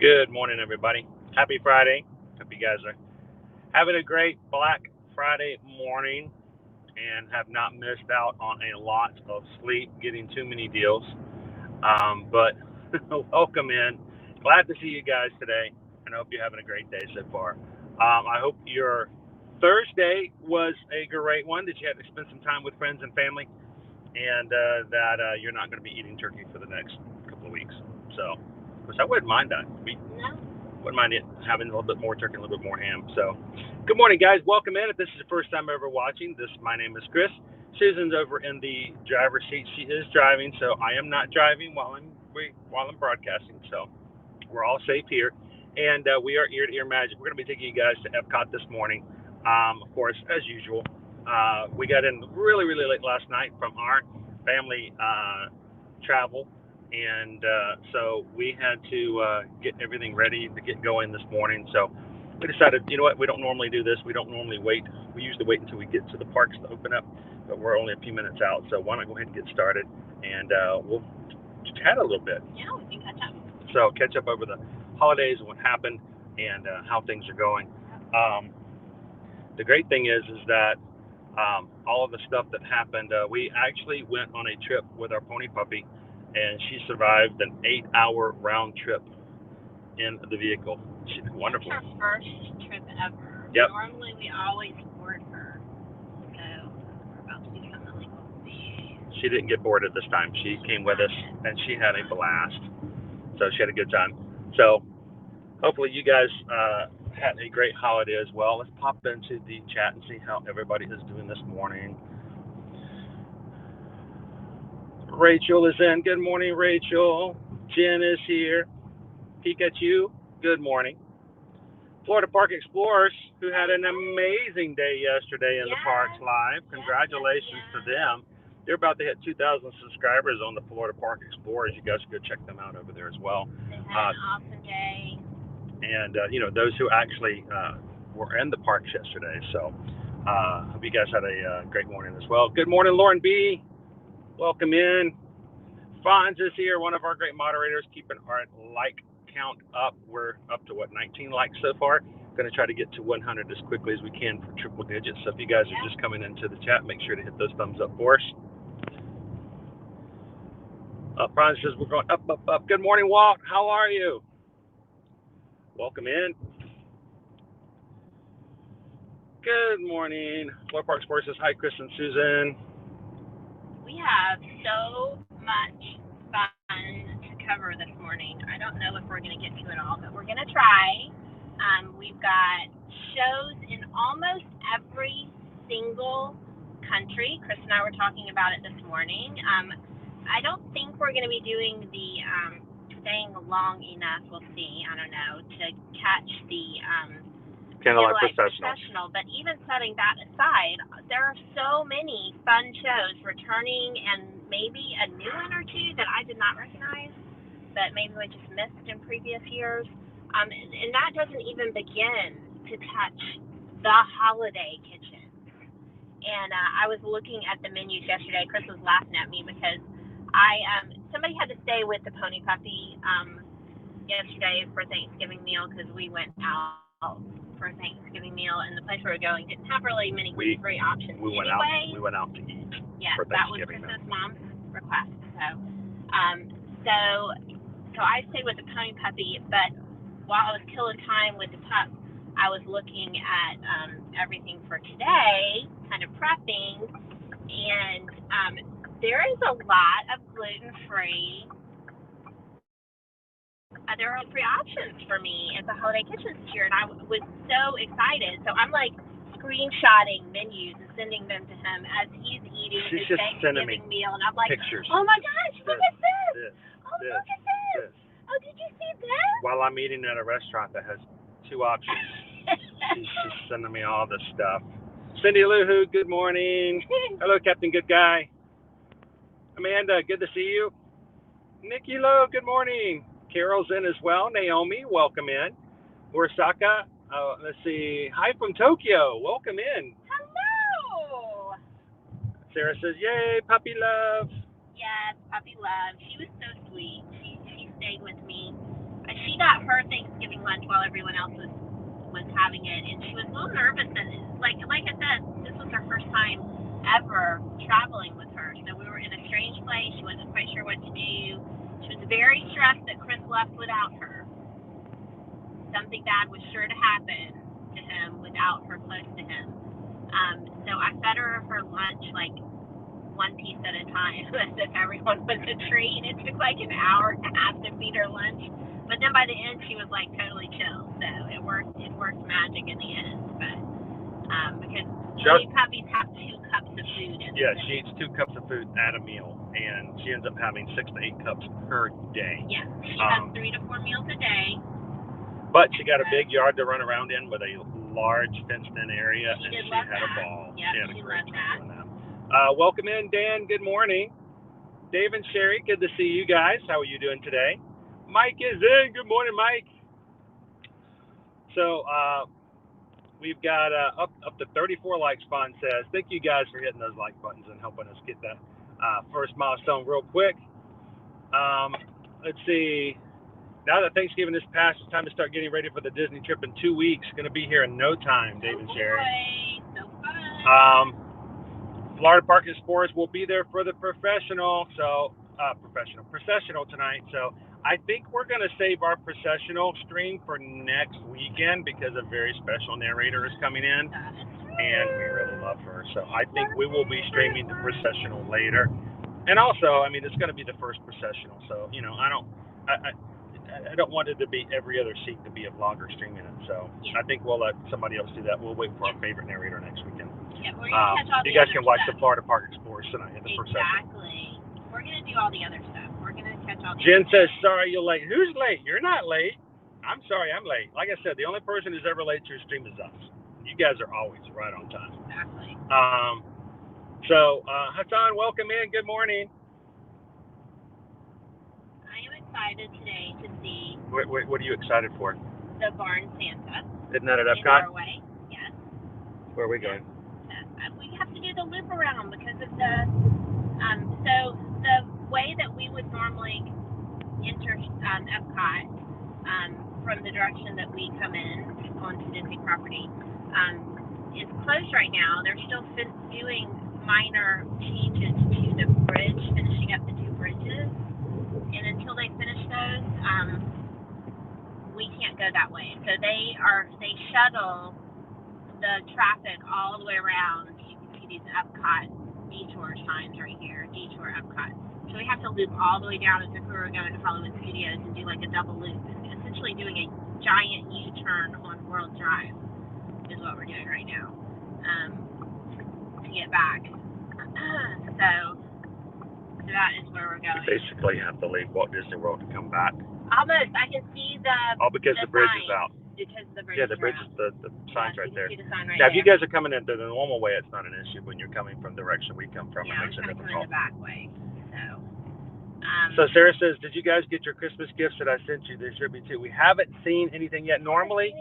Good morning, everybody. Happy Friday. Hope you guys are having a great Black Friday morning and have not missed out on a lot of sleep, getting too many deals. But welcome in. Glad to see you guys today, and I hope you're having a great day so far. I hope your Thursday was a great one, that you had to spend some time with friends and family, and that you're not going to be eating turkey for the next couple of weeks. So, which I wouldn't mind that. Wouldn't mind it having a little bit more turkey, a little bit more ham. So, good morning, guys. Welcome in. If this is the first time ever watching, my name is Chris. Susan's over in the driver's seat. She is driving, so I am not driving while I'm broadcasting. So, we're all safe here, and we are ear to ear magic. We're going to be taking you guys to EPCOT this morning. Of course, as usual, we got in really late last night from our family travel. And so we had to get everything ready to get going this morning. So we decided, you know what, we don't normally do this. We don't normally wait. We usually wait until we get to the parks to open up, but we're only a few minutes out. So why not go ahead and get started, and we'll chat a little bit. Yeah, we can catch up. So catch up over the holidays and what happened and how things are going. The great thing is that all of the stuff that happened, we actually went on a trip with our pony puppy, and she survived an 8-hour round trip in the vehicle. She's wonderful. It's her first trip ever. Yep. Normally we always board her. So we're about to do something like that. She didn't get boarded this time. She came with us, and she had a blast. So she had a good time. So hopefully you guys had a great holiday as well. Let's pop into the chat and see how everybody is doing this morning. Rachel is in. Good morning, Rachel. Jen is here. Pikachu, good morning. Florida Park Explorers, who had an amazing day yesterday in the parks live. Congratulations to them. They're about to hit 2,000 subscribers on the Florida Park Explorers. You guys should go check them out over there as well. They had an awesome day. And, those who actually were in the parks yesterday. So, hope you guys had a great morning as well. Good morning, Lauren B. Welcome in. Fonz is here, one of our great moderators, keeping our like count up. We're up to 19 likes so far. Going to try to get to 100 as quickly as we can for triple digits. So if you guys are just coming into the chat, make sure to hit those thumbs up for us. Fonz says we're going up. Good morning, Walt. How are you? Welcome in. Good morning. Florida Park Sports says hi, Chris and Susan. We have so much fun to cover this morning. I don't know if we're going to get to it all, but we're going to try. We've got shows in almost every single country. Chris and I were talking about it this morning. I don't think we're going to be doing the staying long enough, we'll see, I don't know, to catch the Candlelight Processional. But even setting that aside, there are so many fun shows returning, and maybe a new one or two that I did not recognize, but maybe I just missed in previous years. And that doesn't even begin to touch the holiday kitchen. And I was looking at the menus yesterday. Chris was laughing at me because somebody had to stay with the pony puppy yesterday for Thanksgiving meal, because we went out for Thanksgiving meal, and the place we were going didn't have really many gluten-free options. We went out to eat. Yeah, for that was Thanksgiving. Chris's mom's request. So I stayed with the pony puppy, but while I was killing time with the pup, I was looking at everything for today, kind of prepping, and there is a lot of gluten-free. There are free options for me at the holiday kitchen this year, and I was so excited. So I'm like screenshotting menus and sending them to him as he's eating his Thanksgiving meal, and I'm like, pictures. Oh my gosh, look at this! Look at this! Oh, did you see this? While I'm eating at a restaurant that has 2 options, she's just sending me all this stuff. Cindy Lou Who, good morning. Hello, Captain Good Guy. Amanda, good to see you. Nikki Lowe, good morning. Carol's in as well. Naomi, welcome in. Ursaka, let's see. Hi from Tokyo. Welcome in. Hello. Sarah says, yay, puppy love. Yes, puppy love. She was so sweet. She stayed with me. she got her Thanksgiving lunch while everyone else was having it, and she was a little nervous. And like I said, this was her first time ever traveling with her. So we were in a strange place. She wasn't quite sure what to do. She was very stressed that Chris left without her. Something bad was sure to happen to him without her close to him. So I fed her lunch like one piece at a time, as if everyone was a treat. It took like an hour and a half to feed her lunch, but then by the end she was like totally chill. So it worked magic in the end. But because little puppies have 2 cups of food. Yeah, she eats 2 cups of food at a meal, and she ends up having 6 to 8 cups per day. Yeah, she has 3 to 4 meals a day. But she got a big yard to run around in with a large fenced-in area, and she had a ball. Yep, she had a great time doing that. Welcome in, Dan. Good morning. Dave and Sherry, good to see you guys. How are you doing today? Mike is in. Good morning, Mike. So we've got up to 34 likes. Spawn says, thank you guys for hitting those like buttons and helping us get that first milestone real quick. Let's see. Now that Thanksgiving is past, it's time to start getting ready for the Disney trip in 2 weeks. Going to be here in no time, Dave and Sherry. So fun. Florida Parking Sports will be there for the processional tonight. So I think we're going to save our processional stream for next weekend because a very special narrator is coming in, and we really love her. So I think we will be streaming the processional later. And also, I mean, it's going to be the first processional, so you know, I don't want it to be every other seat to be a vlogger streaming it. So I think we'll let somebody else do that. We'll wait for our favorite narrator next weekend. Yeah, we're gonna catch all you the guys can watch stuff. the Florida Park Explorers tonight at the procession. Exactly. We're gonna do all the other stuff. We're gonna catch all the Jen other says, sorry you're late. Who's late? You're not late. I'm sorry I'm late. Like I said, the only person who's ever late to your stream is us. You guys are always right on time. Exactly. So Hassan, welcome in. Good morning. I am excited today to see. What are you excited for? The Barn Santa. Isn't that at in EPCOT? Norway. Yes. Where are we going? We have to do the loop around because of the so the way that we would normally enter EPCOT from the direction that we come in onto Disney property is closed right now. They're still doing minor changes to the bridge, finishing up the 2 bridges, and until they finish those, we can't go that way. So they shuttle the traffic all the way around. You can see these EPCOT detour signs right here, detour EPCOT. So we have to loop all the way down as if we were going to Hollywood Studios and do like a double loop, essentially doing a giant U-turn on World Drive is what we're doing right now to get back. So that is where we're going. You basically have to leave Walt Disney World to come back. Almost. I can see because the bridge is out. Because the bridge the bridge is the sign's right there. See the sign right now, there. if you guys are coming in the normal way, it's not an issue. When you're coming from the direction we come from, yeah, it makes it difficult. I'm coming the back way. So Sarah says, did you guys get your Christmas gifts that I sent you? They should be too. We haven't seen anything yet. Normally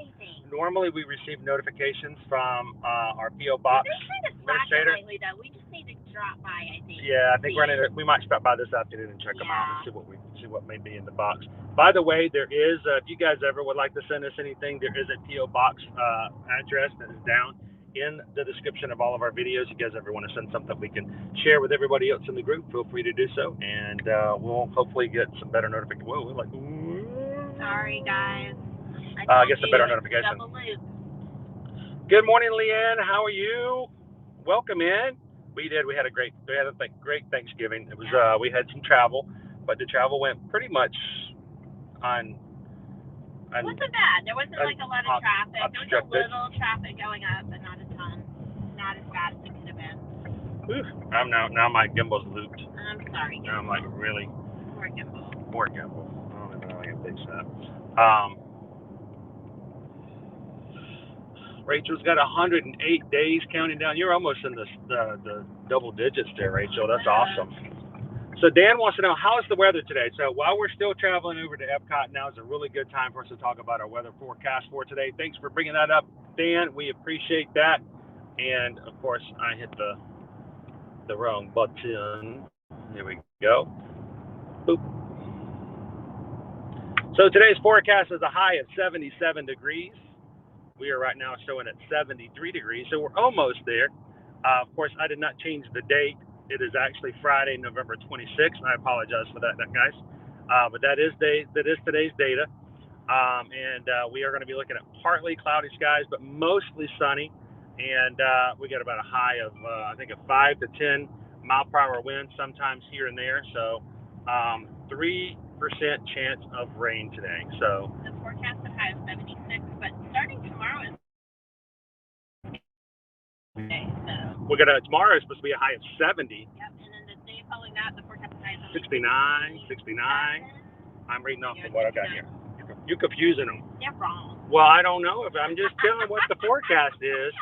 we receive notifications from our PO box administrator. Lately, though. We just need to drop by, I think. Yeah, I think we might stop by this afternoon and check them out and see what may be in the box. By the way, there is if you guys ever would like to send us anything, there is a PO box address that is down in the description of all of our videos. You guys ever want to send something we can share with everybody else in the group, feel free to do so, and we'll hopefully get some better notification. Whoa, we're like, sorry guys. I guess a better notification. Good morning, Leanne. How are you? Welcome in. We had a great Thanksgiving. It was we had some travel, but the travel went pretty much on. It wasn't bad. There wasn't like a lot of traffic. There was a little traffic going up, but not a ton. Not as bad as it could have been. Whew. Now my gimbal's looped. I'm sorry. Now I'm like really. Poor gimbal. Poor gimbal. I don't even know how I can fix that. Rachel's got 108 days counting down. You're almost in the double digits there, Rachel. That's awesome. So Dan wants to know, how is the weather today? So while we're still traveling over to EPCOT, now is a really good time for us to talk about our weather forecast for today. Thanks for bringing that up, Dan. We appreciate that. And, of course, I hit the wrong button. Here we go. Boop. So today's forecast is a high of 77 degrees. We are right now showing at 73 degrees, so we're almost there. Of course, I did not change the date. It is actually Friday, November 26th. I apologize for that, guys. But that is today's data. We are going to be looking at partly cloudy skies, but mostly sunny. And we got about a high of, I think, a 5 to 10 mile per hour wind sometimes here and there. So 3% chance of rain today. So the forecast of high of 76, but starting tomorrow is okay, so tomorrow is supposed to be a high of 70. Yep, and then the day following that, the forecast of high is 69. I'm reading off of what I've got here. You're confusing them. They're wrong. Well, I don't know. I'm just telling what the forecast is.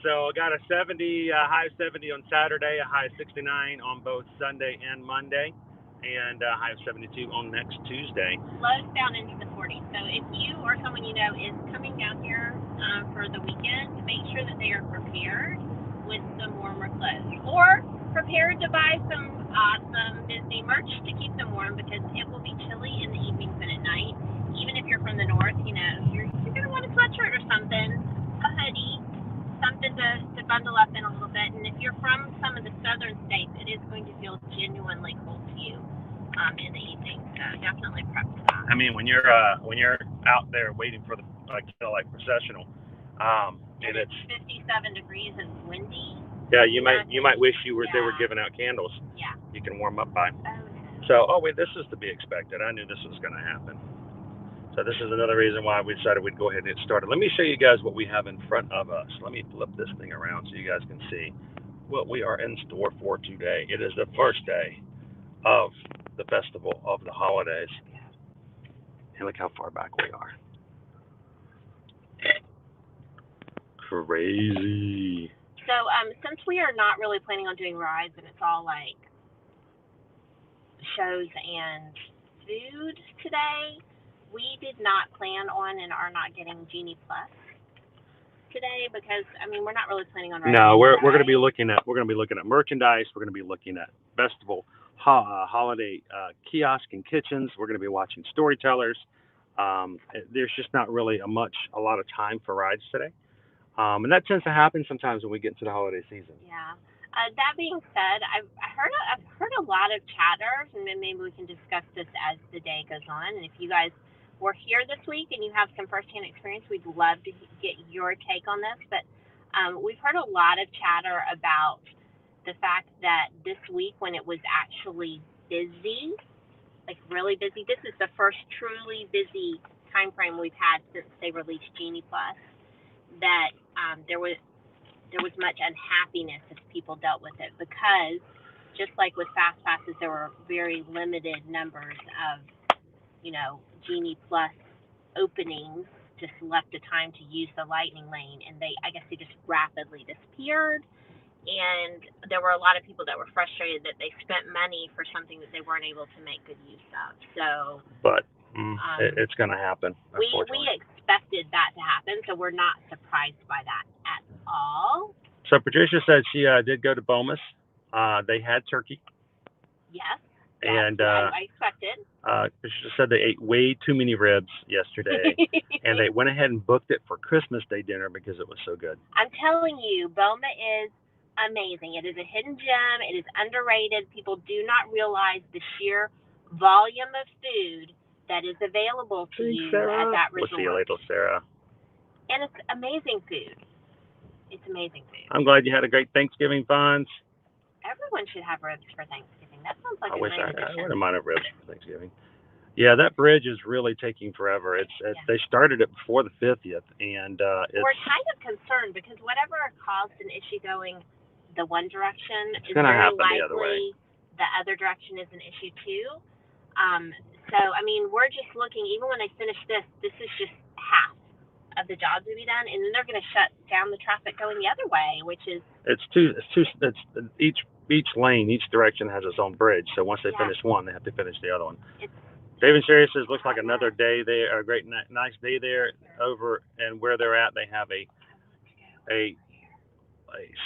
So I got a 70, high of 70 on Saturday, a high of 69 on both Sunday and Monday, and a high of 72 on next Tuesday. Lows down into the 40s. So if you or someone you know is coming down here for the weekend, make sure that they are prepared with some warmer clothes, or prepared to buy some awesome Disney merch to keep them warm, because it will be chilly in the evenings and at night. Even if you're from the north, you know, you're going to want a sweatshirt or something, a hoodie, something to bundle up in a little bit. And if you're from some of the southern states, it is going to feel genuinely cold to you in the evening. So definitely prep for that. I mean, when you're out there waiting for the Candlelight Processional, and it's 57 degrees and windy. Yeah, you might wish they were giving out candles. Yeah. You can warm up by. Wait, this is to be expected. I knew this was going to happen. So this is another reason why we decided we'd go ahead and get started. Let me show you guys what we have in front of us. Let me flip this thing around so you guys can see what we are in store for today. It is the first day of the festival of the holidays. And look how far back we are. Crazy. So since we are not really planning on doing rides, and it's all like shows and food today, we did not plan on and are not getting Genie Plus today, because I mean we're not really planning on. No, we're going to be looking at merchandise. We're going to be looking at festival holiday kiosk and kitchens. We're going to be watching storytellers. There's just not really a lot of time for rides today, and that tends to happen sometimes when we get into the holiday season. Yeah. That being said, I've heard a lot of chatter, and then maybe we can discuss this as the day goes on. And if you guys were here this week and you have some firsthand experience, we'd love to get your take on this. But we've heard a lot of chatter about the fact that this week, when it was actually busy, like really busy, this is the first truly busy time frame we've had since they released Genie Plus, that there was much unhappiness as people dealt with it, because just like with fast passes, there were very limited numbers of, Genie Plus openings to select a time to use the lightning lane, and I guess they just rapidly disappeared. And there were a lot of people that were frustrated that they spent money for something that they weren't able to make good use of. So, but it's going to happen. We expected that to happen, so we're not surprised by that at all. So Patricia said she did go to Bomas. They had turkey. Yes. And I expected. Patricia said they ate way too many ribs yesterday, and they went ahead and booked it for Christmas Day dinner because it was so good. I'm telling you, Boma is amazing. It is a hidden gem. It is underrated. People do not realize the sheer volume of food that is available to you at that resort. We'll see you later, Sarah. And it's amazing food. It's amazing food. I'm glad you had a great Thanksgiving fun. Everyone should have ribs for Thanksgiving. That sounds like I wouldn't mind a ribs for Thanksgiving. Yeah, that bridge is really taking forever. They started it before the 50th, and we're kind of concerned because whatever caused an issue going the one direction is very likely the other direction is an issue too. So I mean, we're just looking. Even when they finish this is just half of the job to be done, and then they're going to shut down the traffic going the other way, which is each lane, each direction has its own bridge. So once they finish one, they have to finish the other one. David Sherry says, looks like another day there, a great, nice day there. Over and where they're at, they have a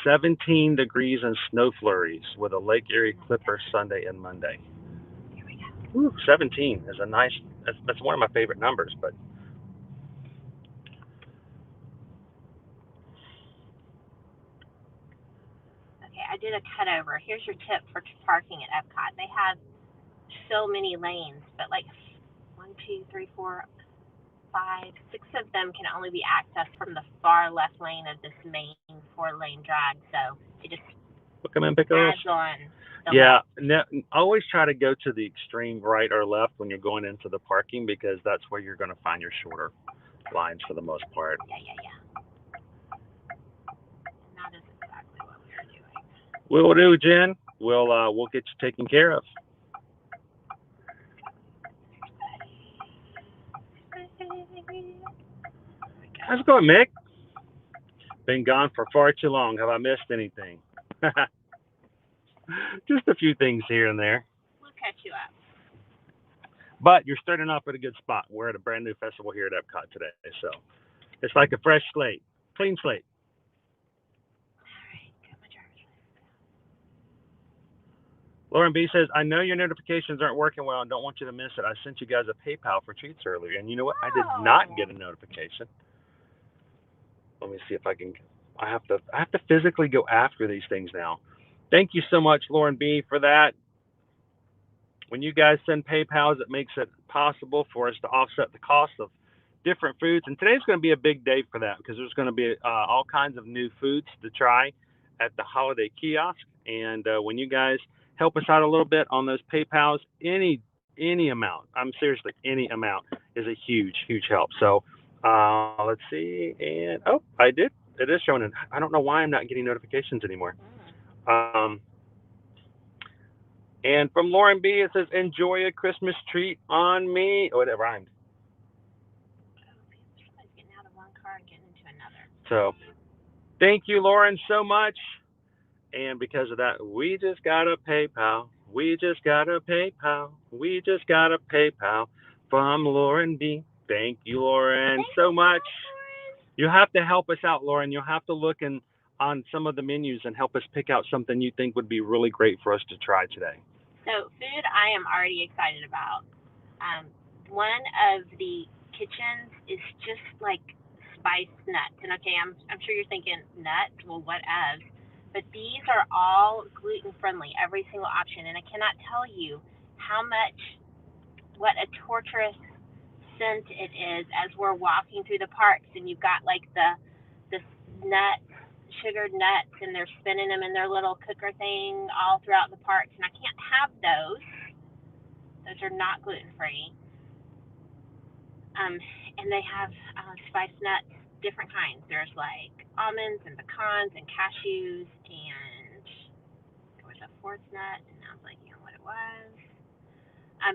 17 degrees and snow flurries with a Lake Erie Clipper Sunday and Monday. Ooh, 17 is a nice. That's one of my favorite numbers. But Okay, I did a cutover. Here's your tip for parking at EPCOT. They have so many lanes, but like 1, 2, 3, 4, 5, 6 of them can only be accessed from the far left lane of this main 4-lane drag. So it just look them in pickles. adds on. Yeah, always try to go to the extreme right or left when you're going into the parking, because that's where you're going to find your shorter lines for the most part. Yeah. And that is exactly what we are doing. We'll do, Jen. We'll get you taken care of. How's it going, Mick? Been gone for far too long. Have I missed anything? Just a few things here and there. We'll catch you up. But you're starting off at a good spot. We're at a brand new festival here at EPCOT today, so it's like a fresh slate, clean slate. All right, got my driver's license. Lauren B says, I know your notifications aren't working well and don't want you to miss it. I sent you guys a PayPal for treats earlier, and you know what? I did not get a notification. Let me see if I can. I have to physically go after these things now. Thank you so much, Lauren B, for that. When you guys send PayPals, it makes it possible for us to offset the cost of different foods. And today's going to be a big day for that, because there's going to be all kinds of new foods to try at the holiday kiosk. And when you guys help us out a little bit on those PayPals, any amount, seriously, any amount is a huge help. So let's see. And I did. It is showing. I don't know why I'm not getting notifications anymore. And from Lauren B, it says, enjoy a Christmas treat on me. Oh, that rhymed. Somebody's getting out of one car and getting into another. So thank you, Lauren, so much. And because of that, we just got a PayPal. We just got a PayPal. We just got a PayPal from Lauren B. Thank you, Lauren, so much. You have to help us out, Lauren. You'll have to look on some of the menus and help us pick out something you think would be really great for us to try today. So food I am already excited about. One of the kitchens is just like spiced nuts. And okay, I'm sure you're thinking nuts, well, what of? But these are all gluten friendly, every single option. And I cannot tell you what a torturous scent it is as we're walking through the parks, and you've got like the nuts, sugared nuts, and they're spinning them in their little cooker thing all throughout the parks, and I can't have those. Those are not gluten-free. And they have spiced nuts, different kinds. There's like almonds and pecans and cashews, and there was a fourth nut, and I was like, what it was.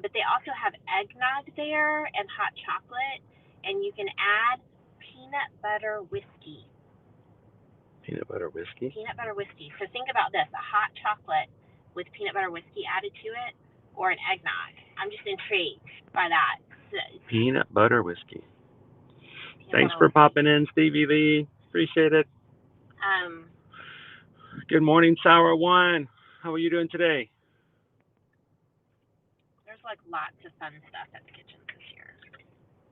But they also have eggnog there and hot chocolate, and you can add peanut butter whiskey. Peanut butter whiskey? Peanut butter whiskey. So think about this, a hot chocolate with peanut butter whiskey added to it, or an eggnog. I'm just intrigued by that. Peanut butter whiskey. Thanks for popping in, Stevie Lee. Appreciate it. Good morning, Sour Wine. How are you doing today? There's like lots of fun stuff at the kitchen this year.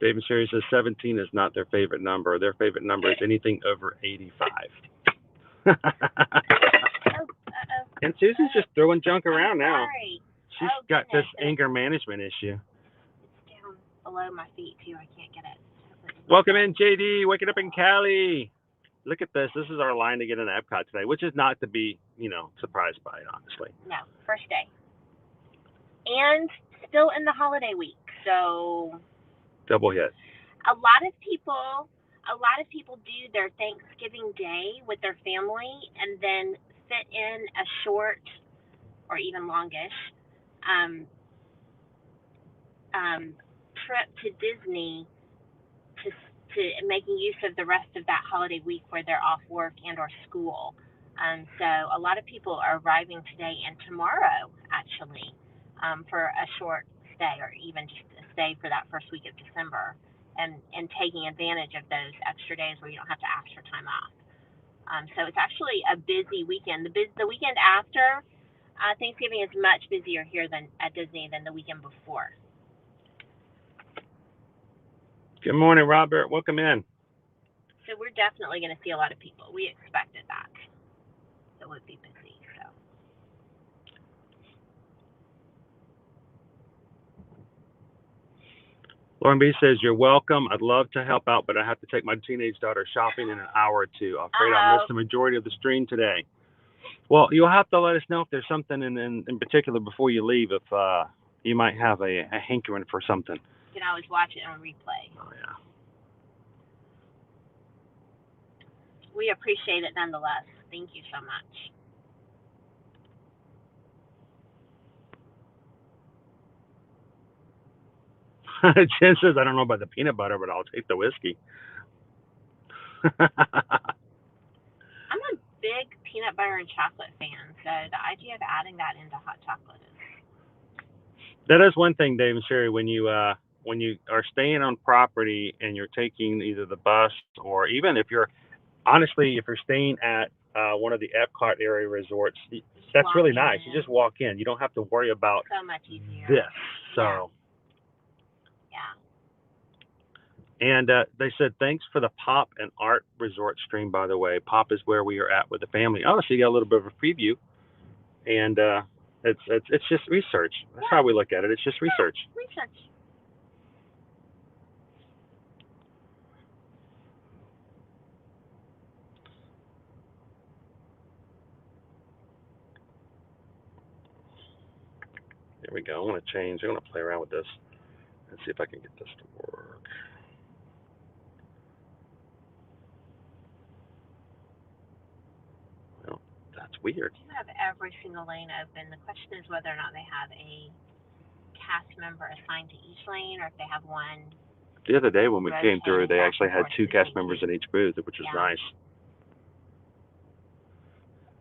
David Sherry says 17 is not their favorite number. Their favorite number is anything over 85. And Susan's just throwing junk around now. She's got this anger management issue. It's down below my feet too. I can't get it. Welcome in, JD. Waking up in Cali. Look at this. This is our line to get into EPCOT today, which is not to be, surprised by it, honestly. No, first day. And still in the holiday week, so double hit. A lot of people do their Thanksgiving Day with their family and then fit in a short or even longish trip to Disney to making use of the rest of that holiday week where they're off work and or school. So a lot of people are arriving today and tomorrow, actually, for a short stay or even just a stay for that first week of December, and taking advantage of those extra days where you don't have to ask for time off. So it's actually a busy weekend. The weekend after, Thanksgiving is much busier here than at Disney than the weekend before. Good morning, Robert. Welcome in. So we're definitely going to see a lot of people. We expected that. So it would be busy. So. Lauren B says, you're welcome. I'd love to help out, but I have to take my teenage daughter shopping in an hour or two. I'm afraid I'll miss the majority of the stream today. Well, you'll have to let us know if there's something in particular before you leave, if you might have a hankering for something. You can always watch it on replay. Oh, yeah. We appreciate it nonetheless. Thank you so much. Jen says, I don't know about the peanut butter, but I'll take the whiskey. I'm a big peanut butter and chocolate fan, so the idea of adding that into hot chocolate is... That is one thing, Dave and Sherry, when you are staying on property and you're taking either the bus or even if you're staying at one of the EPCOT area resorts, that's really nice. You just walk in. You don't have to worry about so much easier. This. So. Yeah. And they said, thanks for the Pop and Art Resort stream, by the way. Pop is where we are at with the family. Oh, so you got a little bit of a preview. And it's just research. That's how we look at it. It's just research. Research. Here we go. I want to change. I'm going to play around with this and see if I can get this to work. Well, that's weird. You have every single lane open. The question is whether or not they have a cast member assigned to each lane or if they have one. The other day when we came through, they actually had 2 cast members in each booth, which was nice.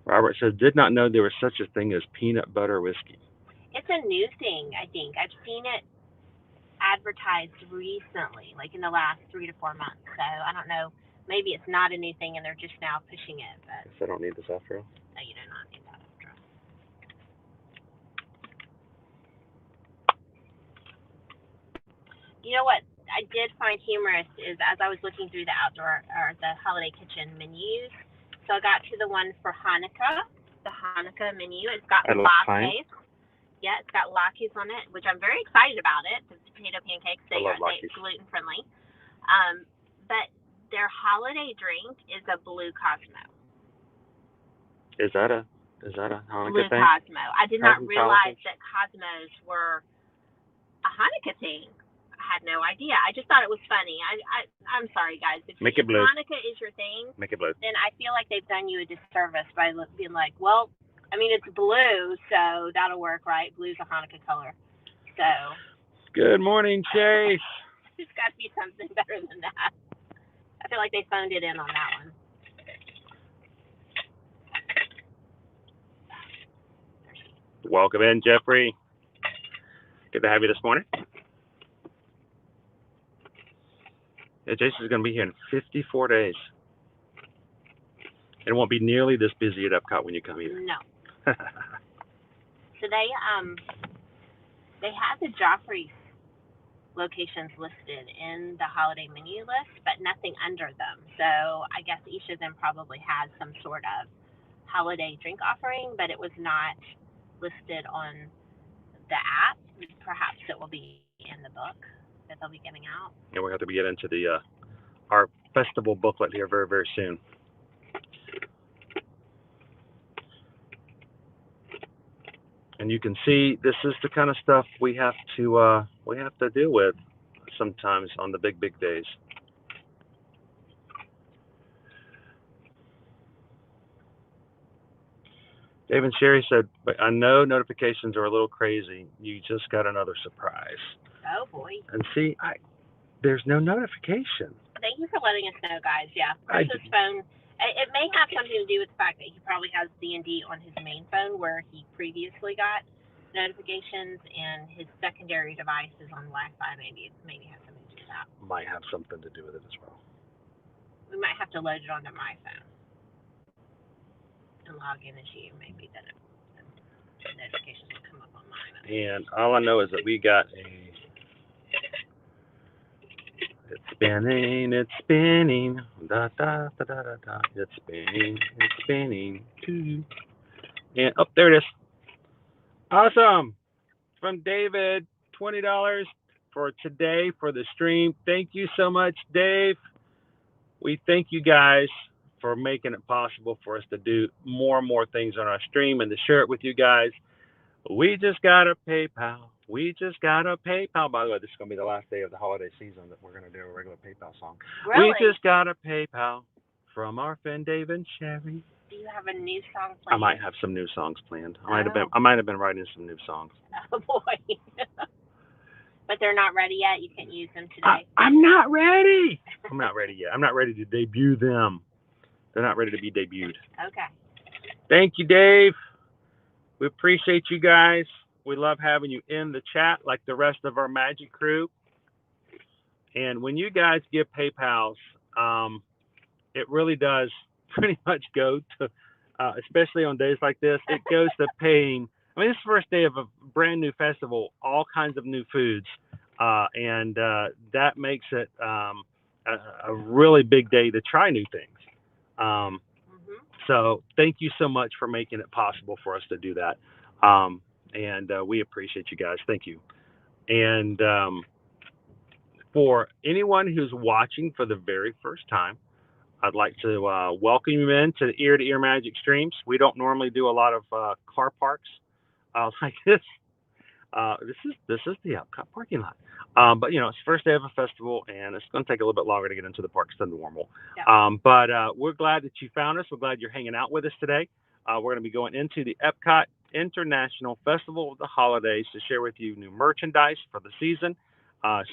Robert says, did not know there was such a thing as peanut butter whiskey. It's a new thing, I think. I've seen it advertised recently, like in the last 3 to 4 months. So I don't know. Maybe it's not a new thing and they're just now pushing it. But I don't need this after all. No, you do not need that after all. You know what I did find humorous is as I was looking through the outdoor or the holiday kitchen menus, so I got to the one for Hanukkah, the Hanukkah menu. It's got latkes. Yeah, it's got latkes on it, which I'm very excited about it. The potato pancakes, they're gluten friendly. But their holiday drink is a blue Cosmo. Is that a Hanukkah blue thing? Cosmo. I did not realize that Cosmos were a Hanukkah thing. I had no idea. I just thought it was funny. I'm sorry, guys. If Hanukkah is your thing, make it blue. Then I feel like they've done you a disservice by being like, well, I mean, it's blue, so that'll work, right? Blue's a Hanukkah color. So. Good morning, Chase. There's got to be something better than that. I feel like they phoned it in on that one. Welcome in, Jeffrey. Good to have you this morning. Yeah, Jason's going to be here in 54 days. It won't be nearly this busy at Epcot when you come either. No. So they had the Joffrey locations listed in the holiday menu list, but nothing under them. So I guess each of them probably has some sort of holiday drink offering, but it was not listed on the app. Perhaps it will be in the book that they'll be giving out. Yeah, we'll have to get into the our festival booklet here very, very soon. And you can see this is the kind of stuff we have to deal with sometimes on the big days. Dave and Sherry said, but I know notifications are a little crazy. You just got another surprise. Oh boy. And see, there's no notification. Thank you for letting us know, guys. Yeah, Chris's phone. It may have something to do with the fact that he probably has D&D on his main phone where he previously got notifications, and his secondary device is on Wi-Fi. Maybe has something to do with that. Might have something to do with it as well. We might have to load it onto my phone and log in as you. Maybe then. Notifications will come up on mine. And all I know is that we got it's spinning, da da da da da da. It's spinning, too. And oh, there it is. Awesome. From David, $20 for today for the stream. Thank you so much, Dave. We thank you guys for making it possible for us to do more and more things on our stream and to share it with you guys. We just got a PayPal. We just got a PayPal. By the way, this is going to be the last day of the holiday season that we're going to do a regular PayPal song. Really? We just got a PayPal from our friend Dave and Sherry. Do you have a new song planned? I might have some new songs planned. I might have been writing some new songs. Oh boy. But they're not ready yet. You can't use them today. I'm not ready. I'm not ready yet. I'm not ready to debut them. They're not ready to be debuted. Okay. Thank you, Dave. We appreciate you guys. We love having you in the chat like the rest of our Magic crew. And when you guys give PayPals, it really does pretty much go to, especially on days like this, it goes to paying. I mean, this is the first day of a brand new festival, all kinds of new foods. And that makes it a really big day to try new things. So thank you so much for making it possible for us to do that. And we appreciate you guys. Thank you. And for anyone who's watching for the very first time, I'd like to welcome you into the Ear to Ear Magic streams. We don't normally do a lot of car parks like this. This is the EPCOT parking lot. But you know, it's the first day of a festival, and it's going to take a little bit longer to get into the parks than normal. Yeah. But we're glad that you found us. We're glad you're hanging out with us today. We're going to be going into the EPCOT International Festival of the holidays to share with you new merchandise for the season,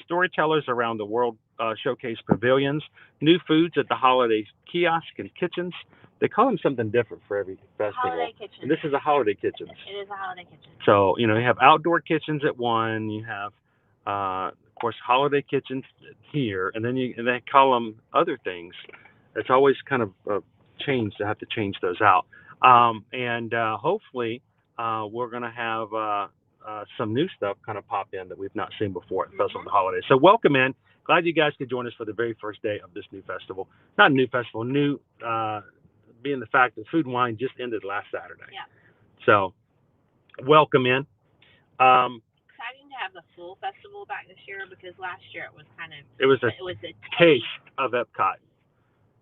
storytellers around the world showcase pavilions, new foods at the holiday kiosks and kitchens. They call them something different for every festival. Holiday kitchen. And this is a holiday kitchen. It is a holiday kitchen. So, you know, you have outdoor kitchens at one, you have, of course, holiday kitchens here, and then they call them other things. It's always kind of changed. I have to change those out. And hopefully we're going to have some new stuff kind of pop in that we've not seen before at the Festival of the Holidays. So welcome in. Glad you guys could join us for the very first day of this new festival. Not a new festival, new being the fact that Food and Wine just ended last Saturday. Yeah. So welcome in. Exciting to have the full festival back this year because last year it was a taste of EPCOT.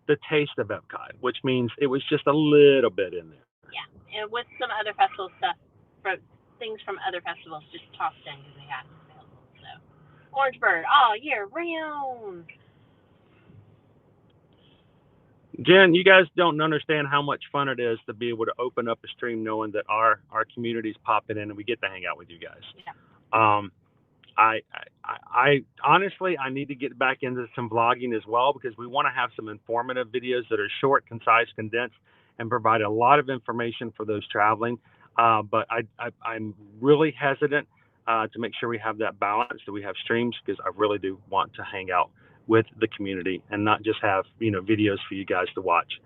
The taste of EPCOT, which means it was just a little bit in there. Yeah, and with some other festival stuff, things from other festivals just tossed in because they had them available. So, Orangeburg all year round. Jen, you guys don't understand how much fun it is to be able to open up a stream knowing that our community's popping in and we get to hang out with you guys. Yeah. I honestly, I need to get back into some vlogging as well because we want to have some informative videos that are short, concise, condensed, and provide a lot of information for those traveling. But I'm really hesitant to make sure we have that balance, that we have streams, because I really do want to hang out with the community and not just have, you know, videos for you guys to watch.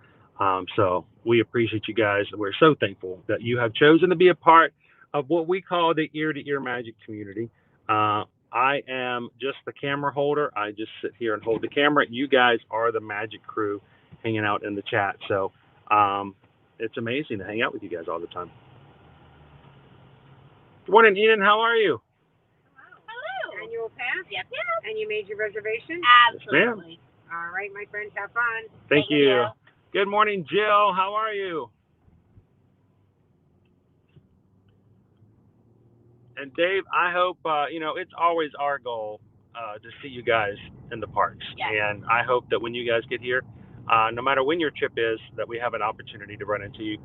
So we appreciate you guys. We're so thankful that you have chosen to be a part of what we call the Ear to Ear Magic community. I am just the camera holder. I just sit here and hold the camera. You guys are the magic crew hanging out in the chat. So it's amazing to hang out with you guys all the time. Good morning, Eden. How are you? Hello. Annual pass? Yes. And you made your reservation? Absolutely. Yes, All right, my friends, have fun. Thank you. Good morning, Jill. How are you? And Dave, I hope, you know, it's always our goal to see you guys in the parks. Yes. And I hope that when you guys get here, no matter when your trip is, that we have an opportunity to run into you.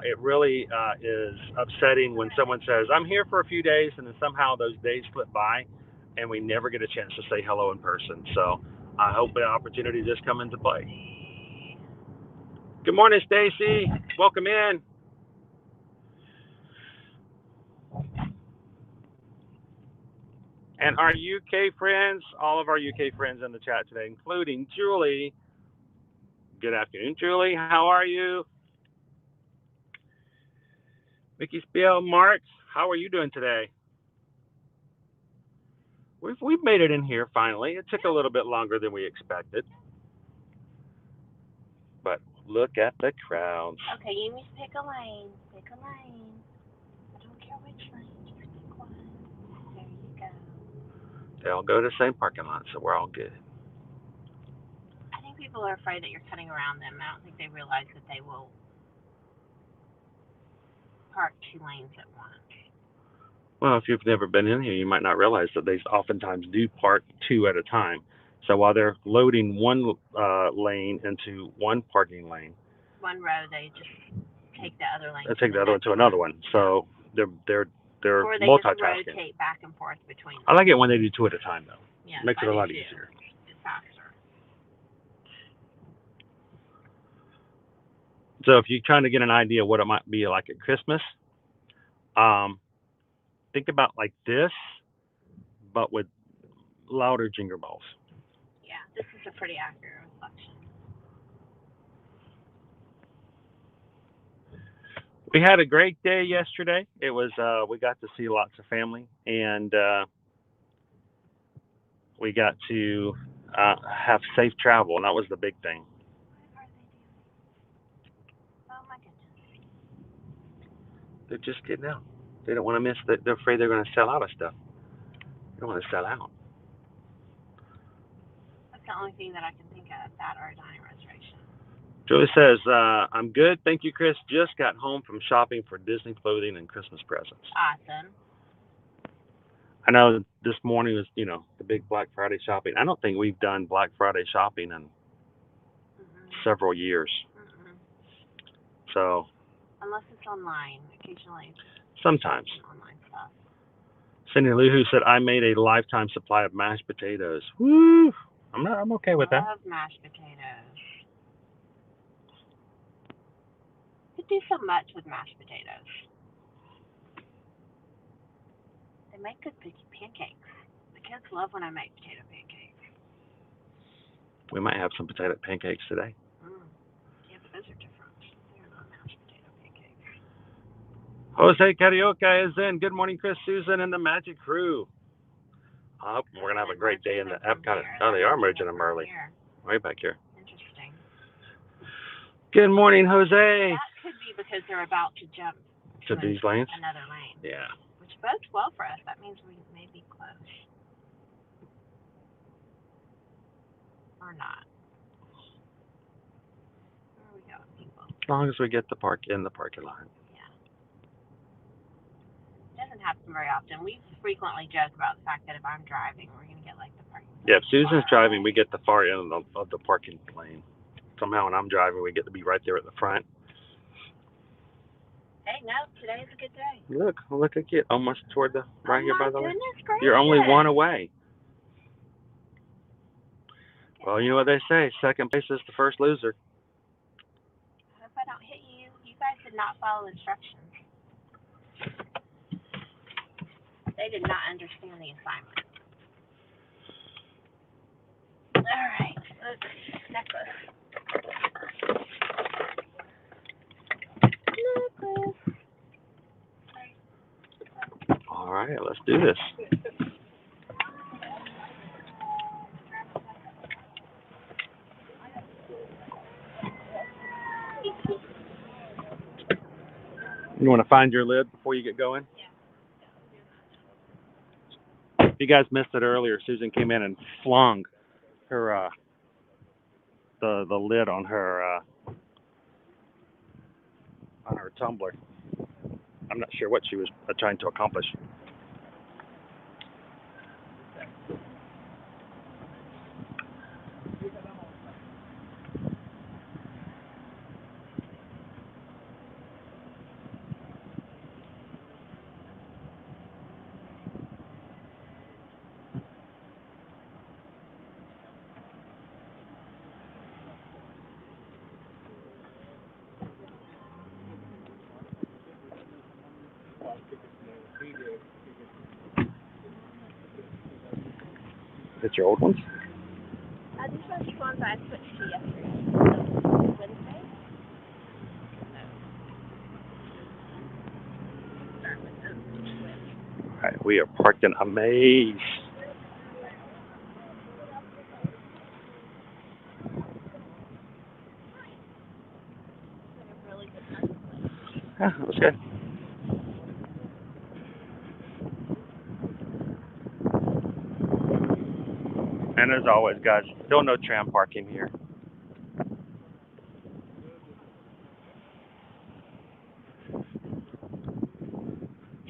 It really is upsetting when someone says, I'm here for a few days, and then somehow those days slip by, and we never get a chance to say hello in person. So I hope the opportunity just come into play. Good morning, Stacy. Welcome in. And our UK friends, all of our UK friends in the chat today, including Julie. Good afternoon, Julie. How are you? Mickey Spiel, Mark, how are you doing today? We've made it in here finally. It took a little bit longer than we expected. But look at the crowds. Okay, you need to pick a lane. Pick a lane. I don't care which lane, just pick one. There you go. They all go to the same parking lot, so we're all good. I think people are afraid that you're cutting around them. I don't think they realize that they will park 2 lanes at once. Well, if you've never been in here, you might not realize that they oftentimes do park 2 at a time. So while they're loading one lane into one parking lane, one row, they just take the other lane. They take the other one to another one. So they're or they multitasking. just rotate back and forth between them. I like it when they do 2 at a time, though. Yeah, Makes it a lot easier. It's faster. So if you're trying to get an idea what it might be like at Christmas, think about like this, but with louder jingle bells. Yeah, this is a pretty accurate reflection. We had a great day yesterday. It was we got to see lots of family, and we got to have safe travel, and that was the big thing. What are they doing? Oh my goodness. They're just getting out. They don't want to miss that. They're afraid they're going to sell out of stuff. They don't want to sell out. That's the only thing that I can think of, that or a dining reservation. Julie says, I'm good. Thank you, Chris. Just got home from shopping for Disney clothing and Christmas presents. Awesome. I know this morning was, the big Black Friday shopping. I don't think we've done Black Friday shopping in several years. So. Unless it's online, occasionally. Sometimes. Online stuff. Cindy Lou, who said, I made a lifetime supply of mashed potatoes. Woo! I'm okay with that. I love mashed potatoes. You could do so much with mashed potatoes. They make good pancakes. The kids love when I make potato pancakes. We might have some potato pancakes today. Yeah, but those are different. They're not mashed potato pancakes. Jose Carioca is in. Good morning, Chris, Susan, and the Magic Crew. We're going to have a great day in the EPCOT. Oh, they are merging them early. Right back here. Interesting. Good morning, Jose. That could be because they're about to jump to these lanes. Another lane. Yeah. Which bodes well for us. That means we may be close. Or not. Where are we going, people? As long as we get the park in the parking lot. Yeah. It doesn't happen very often. We frequently joke about the fact that if I'm driving, we're going to get like the parking lot. Yeah, if Susan's driving, we get the far end of the parking lane. Somehow when I'm driving, we get to be right there at the front. Hey, no, today is a good day. Look at you, almost toward the right here by the lane. Gracious. You're only one away. Well, you know what they say, second place is the first loser. I hope I don't hit you. You guys did not follow instructions. They did not understand the assignment. All right, let's necklace. All right, let's do this. You want to find your lid before you get going? Yeah. If you guys missed it earlier, Susan came in and flung her the lid on her tumbler. I'm not sure what she was trying to accomplish. Is it your old ones? These are the ones I switched to yesterday. Wednesday? We are parked in a maze. Yeah, that was good. And as always, guys, still no tram parking here.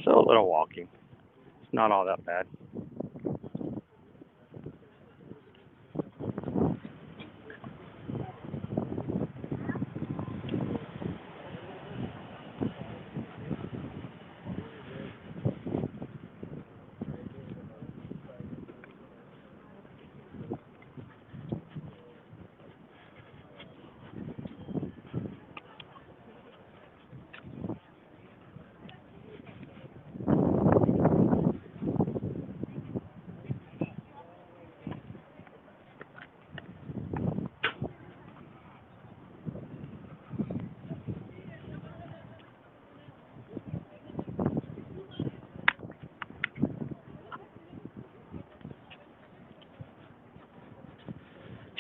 So a little walking. It's not all that bad.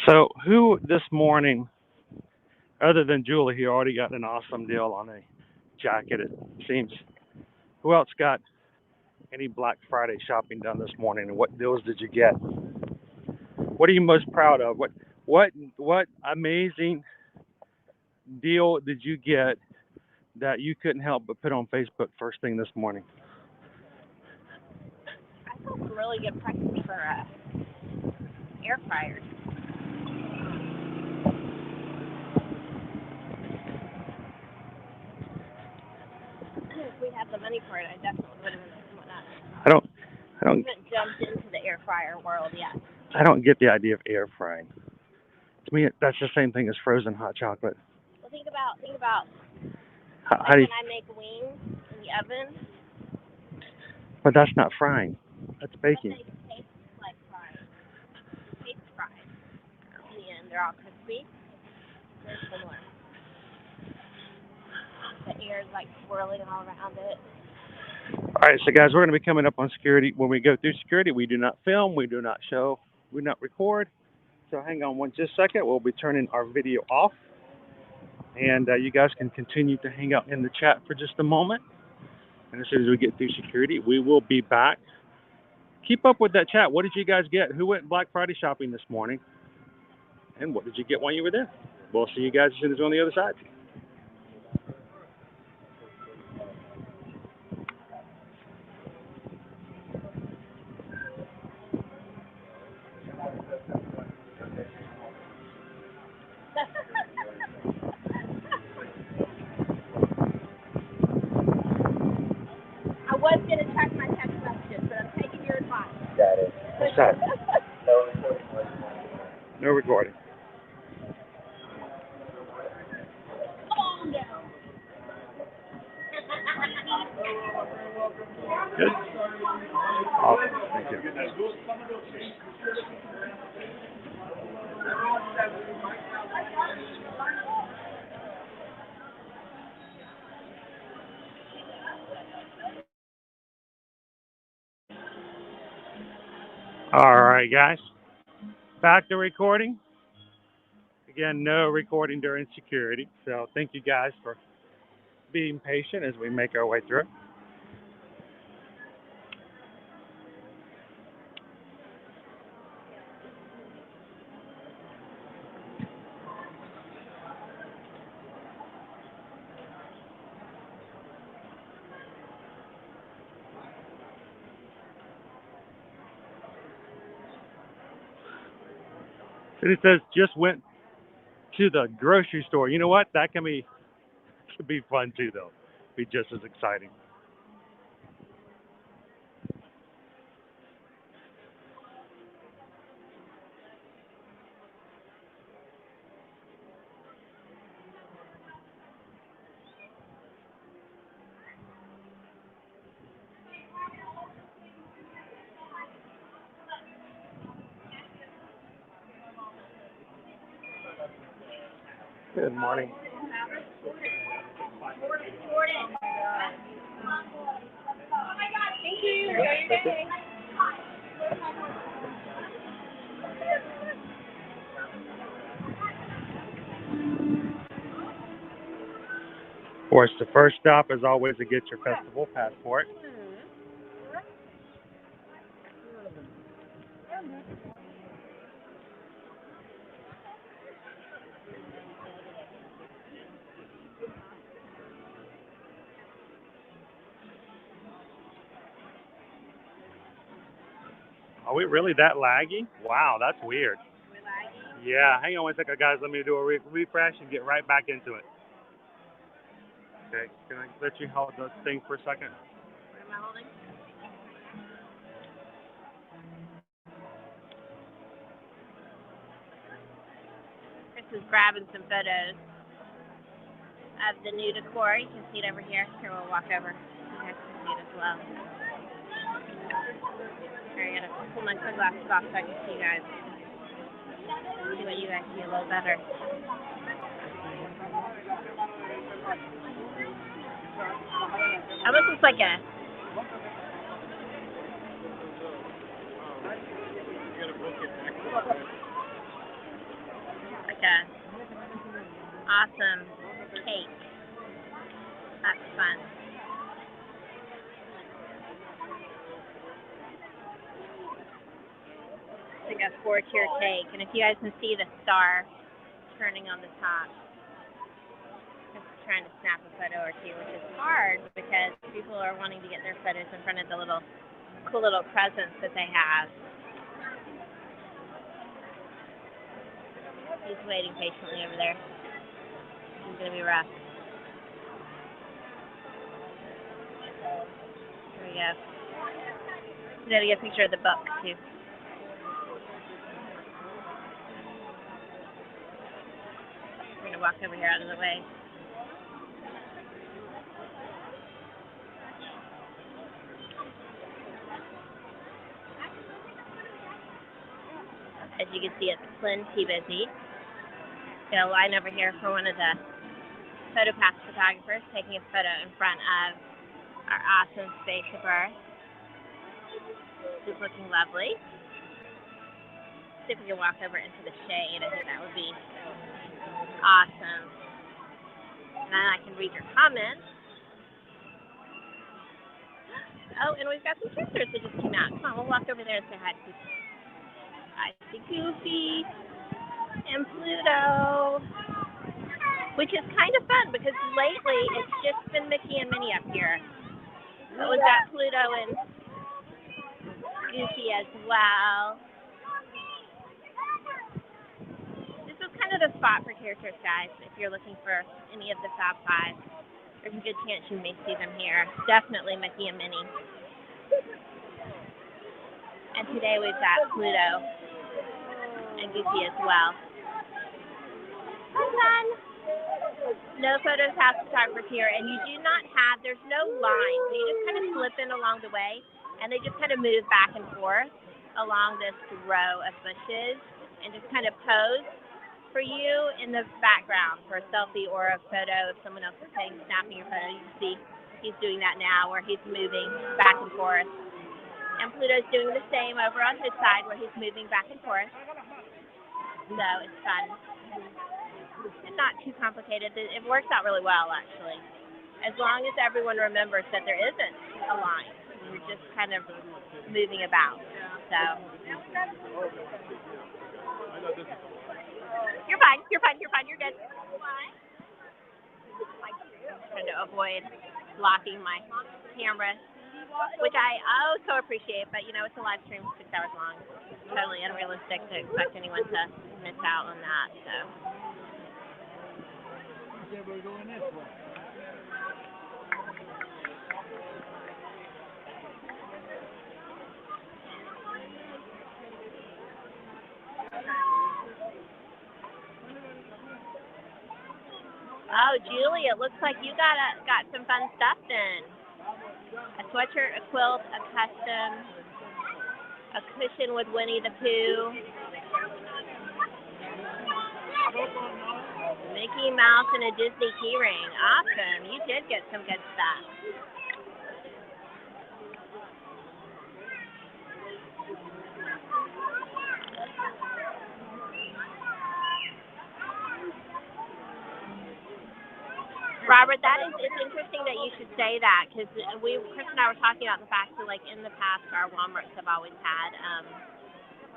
So who this morning, other than Julie, who already got an awesome deal on a jacket, it seems, who else got any Black Friday shopping done this morning, and what deals did you get? What are you most proud of? What amazing deal did you get that you couldn't help but put on Facebook first thing this morning? I saw some really good prices for air fryers. If we had the money for it, I definitely would have been someone else. I don't I haven't jumped into the air fryer world yet. I don't get the idea of air frying. To me, that's the same thing as frozen hot chocolate. Well, think about How do you, when I make wings in the oven. but that's not frying. That's baking. But they taste like fries. They taste fried. In the end, they're all crispy. They're similar. The air is like swirling all around it. All right, so guys, we're going to be coming up on security. When we go through security, we do not film, we do not show, we do not record. So hang on just a second. We'll be turning our video off. And you guys can continue to hang out in the chat for just a moment. And as soon as we get through security, we will be back. Keep up with that chat. What did you guys get? Who went Black Friday shopping this morning? And what did you get while you were there? We'll see you guys as soon as we're on the other side. I was going to check my text messages, but I'm taking your advice. Got it. What's that? No recording. Calm down. Good. Awesome. Thank you. All right, guys. Back to recording. Again, no recording during security. So thank you guys for being patient as we make our way through. And it says just went to the grocery store. You know what? That could be fun too, though. Be just as exciting. Good morning. Thank you. Biscuits. Of course, the first stop is always to get your festival passport. Are we really that laggy? Wow, that's weird. We're laggy? Yeah, hang on one second, guys. Let me do a refresh and get right back into it. Okay, can I let you hold the thing for a second? What am I holding? Chris is grabbing some photos of the new decor. You can see it over here. Here, we'll walk over. You guys can see it as well. Here, I gotta pull my sunglasses off so I can see you guys. See what you guys see a little better. Almost looks like a awesome cake. That's fun. It's like a 4-tier cake, and if you guys can see the star turning on the top, I'm just trying to snap a photo or two, which is hard because people are wanting to get their photos in front of the little cool little presents that they have. He's waiting patiently over there. It's gonna be rough. Here we go. We gotta get a picture of the book too. We're gonna walk over here out of the way. As you can see, it's plenty busy. Got a line over here for one of the photo pass photographers taking a photo in front of our awesome space of Earth. It's looking lovely. See if we can walk over into the shade. I think that would be awesome. And then I can read your comments. Oh, and we've got some characters that just came out. Come on, we'll walk over there and say hi to people. I see Goofy and Pluto, which is kind of fun because lately it's just been Mickey and Minnie up here. But we've got Pluto and Goofy as well. This is kind of the spot for characters, guys, if you're looking for any of the Fab Five. There's a good chance you may see them here. Definitely Mickey and Minnie. And today we've got Pluto and Goofy as well. Fun. No photos have photographers here, and you do not have, there's no line. So you just kind of slip in along the way, and they just kind of move back and forth along this row of bushes and just kind of pose for you in the background for a selfie or a photo if someone else is snapping your photo. You can see he's doing that now where he's moving back and forth. And Pluto's doing the same over on his side where he's moving back and forth. So it's fun. It's not too complicated. It works out really well, actually. As long as everyone remembers that there isn't a line. You're just kind of moving about. So you're fine. You're fine. You're fine. You're good. I'm trying to avoid blocking my camera, which I also appreciate, but you know, it's a live stream 6 hours long. It's totally unrealistic to expect anyone to miss out on that, so. Oh, Julie, it looks like you got some fun stuff then. A sweatshirt, a quilt, a custom, a cushion with Winnie the Pooh, Mickey Mouse, and a Disney keyring. Awesome. You did get some good stuff. Robert, it's interesting that you should say that, because Chris and I were talking about the fact that, like, in the past, our Walmarts have always had,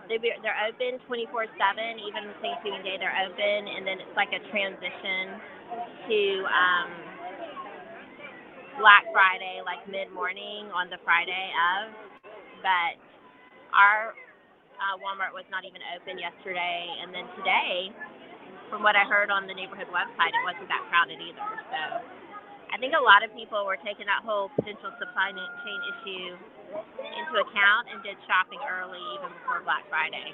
they're open 24/7, even on Thanksgiving Day they're open, and then it's like a transition to Black Friday, like mid-morning on the Friday of, but our Walmart was not even open yesterday, and then today, from what I heard on the neighborhood website, it wasn't that crowded either. So I think a lot of people were taking that whole potential supply chain issue into account and did shopping early, even before Black Friday.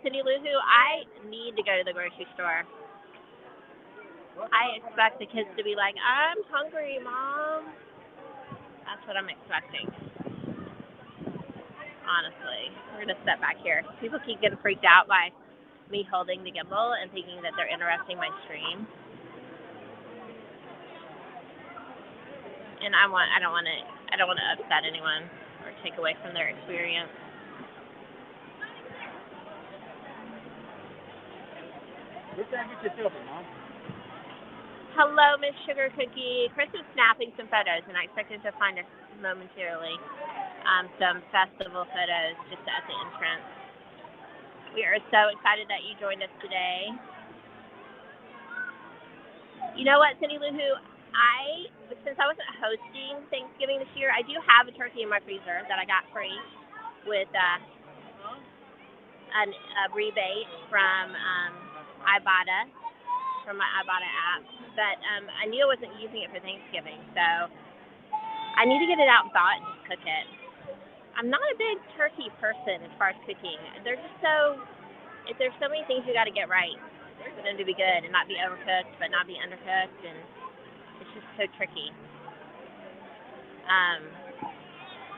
Cindy Lou Who, I need to go to the grocery store. I expect the kids to be like, I'm hungry, Mom. That's what I'm expecting. Honestly. We're going to step back here. People keep getting freaked out by me holding the gimbal and thinking that they're interrupting my stream. And I don't want to upset anyone or take away from their experience. Hello, Miss Sugar Cookie. Chris is snapping some photos, and I expect him to find us momentarily some festival photos just at the entrance. We are so excited that you joined us today. You know what, Cindy Lou Who, since I wasn't hosting Thanksgiving this year, I do have a turkey in my freezer that I got free with a rebate from Ibotta, from my Ibotta app. But I knew I wasn't using it for Thanksgiving, so I need to get it out and thaw it and just cook it. I'm not a big turkey person as far as cooking. There's so many things you got to get right for them to be good and not be overcooked, but not be undercooked, and it's just so tricky.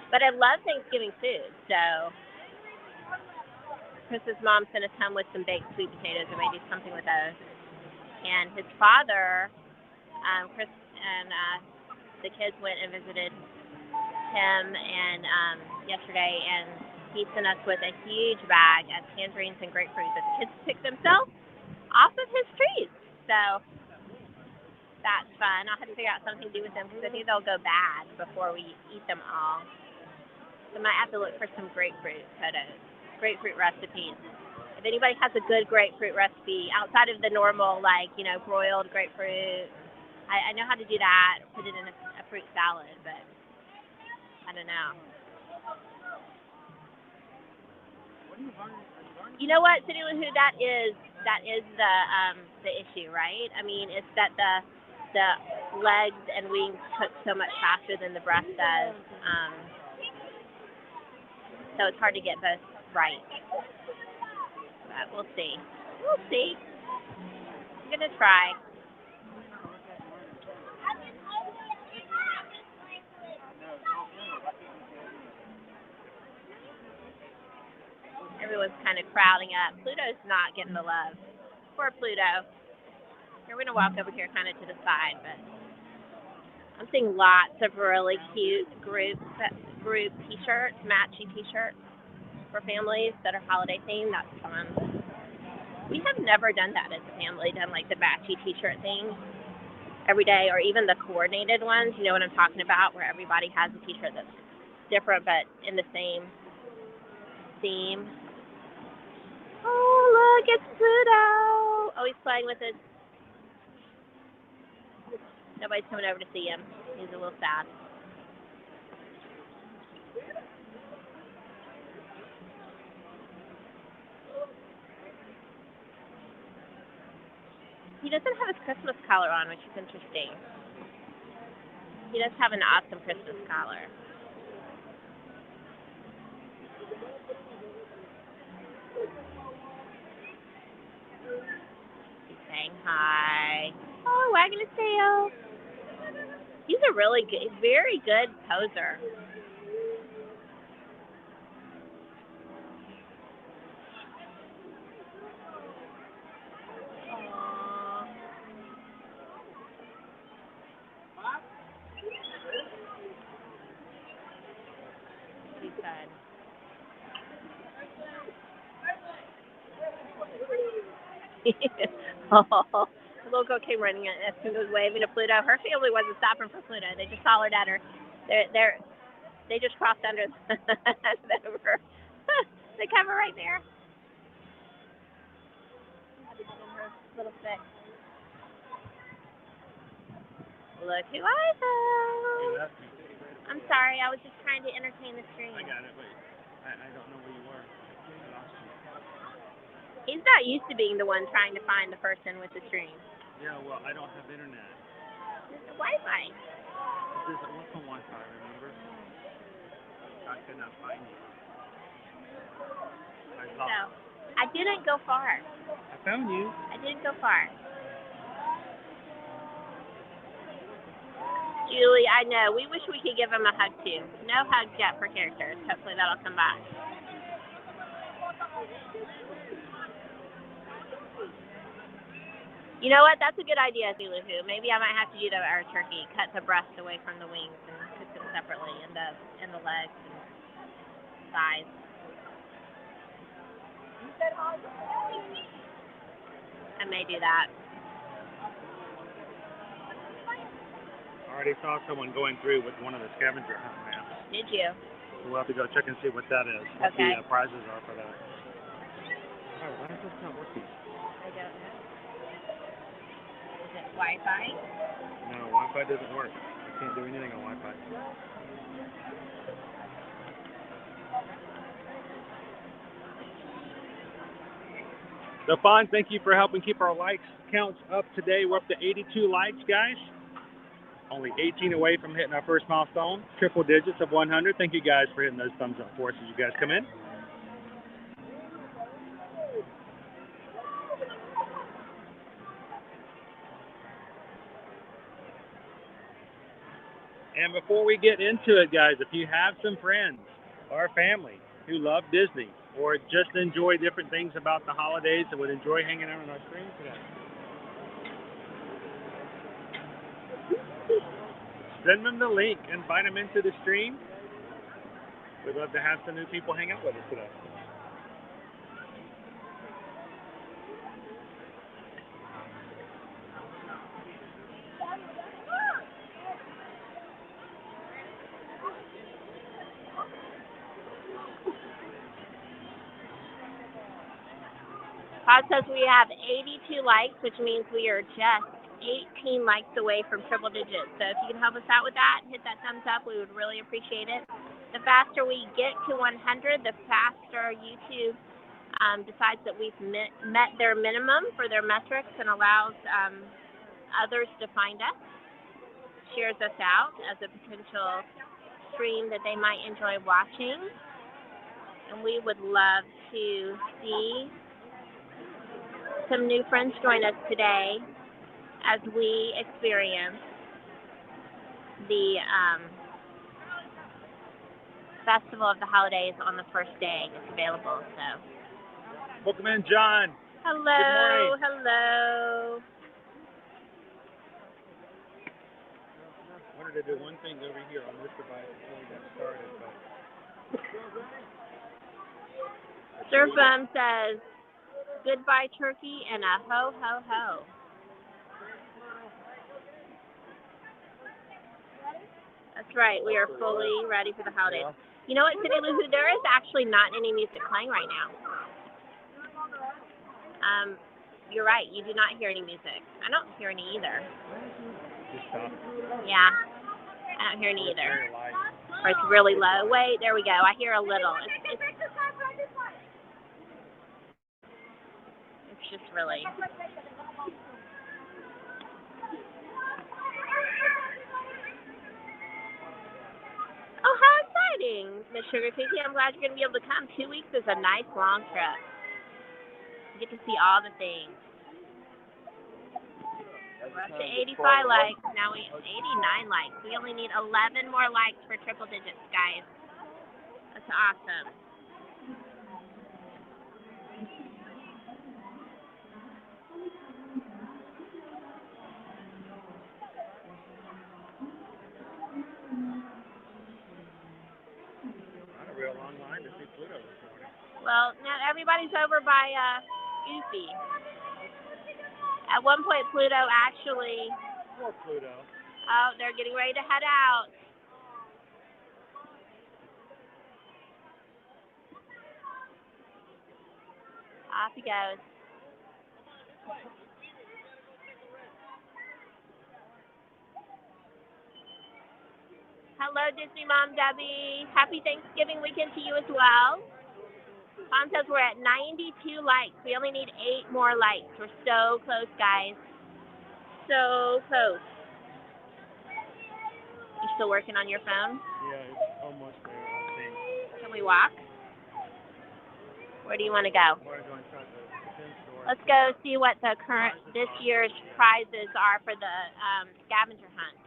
But I love Thanksgiving food, so Chris's mom sent us home with some baked sweet potatoes, and maybe something with those. And his father, Chris, and the kids went and visited him yesterday, and he sent us with a huge bag of tangerines and grapefruit that the kids picked themselves off of his trees. So that's fun. I'll have to figure out something to do with them, because I think they'll go bad before we eat them all. So I might have to look for some grapefruit photos, grapefruit recipes. If anybody has a good grapefruit recipe outside of the normal, like, broiled grapefruit, I know how to do that, put it in a fruit salad, but I don't know. You know what, Cindy Lou Who, that is the issue, right? I mean, it's that the legs and wings cook so much faster than the breast does, so it's hard to get both right. But we'll see. I'm going to try. Everyone's kind of crowding up. Pluto's not getting the love. Poor Pluto. We're going to walk over here kind of to the side, but I'm seeing lots of really cute group t-shirts, matchy t-shirts for families that are holiday themed. That's fun. We have never done that as a family, done like the matchy t-shirt thing every day, or even the coordinated ones. You know what I'm talking about, where everybody has a t-shirt that's different but in the same theme. Oh, look, it's Pluto. Oh, he's playing with his... Nobody's coming over to see him. He's a little sad. He doesn't have his Christmas collar on, which is interesting. He does have an awesome Christmas collar. He's saying hi. Oh, wagging his tail. He's a really good, very good poser. Oh, the little girl came running in as soon as waving to Pluto. Her family wasn't stopping for Pluto. They just hollered at her. They just crossed under over the cover right there. Little stick. Look who I found. I'm sorry, I was just trying to entertain the stream. I got it, but I don't know where you were. I lost you. He's not used to being the one trying to find the person with the stream. Yeah, well, I don't have internet. There's the Wi-Fi. There's a Wi-Fi, remember? I could not find you. I didn't go far. I found you. I didn't go far. Julie, I know. We wish we could give him a hug, too. No hugs yet for characters. Hopefully that'll come back. You know what? That's a good idea, Zuluhu. Maybe I might have to do our turkey. Cut the breast away from the wings and cook them separately, and the legs and thighs. I may do that. I already saw someone going through with one of the scavenger hunt maps. Did you? We'll have to go check and see what that is. What Okay. the prizes are for that. Oh, why is this not working? I don't know. Is it Wi-Fi? No, Wi-Fi doesn't work. I can't do anything on Wi-Fi. So, Fawn, thank you for helping keep our likes counts up today. We're up to 82 likes, guys. Only 18 away from hitting our first milestone. Triple digits of 100. Thank you guys for hitting those thumbs up for us as you guys come in. And before we get into it, guys, if you have some friends or family who love Disney or just enjoy different things about the holidays and would enjoy hanging out on our stream today, send them the link, invite them into the stream. We'd love to have some new people hang out with us today. Pod says we have 82 likes, which means we are just 18 likes away from triple digits. So if you can help us out with that, hit that thumbs up. We would really appreciate it. The faster we get to 100, the faster YouTube decides that we've met their minimum for their metrics and allows others to find us, shares us out as a potential stream that they might enjoy watching. And we would love to see some new friends join us today as we experience the Festival of the Holidays on the first day. It's available, so. Welcome in, John. Hello, hello. I wanted to do one thing over here on this device before we got started, but... Surfum says, goodbye turkey and a ho, ho, ho. That's right, we are fully ready for the holidays. You know what, City Luhu, there is actually not any music playing right now. You're right, you do not hear any music. I don't hear any either. Yeah, I don't hear any either. Or it's really low. Wait, there we go. I hear a little. It's just really... Oh, how exciting, Miss Sugar Cookie. I'm glad you're going to be able to come. 2 weeks is a nice long trip. You get to see all the things. We're up to 85 likes. Now 89 likes. We only need 11 more likes for triple digits, guys. That's awesome. Not a real long line to see Pluto this morning. Well, now everybody's over by Goofy. At one point, Pluto actually... Poor Pluto. Oh, they're getting ready to head out. Off he goes. Hello, Disney Mom Debbie. Happy Thanksgiving weekend to you as well. Mom says we're at 92 likes. We only need 8 more likes. We're so close, guys. So close. You still working on your phone? Yeah, it's almost there, I think. Can we walk? Where do you want to go? We're going to try the pin store. Let's go see what the current this year's prizes are for the scavenger hunt.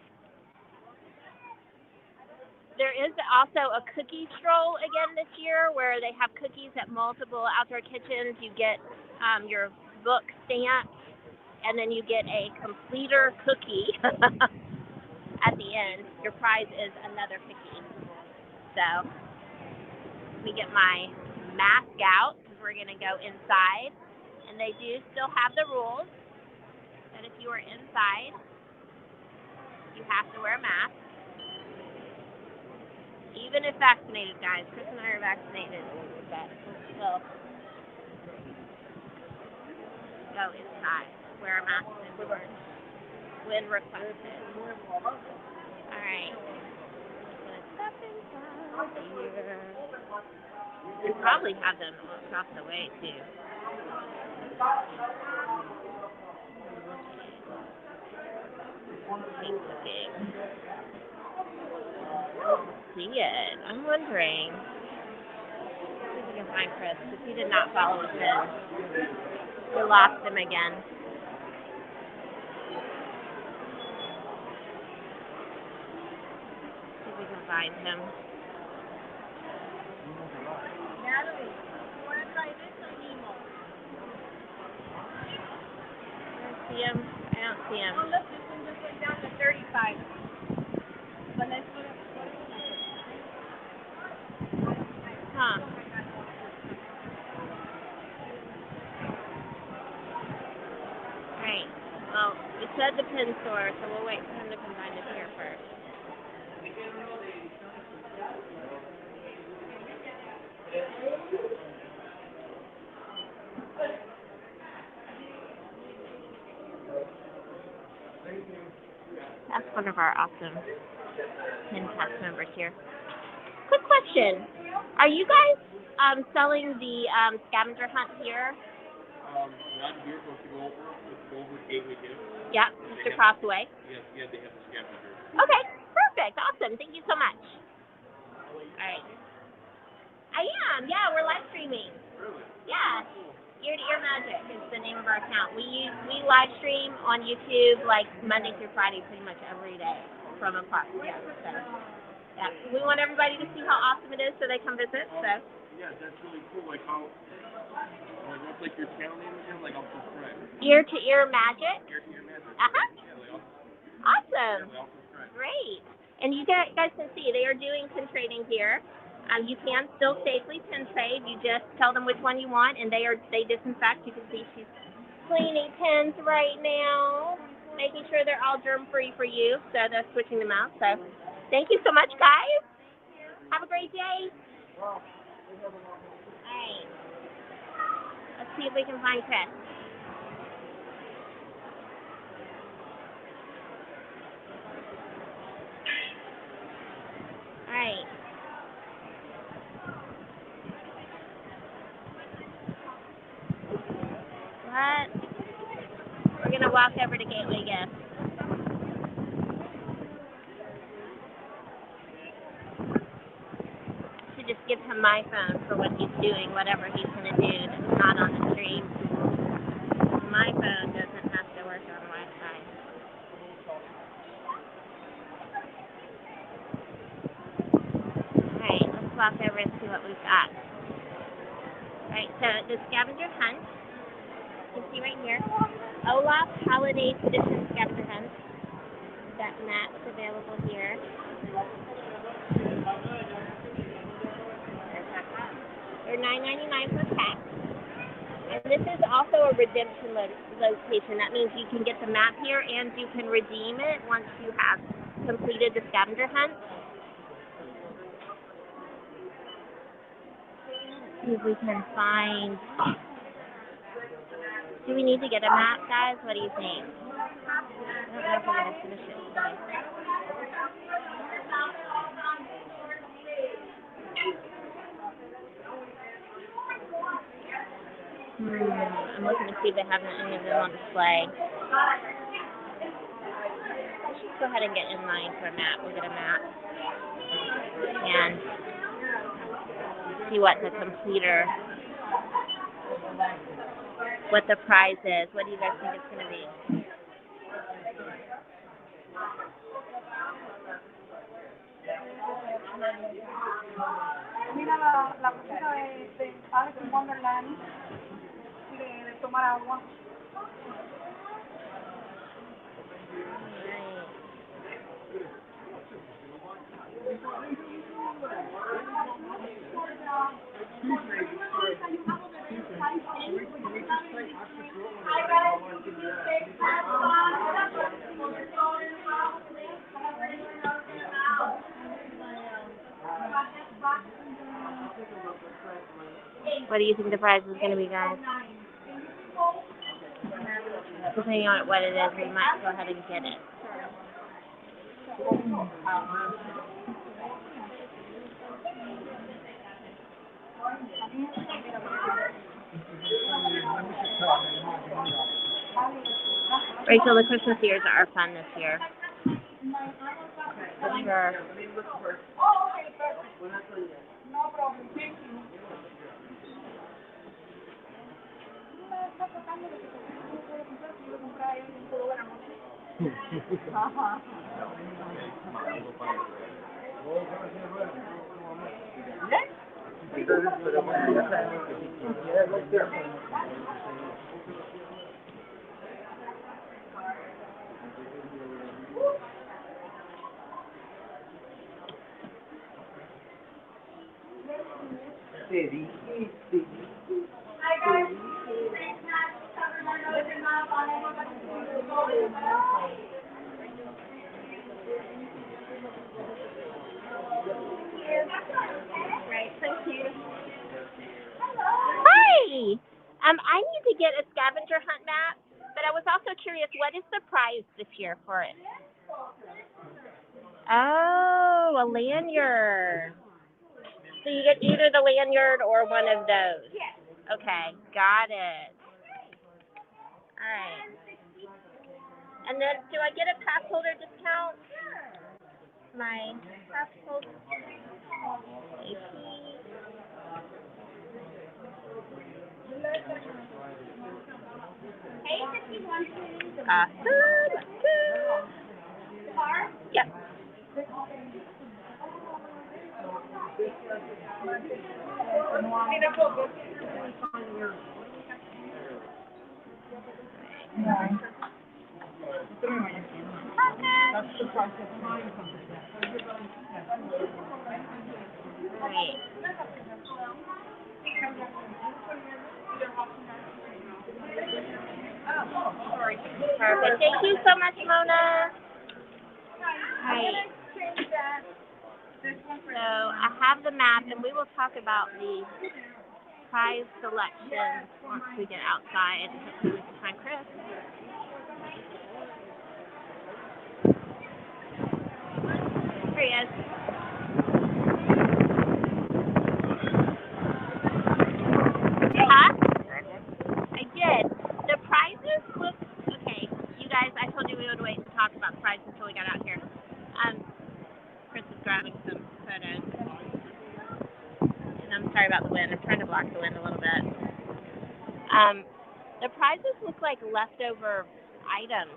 There is also a cookie stroll again this year where they have cookies at multiple outdoor kitchens. You get your book stamped, and then you get a completer cookie at the end. Your prize is another cookie. So let me get my mask out because we're going to go inside. And they do still have the rules that if you are inside, you have to wear a mask. Even if vaccinated, guys. Chris and I are vaccinated, but we'll go inside. Wear a mask indoors when requested. All right. Let's step inside here. We probably have them across the way, too. See it. I'm wondering. See if we can find Chris, because he did not follow us in. We lost him again. See if we can find him. Natalie, you want to try this or Nemo? I don't see him. I don't see him. Oh, look, this one just went down to 35. But let's put it. Huh. Alright. Well, we said the pin store, so we'll wait for him to come find us here first. That's one of our awesome pin cast members here. Quick question. Are you guys selling the scavenger hunt here? Not here, but to go over Gateway Gift. Yeah, just across the way? Yeah, they have the scavenger. Okay, perfect. Awesome. Thank you so much. All right. I am. Yeah, we're live streaming. Really? Yeah. Ear to Ear Magic is the name of our account. We live stream on YouTube like Monday through Friday pretty much every day from a park. Yeah. So. Yeah, we want everybody to see how awesome it is so they come visit, so. Yeah, that's really cool. Like how, what's like your channel name again? Like I'll subscribe. Ear to Ear Magic. Ear to Ear Magic. Uh-huh. Yeah, like awesome. Yeah, I'll subscribe. Great. And you guys can see they are doing pin trading here. You can still safely pin trade. You just tell them which one you want, and they disinfect. You can see she's cleaning pins right now, making sure they're all germ-free for you, so they're switching them out, so. Thank you so much, guys. Have a great day. All right. Let's see if we can find Chris. All right. What? We're going to walk over to Gateway Gift. Just give him my phone for what he's doing, whatever he's going to do that's not on the stream. My phone doesn't have to work on Wi-Fi. Alright, let's walk over and see what we've got. Alright, so the scavenger hunt, you can see right here, Olaf Holiday Tradition Scavenger Hunt. That map's available here. They're $9.99 per pack. And this is also a redemption location. That means you can get the map here and you can redeem it once you have completed the scavenger hunt. See if we can find... Do we need to get a map, guys? What do you think? I don't know if we're going to finish it today. I'm looking to see if they have any of them on display. Let's just go ahead and get in line for a map. We'll get a map. And see what the completer, what the prize is. What do you guys think it's going to be? Mira la cosita de Alice in Wonderland de tomar agua. What do you think the prize is going to be, guys? Depending on what it is, we might go ahead and get it. Rachel, the Christmas ears are fun this year. For sure. No problem, thank you. Hi! I need to get a scavenger hunt map, but I was also curious, what is the prize this year for it? Oh, a lanyard. So you get either the lanyard or one of those? Okay, got it. All right. And then, do I get a pass holder discount? My pass holder. Yep. Right. Perfect. Thank you so much, Mona. Right. So I have the map, and we will talk about the prize selection once we get outside. Hopefully we can find Chris. There he is. Huh? I did. The prizes look okay. You guys, I told you we would wait to talk about the prize until we got out here. Chris is grabbing some photos. And I'm sorry about the wind. I'm trying to block the wind a little bit. The prizes look like leftover items.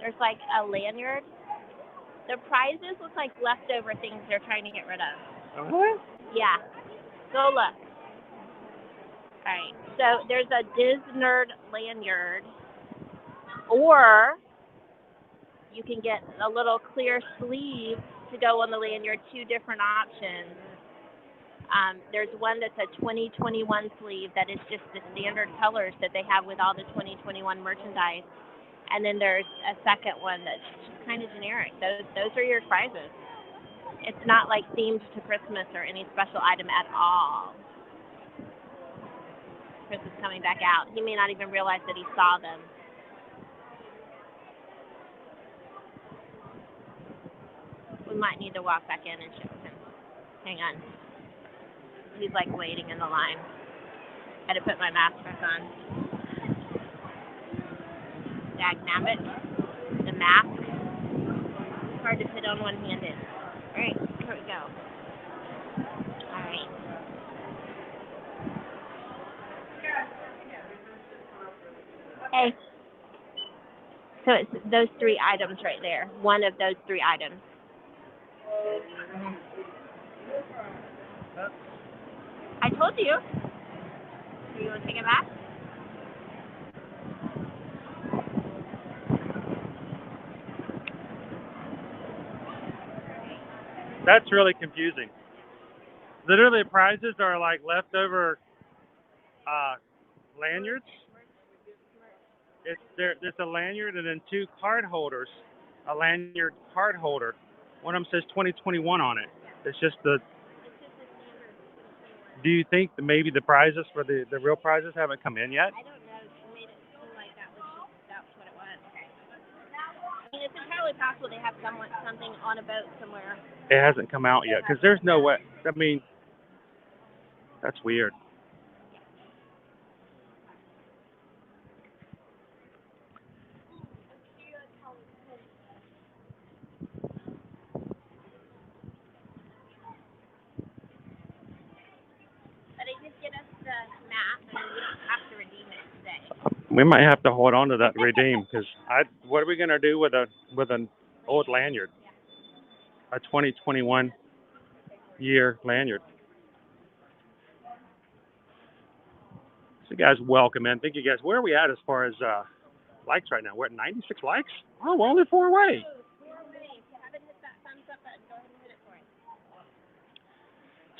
There's like a lanyard. The prizes look like leftover things they're trying to get rid of. What? Yeah. Go look. Alright. So there's a Disnerd lanyard. Or you can get a little clear sleeve to go on the lanyard. Two different options. There's one that's a 2021 sleeve that is just the standard colors that they have with all the 2021 merchandise. And then there's a second one that's just kind of generic. Those are your prizes. It's not like themed to Christmas or any special item at all. Chris is coming back out. He may not even realize that he saw them. We might need to walk back in and show him. Hang on. He's like waiting in the line. Had to put my mask back on. Dagnabbit. The mask. It's hard to fit on one-handed. All right, here we go. All right. Hey. So it's those three items right there. One of those three items. I told you. Do you want to take it back? That's really confusing. Literally, the prizes are like leftover lanyards. There's a lanyard and then two card holders. A lanyard card holder. One of them says 2021 on it. It's just the. Do you think that maybe the prizes for the real prizes haven't come in yet? I don't know. She made it seem like that's what it was. I mean, it's entirely possible they have something on a boat somewhere. It hasn't come out yet because there's no way. I mean, that's weird. But they did get us the map, and we don't have to redeem it today. We might have to hold on to that redeem because what are we gonna do with an old lanyard? A 2021 year lanyard. So you guys, welcome in. Thank you guys. Where are we at as far as likes right now? We're at 96 likes. Oh, we're only 4 away.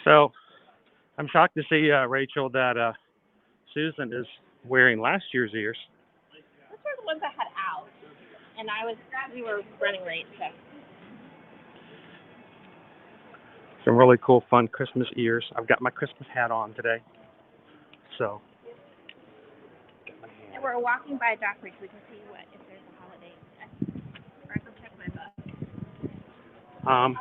So I'm shocked to see Rachel that Susan is wearing last year's ears. Those were the ones I had out, and we were running late. So. Some really cool, fun Christmas ears. I've got my Christmas hat on today. So. And we're walking by a dock bridge. We can see if there's a holiday. Or I can check my book.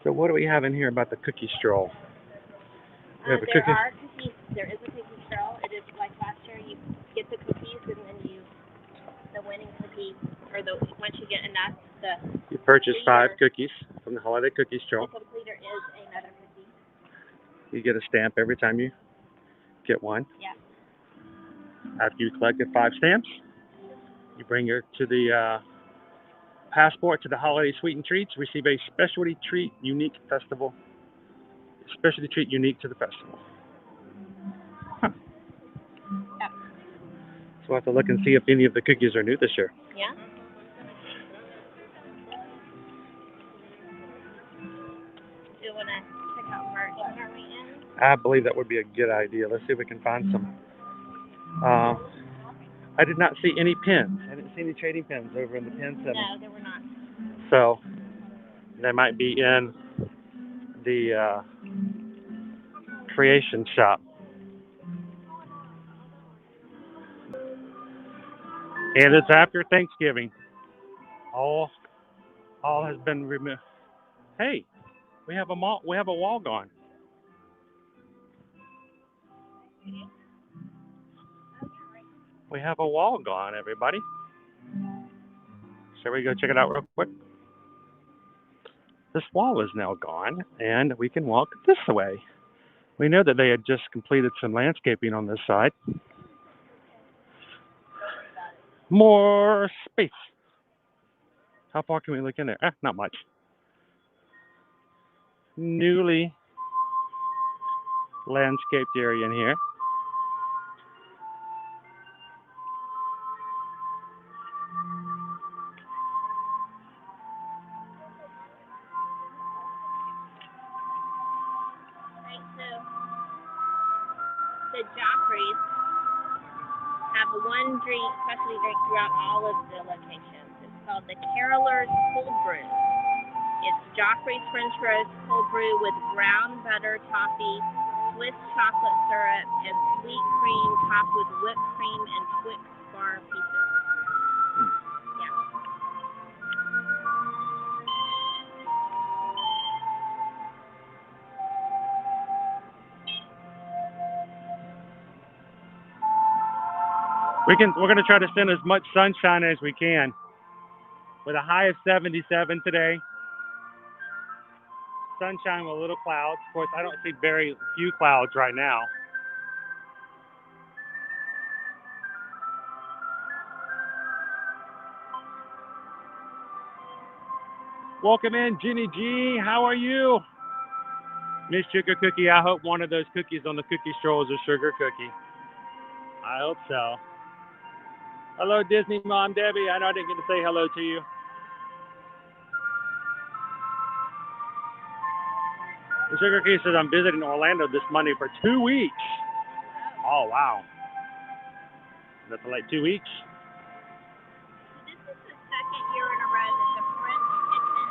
So what do we have in here about the cookie stroll? There are cookies. There is a cookie stroll. It is like last year. You get the cookies, and then the winning cookie, or once you get enough, you purchase 5 cookies from the holiday cookie stroll. The completer is another cookie. You get a stamp every time you get one. Yeah. After you collected 5 stamps, you bring her to the passport to the holiday sweet and treats. Receive a specialty treat unique to the festival. Huh. Yep. So we'll have to look and see if any of the cookies are new this year. Yeah. Do you want to check out merch on our way in? I believe that would be a good idea. Let's see if we can find some. I did not see any pins. I didn't see any trading pins over in the pin center. No, there were not. So they might be in the creation shop. And it's after Thanksgiving. All has been removed. Hey, we have a wall gone. We have a wall gone, everybody. Shall we go check it out real quick? This wall is now gone, and we can walk this way. We know that they had just completed some landscaping on this side. More space. How far can we look in there? Not much. Newly landscaped area in here. the Joffreys have one drink, specialty drink throughout all of the locations. It's called the Carolers Cold Brew. It's Joffrey's French roast cold brew with brown butter toffee, Swiss chocolate syrup, and sweet cream topped with whipped cream and Twix bar pieces. Yeah. We're going to try to send as much sunshine as we can. With a high of 77 today. Sunshine with little clouds. Of course, I don't see very few clouds right now. Welcome in, Jenny G. How are you? Miss Sugar Cookie, I hope one of those cookies on the cookie stroll is a sugar cookie. I hope so. Hello, Disney Mom Debbie. I know I didn't get to say hello to you. The Sugar Cookie says I'm visiting Orlando this Monday for 2 weeks. Oh, wow. That's like 2 weeks? This is the second year in a row that the French kitchen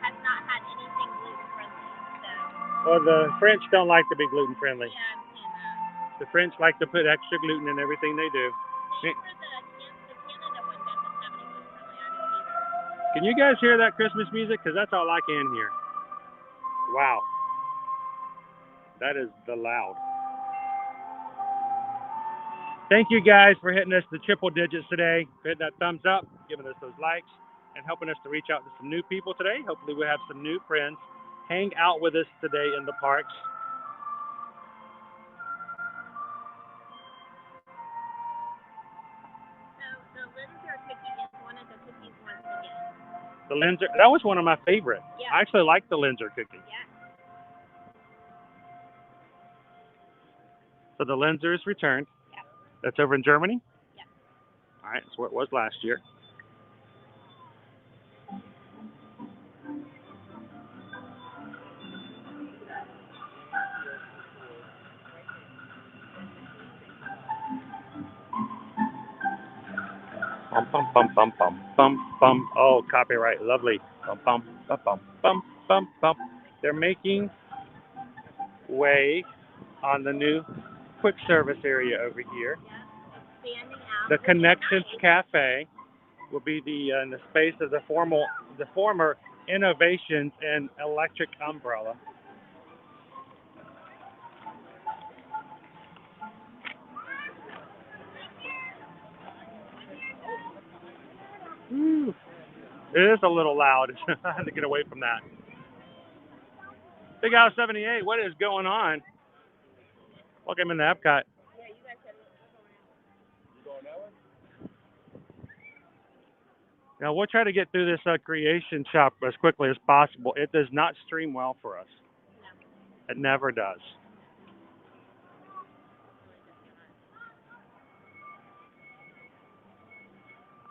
has not had anything gluten-friendly. So, Well, the French don't like to be gluten-friendly. yeah, I'm seeing that. The French like to put extra gluten in everything they do. Same for the Canada one doesn't have any gluten-friendly items either. Can you guys hear that Christmas music? Because that's all I can hear. Wow. That is the loud. Thank you guys for hitting us the triple digits today, hitting that thumbs up, giving us those likes, and helping us to reach out to some new people today. Hopefully we'll have some new friends hang out with us today in the parks. So the Linzer cookie is one of the cookies once again. The Linzer, that was one of my favorites. Yeah. I actually like the Linzer cookie. Yeah. So the Linzer is returned. Yeah. That's over in Germany? Yeah. All right, that's where it was last year. Bum, bum, bum, bum, bum, bum, bum. Oh, copyright. Lovely. Bum, bum, bum, bum, bum, bum, bum. They're making way on the new quick service area over here. Yeah. Expanding out. The Connections Cafe will be in the space of the former Innovations and Electric Umbrella. Ooh. It is a little loud. I had to get away from that. Big House 78, what is going on? Welcome into EPCOT. Now we'll try to get through this creation shop as quickly as possible. It does not stream well for us. It never does.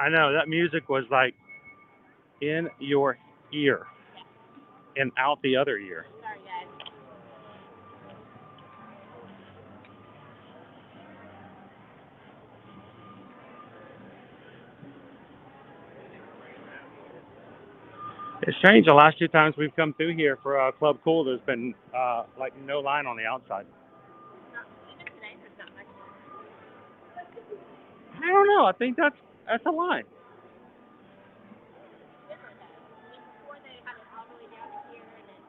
I know, that music was like in your ear and out the other ear. Sorry, guys. It's strange, the last 2 times we've come through here for Club Cool, there's been like no line on the outside. Even today, there's not much. I don't know, I think that's a line. Before they had it all the way down to here and then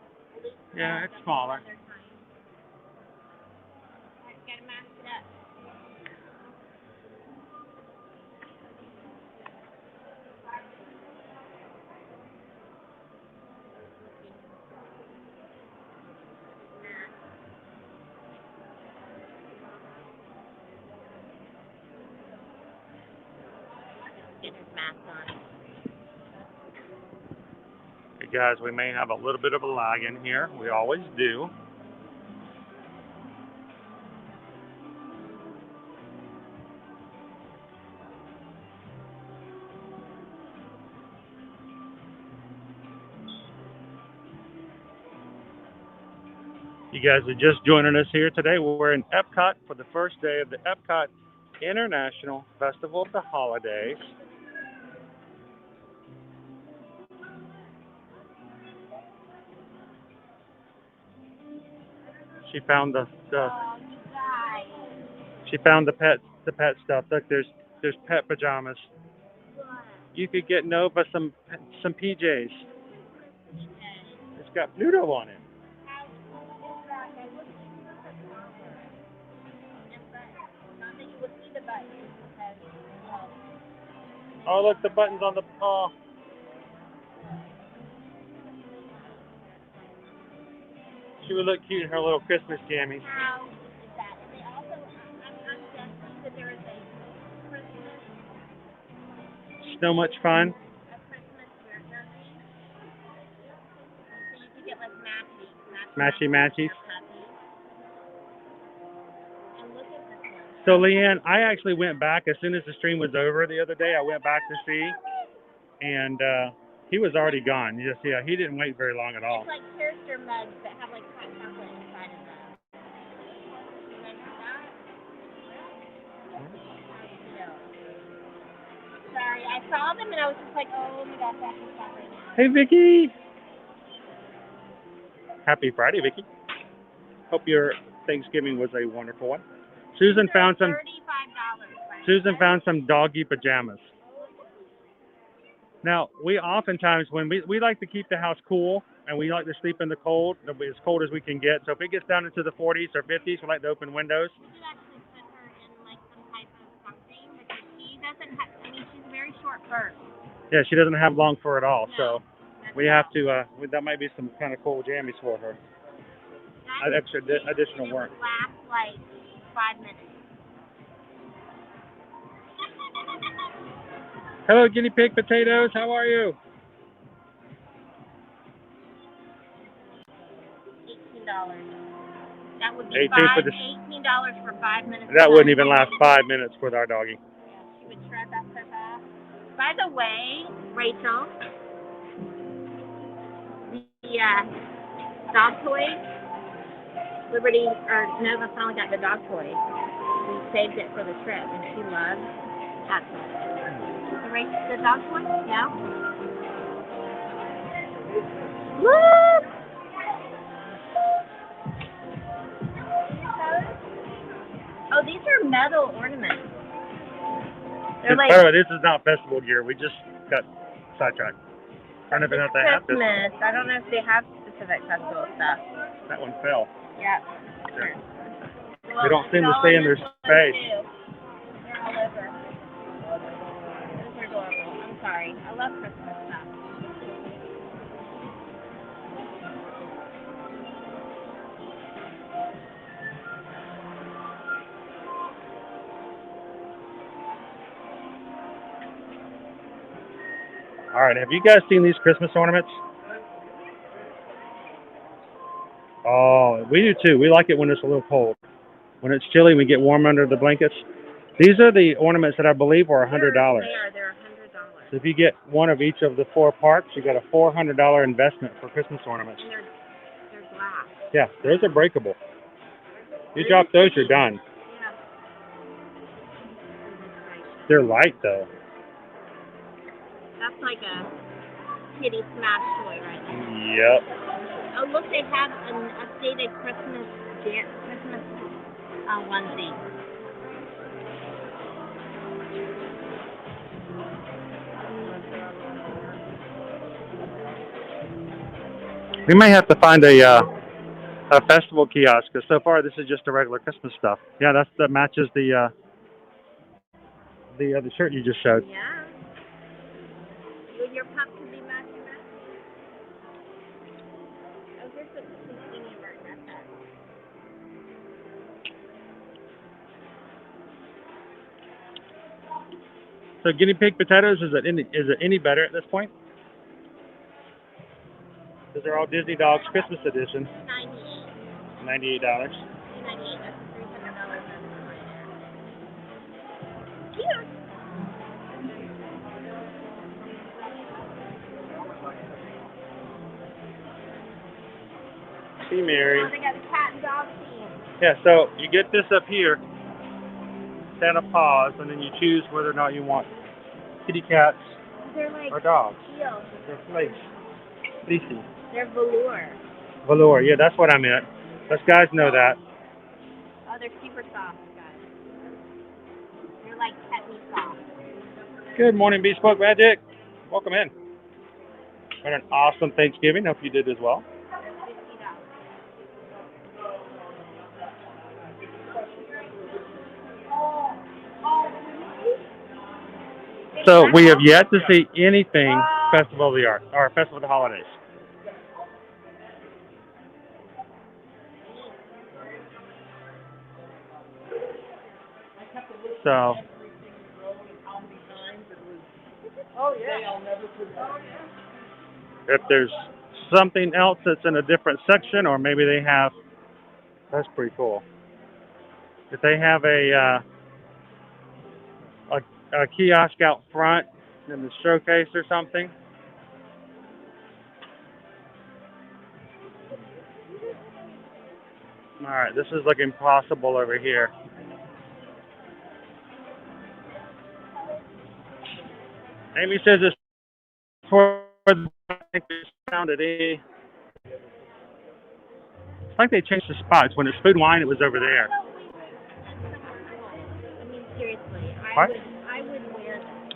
looped Yeah, it's up smaller. another time. Alright, gotta mask it up. Get his mask on. Hey guys, we may have a little bit of a lag in here. We always do. You guys are just joining us here today. We're in EPCOT for the first day of the EPCOT International Festival of the Holidays. She found the pet stuff. Look, there's pet pajamas. You could get Nova some PJs. It's got Pluto on it. Oh, look, the buttons on the paw. She would look cute in her little Christmas jammies. How is that? And they also, I'm guessing that there is a Christmas. So much fun. A Christmas burger. So you could get like Matchy-matchies. And look at this one. So, Leanne, I actually went back as soon as the stream was over the other day. I went back to see, and he was already gone. Yeah, he didn't wait very long at all. It's like character mugs that have like hot chocolate inside of them. You ready for that? Sorry, I saw them and I was just like, oh my gosh, I have to stop right now. Hey, Vicky. Happy Friday, Vicky. Hope your Thanksgiving was a wonderful one. Susan found some doggy pajamas. Now, we oftentimes, when we like to keep the house cool, and we like to sleep in the cold, as cold as we can get. So if it gets down into the 40s or 50s, we like to open windows. You should actually put her in like some type of something, because she doesn't have, I mean, she's very short fur. Yeah, she doesn't have long fur at all, No, so we have to, that might be some kind of cool jammies for her. Additional work. It lasts like 5 minutes. Hello, guinea pig potatoes. How are you? $18. That would be $18 for 5 minutes. That wouldn't even last 5 minutes with our doggy. Yeah, she would shred that stuff off. By the way, Rachel, the dog toy, Liberty, or Nova finally got the dog toy. We saved it for the trip, and she loves that toy. The dog toy? Yeah. Look! Oh, these are metal ornaments. They're like, By the way, this is not festival gear. We just got sidetracked. I don't know if they have Christmas. I don't know if they have specific festival stuff. That one fell. Yeah. Sure. Well, They don't seem to stay in their space. They're all over. Those are adorable. I'm sorry. I love Christmas stuff. All right, have you guys seen these Christmas ornaments? Oh, we do too. We like it when it's a little cold. When it's chilly, we get warm under the blankets. These are the ornaments that I believe are $100. They're $100. So if you get one of each of the 4 parts, you got a $400 investment for Christmas ornaments. And they're glass. Yeah, those are breakable. You drop those, you're done. Yeah. They're light though. That's like a kitty smash toy right there. Yep. Oh, look, they have an updated Christmas onesie. We may have to find a festival kiosk, because so far this is just the regular Christmas stuff. Yeah, that matches the shirt you just showed. Yeah. You and your pup can be matching that. Oh, here's the skinny version of that. So guinea pig potatoes, is it any better at this point? Because they're all Disney Dogs Christmas edition. $98. $98. That's $300 right there. Cute. See, Mary. Oh, they got a cat Yeah, so you get this up here, Santa Paws, and then you choose whether or not you want kitty cats They're like or dogs. teal. They're fleecy. They're velour. Velour, yeah, that's what I meant. Us guys know that. Oh, they're super soft, guys. They're like pet me soft. Good morning, Bespoke Magic. Welcome in. Had an awesome Thanksgiving. Hope you did as well. So we have yet to see anything Festival of the Arts or Festival of the Holidays. So, if there's something else that's in a different section, or maybe they have, that's pretty cool. If they have a kiosk out front in the showcase or something. All right, this is looking possible over here. Amy says it's toward the back. Sounded it's like they changed the spots. When it's food and wine, it was over there. I mean, seriously, What? I would wear that.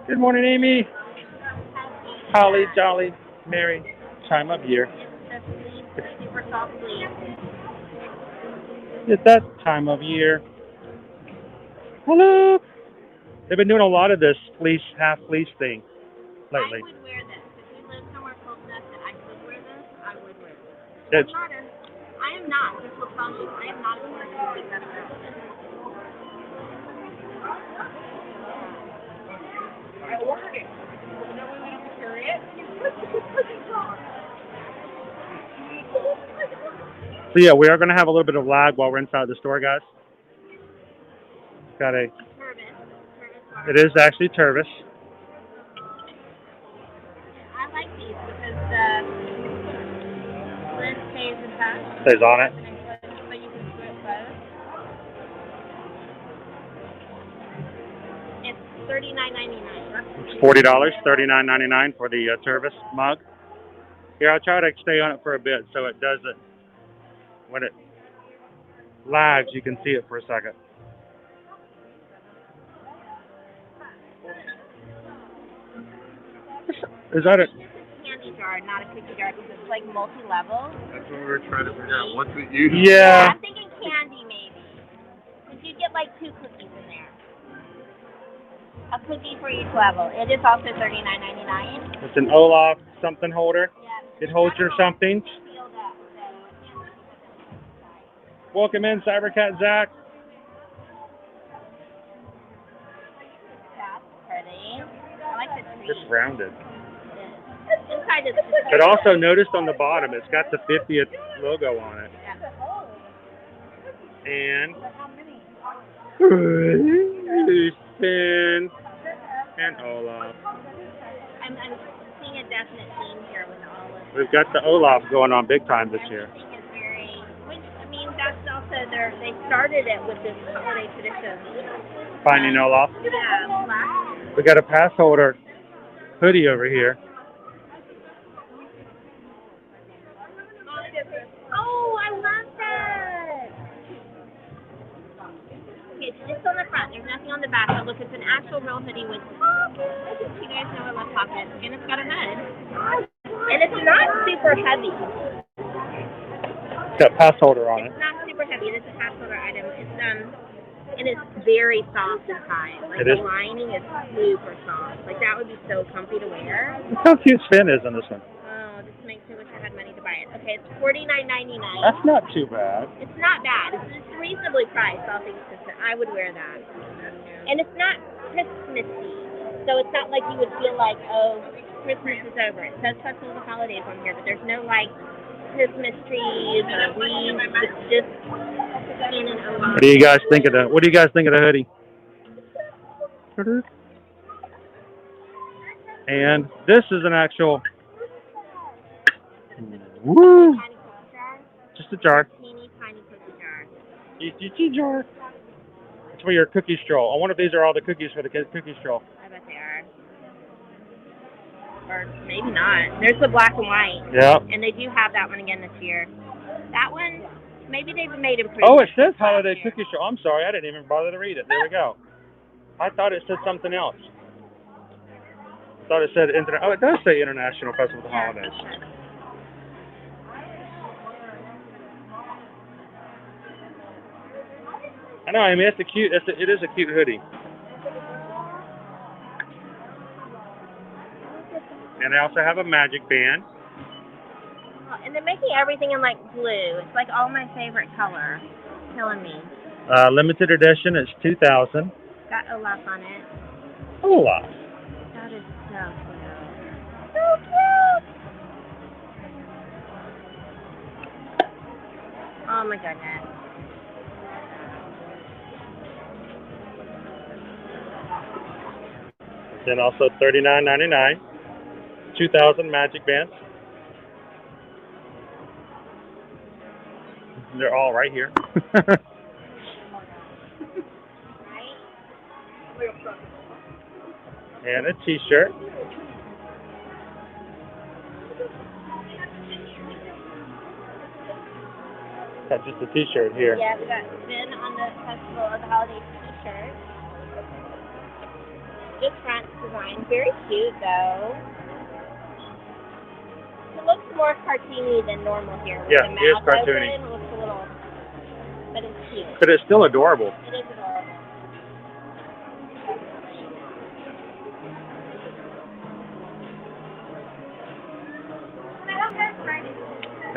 Good morning, Amy. Holly, jolly, merry time of year. It's the super soft sleeve. It's that time of year. Hello. They've been doing a lot of this half fleece thing lately. I would wear this. If you live somewhere close enough that I could wear this, I would wear It's, this. I am not. This will tell you. I am not a commercial like that. I ordered it. No way we don't carry it. so yeah, we are going to have a little bit of lag while we're inside the store, guys. Got a. It is actually Tervis. I like these because the lid stays attached. Stays on it. But you can screw it both. It's $39.99. It's $40, $39.99 for the Tervis mug. Here, I'll try to stay on it for a bit so it doesn't. When it lags, you can see it for a second. Is that it? It's a candy jar, not a cookie jar, because it's like multi-level. That's what we were trying to figure out. What's it used? Yeah. I'm thinking candy, maybe. Because you get like 2 cookies in there. A cookie for each level. It is also $39.99. It's an Olaf something holder. Yeah. It holds your something. Sealed up, so Welcome in, Cybercat Zach. that's pretty. I like the tree. It's rounded. Inside is But also noticed on the bottom, it's got the 50th logo on it. And Finn and Olaf. I'm seeing a definite theme here with all of We've got the Olaf going on big time this year. Everything is very, which, I mean, that's also they started it with this holiday tradition. Finding Olaf. Yeah, last. We got a pass holder hoodie over here. Oh, I love that. Okay, it's just on the front. There's nothing on the back. But look, it's an actual real hoodie with pockets. You guys know I love pockets. And it's got a hood. And it's not super heavy. It's got a pass holder on it. It's not super heavy. It is a pass holder item. It is very soft inside. Like the lining is super soft. Like that would be so comfy to wear. Look how cute Finn is on this one. Oh, this makes me wish I had money to buy it. Okay, it's $49.99. That's not too bad. It's not bad. It's reasonably priced, all things considered. I would wear that. And it's not Christmassy. So it's not like you would feel like, oh, Christmas is over. It says Festival of the Holidays on here, but there's no like Christmas trees or wreaths. It's just in and along. What do you guys think of the hoodie? And this is an actual Woo! Tiny cookie jar. Just a jar. Teeny tiny cookie jar. Teeny jar. It's for your cookie stroll. I wonder if these are all the cookies for the cookie stroll. I bet they are. Or maybe not. There's the black and white. Yeah. And they do have that one again this year. That one, maybe they've made improvements. Oh, it says holiday cookie stroll. I'm sorry, I didn't even bother to read it. There we go. I thought it said something else. I thought it said oh, it does say International Festival of the Holidays. I know. I mean, it is a cute hoodie. And I also have a magic band. And they're making everything in like blue. It's like all my favorite color. Killing me. Limited edition. It's 2,000. Got Olaf on it. Olaf. That is so cute. So cute. Oh my goodness. Then also $39.99. 2,000 magic bands. They're all right here. And a t-shirt. Got just a t-shirt here. Yeah, we got Spin on the Festival of the Holidays t-shirt. Just front design. Very cute though. It looks more cartoony than normal here. With Yeah, the it is mouth cartoony. open, it looks a little, but it's cute. But it's still adorable. It is adorable.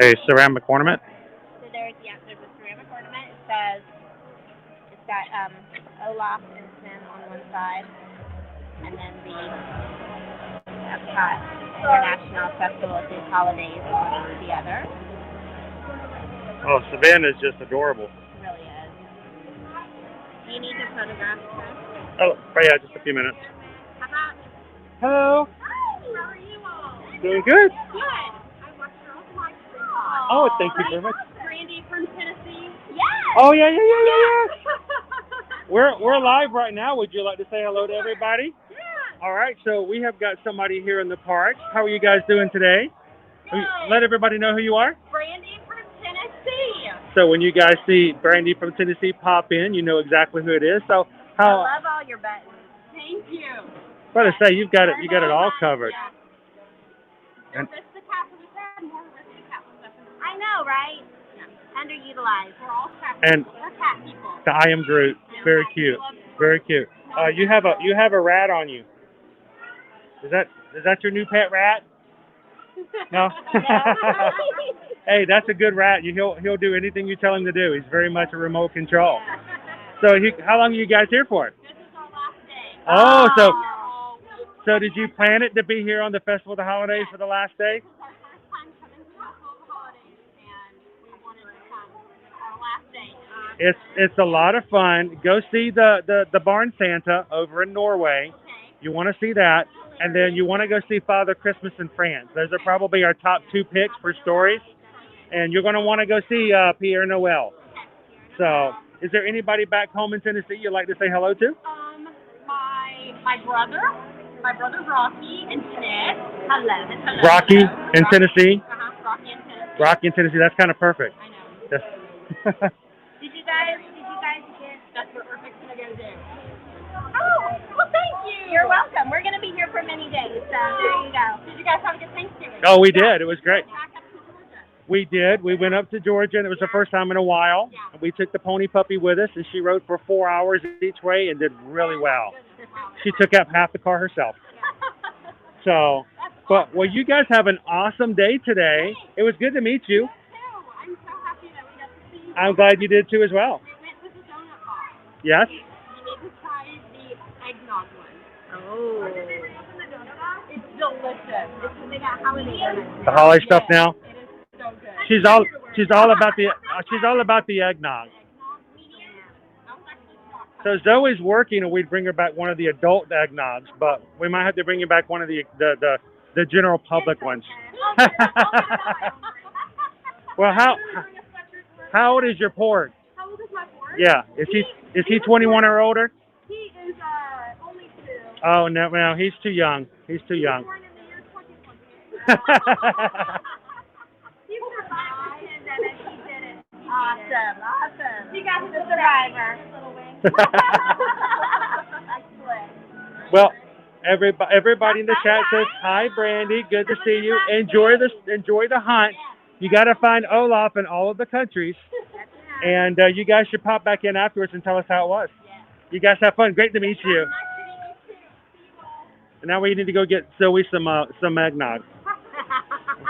A ceramic ornament. So there's a ceramic ornament. It says it's got Olaf and Sim on one side, and then the EPCOT International Festival of the Holidays on the other. Oh, Savannah is just adorable. It really is. Do you need to photograph this? Oh, yeah, just a few minutes. How about? Hello. Hi, how are you all? Doing good. Good. I watched your old live stream. Oh, thank you very much. Brandy from Tennessee. Yes. Oh, yeah. We're live right now. Would you like to say hello to everybody? Yeah. All right, so we have got somebody here in the park. How are you guys doing today? Good. Let everybody know who you are. Brandy from Tennessee. So when you guys see Brandy from Tennessee pop in, you know exactly who it is. So I how? love all your buttons. Thank you. What to say? You got it all covered. Yeah. And- I know, right? Yeah. Underutilized. We're all cat people. And we're cat people. the I am Groot. Very cute. Very cute. You have a rat on you. Is that your new pet rat? No. Hey, that's a good rat. He'll do anything you tell him to do. He's very much a remote control. So how long are you guys here for? This is our last day. Oh, so did you plan it to be here on the Festival of the Holidays for the last day? This is our first time coming to the Festival of the Holidays, and we wanted to come our last day. It's a lot of fun. Go see the Barn Santa over in Norway. Okay. You want to see that. And then you want to go see Father Christmas in France. Those are probably our top 2 picks for stories. And you're going to want to go see Pierre Noel. So, is there anybody back home in Tennessee you'd like to say hello to? My brother's Rocky and Ted. Hello. Rocky in Tennessee. Rocky in Tennessee. Rocky in Tennessee. That's kind of perfect. I know. That's Did you guys get? That's what we're fixing to go do. Oh, well, thank you. You're welcome. We're going to be here for many days, so there you go. Did you guys have a good Thanksgiving? Oh, we did. It was great. Back up to Georgia. We did. We went up to Georgia, and it was the first time in a while. Yeah. We took the pony puppy with us, and she rode for 4 hours each way and did really well. She took up half the car herself. So, well, you guys have an awesome day today. It was good to meet you. I'm so happy that we got to see you. I'm glad you did too as well. We went to the donut box. Yes? You need to try the eggnog one. Oh. What did they reopen the donut box? It's delicious. They got holiday donuts. The holiday stuff now. It is so good. She's all about the eggnog. So Zoe's working, and we'd bring her back one of the adult eggnogs, but we might have to bring you back one of the general public ones. I Well, how old is your port? How old is my board? Yeah. Is he 21 or older? He is only 2. Oh no, he's too young. He's too young. Born in the year 2020. He survived the pandemic. He did it. Awesome. He got The survivor. Little wing. Excellent. Well, everybody in the chat says hi, Brandy. Good to see you. Enjoy the hunt. You got to find Olaf in all of the countries, and you guys should pop back in afterwards and tell us how it was. You guys have fun. Great to meet you. And now we need to go get Zoe some eggnog.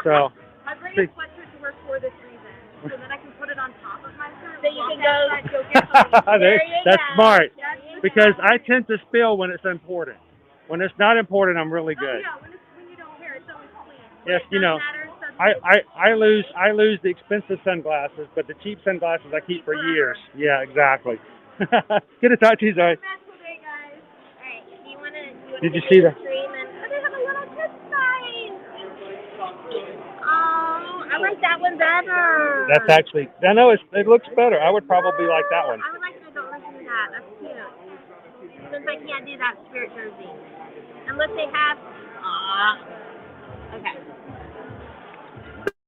So. I'm bringing sweatshirts to work for this reason, so then I can put it on top of my shirt. So you can go get something. That's smart. Because I tend to spill when it's important. When it's not important, I'm really good. Oh, yeah, when you don't care, it's always clean. Yes, you know, I lose the expensive sunglasses, but the cheap sunglasses I keep for years. Yeah, exactly. Good to talk to you, Zoe. Alright, you wanna Did you see that? stream and they have a little kid sign. Oh, I like that one better. That's actually, I know it looks better. I would probably like that one. I would like to don't listen to that. That's cute. Since I can't do that spirit jersey. Unless they have okay.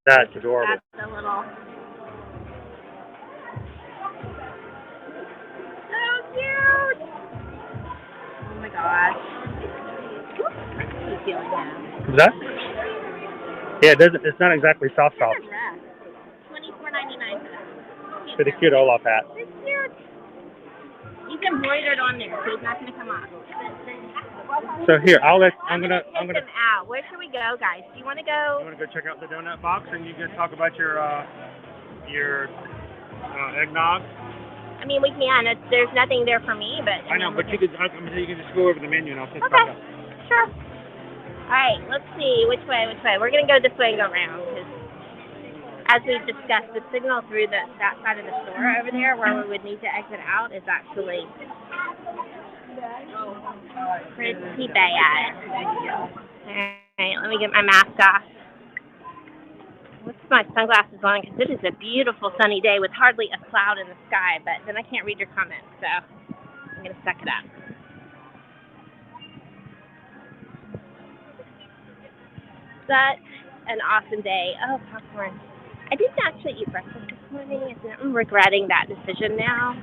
That's adorable. That's a little so cute. Oh my gosh. Keep feeling that. Is that? Yeah, it's not exactly soft. $24.99 for that. For the cute Olaf hat. It's cute. He's embroidered on there, so he's not gonna come off. So here, I'm gonna. Him out. Where should we go, guys? Do you want to go? You want to go check out the donut box, and you can talk about your eggnog. I mean, we can. There's nothing there for me, but I know, but you can just go over the menu, and I'll set okay, sure. All right, let's see which way. We're gonna go this way and go around because, as we've discussed, the signal through that side of the store over there, where we would need to exit out, is actually pretty bad. Alright, let me get my mask off. Let's put my sunglasses on because it is a beautiful sunny day with hardly a cloud in the sky, but then I can't read your comments, so I'm going to suck it up. Such an awesome day. Oh, popcorn. I didn't actually eat breakfast this morning. I'm regretting that decision now.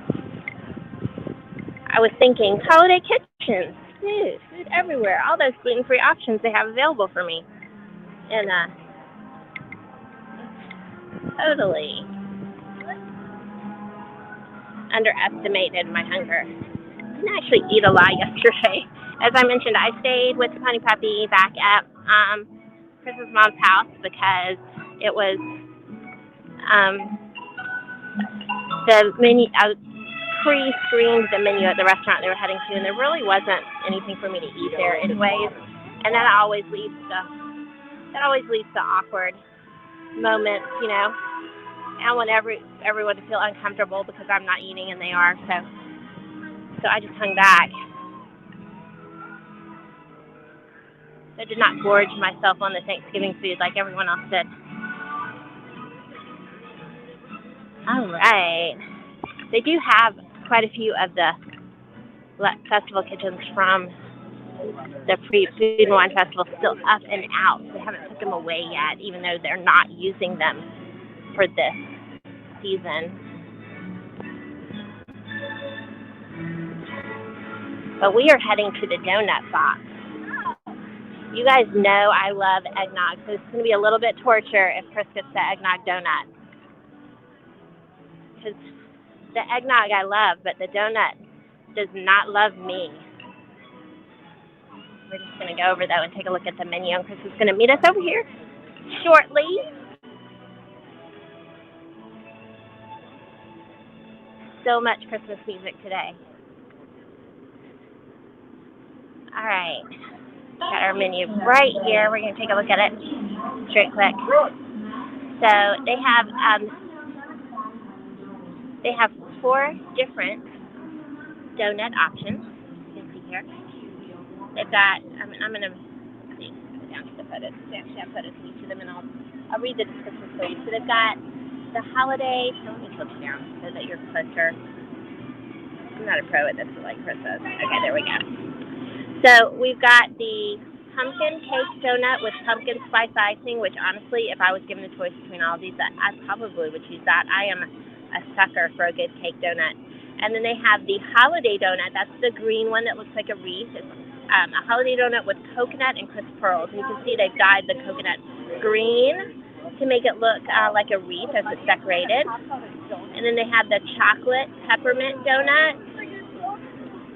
I was thinking, holiday kitchens, food everywhere, all those gluten-free options they have available for me. And totally underestimated my hunger. I didn't actually eat a lot yesterday. As I mentioned, I stayed with the Pony Puppy back at Chris's mom's house because it was the menu. I pre-screened the menu at the restaurant they were heading to, and there really wasn't anything for me to eat there anyways. And that always leads to awkward moments, you know. I want everyone to feel uncomfortable because I'm not eating and they are, so I just hung back. I did not gorge myself on the Thanksgiving food like everyone else did. All right. They do have quite a few of the festival kitchens from the Food and Wine Festival still up and out. They haven't put them away yet, even though they're not using them for this season. But we are heading to the donut box. You guys know I love eggnog, so it's going to be a little bit torture if Chris gets the eggnog donut. Because the eggnog I love, but the donut does not love me. We're just going to go over, though, and take a look at the menu. And Chris is going to meet us over here shortly. So much Christmas music today. All right. Got our menu right here. We're going to take a look at it. Straight click. So they have 4 different donut options. You can see here. They've got, I'm going to see down to the photos. They actually have photos of each of them, and I'll read the description for you. So they've got the holiday. So let me tilt you down so that you're closer. I'm not a pro at this, like Chris is. Okay, there we go. So we've got the pumpkin cake donut with pumpkin spice icing, which honestly, if I was given the choice between all these, I probably would choose that. I am a sucker for a good cake donut. And then they have the holiday donut. That's the green one that looks like a wreath. It's a holiday donut with coconut and crisp pearls. And you can see they've dyed the coconut green to make it look like a wreath as it's decorated. And then they have the chocolate peppermint donut,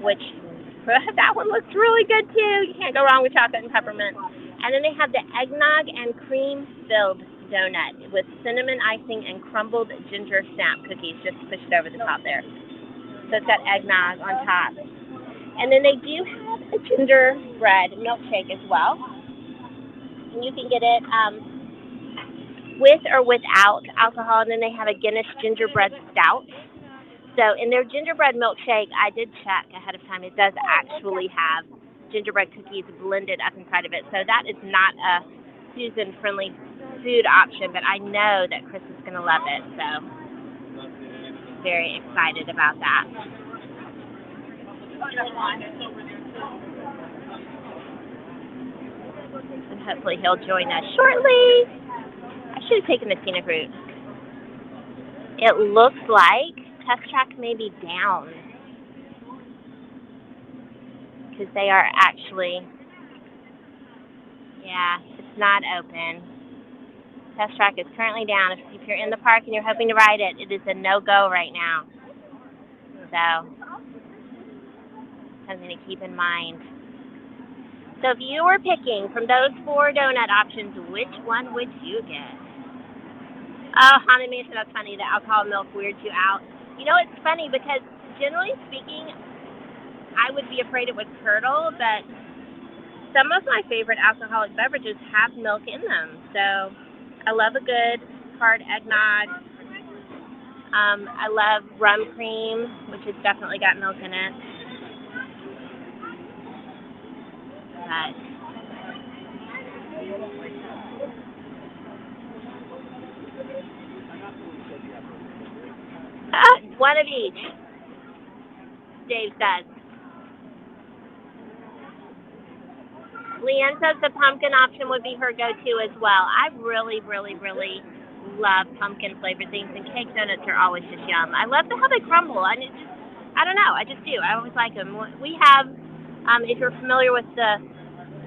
which that one looks really good too. You can't go wrong with chocolate and peppermint. And then they have the eggnog and cream-filled donut with cinnamon icing and crumbled ginger snap cookies. Just push it over the top there. So it's got eggnog on top. And then they do have a gingerbread milkshake as well. And you can get it with or without alcohol. And then they have a Guinness gingerbread stout. So in their gingerbread milkshake, I did check ahead of time. It does actually have gingerbread cookies blended up inside of it. So that is not a Susan-friendly food option, but I know that Chris is going to love it. So very excited about that. And hopefully he'll join us shortly. I should have taken the scenic route. It looks like test track may be down because they are actually, yeah, it's not open. Test track is currently down. If you're in the park and you're hoping to ride it, it is a no-go right now. So, something to keep in mind. So if you were picking from those 4 donut options, which one would you get? Oh, Haunted Mansion, that's funny. The alcohol milk weirds you out. You know, it's funny because generally speaking, I would be afraid it would curdle, but some of my favorite alcoholic beverages have milk in them. So I love a good hard eggnog. I love rum cream, which has definitely got milk in it. But one of each, Dave says. Leanne says the pumpkin option would be her go-to as well. I really, really, really love pumpkin-flavored things, and cake donuts are always just yum. I love how they crumble. I don't know. I just do. I always like them. We have, if you're familiar with the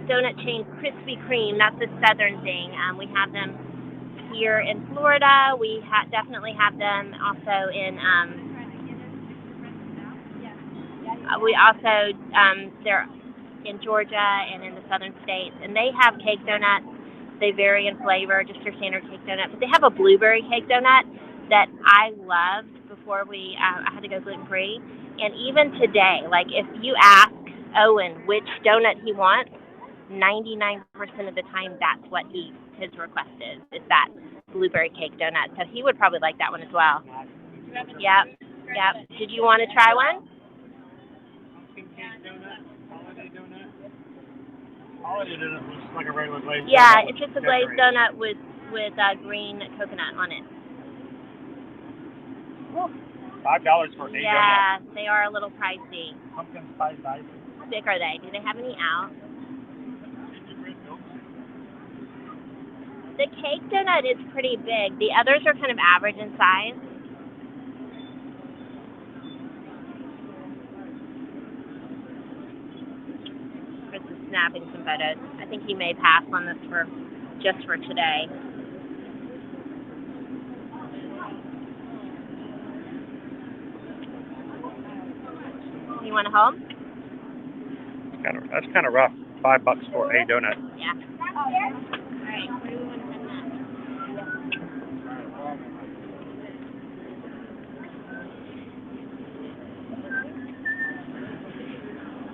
donut chain Krispy Kreme, that's a southern thing. We have them here in Florida. We definitely have them also in, they're in Georgia and in the southern states, and they have cake donuts. They vary in flavor, just your standard cake donut, but they have a blueberry cake donut that I loved before I had to go gluten-free. And even today, like if you ask Owen which donut he wants, 99% of the time that's what his request is that blueberry cake donut. So he would probably like that one as well. Yep. Did you want to try one? Holiday donut looks like a regular glazed donut. Yeah, it's just a glazed donut with green coconut on it. $5 for 8 donuts. Yeah, they are a little pricey. Pumpkin spice icing. How big are they? Do they have any out? The cake donut is pretty big. The others are kind of average in size. Chris is snapping some photos. I think he may pass on this just for today. You want to hold? That's kind of rough. $5 for a donut. Yeah. All right. Where do we want to send that?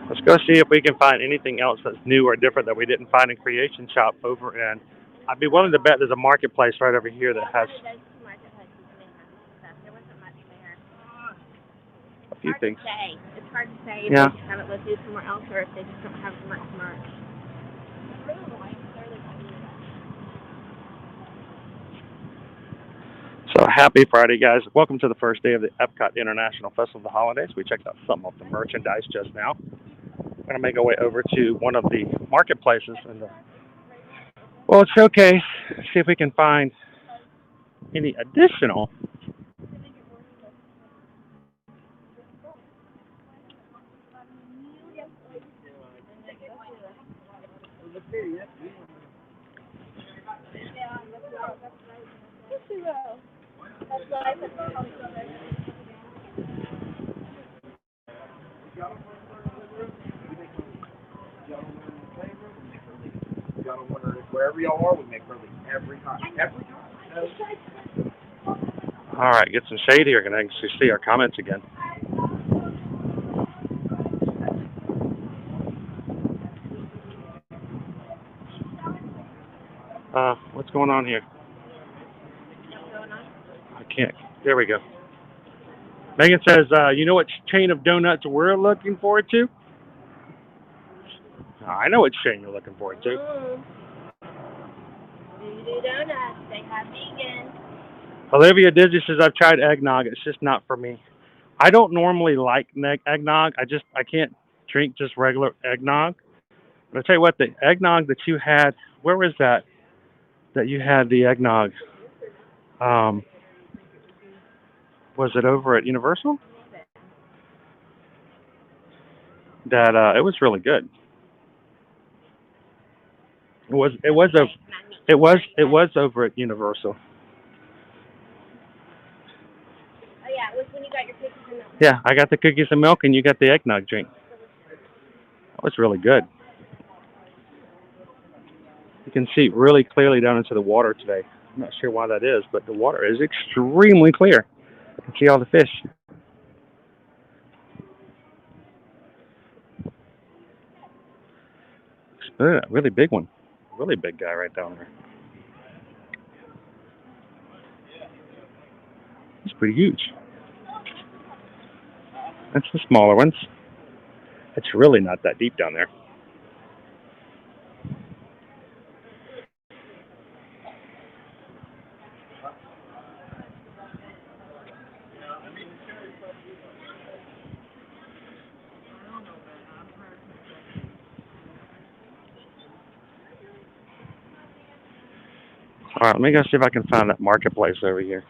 Let's go see if we can find anything else that's new or different that we didn't find in Creation Shop over in. I'd be willing to bet there's a marketplace right over here that has a few things. It's hard to say if Yeah. they just haven't lived through somewhere else or if they just don't have much merch. So happy Friday, guys. Welcome to the first day of the EPCOT International Festival of the Holidays. We checked out some of the merchandise just now. We're going to make our way over to one of the marketplaces in the World Showcase, see if we can find any additional Wherever y'all are, we make relief every time. Every time. All right, get some shade here. Can I actually see our comments again? What's going on here? I can't. There we go. Megan says, you know what chain of donuts we're looking forward to? I know which chain you're looking forward to. Voodoo Donuts, they have vegan. Olivia Dizzy says, I've tried eggnog. It's just not for me. I don't normally like eggnog. I can't drink just regular eggnog. But I'll tell you what, the eggnog that you had, where was that you had the eggnog? Was it over at Universal? That it was really good. It was over at Universal. Oh yeah, it was when you got your cookies and milk. Yeah, I got the cookies and milk, and you got the eggnog drink. That was really good. You can see really clearly down into the water today. I'm not sure why that is, but the water is extremely clear. You can see all the fish. A really big one. Really big guy right down there. It's pretty huge. That's the smaller ones. It's really not that deep down there. All right, let me go see if I can find that marketplace over here.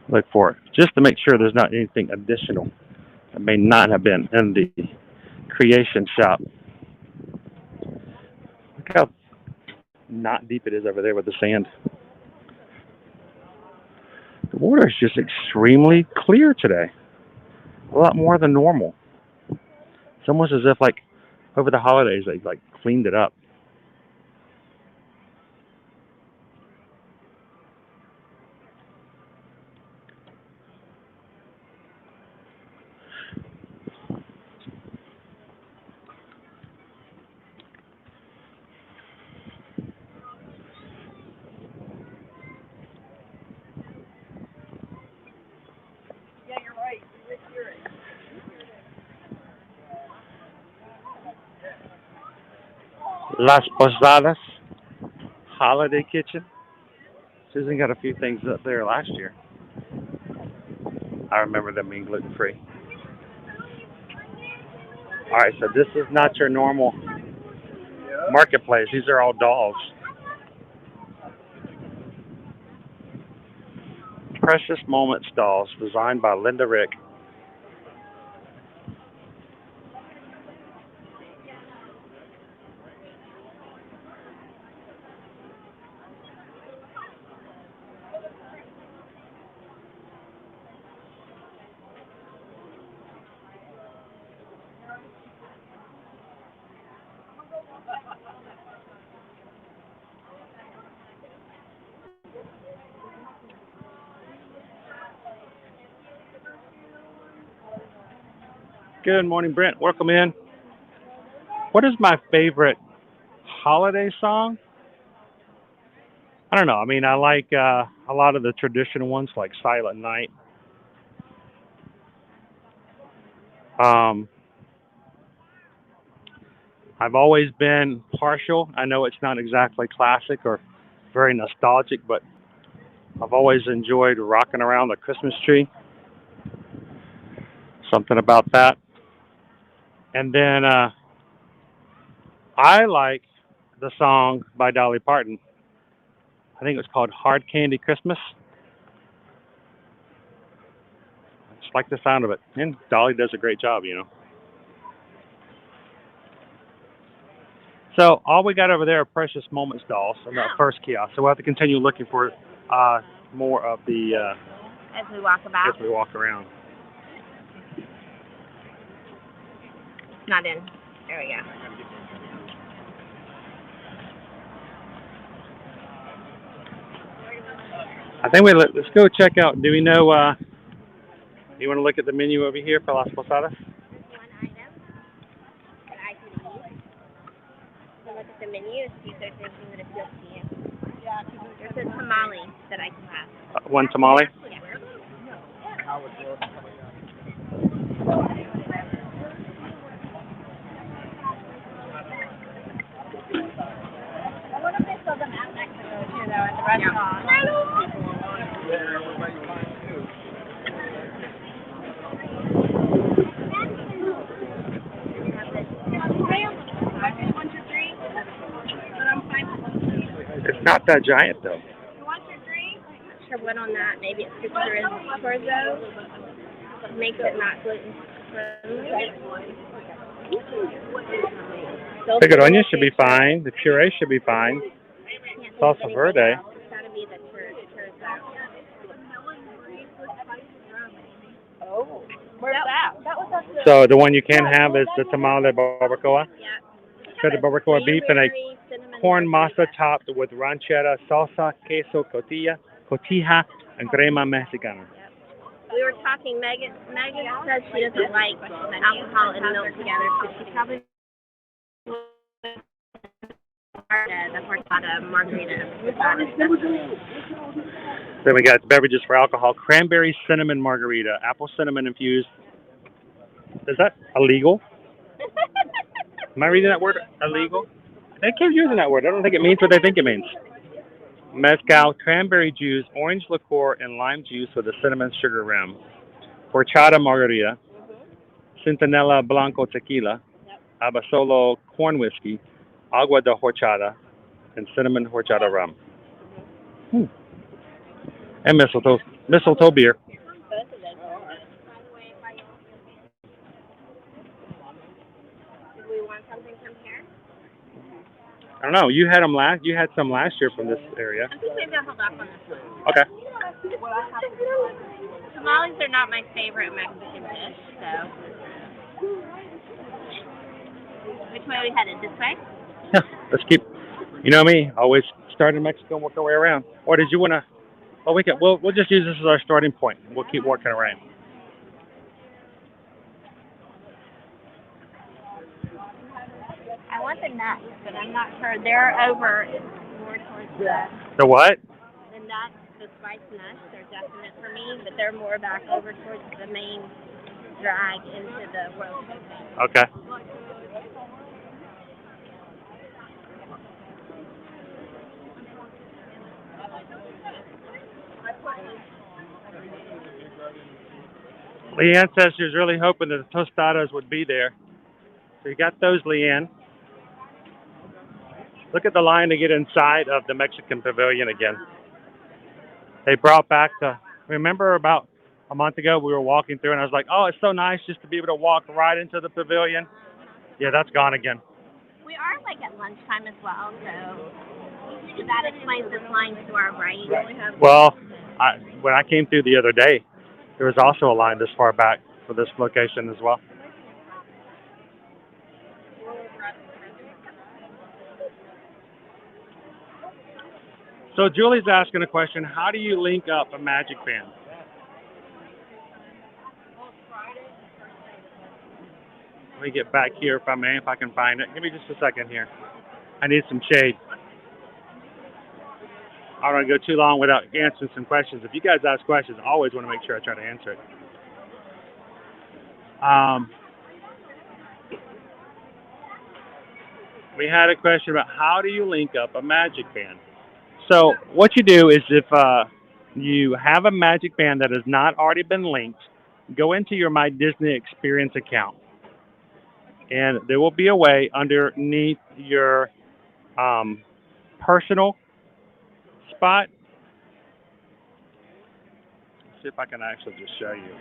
Look for it, just to make sure there's not anything additional that may not have been in the creation shop. Look how not deep it is over there with the sand. The water is just extremely clear today. A lot more than normal. It's almost as if, like, over the holidays, they, like, cleaned it up. Yeah, you're right. You're right. Las Posadas Holiday Kitchen. Susan got a few things up there last year. I remember them being gluten-free. All right, so this is not your normal marketplace. These are all dolls. Precious Moments dolls designed by Linda Rick. Good morning, Brent. Welcome in. What is my favorite holiday song? I don't know. I mean, I like a lot of the traditional ones like Silent Night. I've always been partial. I know it's not exactly classic or very nostalgic, but I've always enjoyed rocking around the Christmas tree. Something about that. And then I like the song by Dolly Parton. I think it was called Hard Candy Christmas. I just like the sound of it. And Dolly does a great job, you know. So all we got over there are Precious Moments dolls in that first kiosk. So we'll have to continue looking for more of the as we walk about. as we walk around. Not in. There we go. I think let's go check out. Do we know? You want to look at the menu over here for Las Posadas? One item that I can eat. So look at the menu and see if there's anything that appeals to you. Yeah, there's a tamale that I can have. One tamale. Yeah. I wonder if they sell them at Mexico too, though, at the restaurant. It's not that giant though. Sure, what on that? Maybe it's citrus chorizo. Makes it not gluten friendly. Pickled onions should be fine. The puree should be fine. Salsa verde. It's gotta be the chorizo. Oh, where's that? That was at the... So the one you can have is the tamale barbacoa. Yeah. Shredded barbacoa beef and a corn masa topped with ranchera, salsa, queso, cotija, and crema mexicana. We were talking, Megan says she doesn't like the alcohol and milk together, so she probably the horchata margarita. Then we got beverages for alcohol: cranberry cinnamon margarita, apple cinnamon infused. Is that illegal? Am I reading that word illegal? They keep using that word. I don't think it means what they think it means. Mezcal, cranberry juice, orange liqueur, and lime juice with a cinnamon sugar rim. Horchata margarita, Centinela Blanco tequila, Abasolo corn whiskey, agua de horchata, and cinnamon horchata rum. And mistletoe beer. Did we want something from here? I don't know. You had some last year from this area. I think maybe I'll hold off on this one. Okay. Tamales are not my favorite Mexican dish, so. Which way are we headed? This way? Yeah. Let's keep. You know me. Always start in Mexico and work our way around. Or did you want to? Well, we'll just use this as our starting point. We'll keep working around. I want the nuts, but I'm not sure. They're over more towards The what? the nuts, the spiced nuts. They're definite for me, but they're more back over towards the main drag into the roast. Okay. Leanne says she was really hoping that the tostadas would be there. So you got those, Leanne. Look at the line to get inside of the Mexican Pavilion again. They brought back remember about a month ago we were walking through and I was like, oh, it's so nice just to be able to walk right into the pavilion. Yeah, that's gone again. We are like at lunchtime as well, so that explains this line to our right. Well, when I came through the other day, there was also a line this far back for this location as well. So Julie's asking a question, how do you link up a magic band? Let me get back here if I may, if I can find it. Give me just a second here. I need some shade. I don't want to go too long without answering some questions. If you guys ask questions, I always want to make sure I try to answer it. We had a question about how do you link up a magic band? So what you do is if you have a Magic Band that has not already been linked, go into your My Disney Experience account. And there will be a way underneath your personal spot. Let's see if I can actually just show you.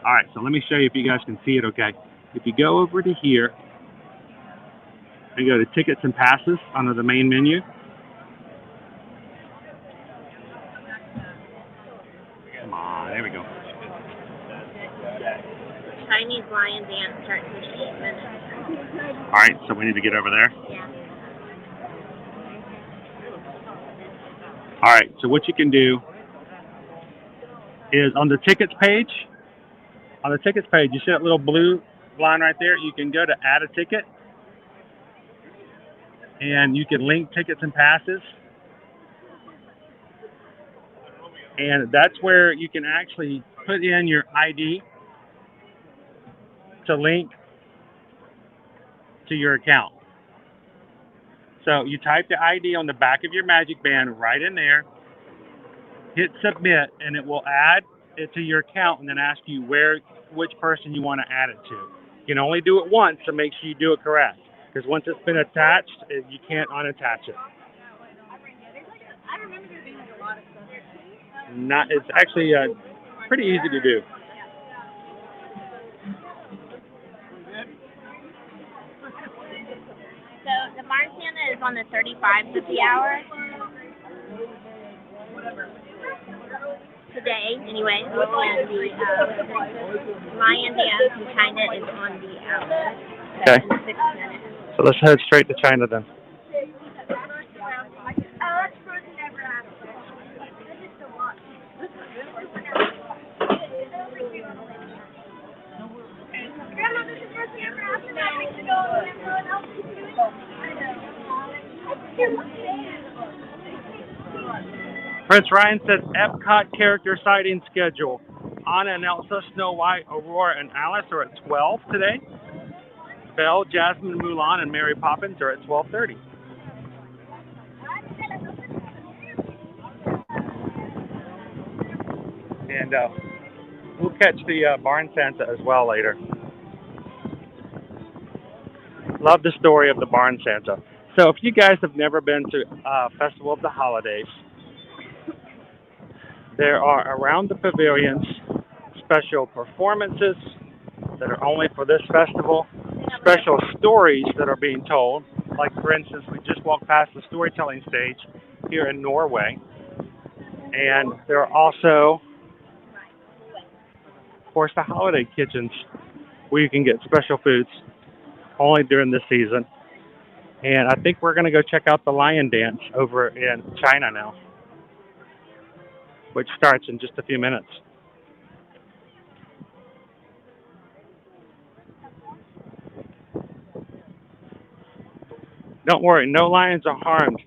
All right, so let me show you if you guys can see it okay. If you go over to here and go to Tickets and Passes under the main menu, come on, there we go. Chinese lion dance starts in 8 minutes. All right, so we need to get over there. Yeah. All right, so what you can do is on the tickets page, you see that little blue line right there? You can go to add a ticket, and you can link tickets and passes. And that's where you can actually put in your ID to link to your account. So you type the ID on the back of your Magic Band right in there, hit submit, and it will add it to your account and then ask you which person you want to add it to. You can only do it once, so make sure you do it correct. Because once it's been attached, you can't unattach it. It's actually pretty easy to do. So the Barn Santa is on the 35th of the hour. Today, anyway, and the lion dance in China is on the hour. So Okay. in 6 minutes. So let's head straight to China then. Prince Ryan says EPCOT character sighting schedule. Anna and Elsa, Snow White, Aurora, and Alice are at 12 today. Belle, Jasmine, Mulan, and Mary Poppins are at 12:30. And we'll catch the Barn Santa as well later. Love the story of the Barn Santa. So if you guys have never been to Festival of the Holidays, there are around the pavilions special performances that are only for this festival, special stories that are being told. Like, for instance, we just walked past the storytelling stage here in Norway. And there are also, of course, the holiday kitchens where you can get special foods only during this season. And I think we're going to go check out the lion dance over in China now, which starts in just a few minutes. Don't worry, no lions are harmed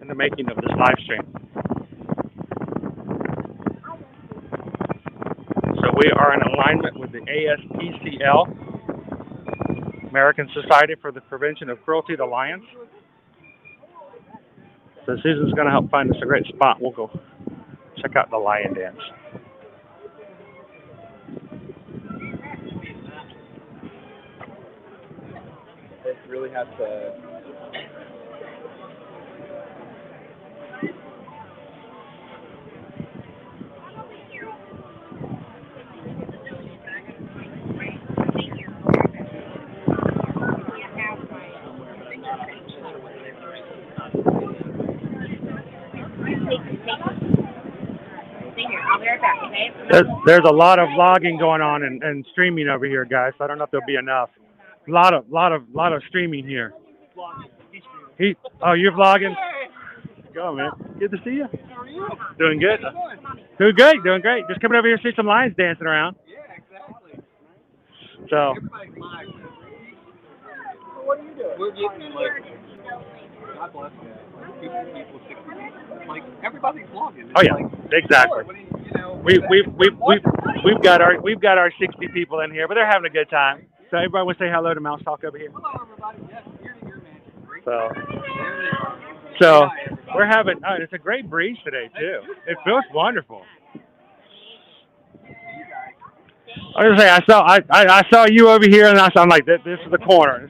in the making of this live stream. So we are in alignment with the ASPCL, American Society for the Prevention of Cruelty to Lions. So Susan's going to help find us a great spot. We'll go check out the lion dance. It really has to. There's a lot of vlogging going on and streaming over here, guys. So I don't know if there'll be enough. A lot of streaming here. Oh, you're vlogging? Go, man. Good to see you. Doing good. Doing great. Just coming over here to see some lions dancing around. Yeah, exactly. So. What are you doing? We're getting God bless you. 50 people, 60 people. Like, everybody's vlogging. It's Oh yeah, like, exactly. Sure, you know, We've got our 60 people in here, but they're having a good time. So everybody want to say hello to Mouse Talk over here. Hello, everybody. Yes, here to your man. Great. So we're having. Oh, it's a great breeze today too. It feels wonderful. I was gonna say I saw you over here, and I'm like, this is the corner.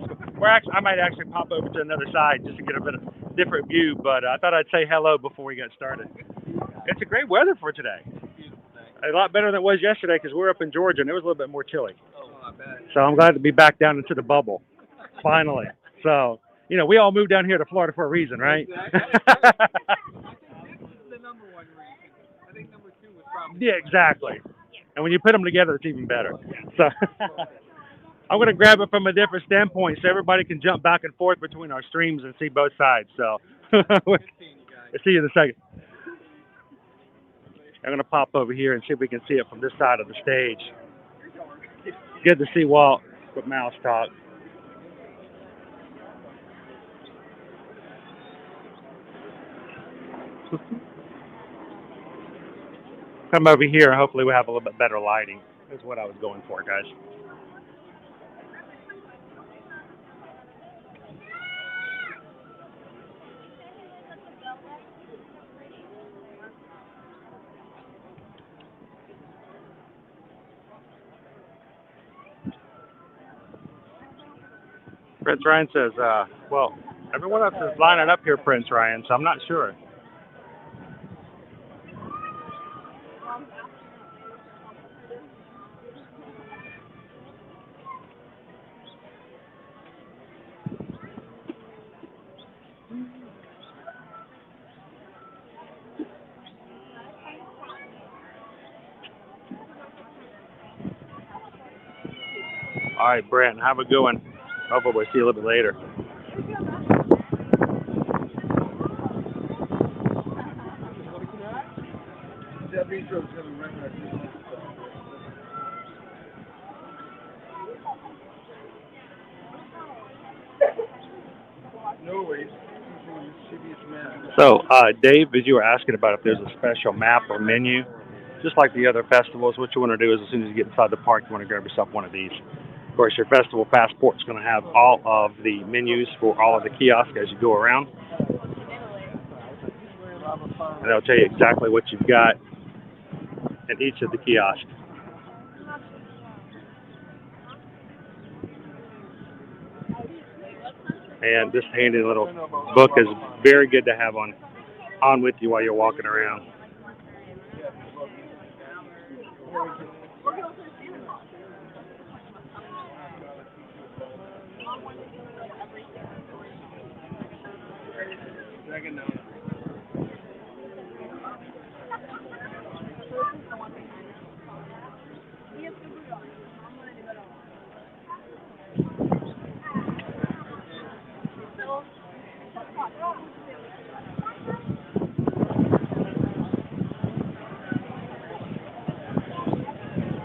I might actually pop over to another side just to get a bit of different view. But I thought I'd say hello before we get started. It's a great weather for today. A lot better than it was yesterday because we're up in Georgia and it was a little bit more chilly. So I'm glad to be back down into the bubble, finally. So, you know, we all moved down here to Florida for a reason, right? I think this was the number one reason. I think number two was probably. Yeah, exactly. And when you put them together, it's even better. So I'm going to grab it from a different standpoint so everybody can jump back and forth between our streams and see both sides. So we'll see you in a second. I'm going to pop over here and see if we can see it from this side of the stage. Good to see Walt with Mouse Talk. Come over here. Hopefully we have a little bit better lighting. That's what I was going for, guys. Prince Ryan says, well, everyone else is lining up here, Prince Ryan, so I'm not sure. All right, Brent, have a good one. Hopefully we'll see you a little bit later. So, Dave, as you were asking about if there's a special map or menu, just like the other festivals, what you want to do is as soon as you get inside the park, you want to grab yourself one of these. Of course, your festival passport is going to have all of the menus for all of the kiosks as you go around. And they'll tell you exactly what you've got at each of the kiosks. And this handy little book is very good to have on with you while you're walking around.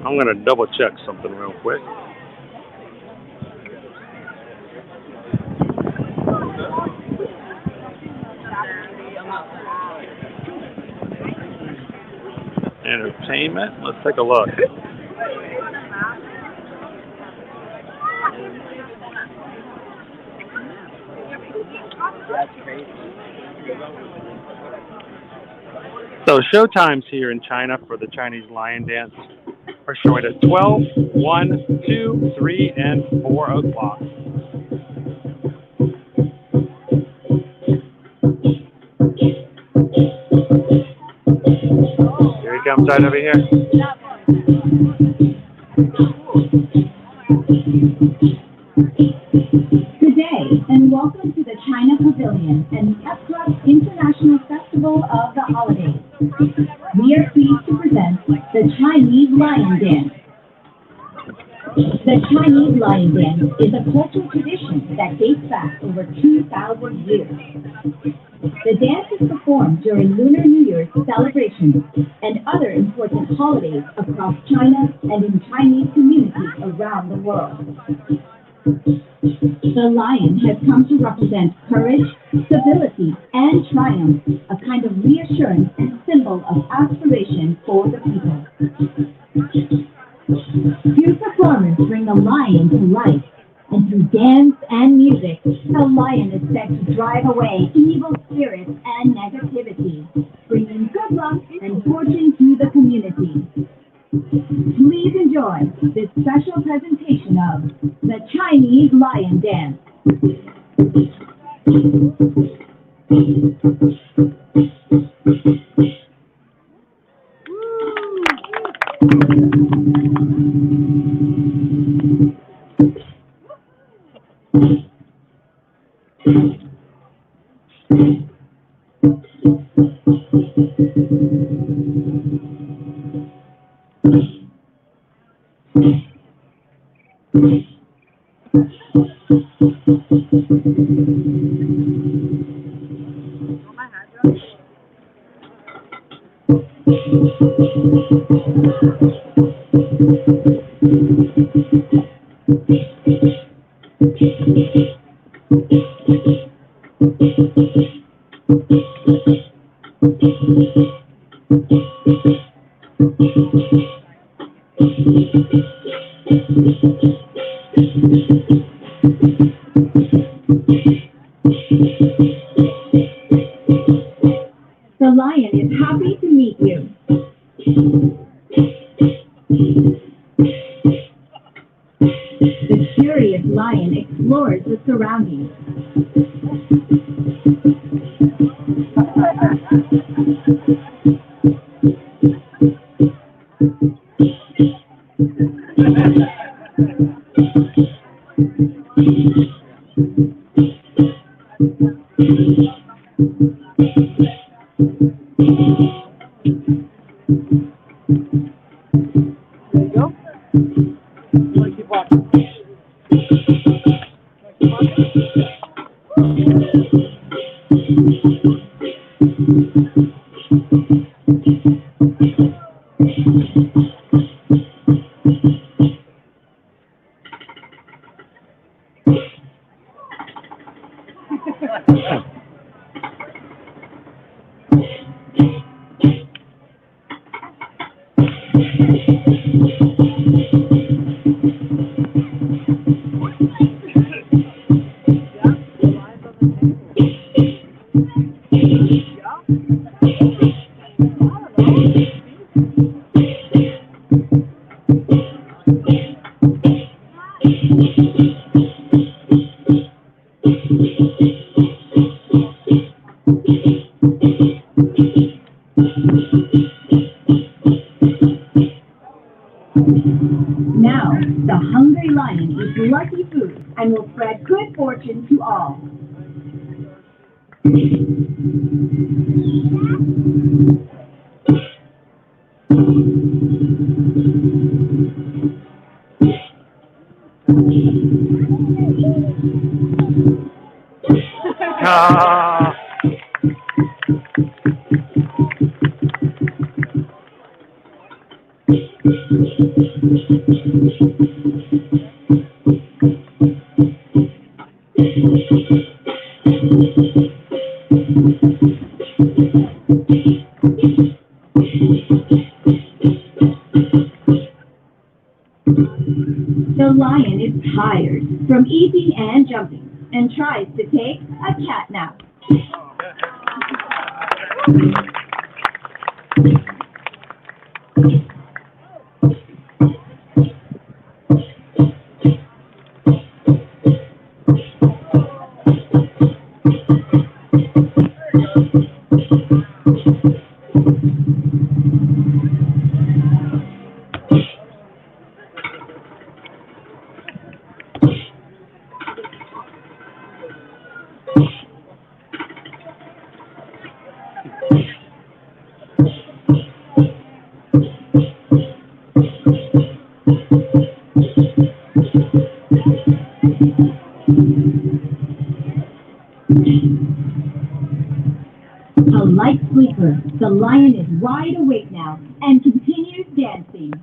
I'm going to double check something real quick. Entertainment. Let's take a look. So show times here in China for the Chinese lion dance are showing at 12, 1, 2, 3, and 4 o'clock. Here he comes right over here. Good day, and welcome to the China Pavilion and the EPCOT International Festival of the Holidays. We are pleased to present the Chinese Lion Dance. The Chinese Lion Dance is a cultural tradition that dates back over 2,000 years. The dance is performed during Lunar New Year's celebrations and other important holidays across China and in Chinese communities around the world. The lion has come to represent courage, stability, and triumph, a kind of reassurance and symbol of aspiration for the people. Two performers bring the lion to life, and through dance and music, the lion is said to drive away evil spirits and negativity, bringing good luck and fortune to the community. Please enjoy this special presentation of the Chinese Lion Dance. The lion is happy to meet you. The curious lion explores the surroundings. There you go. Keep walking. Now, the hungry lion eats lucky food and will spread good fortune to all. Ah. The lion is tired from eating and jumping and tries to take a cat nap. A light sleeper, the lion is wide awake now and continues dancing.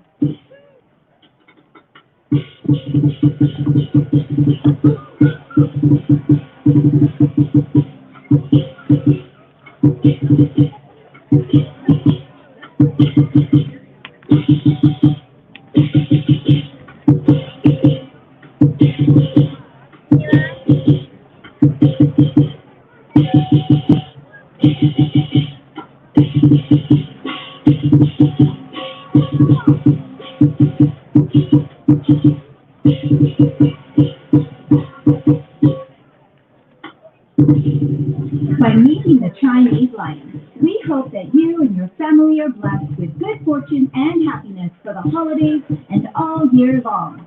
By meeting the Chinese lion, we hope that you and your family are blessed with good fortune and happiness for the holidays and all year long.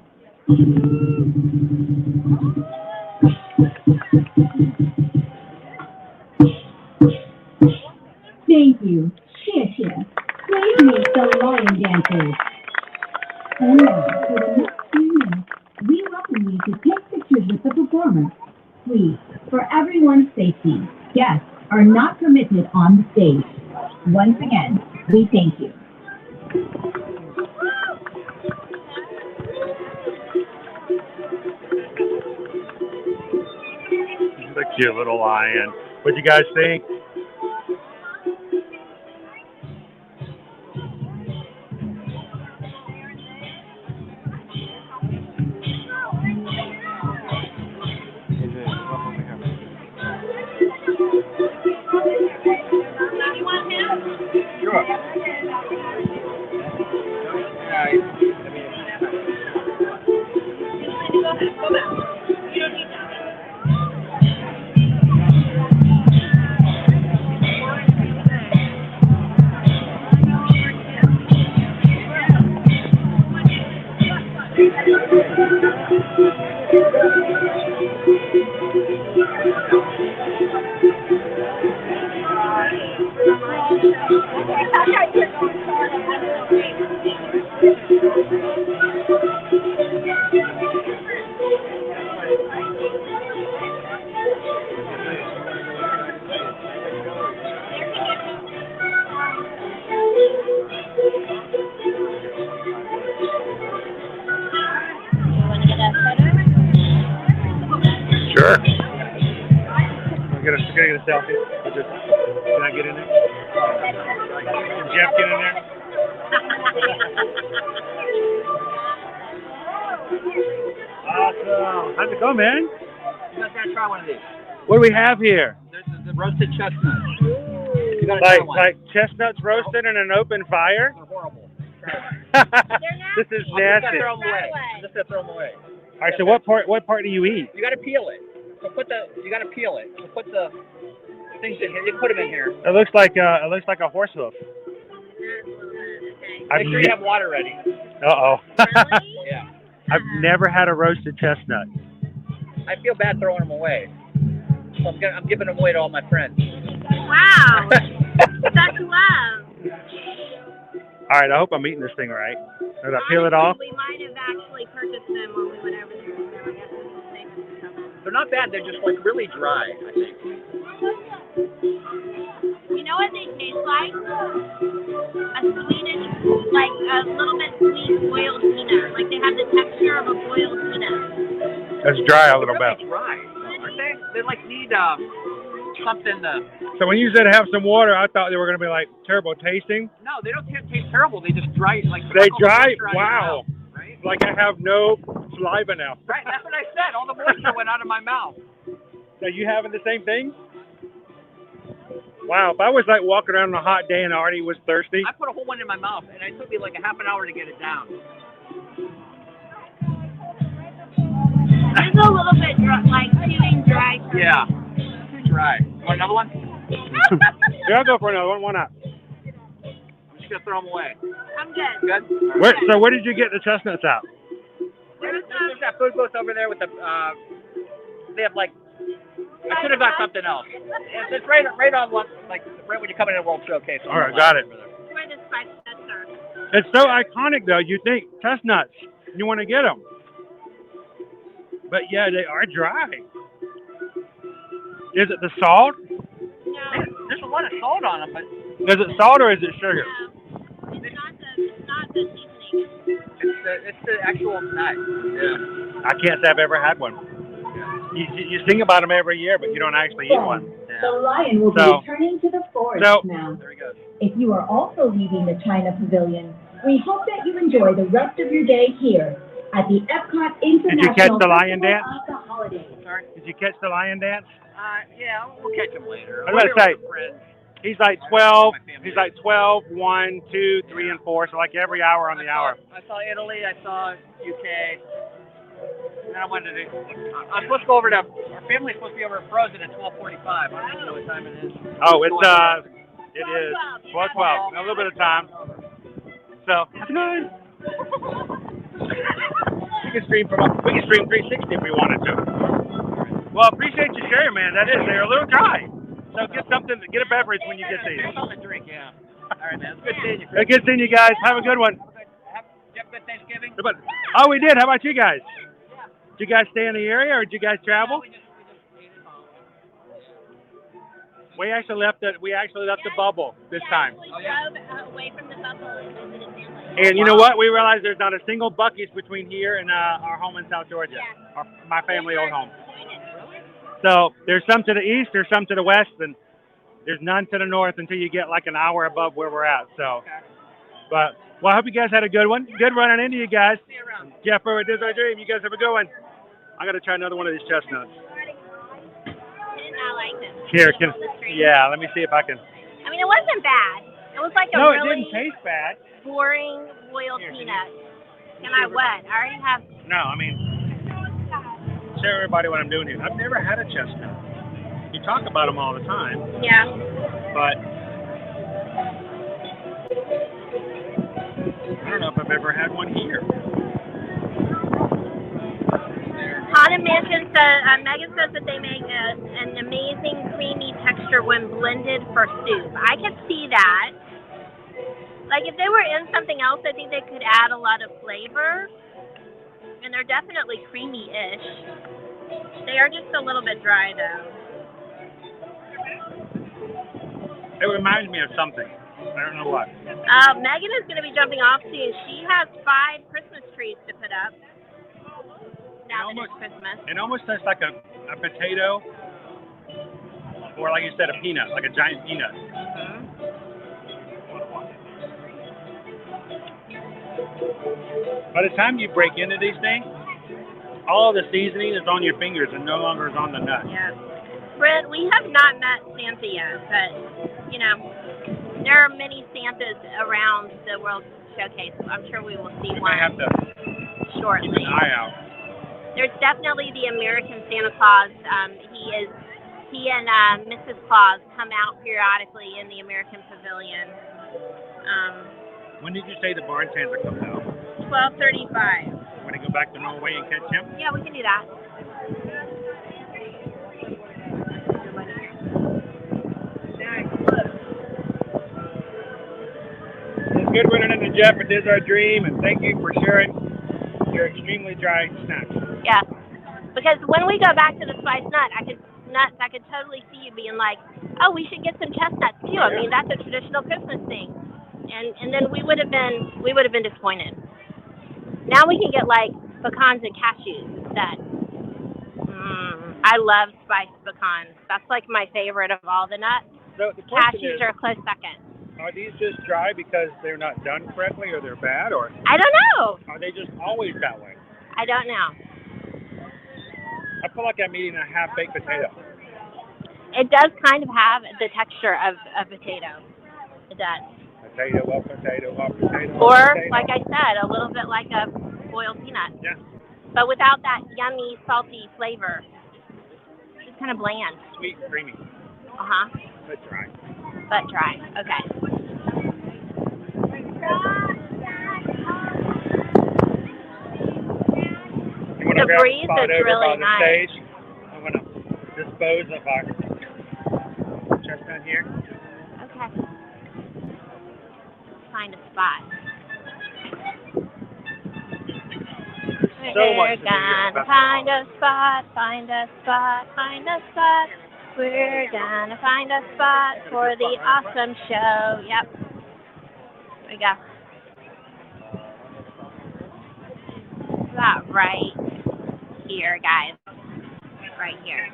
Thank you. 谢谢. Please meet the lion dancers. And now, for the next few minutes, we welcome you to take pictures with the performers. Please, for everyone's safety, guests are not permitted on the stage. Once again, we thank you. He's a cute little lion. What do you guys think? Sure. Get a selfie. Can I get in there? Can Jeff get in there? Awesome. How's it going, man? You guys gotta try one of these. What do we have here? There's the roasted chestnuts. You gotta try one. Like chestnuts roasted in an open fire? They're horrible. This is nasty. I'm just gonna throw them away. All right, so what part do you eat? You gotta peel it. So you gotta peel it. So put the things in here. You put them in here. It looks like a horse hoof. Make sure you have water ready. Uh-oh. Yeah. I've never had a roasted chestnut. I feel bad throwing them away. So I'm giving them away to all my friends. Wow. Such love. All right, I hope I'm eating this thing right. Did I peel it off? We might have actually purchased them when we went over there. So I guess it's the same as the other. They're not bad. They're just like really dry, I think. You know what they taste like? A sweetish, like a little bit sweet boiled peanut. Like they have the texture of a boiled peanut. It's dry a little They're bit. really dry, aren't they? They like need something to... So when you said have some water, I thought they were going to be like terrible tasting. No, they don't taste terrible. They just dry like... They dry? Wow. Mouth, right? Like I have no saliva now. Right, that's what I said. All the moisture went out of my mouth. Are you having the same thing? Wow, if I was like walking around on a hot day and already was thirsty. I put a whole one in my mouth, and it took me like a half an hour to get it down. It's a little bit like chewing dry. Yeah, too dry. Want another one? Yeah, I'll go for another one. Why not? I'm just gonna throw them away. I'm good. Good. So where did you get the chestnuts out? There's that food booth over there with the. They have like. I should have got something else. It's right on one, like right when you come into the World Showcase. All right, got it. Where the spice nuts are. It's so iconic, though. You think chestnuts, you want to get them, but yeah, they are dry. Is it the salt? No. There's a lot of salt on them, but Is it salt or is it sugar? No. It's not the seasoning. it's the actual nut. Yeah. I can't say I've ever had one. You sing about them every year, but you don't actually eat one. The lion will be returning to the forest now. There he goes. If you are also leaving the China Pavilion, we hope that you enjoy the rest of your day here at the EPCOT International catch the lion Festival dance? of the Holidays. Sorry? Did you catch the lion dance? Yeah, we'll catch him later. I was gonna say, Friends. he's like 12. He's like 12, 1, 2, 3, and 4. So like every hour on the hour. I saw Italy. I saw UK. And then I wanted to. I'm supposed to go over to. Our family's supposed to be over at Frozen at 12:45. I don't even know what time it is. Oh, it is 12:12. A little bit of time. So that's good. We can stream 360 if we wanted to. Well, appreciate you sharing, man. That is, they're a little dry. So get a beverage when you get these. Something to drink, yeah. All right, man. It's good seeing you. Good seeing you guys. Have a good one. Did you have a good Thanksgiving? Oh, we did. How about you guys? Did you guys stay in the area or did you guys travel? We just ate at home. We actually left the bubble this time. We drove away from the bubble and visited family. And you know what? We realized there's not a single Buc-ee's between here and our home in South Georgia, my family old home. So there's some to the east, there's some to the west, and there's none to the north until you get like an hour above where we're at. So, but well, I hope you guys had a good one. Good running into you guys. See you around. Jeff, it is our dream. You guys have a good one. I got to try another one of these chestnuts. I did not like this. Here, let me see if I can. I mean, it wasn't bad. It was like a No, it really didn't taste bad. boring boiled peanut. Can I what? I already have. No, I mean, show everybody what I'm doing here. I've never had a chestnut. You talk about them all the time, Yeah. but I don't know if I've ever had one here. Haunted Mansion says, Megan says that they make an amazing creamy texture when blended for soup. I could see that. Like if they were in something else, I think they could add a lot of flavor. And they're definitely creamy-ish. They are just a little bit dry though. It reminds me of something. I don't know what. Megan is going to be jumping off soon. She has 5 Christmas trees to put up. Now that it's Christmas. It almost tastes like a potato, or like you said, a peanut, like a giant peanut. By the time you break into these things, all of the seasoning is on your fingers and no longer is on the nut. Yeah. Brent, we have not met Santa yet, but, you know, there are many Santas around the World Showcase. I'm sure we will see one I have to shortly. keep an eye out. There's definitely the American Santa Claus. He and Mrs. Claus come out periodically in the American Pavilion. When did you say the barn Santa comes out? 12:35. Want to go back to Norway and catch him? Yeah, we can do that. It's good running into Jeff. It is our dream, and thank you for sharing your extremely dry snacks. Yeah, because when we go back to the spiced nut, I could totally see you being like, oh, we should get some chestnuts too. I mean, that's a traditional Christmas thing, and then we would have been disappointed. Now we can get like pecans and cashews instead. I love spiced pecans. That's like my favorite of all the nuts. So the question Cashews is, are a close second. are these just dry because they're not done correctly, or they're bad, or I don't know. are they just always that way? I don't know. I feel like I'm eating a half-baked potato. It does kind of have the texture of a potato. It does. Potato, potato, potato. Or, potato. like I said, a little bit like a boiled peanut. Yeah. But without that yummy, salty flavor. It's kind of bland. Sweet, creamy, Uh-huh. but dry. But dry. Okay. You want to The grab breeze a spot is over really by the nice. stage? I'm going to dispose of our chestnut here. Okay. Find a spot. So much to do We're here at gonna the find a spot, find a spot, find a spot. We're gonna find a spot for the awesome show. Yep. There we go. About right here, guys. Right here.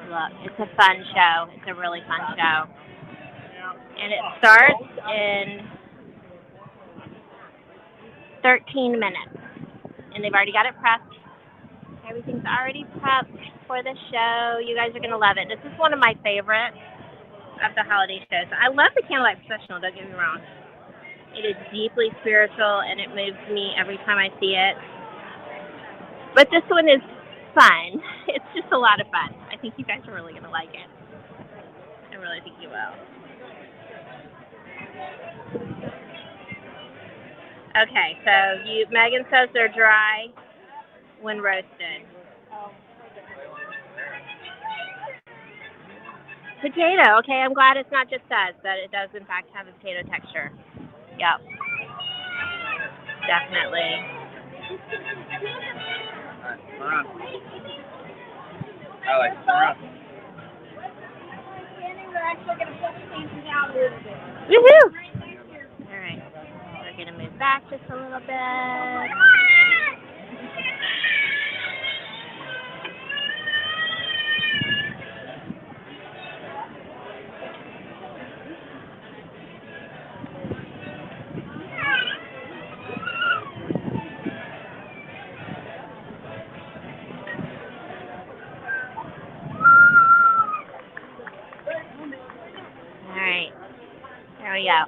Look, it's a fun show. It's a really fun show. And it starts in 13 minutes. And they've already got it prepped. Everything's already prepped for the show. You guys are going to love it. This is one of my favorites of the holiday shows. I love the Candlelight Processional, don't get me wrong. It is deeply spiritual, and it moves me every time I see it. But this one is fun. It's just a lot of fun. I think you guys are really going to like it. I really think you will. Okay, so Megan says they're dry when roasted. Potato. Okay, I'm glad it's not just us, that it does in fact have a potato texture. Yep. Definitely. Woohoo! All right. We're going to move back just a little bit. All right. There we go.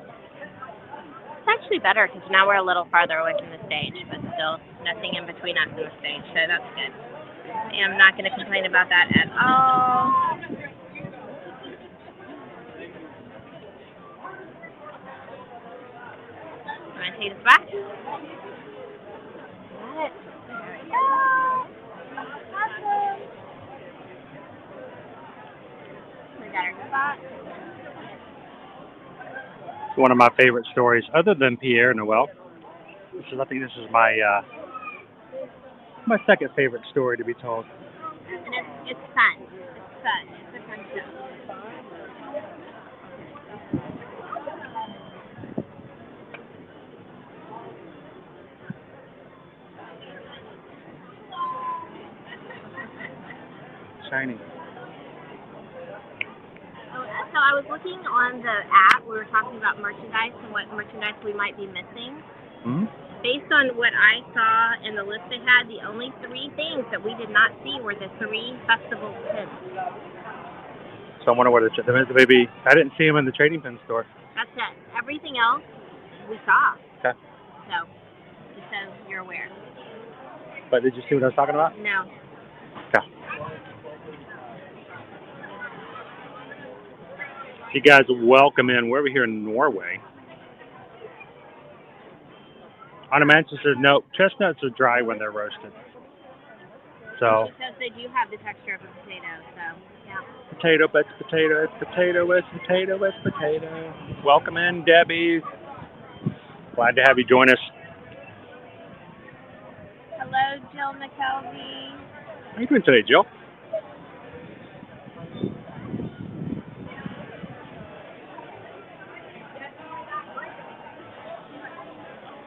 It's actually better because now we're a little farther away from the stage, but still nothing in between us and the stage, so that's good. I am not going to complain about that at all. Want to take this back? Got it. There we go. We got our spot. One of my favorite stories, other than Pierre Noel. I think this is my second favorite story to be told. And it's fun. It's fun. It's a fun show. Shiny. So I was looking on the app. We were talking about merchandise and what merchandise we might be missing. Mm-hmm. Based on what I saw in the list they had, the only 3 things that we did not see were the 3 festival pins. So I wonder what maybe I didn't see them in the trading pin store. That's it. Everything else we saw. Okay. So, just so you're aware. But did you see what I was talking about? No. Okay. You guys are welcome in. We're over here in Norway. On a Manchester, no, chestnuts are dry when they're roasted. So. It says they do have the texture of a potato, so yeah. Potato, it's potato, it's potato, it's potato, it's potato. Welcome in, Debbie. Glad to have you join us. Hello, Jill McKelvey. How are you doing today, Jill?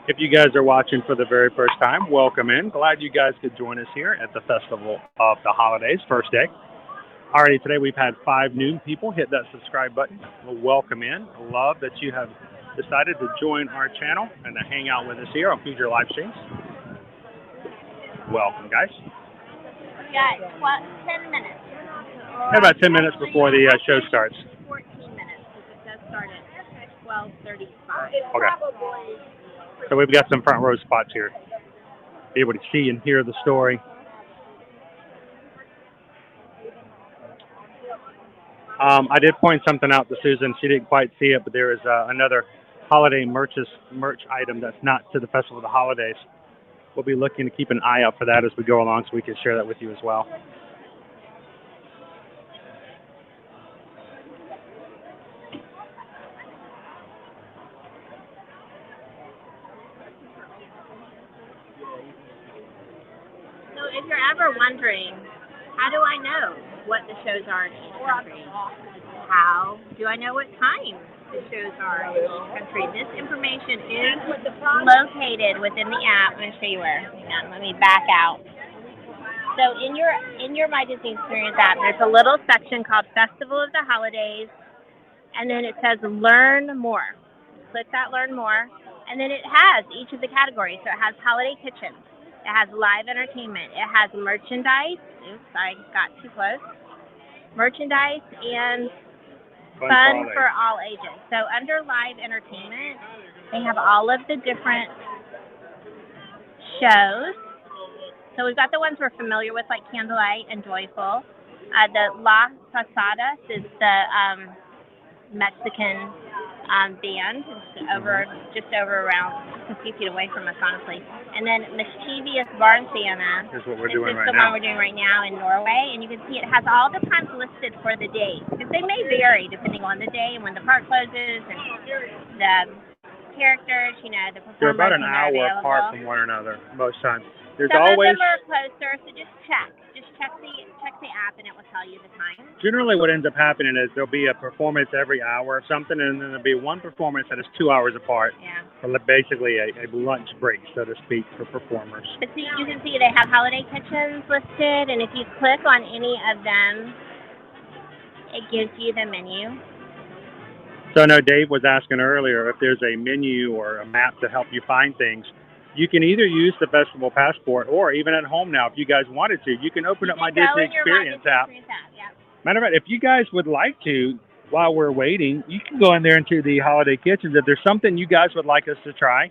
If you guys are watching for the very first time, welcome in. Glad you guys could join us here at the Festival of the Holidays, first day. Already today we've had 5 new people hit that subscribe button. Well, welcome in. Love that you have decided to join our channel and to hang out with us here on future live streams. Welcome, guys. We got 10 minutes. About 10 minutes before the show starts. 14 minutes because it does start at 12:35. Okay. So we've got some front row spots here. Be able to see and hear the story. I did point something out to Susan. She didn't quite see it, but there is another holiday merch item that's not to the Festival of the Holidays. We'll be looking to keep an eye out for that as we go along so we can share that with you as well. So if you're ever wondering, how do I know what the shows are in each country? How do I know what time the shows are in each country? This information is located within the app. I'm going to show you where. Hang on, let me back out. So in your My Disney Experience app, there's a little section called Festival of the Holidays, and then it says Learn More. Click that Learn More, And then it has each of the categories. So it has holiday kitchens. It has live entertainment. It has merchandise. Oops, I got too close. Merchandise and fun for all ages. So under live entertainment, they have all of the different shows. So we've got the ones we're familiar with, like Candlelight and Joyful. The La Posadas is the Mexican band. It's just over around a few feet away from us, honestly. And then Mischievous Barn Santa. Here's what we're doing right now. This is the one we're doing right now in Norway. And you can see it has all the times listed for the day. Because they may vary depending on the day and when the park closes and the characters, the performers. They're about an hour available. apart from one another most times. There's Some always of them are closer, so just check. Just check the app and it will tell you the time. generally what ends up happening is there'll be a performance every hour of something, and then there'll be one performance that is 2 hours apart. Yeah. Basically a lunch break, so to speak, for performers. But see, you can see they have holiday kitchens listed, and if you click on any of them, it gives you the menu. So I know Dave was asking earlier if there's a menu or a map to help you find things. You can either use the Festival Passport, or even at home now, if you guys wanted to, you can open up My Disney Experience app. Matter of fact, if you guys would like to, while we're waiting, you can go in there into the holiday kitchens. If there's something you guys would like us to try,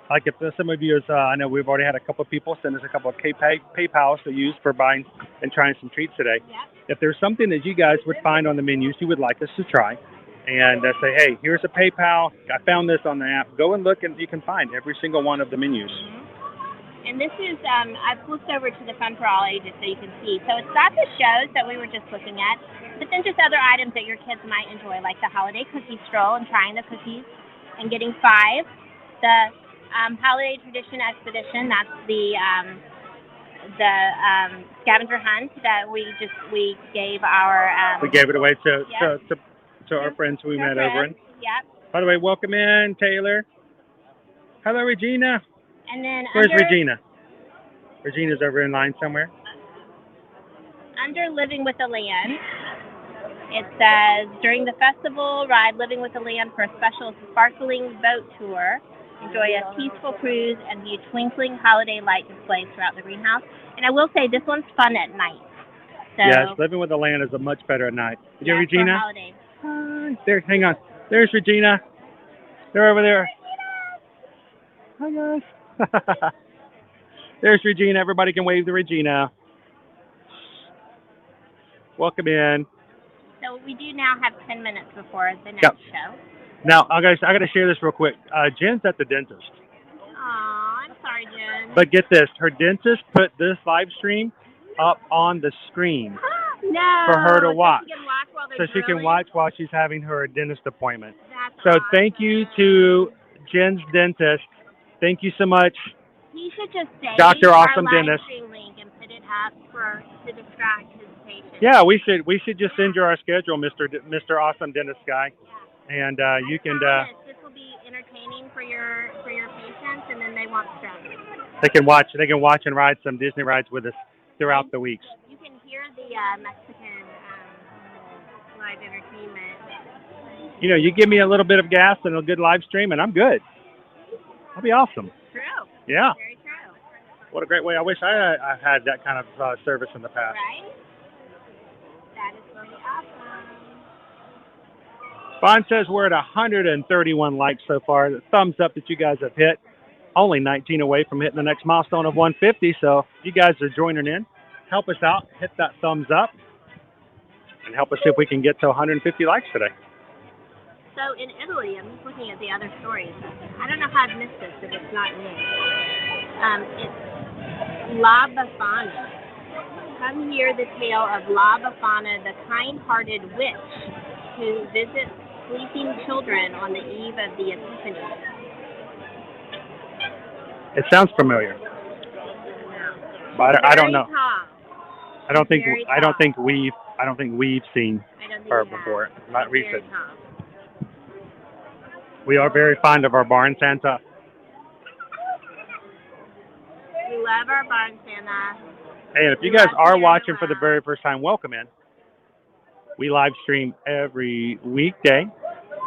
like if some of you, I know we've already had a couple of people send us a couple of PayPals to use for buying and trying some treats today. Yep. If there's something that you guys would find on the menus you would like us to try, and say, hey, here's a PayPal, I found this on the app, go and look and you can find every single one of the menus. Mm-hmm. And this is, I've flipped over to the Fun for All Ages so you can see. So it's got the shows that we were just looking at, but then just other items that your kids might enjoy, like the holiday cookie stroll and trying the cookies and getting 5. The holiday tradition expedition, that's the scavenger hunt that we gave our... we gave it away to our friends we met over in. Yep. By the way, welcome in, Taylor. Hello, Regina. And then where's Regina? Regina's over in line somewhere. Under Living with the Land, it says, during the festival, ride Living with the Land for a special sparkling boat tour. Enjoy a peaceful cruise and view twinkling holiday light displays throughout the greenhouse. And I will say, this one's fun at night. So, yes, Living with the Land is much better at night. Is it Regina? For holidays. Hi. There, hang on. There's Regina. They're over there. Hi, guys. There's Regina. Everybody can wave to Regina. Welcome in. So we do now have 10 minutes before the next show. Now, I got to share this real quick. Jen's at the dentist. Aw, I'm sorry, Jen. But get this. Her dentist put this live stream up on the screen. No. For her to watch. So she can watch while she's having her dentist appointment. That's so awesome. Thank you to Jen's dentist. Thank you so much. He should just say Dr. Awesome our Dentist. Livestream link and put it up to distract his patients. Yeah, we should just send you our schedule, Mr. Awesome Dentist guy. Yeah. And you can. This will be entertaining for your patients, and then they won't stress. They can watch and ride some Disney rides with us throughout the weeks. You can hear the Mexican live entertainment. You give me a little bit of gas and a good live stream, and I'm good. That'll be awesome. True. Yeah. Very true. What a great way. I wish I had that kind of service in the past. Right? That is really awesome. Vaughn says we're at 131 likes so far. The thumbs up that you guys have hit. Only 19 away from hitting the next milestone of 150. So you guys are joining in. Help us out. Hit that thumbs up. And help us see if we can get to 150 likes today. So in Italy, I'm just looking at the other stories. I don't know how I've missed this if it's not in it. It's La Befana. Come hear the tale of La Befana, the kind-hearted witch who visits sleeping children on the eve of the Epiphany. It sounds familiar, but I don't know. Tall. I don't think we've seen her before. Not recent. We are very fond of our barn Santa. We love our barn Santa. Hey, and if you guys are watching for the very first time, welcome in. We live stream every weekday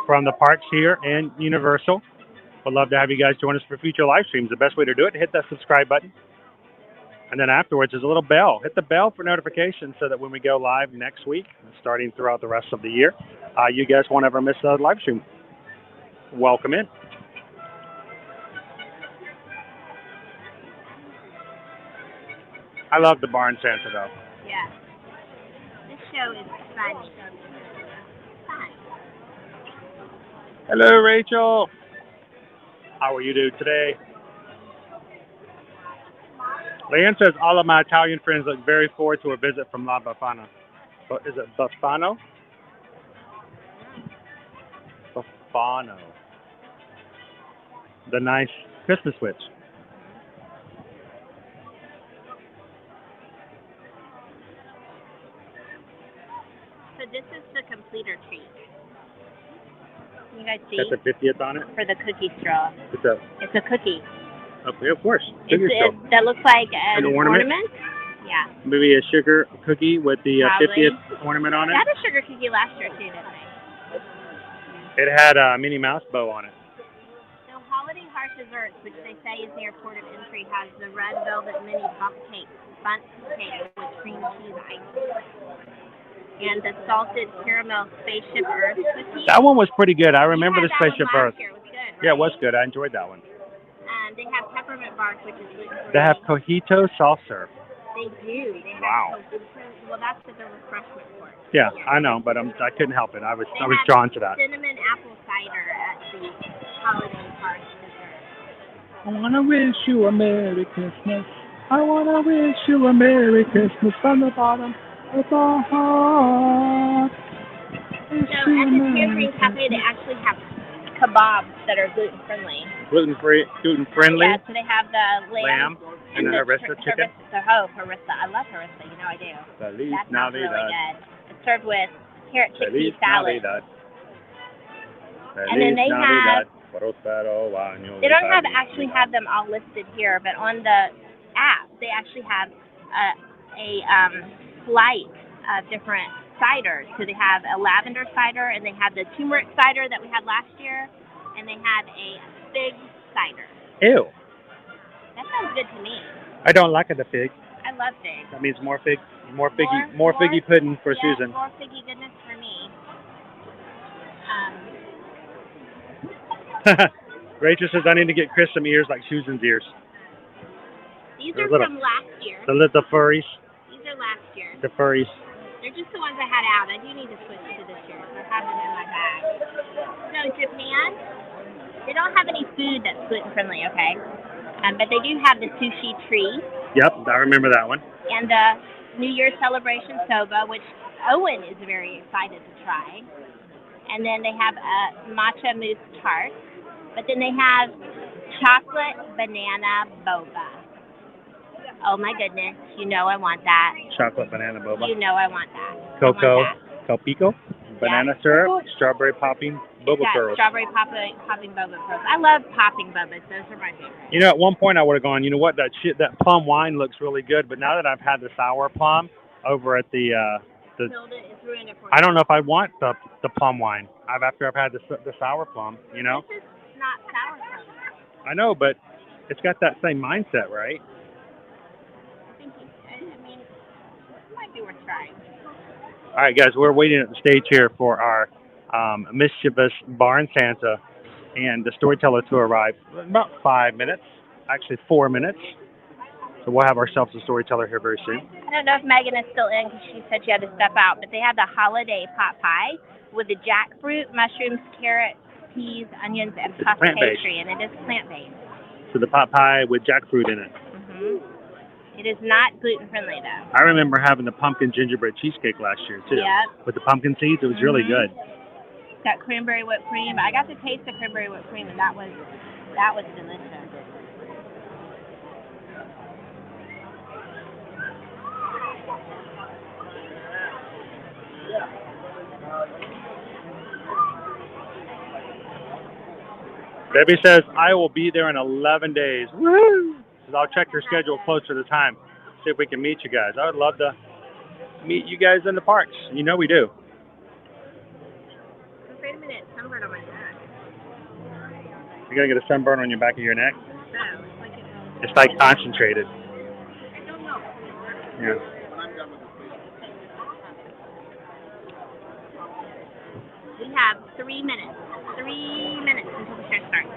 from the parks here and Universal. Would love to have you guys join us for future live streams. The best way to do it, hit that subscribe button. And then afterwards, there's a little bell. Hit the bell for notifications so that when we go live next week, starting throughout the rest of the year, you guys won't ever miss a live stream. Welcome in. I love the barn Santa, though. Yeah. This show is funny. Fun. Hello, Rachel. How are you doing today? Leanne says, all of my Italian friends look very forward to a visit from La Befana. Is it Befano? Befano. The nice Christmas switch. So this is the completer treat. You guys see? Got the 50th on it? For the cookie straw. It's a cookie. Okay, of course. Sugar straw. That looks like an ornament? Yeah. Maybe a sugar cookie with the 50th ornament on it? They had a sugar cookie last year too, didn't they? It had a Minnie Mouse bow on it. So Holiday Heart Desserts, which they say is near port of entry, has the red velvet mini bundt cake with cream cheese icing. And the salted caramel spaceship Earth cookie. That one was pretty good. I remember the spaceship Earth. It was good, right? Yeah, it was good. I enjoyed that one. They have peppermint bark, which is gluten-free. They have cojito soft serve. They do. They have wow. Well, that's the refreshment part. Yeah, I know, but I couldn't help it. I was drawn to that. Cinnamon apple cider at the Holiday Heart Dessert. I wanna wish you a Merry Christmas. I wanna wish you a Merry Christmas from the bottom of our heart. So at the Tangerine Cafe, they actually have kebabs that are gluten friendly. Gluten friendly. Yeah, so they have the lamb and the harissa chicken. Harissa. I love harissa. You know I do. That sounds really good. It's served with carrot chickpea salad. And then they have. They don't actually have them all listed here, but on the app they actually have a flight of different ciders. So they have a lavender cider, and they have the turmeric cider that we had last year, and they have a fig cider. Ew. That sounds good to me. I don't like the fig. I love figs. That means more figgy pudding for Susan. More figgy goodness for me. Rachel says I need to get Chris some ears like Susan's ears. These are from last year. The furries. These are last year. The furries. They're just the ones I had out. I do need to switch to this year. I have them in my bag. So Japan, they don't have any food that's gluten friendly, okay? But they do have the sushi tree. Yep, I remember that one. And the New Year's celebration soba, which Owen is very excited to try. And then they have a matcha mousse tart. But then they have chocolate banana boba. Oh my goodness, you know I want that. Chocolate banana boba. You know I want that. Cocoa, Calpico, banana syrup, strawberry popping boba pearls. Strawberry popping boba pearls. I love popping bobas. Those are my favorite. You know, at one point I would have gone, you know what, that plum wine looks really good, but now that I've had the sour plum over at the It's ruined it for you. I don't know if I want the plum wine after I've had the sour plum, you know? This is not sour plum. I know, but it's got that same mindset, right? I mean, it might be worth trying. All right, guys, we're waiting at the stage here for our mischievous barn Santa and the storyteller to arrive in about 5 minutes, actually 4 minutes. So we'll have ourselves a storyteller here very soon. I don't know if Megan is still in because she said she had to step out, but they have the holiday pot pie with the jackfruit, mushrooms, carrots, peas, onions, and puff pastry, and it is plant-based. So the pot pie with jackfruit in it. Mm-hmm. It is not gluten-friendly, though. I remember having the pumpkin gingerbread cheesecake last year, too. Yep. With the pumpkin seeds, it was really good. It's got cranberry whipped cream. I got to taste the cranberry whipped cream, and that was delicious. Debbie says, I will be there in 11 days. Woo! I'll check your schedule closer to the time, see if we can meet you guys. I would love to meet you guys in the parks. You know we do. Wait a minute, sunbird on my back. You're gonna get a sunburn on your back of your neck. So, It's like concentrated. I don't know. Yeah. We have 3 minutes. 3 minutes until the show starts.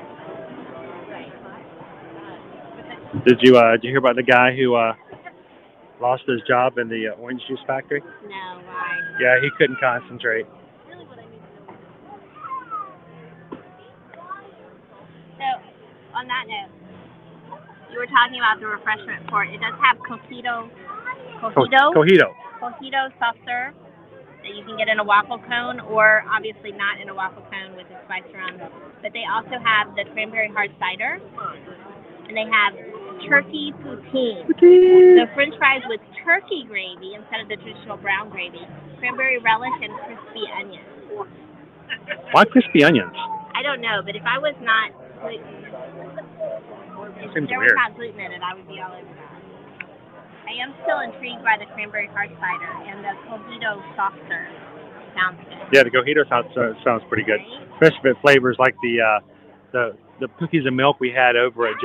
Did you hear about the guy who lost his job in the orange juice factory? No, why? Yeah, he couldn't concentrate. So, on that note, you were talking about the refreshment port. It does have cojito soft serve that you can get in a waffle cone, or obviously not in a waffle cone with the spice around it. But they also have the cranberry hard cider, and they have turkey poutine. So French fries with turkey gravy instead of the traditional brown gravy, cranberry relish, and crispy onions. Why crispy onions? I don't know, but if I was not gluten, Seems there weird. was not gluten in it, I would be all over that. I am still intrigued by the cranberry hard cider and the cojito soft serve. Sounds good. Yeah, the cojito sounds pretty good. Especially if it flavors like the cookies and milk we had over at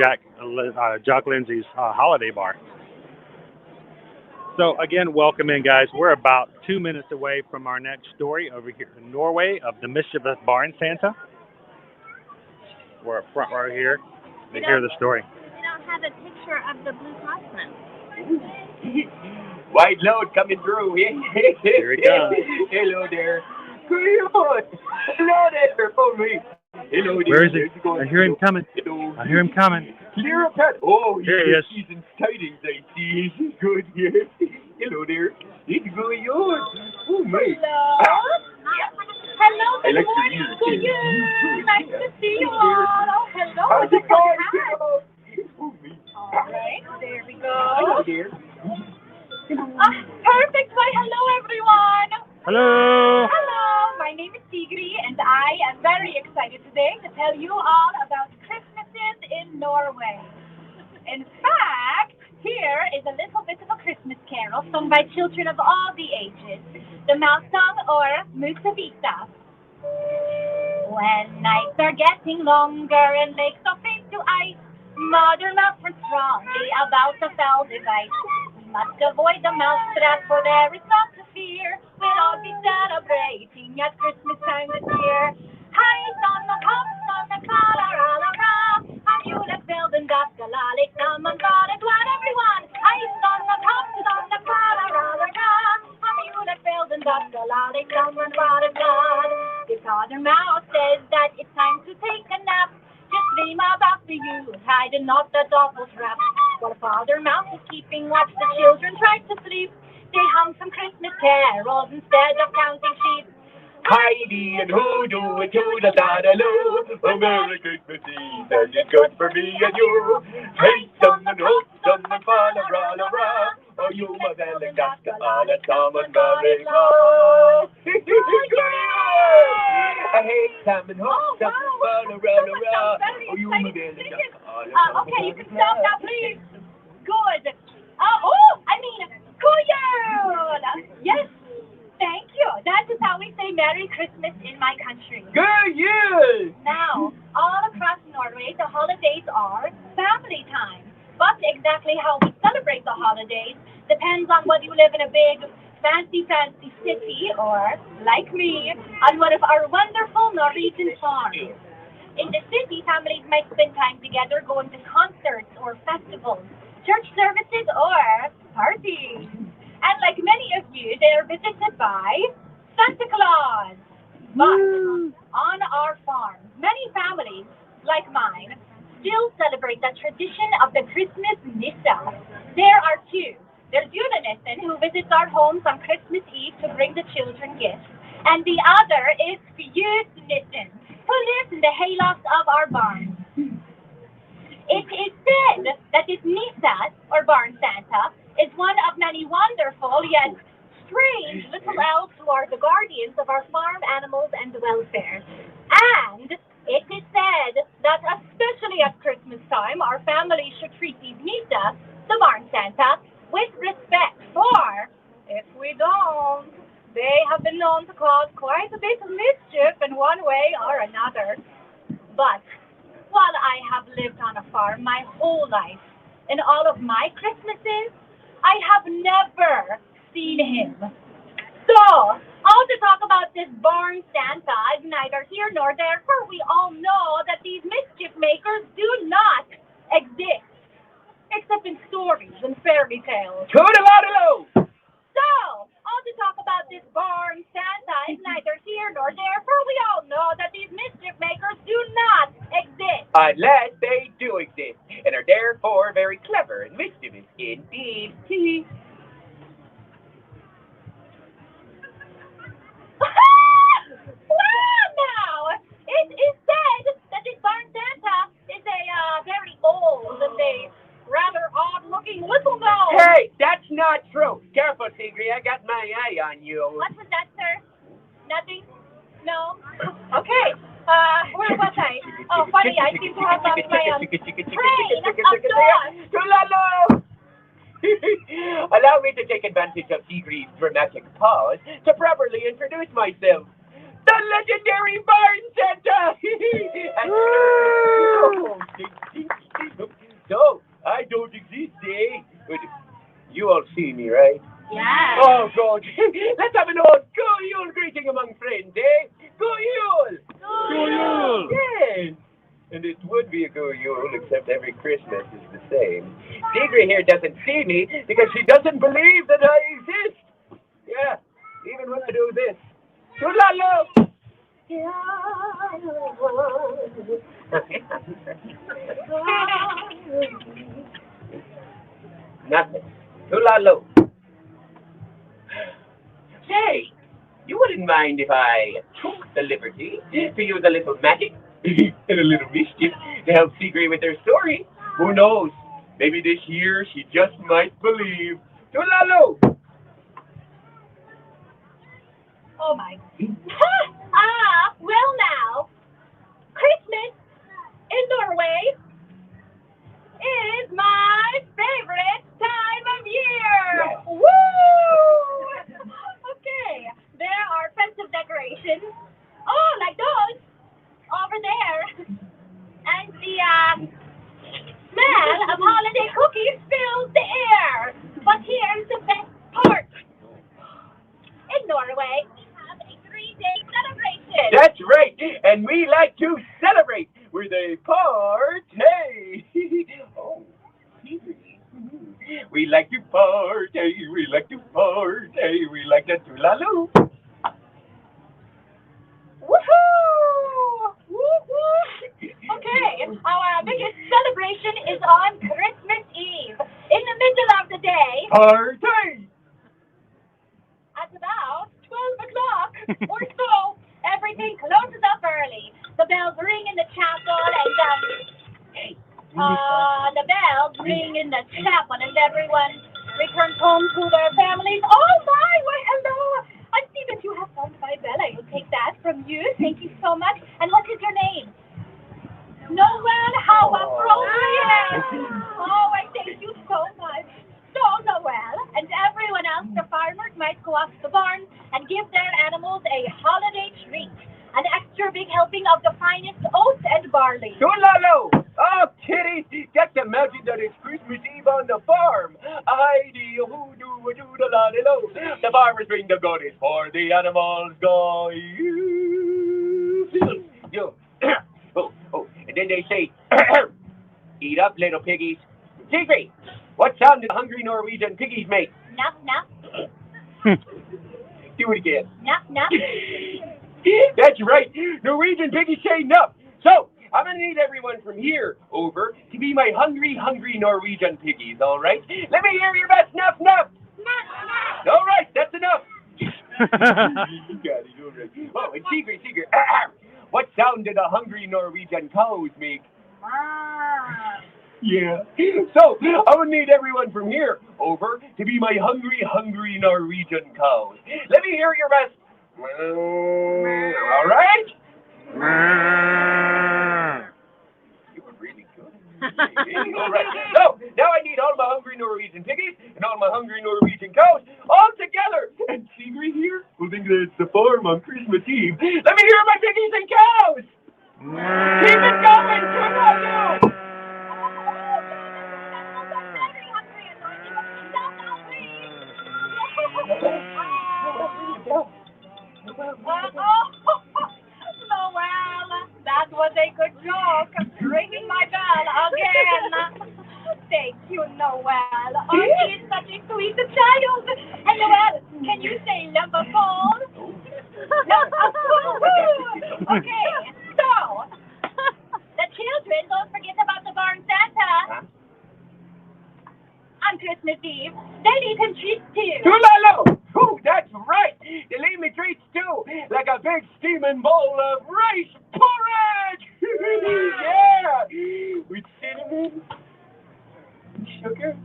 Jock Lindsay's holiday bar. So again, welcome in, guys. We're about 2 minutes away from our next story over here in Norway of the mischievous barn Santa. We're up front right here to hear the story. They don't have a picture of the blue cosmos. White load coming through. Here he comes. Hello there. Good. Hello there for me. Hello there. Where is he? I hear him coming. Hello. I hear him coming. Clear up that. Oh, Here he is. He's in tidings, I see. He's good here. Hello there. It's going on. Oh, mate. Hello, I good like your morning music. to you. Nice to see you all. Oh, hello. How's it going? Oh, mate. All right, there we go. Hello there. Perfect. Why, hello, everyone. Hello. Hello, my name is Sigrid, and I am very excited today to tell you all about Christmases in Norway. In fact, here is a little bit of a Christmas carol sung by children of all the ages, the mouse song or Musevita. When nights are getting longer and lakes are fade to ice, Mother Mouse turns strongly about the foul device. We must avoid the mouse trap, for there is naught to fear. We'll all be celebrating at Christmas time this year. Hei sann og kom sann og kla-la-la-la-la. Am julevelden da skal alle sammen være glad, everyone. Hei sann og kom sann og kla-la-la-la-la. Am julevelden da skal alle sammen være glad. If Father Mouse says that it's time to take a nap, just dream about the Yuletide and not the awful trap. While Father Mouse is keeping watch, the children try to sleep. They hum some Christmas carols instead of counting sheep. Heidi and Hoodoo and Toodle-da-da-loo. A Merry Christmas Eve, and it's good for me and you. Hey, some and hope, some and fa-la-ra-la-ra. Oh, you my velling dust, alle sammen bare glad. Hey, some and hope, some and fa-la-ra-la-ra. Oh, you my velling dust, alle sammen Okay, you can stop now, please. Good. Good. Yes, thank you. That is how we say Merry Christmas in my country. Good, yeah. Now, all across Norway, the holidays are family time. But exactly how we celebrate the holidays depends on whether you live in a big, fancy city or, like me, on one of our wonderful Norwegian farms. In the city, families might spend time together going to concerts or festivals, church services, or parties. And like many of you, they are visited by Santa Claus. But on our farm, many families, like mine, still celebrate the tradition of the Christmas Nissa. There are two. There's Julenissen, who visits our homes on Christmas Eve to bring the children gifts. And the other is Fjusnissen, who lives in the hayloft of our barn. It is said that this Nissa, or barn Santa, is one of many wonderful yet strange little elves who are the guardians of our farm animals and welfare. And it is said that especially at Christmas time, our family should treat these Nissa, the barn Santa, with respect, for if we don't, they have been known to cause quite a bit of mischief in one way or another. But while I have lived on a farm my whole life. In all of my Christmases, I have never seen him. So, all to talk about this barn Santa is neither here nor there, for we all know that these mischief makers do not exist, except in stories and fairy tales. Toodaloo! So, all to talk about this barn Santa is neither here nor there, for we all know that these mischief makers do not exist. Unless they do exist, and are therefore very clever and mischievous indeed. Well, now, it is said that this barn Santa is a very old and a rather odd-looking little gnome. Hey, that's not true. Careful, Tigre. I got my eye on you. What was that, sir? Nothing? No? Okay. Where was I? Oh, funny, I seem to have lost my train of thought. Toodaloo! Allow me to take advantage of Tigre's dramatic pause to properly introduce myself. The legendary Barn Santa! So, I don't exist, eh? But you all see me, right? Yeah. Oh, God. Let's have an old Go Yule greeting among friends, eh? Go Yule! Go Yule! Yes. And it would be a Go Yule, except every Christmas is the same. Tigre here doesn't see me because she doesn't believe that I exist. Yeah, even when I do this. Toodaloo! Nothing. Toodaloo. Say, you wouldn't mind if I took the liberty to use a little magic and a little mischief to help Tigre with her story? Who knows? Maybe this year she just might believe. Toodaloo! Oh, my. Well, now, Christmas in Norway is my favorite time of year. Yes. Woo! Okay, there are festive decorations. Oh, like those over there. And the smell of holiday cookies fills the air. But here's the best part. In Norway, we have a 3-day celebration. That's right, and we like to celebrate with a party. Oh, we like to party, we like to party, we like to toodaloo. Woohoo! Woo-hoo! Okay, our biggest celebration is on Christmas Eve. In the middle of the day, Party! at about 12 o'clock or so, everything closes up early. The bells ring in the chapel and everyone returns home to their families. Oh my, why hello. I see that you have found my bell. I will take that from you. Thank you so much. And what is your name? Noel, how appropriate. Oh, I thank you so much. So, Noel and everyone else, the farmers might go off to the barn and give their animals a holiday treat. An extra big helping of the finest oats and barley. Toodaloo! Oh, kitties, get the imagine that it's Christmas Eve on the farm. Hidey-o-hoo-doo-a-doo-da-la-de-lo. The farmers bring the goodies for the animals. Go you. Oh, and then they say, eat up, little piggies. Tigre, what sound do the hungry Norwegian piggies make? Nup, nup. Do it again. Nup, nup. That's right. Norwegian piggies say nup. So, I'm going to need everyone from here over to be my hungry Norwegian piggies, all right? Let me hear your best nup, nup. Nup, nup. All right, that's enough. You got it, all right. Oh, and Tigre. What sound do the hungry Norwegian cows make? Yeah. So, I would need everyone from here over to be my hungry Norwegian cows. Let me hear your best. All right? You were really good. All right. So, now I need all my hungry Norwegian piggies and all my hungry Norwegian cows all together. And Tigre here will think that it's the farm on Christmas Eve. Let me hear my piggies and cows. Keep it going. Toodaloo. Noel, that was a good joke. Ringing my bell again. Thank you, Noel. Oh, she is such a sweet child. And Noel, can you say Liverpool? Okay, so the children don't forget about the barn Santa. On Christmas Eve, they leave him treats too. Tulalo! Oh, that's right. They leave me treats too, like a big steaming bowl of rice porridge. Yeah, with cinnamon, sugar,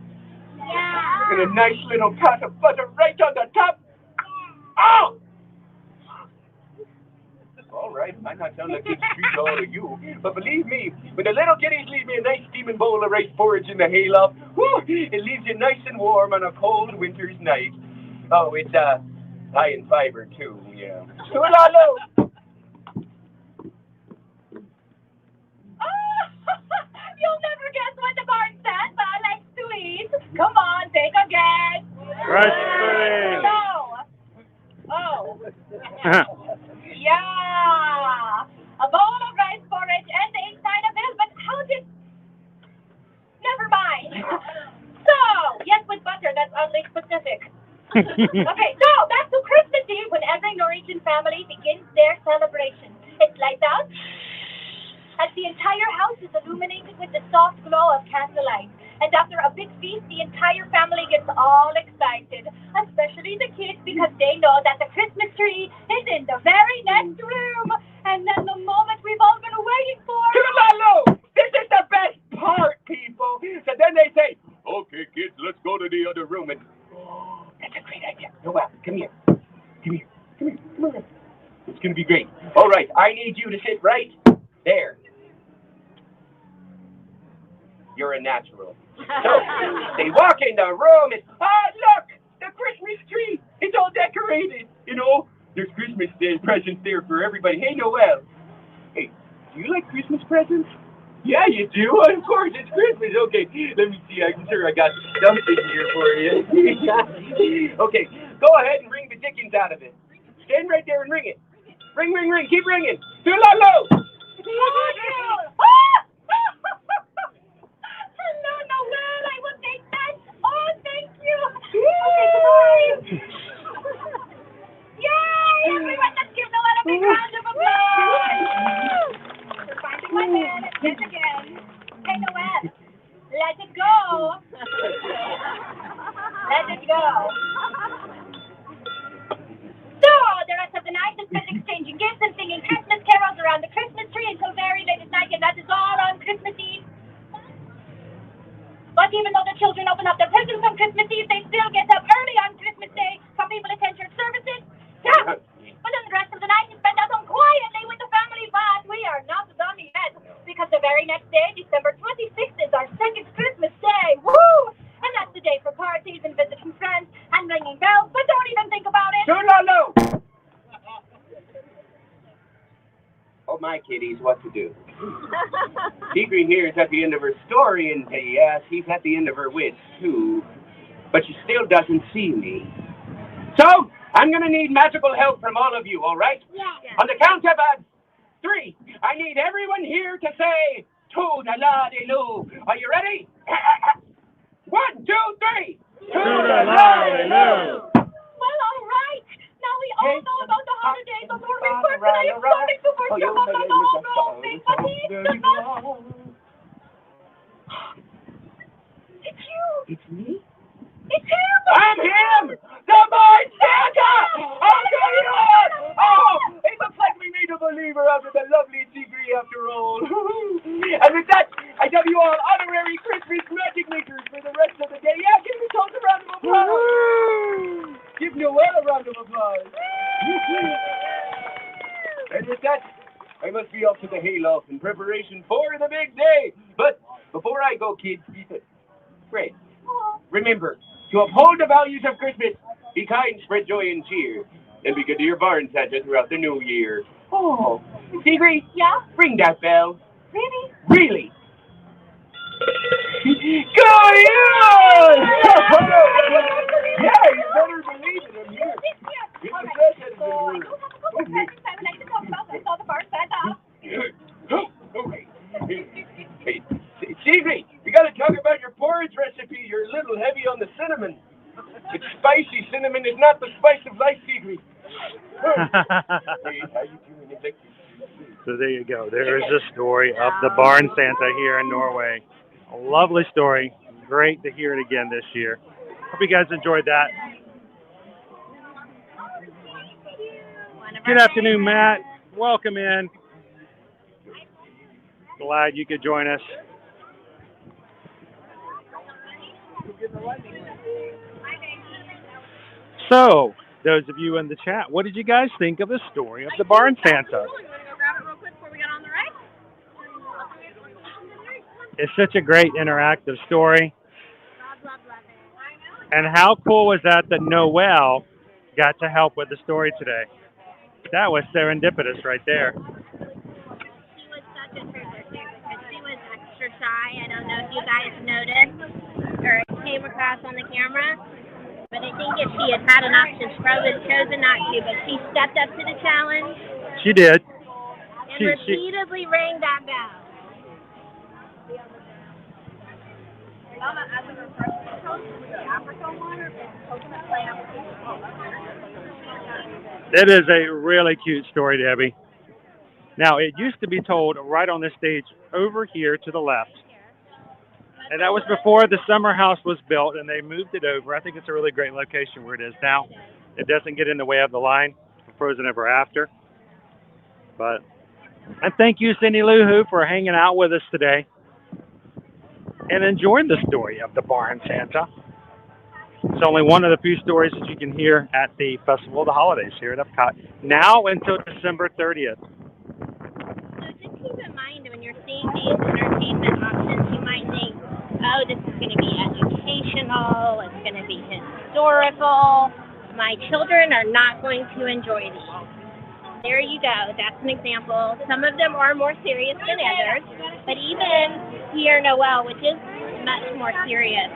Yeah. and a nice little pat of butter right on the top. Oh! All right, I might not sound like this treat to all of you, but believe me, when the little kiddies leave me a nice steaming bowl of rice porridge in the hayloft, whew, it leaves you nice and warm on a cold winter's night. Oh, it's high in fiber too, yeah. Tulalo! You'll never guess what the barn Santa likes to eat. Come on, take a guess. Rice pudding. No. Oh. Yeah. A bowl of rice porridge and the inside of it, but how did... Never mind. So, yes, with butter, that's oddly specific. Okay, so back to Christmas Eve when every Norwegian family begins their celebration. It's lights out as the entire house is illuminated with the soft glow of candlelight. And after a big feast, the entire family gets all excited, especially the kids, because they know that the Christmas tree is in the very next room. And then the moment we've all been waiting for. Tulalo! This is the best part, people. So then they say, okay, kids, let's go to the other room. And oh, that's a great idea. Noel, come here. Come here. Come here. Come on. It's going to be great. All right, I need you to sit right there. You're a natural. So they walk in the room and, look, the Christmas tree. It's all decorated. You know, there's Christmas presents there for everybody. Hey, Noel. Hey, do you like Christmas presents? Yeah, you do. Of course, it's Christmas. Okay, let me see. I'm sure I got something here for you. Okay, go ahead and ring the dickens out of it. Stand right there and ring it. Ring, ring, ring. Keep ringing. Tulalo! Hello, Noel. I will take that. Oh, thank you. Okay, goodbye. Yay! Everyone, let's give Noel a big round of applause. We're finding my pen yet again. Hey, Noel, let it go. Let it go. So, the rest of the night is spent exchanging gifts and singing Christmas carols around the Christmas tree until very late at night, and that is all on Christmas Eve. But even though the children open up their presents on Christmas Eve, they still get up early on Christmas Day. Some people attend church services. Yeah. But then the rest of the night is spent at home quietly with the family. But we are not done yet, because the very next day, December 26th, is our second Christmas Day. Woo! And that's the day for parties and visiting friends and ringing bells. But don't even think about it. Tulalo! Oh, my kiddies, what to do? Tigre here is at the end of her story, and yes, she's at the end of her wits, too. But she still doesn't see me. So, I'm going to need magical help from all of you, all right? Yeah. On the count of 3, I need everyone here to say, Toodaloo. Are you ready? 1, 2, 3. Toodaloo. Well, all right. Now we all know about the holidays before we first, and I am starting to worship up on the whole thing. But he's the best. It's you. It's me? It's him. I'm him! The boy Santa! Oh, God! Oh, it looks like we made a believer out of the lovely Tigre after all. And with that, I tell you all honorary Christmas magic makers for the rest of the day. Yeah, give yourselves a round of applause. Give Noel a round of applause. And with that, I must be off to the hayloft in preparation for the big day. But before I go, kids, Fred, remember to uphold the values of Christmas, be kind, spread joy and cheer, and be good to your barn Santa throughout the new year. Oh, Tigre? Yeah? Ring that bell. Really? Really? Go you! Yeah, you better believe it. I'm here. All right. So, I do have a spicy. Cinnamon is not the spice of life, Secret. Hey, how you doing, Alexis? So there you go. There is the story of the barn Santa here in Norway. A lovely story. Great to hear it again this year. Hope you guys enjoyed that. Good afternoon, Matt. Welcome in. Glad you could join us. So, those of you in the chat, what did you guys think of the story of the barn Santa? It's such a great interactive story. And how cool was that Noelle got to help with the story today? That was serendipitous right there. She was such a treasure too, because she was extra shy. I don't know if you guys noticed or it came across on the camera, but I think if she had had an option, she probably would have chosen not to, but she stepped up to the challenge. She did. And repeatedly rang that bell. That is a really cute story, Debbie. Now, it used to be told right on this stage over here to the left. And that was before the summer house was built, and they moved it over. I think it's a really great location where it is now. It doesn't get in the way of the line for Frozen Ever After. But, and thank you, Cindy Lou Who, for hanging out with us today and enjoying the story of the barn Santa. It's only one of the few stories that you can hear at the Festival of the Holidays here at EPCOT, now until December 30th. So just keep in mind when you're seeing these entertainment options, you might think, oh, this is going to be educational, it's going to be historical. My children are not going to enjoy these. There you go. That's an example. Some of them are more serious than others, but even here, Noel, which is much more serious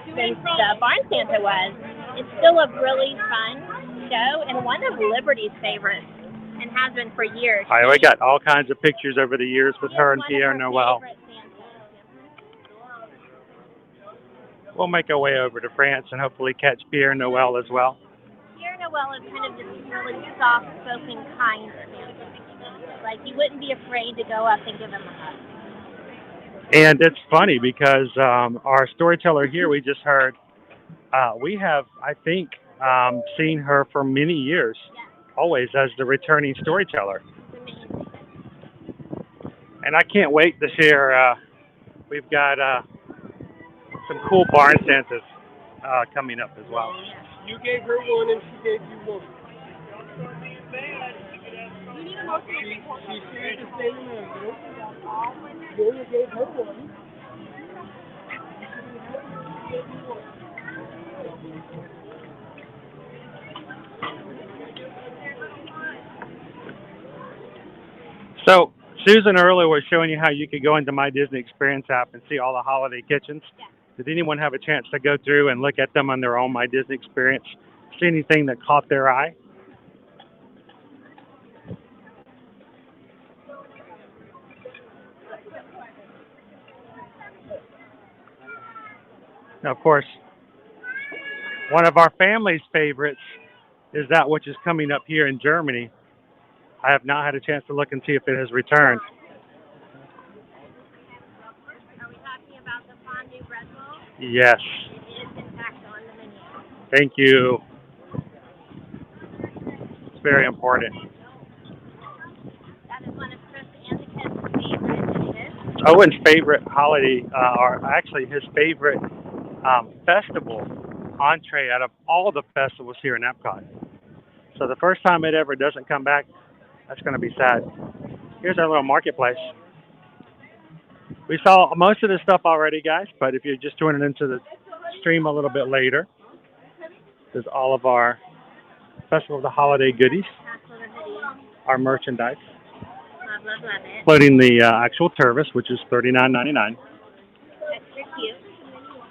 than the Barn Santa was, it's still a really fun show and one of Liberty's favorites, and has been for years. We got all kinds of pictures over the years with her and Pierre Noel. We'll make our way over to France and hopefully catch Pierre Noel as well. Pierre Noel is kind of this really soft-spoken, kind Santa. Like, you wouldn't be afraid to go up and give him a hug. And it's funny because our storyteller here we just heard, we have, I think, seen her for many years, always as the returning storyteller. And I can't wait to share, we've got some cool barn Santas coming up as well. You gave her one and she gave you one. She shared the same amount. You only gave her one. So, Susan earlier was showing you how you could go into My Disney Experience app and see all the holiday kitchens. Yeah. Did anyone have a chance to go through and look at them on their own My Disney Experience? See anything that caught their eye? Now, of course, one of our family's favorites is that which is coming up here in Germany. I have not had a chance to look and see if it has returned. Are we talking about the fondue bread roll? Yes. It is, in fact, on the menu. Thank you. It's very important. That is one of Chris and the kids' favorite dishes. Owen's favorite holiday, or actually his favorite festival entree out of all the festivals here in EPCOT. So the first time it ever doesn't come back, that's going to be sad. Here's our little marketplace. We saw most of this stuff already, guys, but if you're just joining into the stream a little bit later, there's all of our Festival of the Holiday goodies, our merchandise, including the actual Tervis, which is $39.99. Extra cute.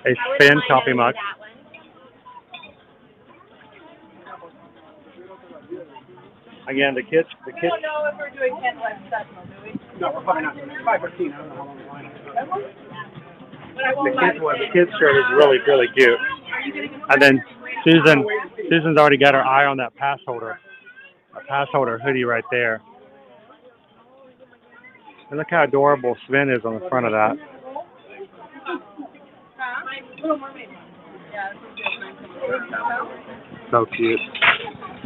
A spin coffee mug. Again, the kids. We don't know if we're doing Candlelight Processional, do we? No, we're probably not. 5:15. I don't know how long the line is. But I won't The kids shirt is really, really cute. And then Susan's already got her eye on that pass holder hoodie right there. And look how adorable Sven is on the front of that. So cute.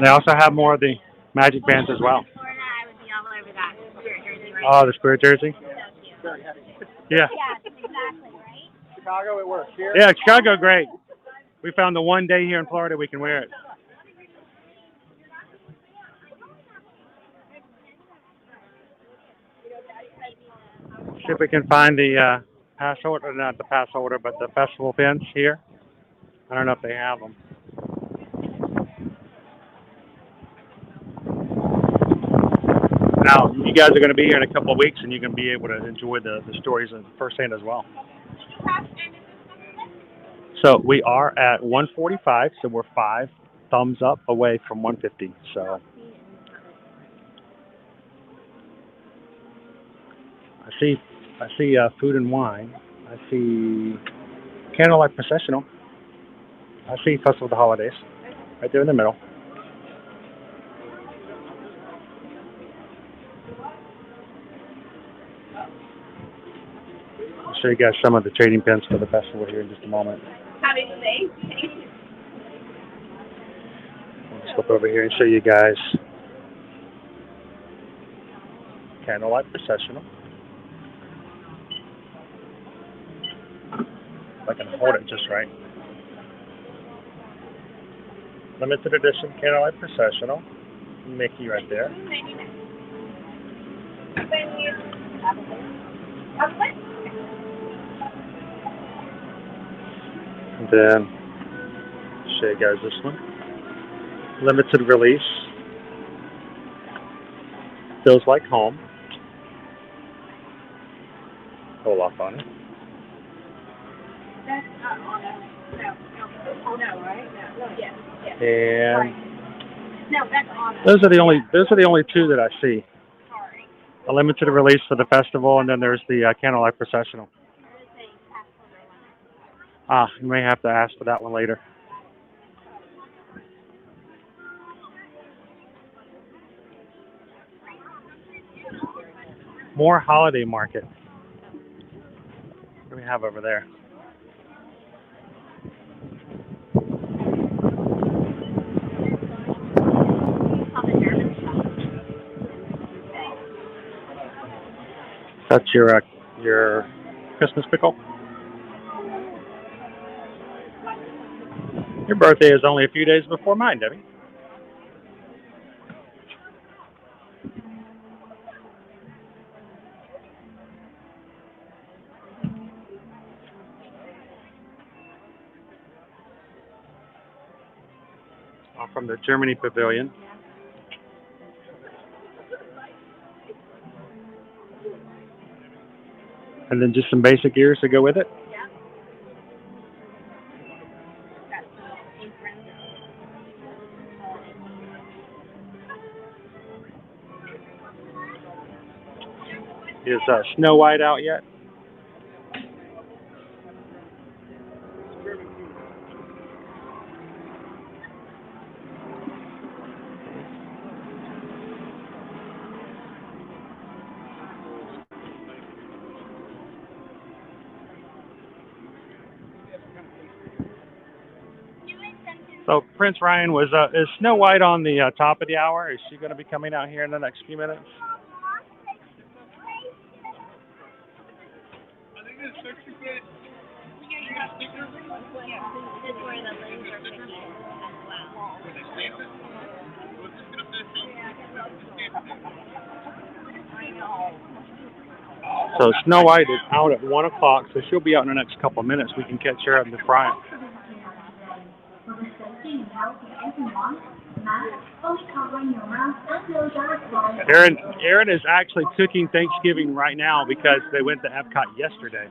They also have more of the magic bands as well. Florida, I would be all over that spirit jersey right Oh, the spirit jersey? now. Yeah. Yeah, exactly, right? Chicago, it works. Here. Yeah, Chicago, great. We found the one day here in Florida we can wear it. See if we can find the pass holder, not the pass holder, but the festival pins here. I don't know if they have them. Now, you guys are going to be here in a couple of weeks, and you're going to be able to enjoy the stories firsthand as well. So we are at 145, so we're 5 thumbs up away from 150. So I see food and wine. I see Candlelight Processional. I see Festival of the Holidays right there in the middle. I'll show you guys some of the trading pins for the festival here in just a moment. Happy birthday. I'll flip over here and show you guys Candlelight Processional. If I can hold it just right. Limited edition Candlelight Processional. Mickey right there. And then show you guys this one. Limited release. Feels like home. Hold off on it. That's on it. No, right? No. Yes. And No, that's on it. those are the only two that I see. Sorry. A limited release for the festival, and then there's the Candlelight Processional. You may have to ask for that one later. More holiday market. What do we have over there? That's your Christmas pickle. Your birthday is only a few days before mine, Debbie. From the Germany Pavilion. And then just some basic ears to go with it. Is Snow White out yet? So Prince Ryan is Snow White on the top of the hour? Is she going to be coming out here in the next few minutes? So Snow White is out at 1 o'clock, so she'll be out in the next couple of minutes. We can catch her in the front. Aaron is actually cooking Thanksgiving right now because they went to EPCOT yesterday.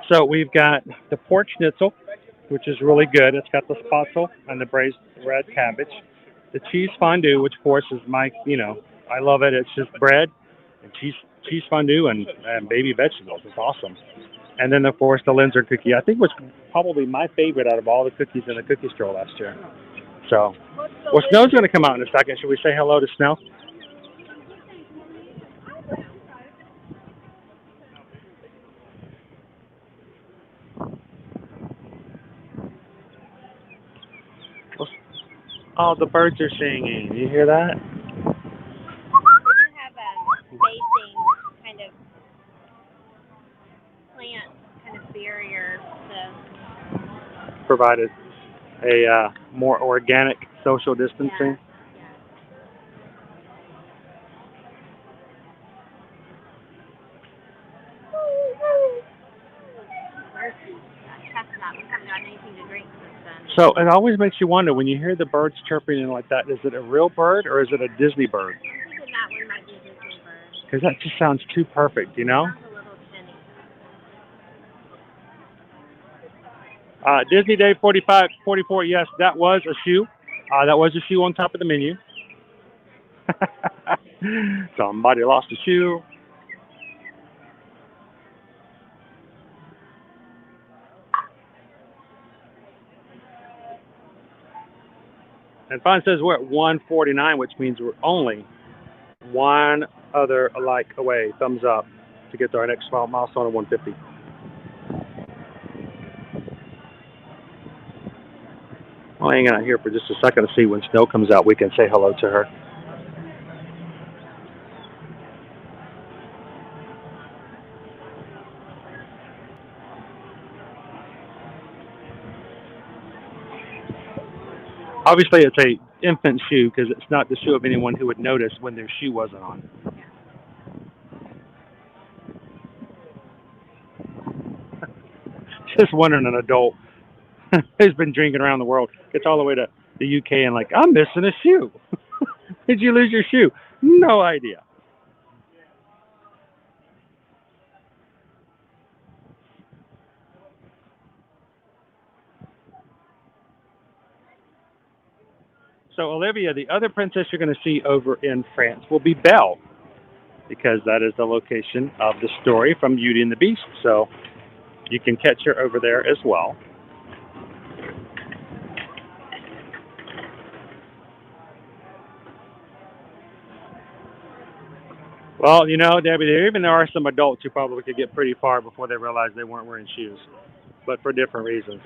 So we've got the pork schnitzel, which is really good. It's got the spatzel and the braised red cabbage. The cheese fondue, which of course is I love it. It's just bread and cheese fondue and baby vegetables. It's awesome. And then, of course, the Linzer cookie. I think was probably my favorite out of all the cookies in the cookie store last year. So, well, Snow's going to come out in a second. Should we say hello to Snow? Oh, the birds are singing. You hear that? We have a facing kind of plant, kind of barrier to Provided a more organic social distancing. So it always makes you wonder when you hear the birds chirping and like that, is it a real bird or is it a Disney bird? I'm thinking that one might be a Disney bird. Because that just sounds too perfect, you know? Sounds a little tinny. Disney Day 44, yes, that was a shoe. That was a shoe on top of the menu. Somebody lost a shoe. And Fun says we're at 149, which means we're only one other like away. Thumbs up to get to our next milestone of 150. I'll hang out here for just a second to see when Snow comes out. We can say hello to her. Obviously, it's a infant shoe because it's not the shoe of anyone who would notice when their shoe wasn't on. Just wondering an adult who's been drinking around the world gets all the way to the UK and like, I'm missing a shoe. Did you lose your shoe? No idea. So, Olivia, the other princess you're going to see over in France will be Belle, because that is the location of the story from Beauty and the Beast. So, you can catch her over there as well. Well, you know, Debbie, there are some adults who probably could get pretty far before they realized they weren't wearing shoes, but for different reasons.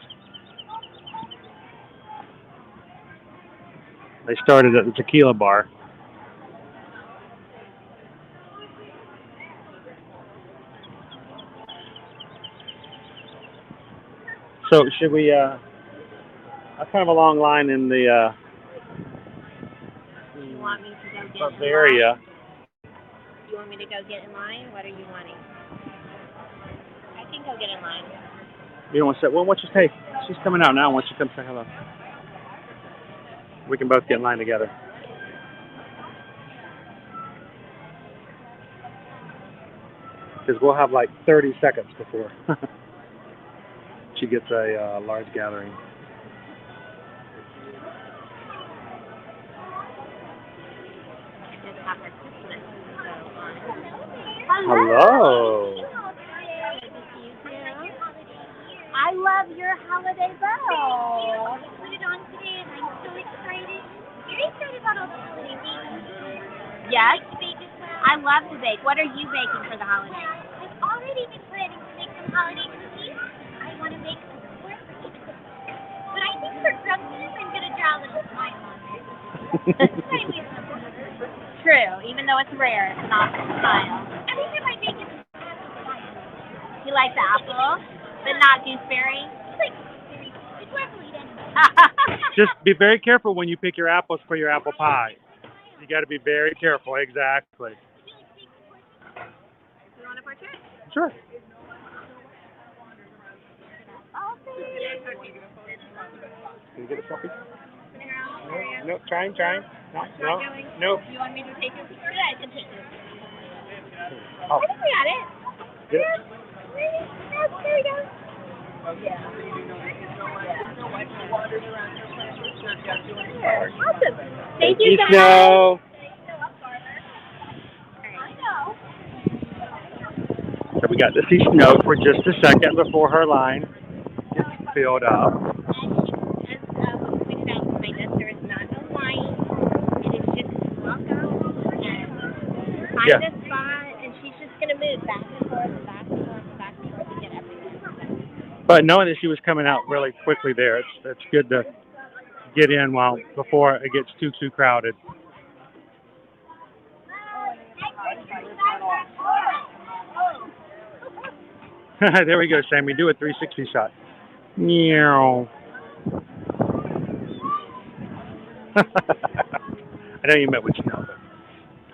They started at the tequila bar. So should we, that's kind of a long line in the You want me to go get Bavaria. You want me to go get in line? What are you wanting? I can go get in line. You don't want to say, well, what's your take? She's coming out now. Why don't you come say hello? We can both get in line together. Because we'll have like 30 seconds before she gets a large gathering. Hello. I love your holiday bow. I put it on today and I'm so excited. You're excited about all the holiday things. Yes, Bake as well. I love to bake. What are you baking for the holidays? I've already been planning to make some holiday cookies. I want to make some more for each of them. But I think for Grumpy's, I'm going to draw a little smile on it. That's what I wish for. True, even though it's rare, it's not a smile. Every time I make it, You like the apple, but not gooseberry? it's like gooseberry. It's worth eating. Just be very careful when you pick your apples for your apple pie. You got to be very careful. Exactly. You want a portrait? Sure. Oh, Can you get a selfie? No, trying. No. You want me to take a picture? I can take it. Oh. I think we got it. Get it. There we go. Awesome. Thank you, guys. Snow. So we got to see snow for just a second before her line gets filled up. As pointed out behind us, there is not a line. It is just walk out and find a spot, and she's just going to move back and forth, back and forth, back and forth to get everywhere. But knowing that she was coming out really quickly there, it's good to get in before it gets too crowded. There we go, Sammy. Do a 360 shot. Meow. I know you met with snow,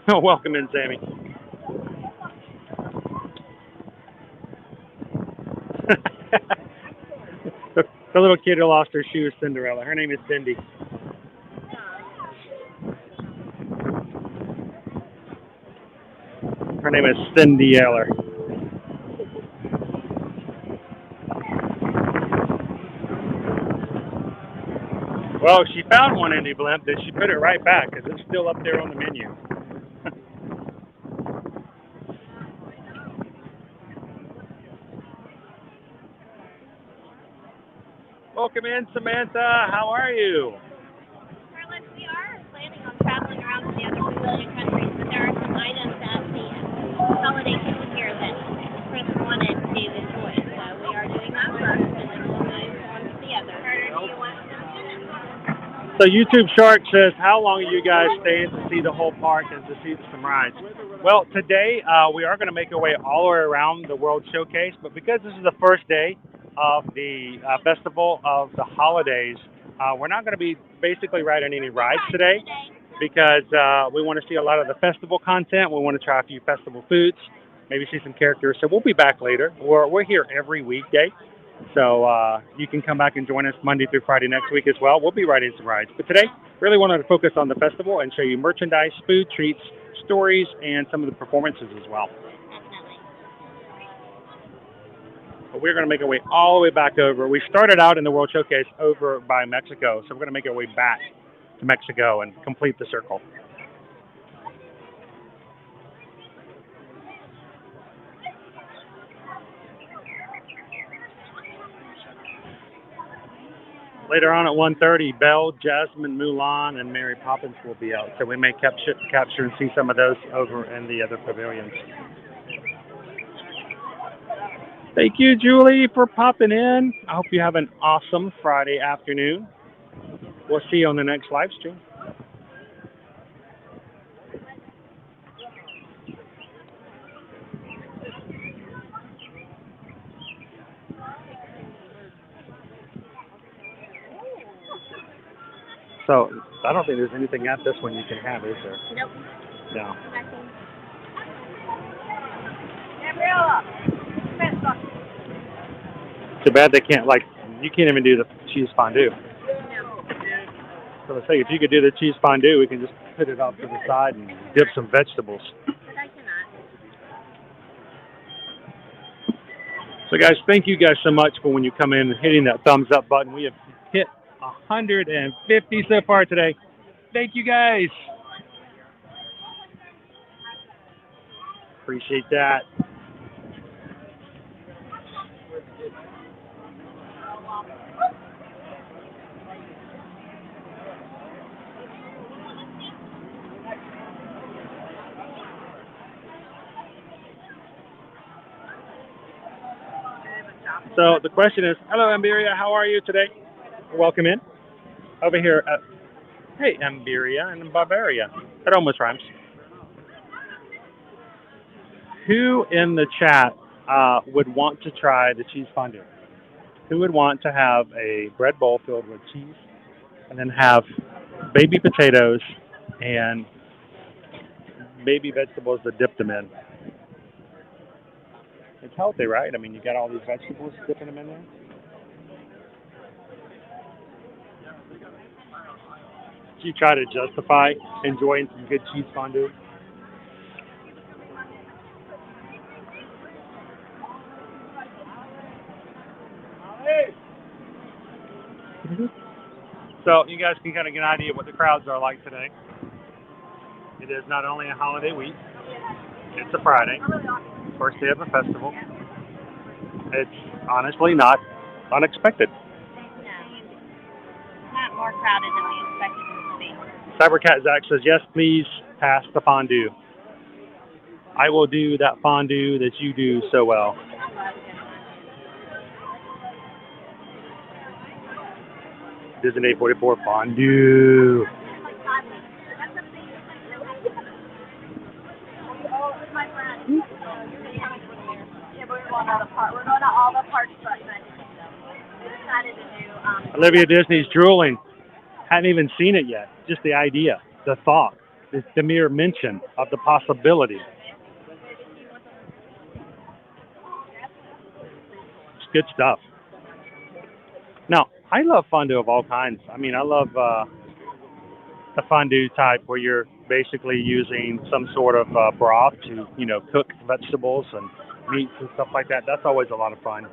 but welcome in, Sammy. The little kid who lost her shoes, Cinderella. Her name is Cindy. Her name is Cindy Eller. Well, she found one indie blimp, then she put it right back because it's still up there on the menu. Welcome in, Samantha. How are you? Carlos, we are planning on traveling around to the other Pavilion countries, but there are some items at the holiday food here that Chris wanted to enjoy. So we are doing that first, and then we'll move on to the other. Carter, do you want to? So YouTube Shark says, how long are you guys staying to see the whole park and to see some rides? Well, today we are going to make our way all the way around the World Showcase, but because this is the first day of the Festival of the Holidays, we're not going to be basically riding any rides today because we want to see a lot of the festival content. We want to try a few festival foods, maybe see some characters. So we'll be back later. We're here every weekday. So you can come back and join us Monday through Friday next week as well. We'll be riding some rides. But today, really wanted to focus on the festival and show you merchandise, food, treats, stories, and some of the performances as well. But we're going to make our way all the way back over. We started out in the World Showcase over by Mexico, so we're going to make our way back to Mexico and complete the circle. Later on at 1:30, Belle, Jasmine, Mulan, and Mary Poppins will be out, so we may capture and see some of those over in the other pavilions. Thank you, Julie, for popping in. I hope you have an awesome Friday afternoon. We'll see you on the next live stream. So, I don't think there's anything at this one you can have, is there? Nope. No. Nothing. Too bad they can't, you can't even do the cheese fondue. No. So let's say if you could do the cheese fondue, we can just put it off to the side and dip some vegetables. But I cannot. So guys, thank you guys so much for when you come in and hitting that thumbs up button. We have hit 150 so far today. Thank you guys. Appreciate that. So the question is, hello Amberia, how are you today? Welcome in. Over here at, hey Amberia and Bavaria. That almost rhymes. Who in the chat would want to try the cheese fondue? Who would want to have a bread bowl filled with cheese and then have baby potatoes and baby vegetables to dip them in? It's healthy, right? I mean, you got all these vegetables, dipping them in there. You try to justify enjoying some good cheese fondue. So you guys can kind of get an idea of what the crowds are like today. It is not only a holiday week, it's a Friday. First day of the festival. It's honestly not unexpected. No. Not more crowded than we expected it to be. Cybercat Zach says, yes, please pass the fondue. I will do that fondue that you do so well. Disney 844 fondue. We're going to all the parks but we decided to do Olivia Disney's drooling. Hadn't even seen it yet. Just the idea, the thought, the mere mention of the possibility. It's good stuff. Now, I love fondue of all kinds. I mean, I love the fondue type where you're basically using some sort of broth to, cook vegetables and meats and stuff like that. That's always a lot of fun.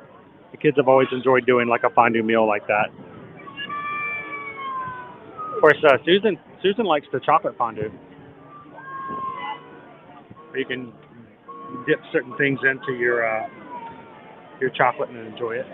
The kids have always enjoyed doing like a fondue meal like that. Of course, Susan likes the chocolate fondue. Where you can dip certain things into your chocolate and enjoy it.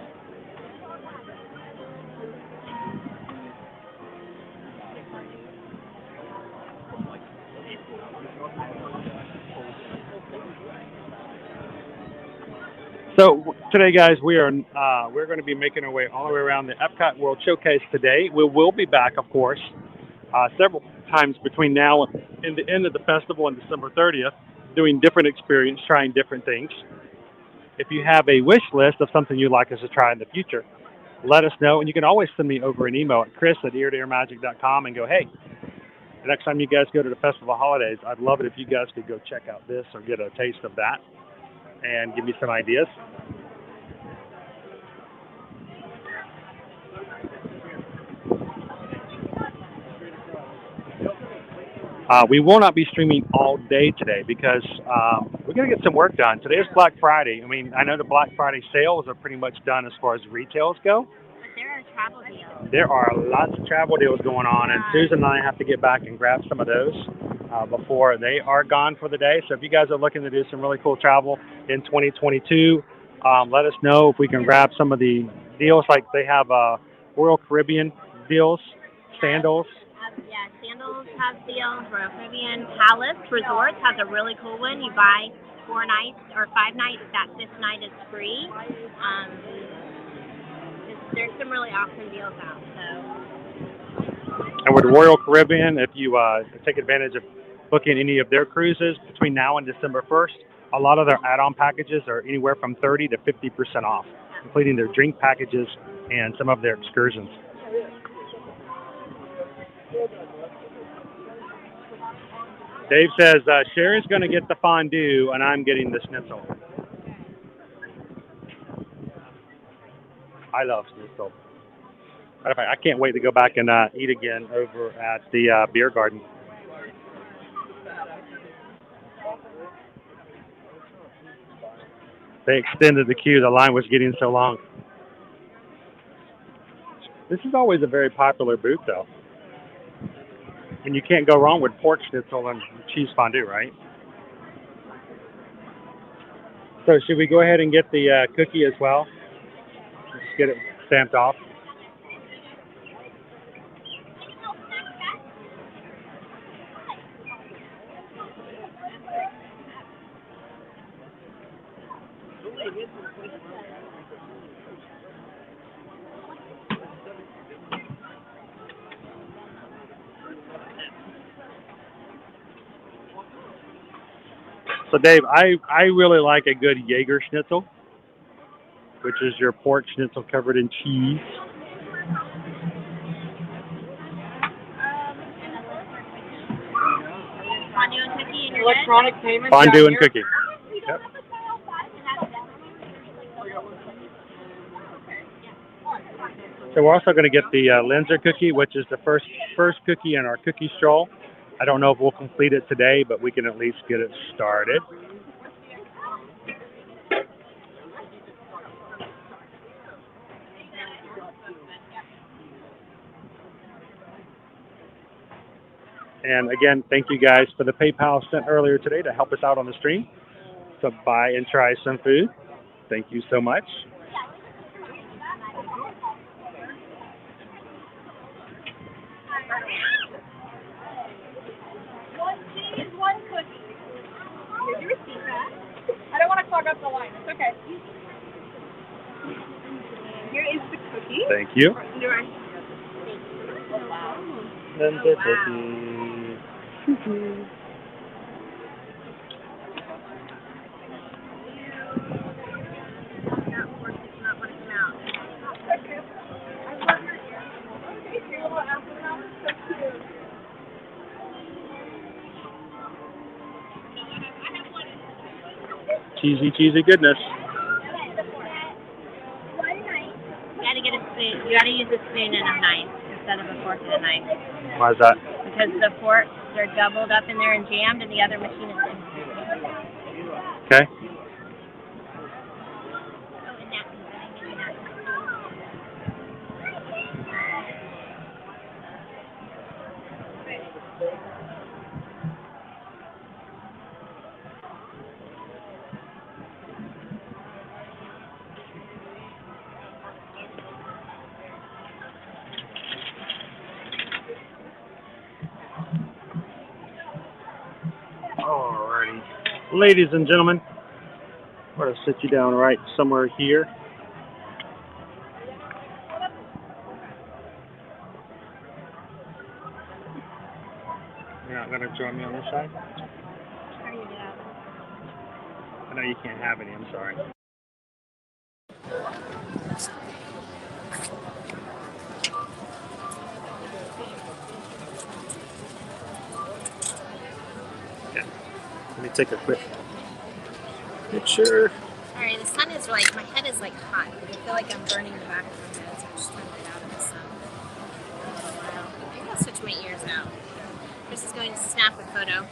So today, guys, we're going to be making our way all the way around the EPCOT World Showcase today. We will be back, of course, several times between now and the end of the festival on December 30th, doing different experience, trying different things. If you have a wish list of something you'd like us to try in the future, let us know. And you can always send me over an email at chris@eartoearmagic.com and go, hey, the next time you guys go to the festival holidays, I'd love it if you guys could go check out this or get a taste of that and give me some ideas. We will not be streaming all day today because we're going to get some work done. Today is Black Friday. I mean, I know the Black Friday sales are pretty much done as far as retails go. But there are travel deals. There are lots of travel deals going on, and Susan and I have to get back and grab some of those before they are gone for the day. So if you guys are looking to do some really cool travel in 2022, let us know if we can grab some of the deals. Like they have Royal Caribbean deals, sandals. Yeah, Sandals has deals. Royal Caribbean Palace Resorts has a really cool one. You buy 4 nights or 5 nights, that 5th night is free. There's some really awesome deals out. So. And with Royal Caribbean, if you take advantage of booking any of their cruises between now and December 1st, a lot of their add-on packages are anywhere from 30 to 50% off, including their drink packages and some of their excursions. Dave says, Sherry's going to get the fondue, and I'm getting the schnitzel. I love schnitzel. Matter of fact, I can't wait to go back and eat again over at the beer garden. They extended the queue. The line was getting so long. This is always a very popular booth, though. And you can't go wrong with pork schnitzel and cheese fondue, right? So should we go ahead and get the cookie as well? Just get it stamped off. So Dave, I really like a good Jaeger schnitzel, which is your pork schnitzel covered in cheese. Fondue and cookie in your Electronic payment. Fondue and cookie. Yep. So we're also going to get the Linzer cookie, which is the first cookie in our cookie stroll. I don't know if we'll complete it today, but we can at least get it started. And again, thank you guys for the PayPal sent earlier today to help us out on the stream. to buy and try some food. Thank you so much. One cheese, one cookie. Here's your receipt back. I don't want to clog up the line. It's okay. Here is the cookie. Thank you. Wow. Then the cookie. Cheesy, cheesy goodness. You gotta get a spoon. You gotta use a spoon and a knife instead of a fork and a knife. Why is that? Because the forks, they're doubled up in there and jammed, and the other machine is in. Okay. Alrighty. Ladies and gentlemen, I'm going to sit you down right somewhere here. You're not going to join me on this side? I know you can't have any, I'm sorry. Okay. Let me take a quick picture. Alright, the sun is like, my head is like hot. I feel like I'm burning the back of my head, so I'm just trying to get out of the sun for a little while. Maybe I'll switch my ears out. Chris is going to snap a photo.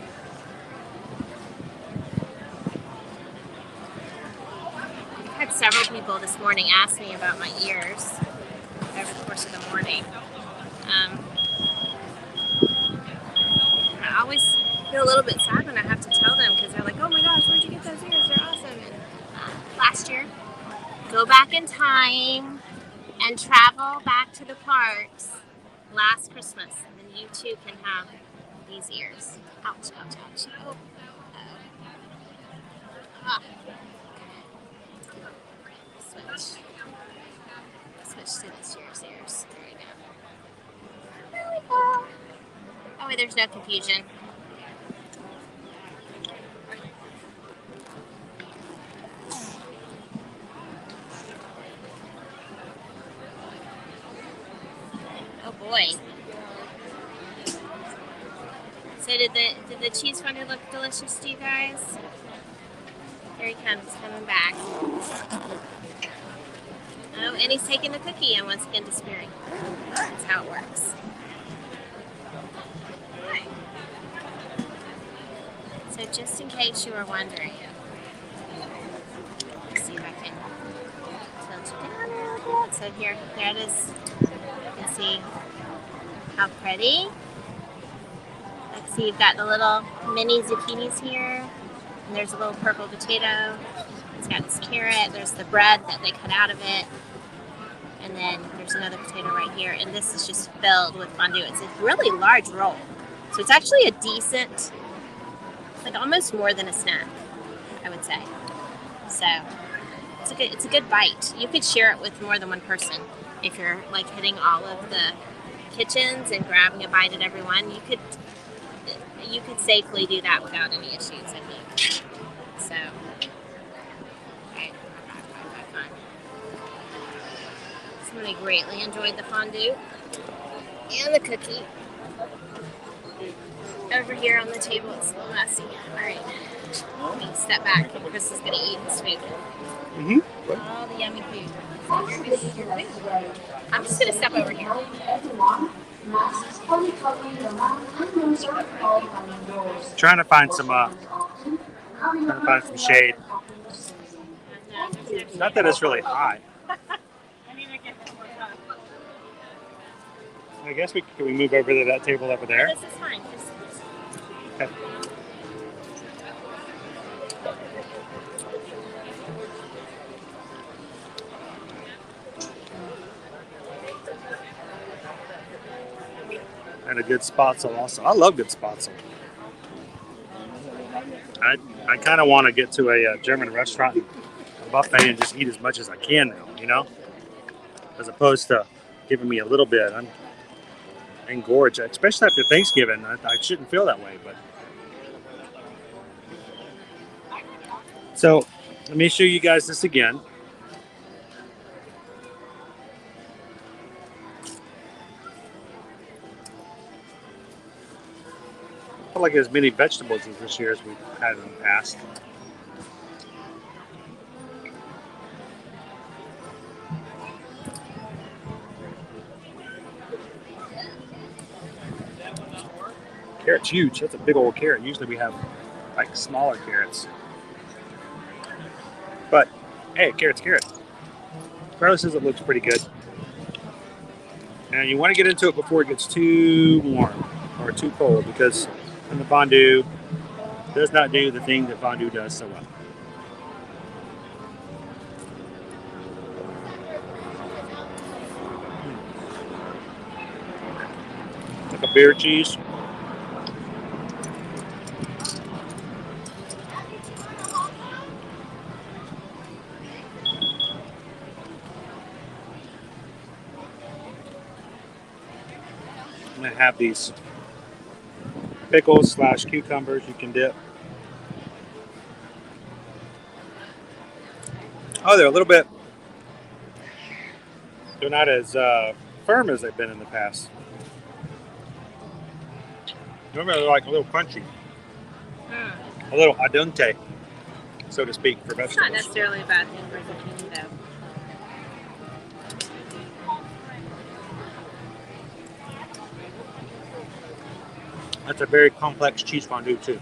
I've had several people this morning ask me about my ears over the course of the morning. I always feel a little bit sad when I have to tell them because they're like, oh my gosh, where'd you get those ears? They're awesome. And, last year, go back in time and travel back to the parks last Christmas. And then you too can have these ears. Ouch, ouch, ouch. Oh. Ah. Switch to this year's ears. There we go. There we go. That way there's no confusion. Oh boy. So did the cheese fondue look delicious to you guys? Here he comes, he's coming back. Oh, and he's taking the cookie and once again disappearing. That's how it works. So just in case you were wondering, let's see if I can tilt you down a little bit. So here, there it is. You can see how pretty. Let's see, you've got the little mini zucchinis here. And there's a little purple potato. It's got this carrot. There's the bread that they cut out of it. And then there's another potato right here. And this is just filled with fondue. It's a really large roll. So it's actually a decent, like almost more than a snack, I would say. So it's a good bite. You could share it with more than one person. If you're like hitting all of the kitchens and grabbing a bite at every one, you could safely do that without any issues, I think. So, okay. Somebody greatly enjoyed the fondue and the cookie. Over here on the table, it's a little messy. All right, let me step back. Chris is going to eat his food. All the yummy food. So you're going to eat your food. I'm just going to step over here. Trying to find some shade. Not that it's really hot. I guess can we move over to that table over there? This is fine. Okay. And a good spatzel also. I love good spatzel. I kind of want to get to a German restaurant, a buffet, and just eat as much as I can now, you know? As opposed to giving me a little bit. I'm engorged, especially after Thanksgiving. I shouldn't feel that way, but. So, let me show you guys this again. I feel like as many vegetables this year as we've had in the past. Carrot's huge. That's a big old carrot. Usually we have like smaller carrots. But hey, carrot's carrot. Carlo says it looks pretty good. And you want to get into it before it gets too warm or too cold, because then the fondue does not do the thing that fondue does so well. Like a beer cheese. I'm going to have these pickles / cucumbers you can dip. Oh, they're a little bit, they're not as firm as they've been in the past. Normally they're like a little crunchy. A little al dente, so to speak, for vegetables. It's not necessarily a bad thing for zucchini, though. That's a very complex cheese fondue too.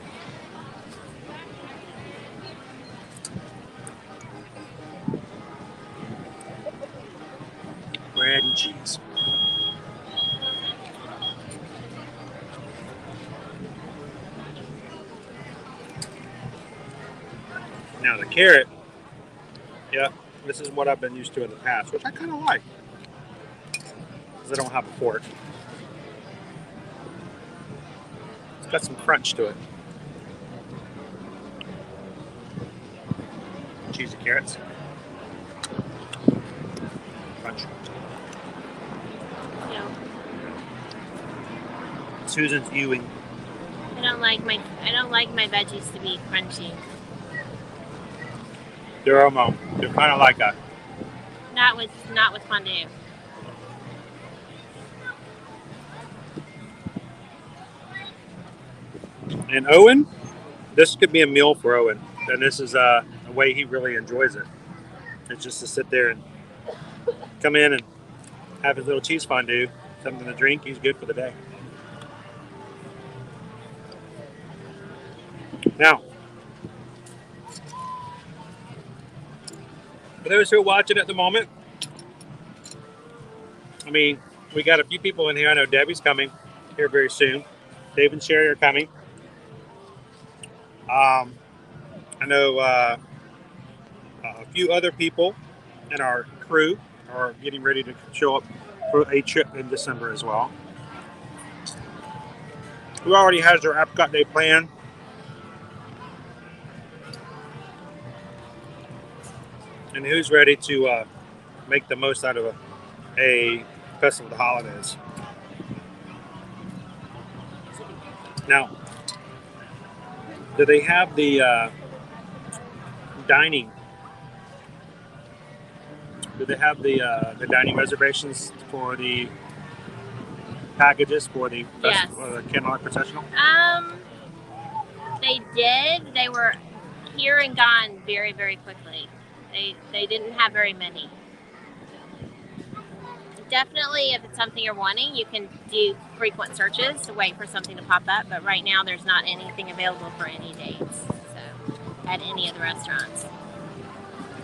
Bread and cheese. Now the carrot, yeah, this is what I've been used to in the past, which I kind of like, because I don't have a fork. It's got some crunch to it. Cheesy carrots. Crunch. No. Susan's ewing. I don't like my veggies to be crunchy. They're kind of like a. Not with fondue. And Owen, this could be a meal for Owen. And this is a way he really enjoys it. It's just to sit there and come in and have his little cheese fondue, something to drink. He's good for the day. Now, for those who are watching at the moment, I mean, we got a few people in here. I know Debbie's coming here very soon. Dave and Sherry are coming. I know a few other people in our crew are getting ready to show up for a trip in December as well. Who already has their EPCOT Day planned? And who's ready to make the most out of a festival of the holidays? Now, do they have the dining? Do they have the dining reservations for the packages for the festival, the Candlelight Processional? They did. They were here and gone very, very quickly. They didn't have very many. Definitely, if it's something you're wanting, you can do frequent searches to wait for something to pop up. But right now, there's not anything available for any dates, so at any of the restaurants.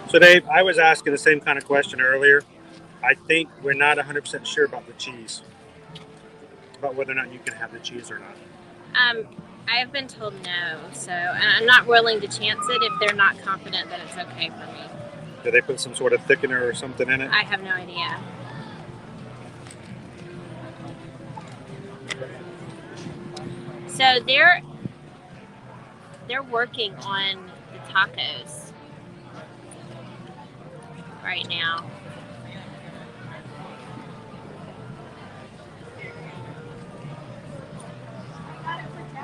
So, Dave, I was asking the same kind of question earlier. I think we're not 100% sure about the cheese, about whether or not you can have the cheese or not. I have been told no, so and I'm not willing to chance it if they're not confident that it's okay for me. Do they put some sort of thickener or something in it? I have no idea. So they're working on the tacos right now.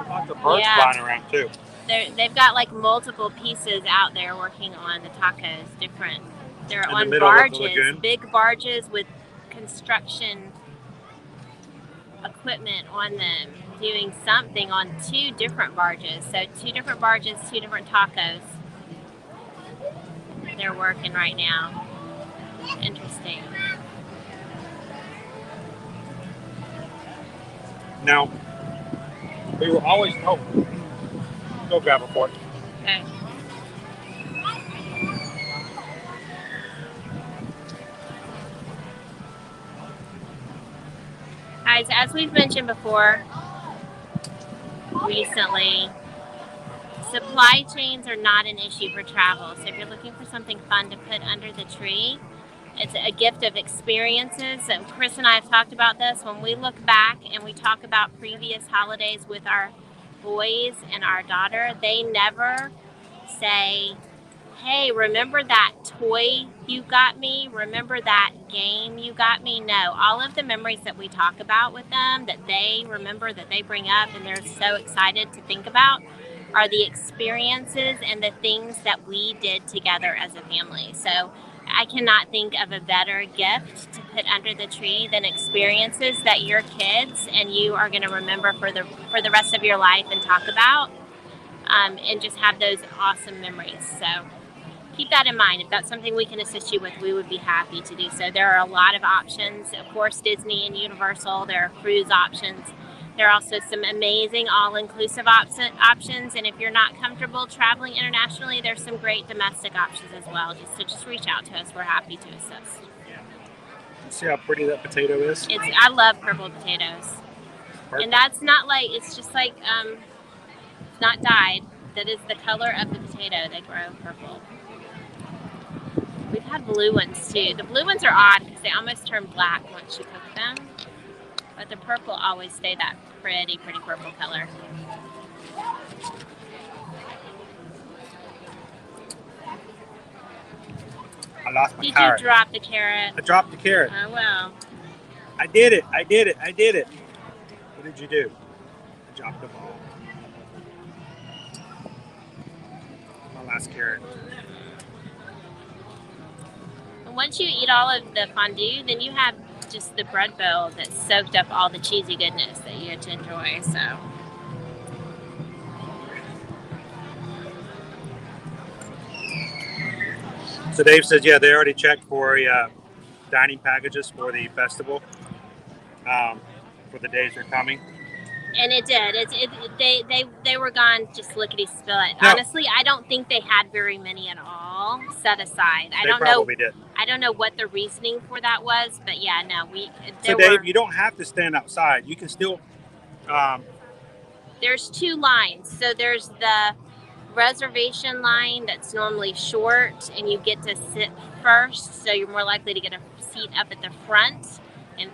Lots of birds Yeah. flying around too. They've got like multiple pieces out there working on the tacos, different. They're In the on middle of the barges, lagoon? big barges with construction equipment on them, doing something on 2 different barges. So 2 different barges, 2 different tacos. They're working right now. Interesting. Now, we were always told. Go grab a fork. Okay. Guys, as we've mentioned before, recently, supply chains are not an issue for travel. So if you're looking for something fun to put under the tree, it's a gift of experiences. So Chris and I have talked about this. When we look back and we talk about previous holidays with our boys and our daughter, they never say, hey, remember that toy you got me? Remember that game you got me? No, all of the memories that we talk about with them, that they remember, that they bring up, and they're so excited to think about, are the experiences and the things that we did together as a family. So I cannot think of a better gift to put under the tree than experiences that your kids and you are going to remember for the rest of your life and talk about, and just have those awesome memories. So keep that in mind. If that's something we can assist you with, we would be happy to do so. There are a lot of options. Of course, Disney and Universal, there are cruise options. There are also some amazing all-inclusive options. And if you're not comfortable traveling internationally, there's some great domestic options as well. Just reach out to us. We're happy to assist. See how pretty that potato is? I love purple potatoes. Purple. And that's not like, it's just like, not dyed. That is the color of the potato. They grow purple. We've had blue ones too. The blue ones are odd because they almost turn black once you cook them. But the purple always stay that pretty purple color. I lost my Did carrot. you drop the carrot? I dropped the carrot. Oh, well. I did it. What did you do? I dropped the ball. My last carrot. And once you eat all of the fondue, then you have just the bread bowl that soaked up all the cheesy goodness that you get to enjoy. So Dave says, yeah, they already checked for dining packages for the festival for the days they're coming. And it did. They were gone just lickety-split. No. Honestly, I don't think they had very many at all set aside. They probably did. I don't know what the reasoning for that was, but yeah, no, So Dave, you don't have to stand outside. You can still. There's 2 lines. So there's the reservation line that's normally short, and you get to sit first, so you're more likely to get a seat up at the front. And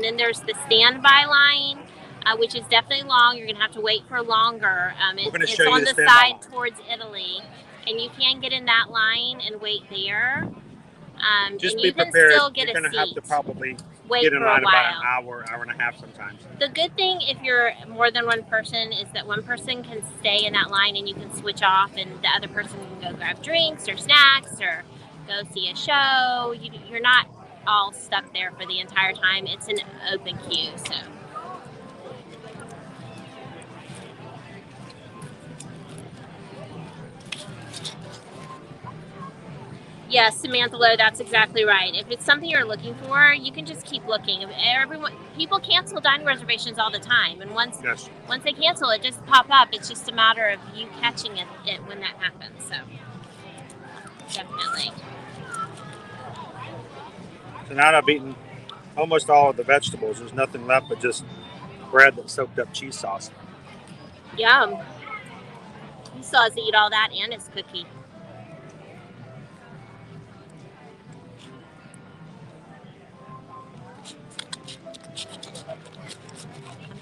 then there's the standby line, which is definitely long. You're gonna have to wait for longer. It's on the side towards Italy, and you can get in that line and wait there. Just and be you can prepared. still get You're a going to have to probably wait get in for line a while. about an hour and a half sometimes. The good thing, if you're more than one person, is that one person can stay in that line and you can switch off, and the other person can go grab drinks or snacks or go see a show. You're not all stuck there for the entire time. It's an open queue, so. Yes, Samantha Lowe, that's exactly right. If it's something you're looking for, you can just keep looking. People cancel dining reservations all the time, and once they cancel, it just pop up. It's just a matter of you catching it when that happens. So, definitely. So now I've eaten almost all of the vegetables. There's nothing left but just bread that soaked up cheese sauce. Yum. He still has to eat all that and his cookie.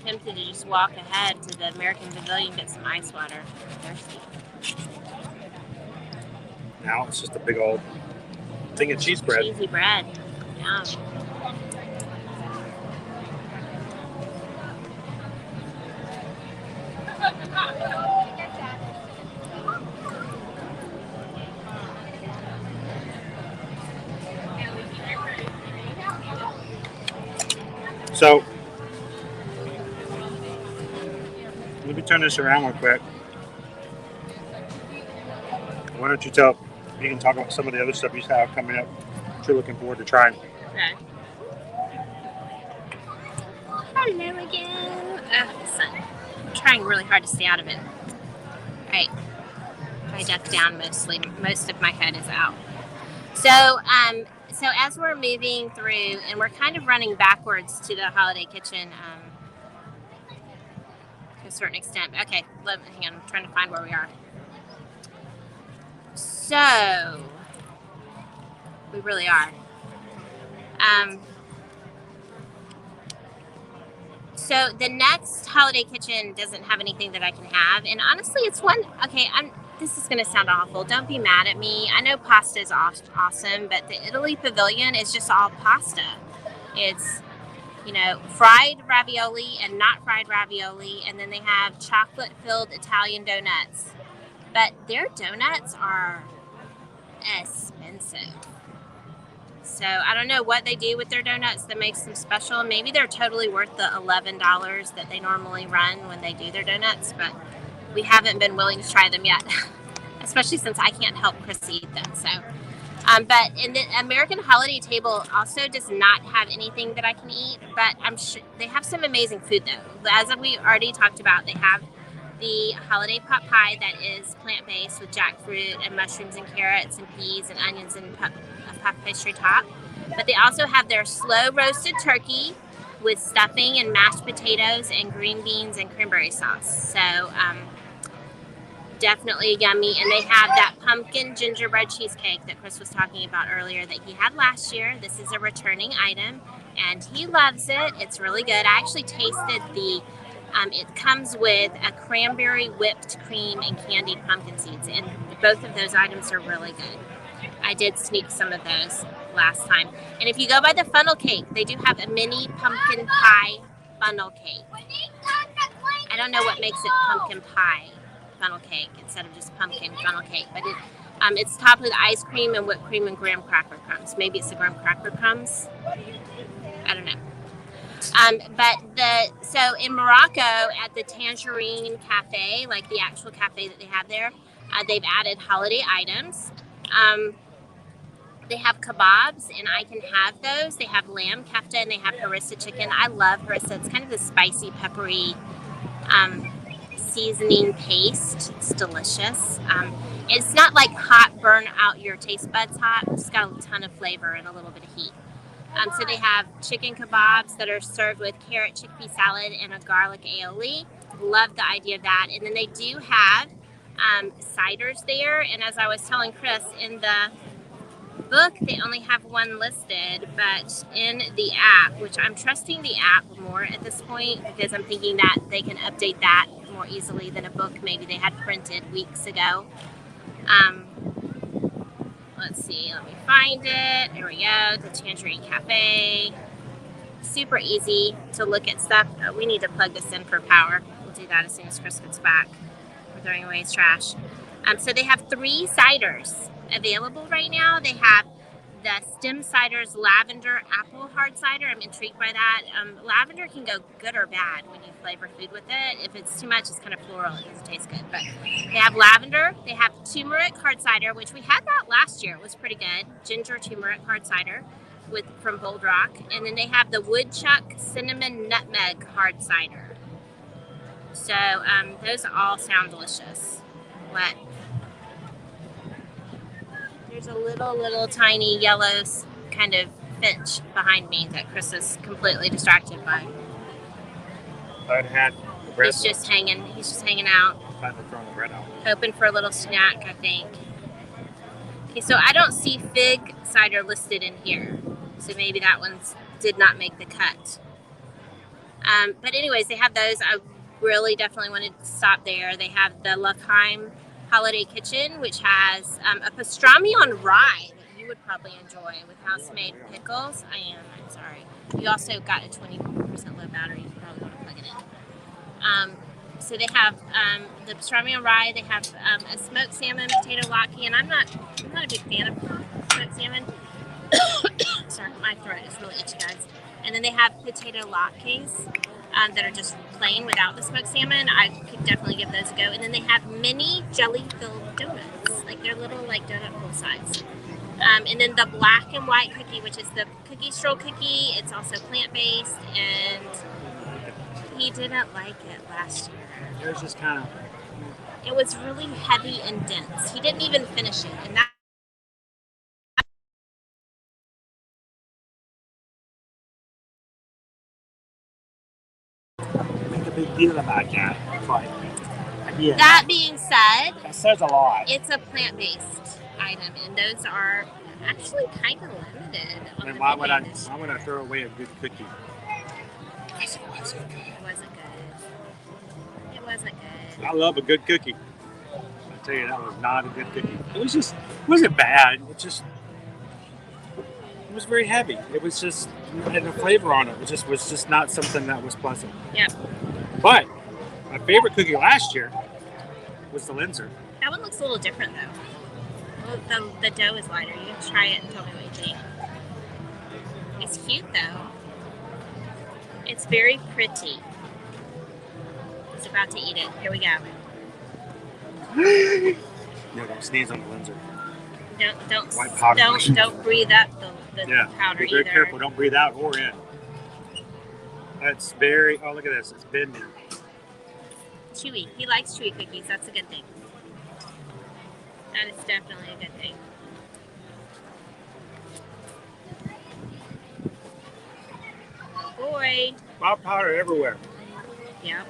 tempted to just walk ahead to the American Pavilion and get some ice water. I'm thirsty. Now it's just a big old thing of cheese bread. Cheesy bread. Yum. So, let me turn this around real quick. Why don't you can talk about some of the other stuff you have coming up that you're looking forward to trying. Okay. Hello again. Sun. I'm trying really hard to stay out of it. All right. I duck down mostly. Most of my head is out. So as we're moving through, and we're kind of running backwards to the holiday kitchen to a certain extent. Okay, hang on. I'm trying to find where we are. So, we really are. So the next holiday kitchen doesn't have anything that I can have, and honestly, it's one. Okay, this is going to sound awful. Don't be mad at me. I know pasta is awesome, but the Italy Pavilion is just all pasta. It's, fried ravioli and not fried ravioli, and then they have chocolate-filled Italian donuts. But their donuts are expensive. So I don't know what they do with their donuts that makes them special. Maybe they're totally worth the $11 that they normally run when they do their donuts, but we haven't been willing to try them yet, especially since I can't help Chris eat them. So, but in the American holiday table also does not have anything that I can eat, but I'm sure they have some amazing food though. As we already talked about, they have the holiday pot pie that is plant-based with jackfruit and mushrooms and carrots and peas and onions and puff pastry top. But they also have their slow roasted turkey with stuffing and mashed potatoes and green beans and cranberry sauce. So definitely yummy. And they have that pumpkin gingerbread cheesecake that Chris was talking about earlier that he had last year. This is a returning item and he loves it. It's really good. I actually tasted it comes with a cranberry whipped cream and candied pumpkin seeds, and both of those items are really good. I did sneak some of those last time. And if you go by the funnel cake, they do have a mini pumpkin pie funnel cake. I don't know what makes it pumpkin pie funnel cake instead of just pumpkin funnel cake, but it's topped with ice cream and whipped cream and graham cracker crumbs. Maybe it's the graham cracker crumbs. I don't know. So in Morocco at the Tangerine Cafe, like the actual cafe that they have there, they've added holiday items. They have kebabs, and I can have those. They have lamb kefta, and they have harissa chicken. I love harissa. It's kind of the spicy, peppery seasoning paste. It's delicious. It's not like hot, burn out your taste buds hot. It's got a ton of flavor and a little bit of heat. So they have chicken kebabs that are served with carrot chickpea salad and a garlic aioli. Love the idea of that. And then they do have ciders there. And as I was telling Chris, in the book, they only have one listed. But in the app, which I'm trusting the app more at this point, because I'm thinking that they can update that more easily than a book maybe they had printed weeks ago. Let's see, let me find it. There we go, the Tangerine Cafe. Super easy to look at stuff. Oh, we need to plug this in for power. We'll do that as soon as Chris gets back. We're throwing away his trash. So they have 3 ciders available right now. They have the Stem Ciders Lavender Apple Hard Cider. I'm intrigued by that. Lavender can go good or bad when you flavor food with it. If it's too much, it's kind of floral. It doesn't taste good. But they have lavender. They have turmeric hard cider, which we had that last year. It was pretty good. Ginger turmeric hard cider from Bold Rock. And then they have the woodchuck cinnamon nutmeg hard cider. So those all sound delicious. What? There's a little tiny yellow kind of finch behind me that Chris is completely distracted by. He's just hanging out. Finally throwing the bread out. Hoping for a little snack, I think. Okay, so I don't see fig cider listed in here. So maybe that one did not make the cut. But anyways, they have those. I really definitely wanted to stop there. They have the Lackheim Holiday Kitchen, which has a pastrami on rye that you would probably enjoy with house-made pickles. I'm sorry. You also got a 20% low battery. You probably want to plug it in. So they have the pastrami on rye. They have a smoked salmon potato latke, and I'm not a big fan of smoked salmon. Sorry, my throat is really itchy, guys. And then they have potato latkes that are just plain without the smoked salmon. I could definitely give those a go. And then they have mini jelly-filled donuts, like they're little like donut full size. And then the black and white cookie, which is the cookie stroll cookie. It's also plant-based, and he didn't like it last year. It was just kind of... It was really heavy and dense. He didn't even finish it, and that... Make a big deal about that. But, yeah. That being said, that says a lot. It's a plant-based item, and those are actually kind of limited. And why would I throw away a good cookie? Because it wasn't good. It wasn't good. It wasn't good. I love a good cookie. I tell you, that was not a good cookie. It wasn't bad. It was very heavy. It was just, it had no flavor on it. It was just not something that was pleasant. Yep. But my favorite cookie last year was the Linzer. That one looks a little different though. Well, the dough is lighter. You can try it and tell me what you think. It's cute though. It's very pretty. He's about to eat it. Here we go. No, don't sneeze on the Linzer. Don't breathe up the powder be very either. careful. Don't breathe out or in. That's very. Oh, look at this. It's bending. Chewy. He likes chewy cookies. That's a good thing. That is definitely a good thing. Boy. Mild powder everywhere. Yep.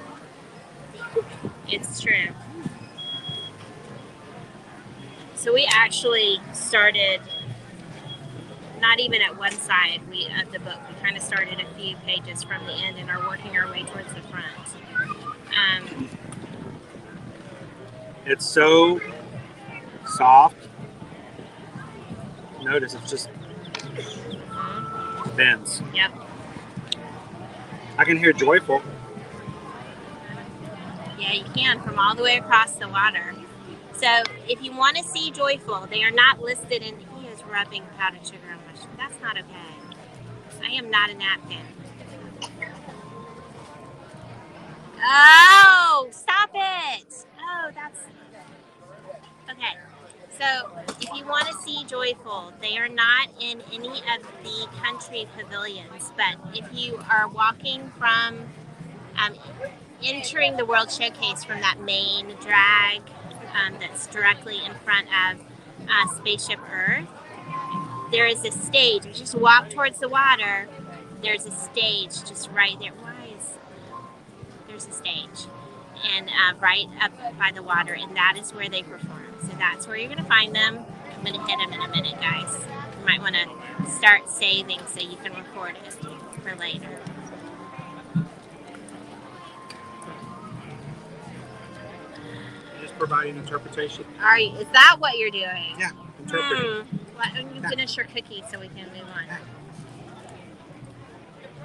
It's true. So we actually started not even at one side of the book. We kind of started a few pages from the end and are working our way towards the front. It's so soft. Notice it's just bends. Yep. I can hear joyful. Yeah, you can from all the way across the water. So if you want to see joyful, they are not listed in. He is rubbing powdered sugar on my shirt. That's not okay. I am not a napkin. Oh, stop it. Oh, that's okay. So if you want to see joyful, they are not in any of the country pavilions. But if you are walking from entering the World Showcase from that main drag that's directly in front of Spaceship Earth, there is a stage. You just walk towards the water. There's a stage just right there. There's a stage, and right up by the water, and that is where they perform. So that's where you're going to find them. I'm going to hit them in a minute, guys. You might want to start saving so you can record it for later. Just providing interpretation. Are you? Is that what you're doing? Yeah, interpreting. Why don't you finish your cookie so we can move on?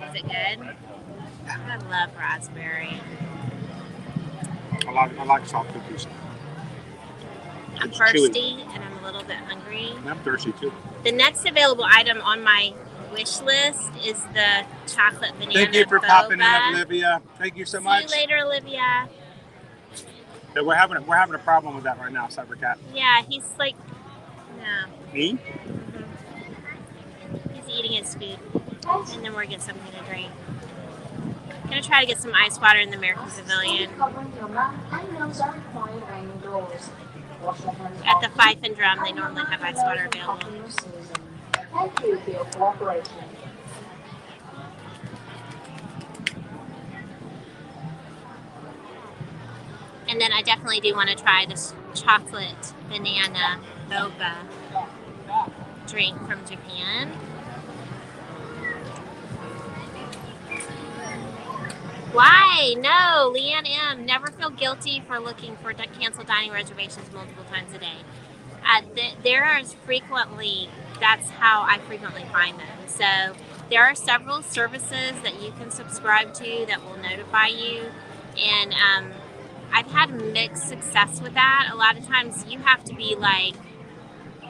Is it good? I love raspberry. I like soft cookies. I'm thirsty and I'm a little bit hungry. I'm thirsty too. The next available item on my wish list is the chocolate banana. Thank you for boba. popping in, Olivia. Thank you so much. See you later, Olivia. So we're having a problem with that right now, Cybercat. Yeah, he's like, no. Me? Mm-hmm. He's eating his food, and then we're getting something to drink. I'm gonna try to get some ice water in the American Pavilion. At the Fife and Drum, they normally have ice water available. Thank you for your cooperation. And then I definitely do want to try this chocolate banana boba drink from Japan. Why? No, Leanne M. Never feel guilty for looking for canceled dining reservations multiple times a day. There is frequently, that's how I frequently find them. So there are several services that you can subscribe to that will notify you. And I've had mixed success with that. A lot of times you have to be like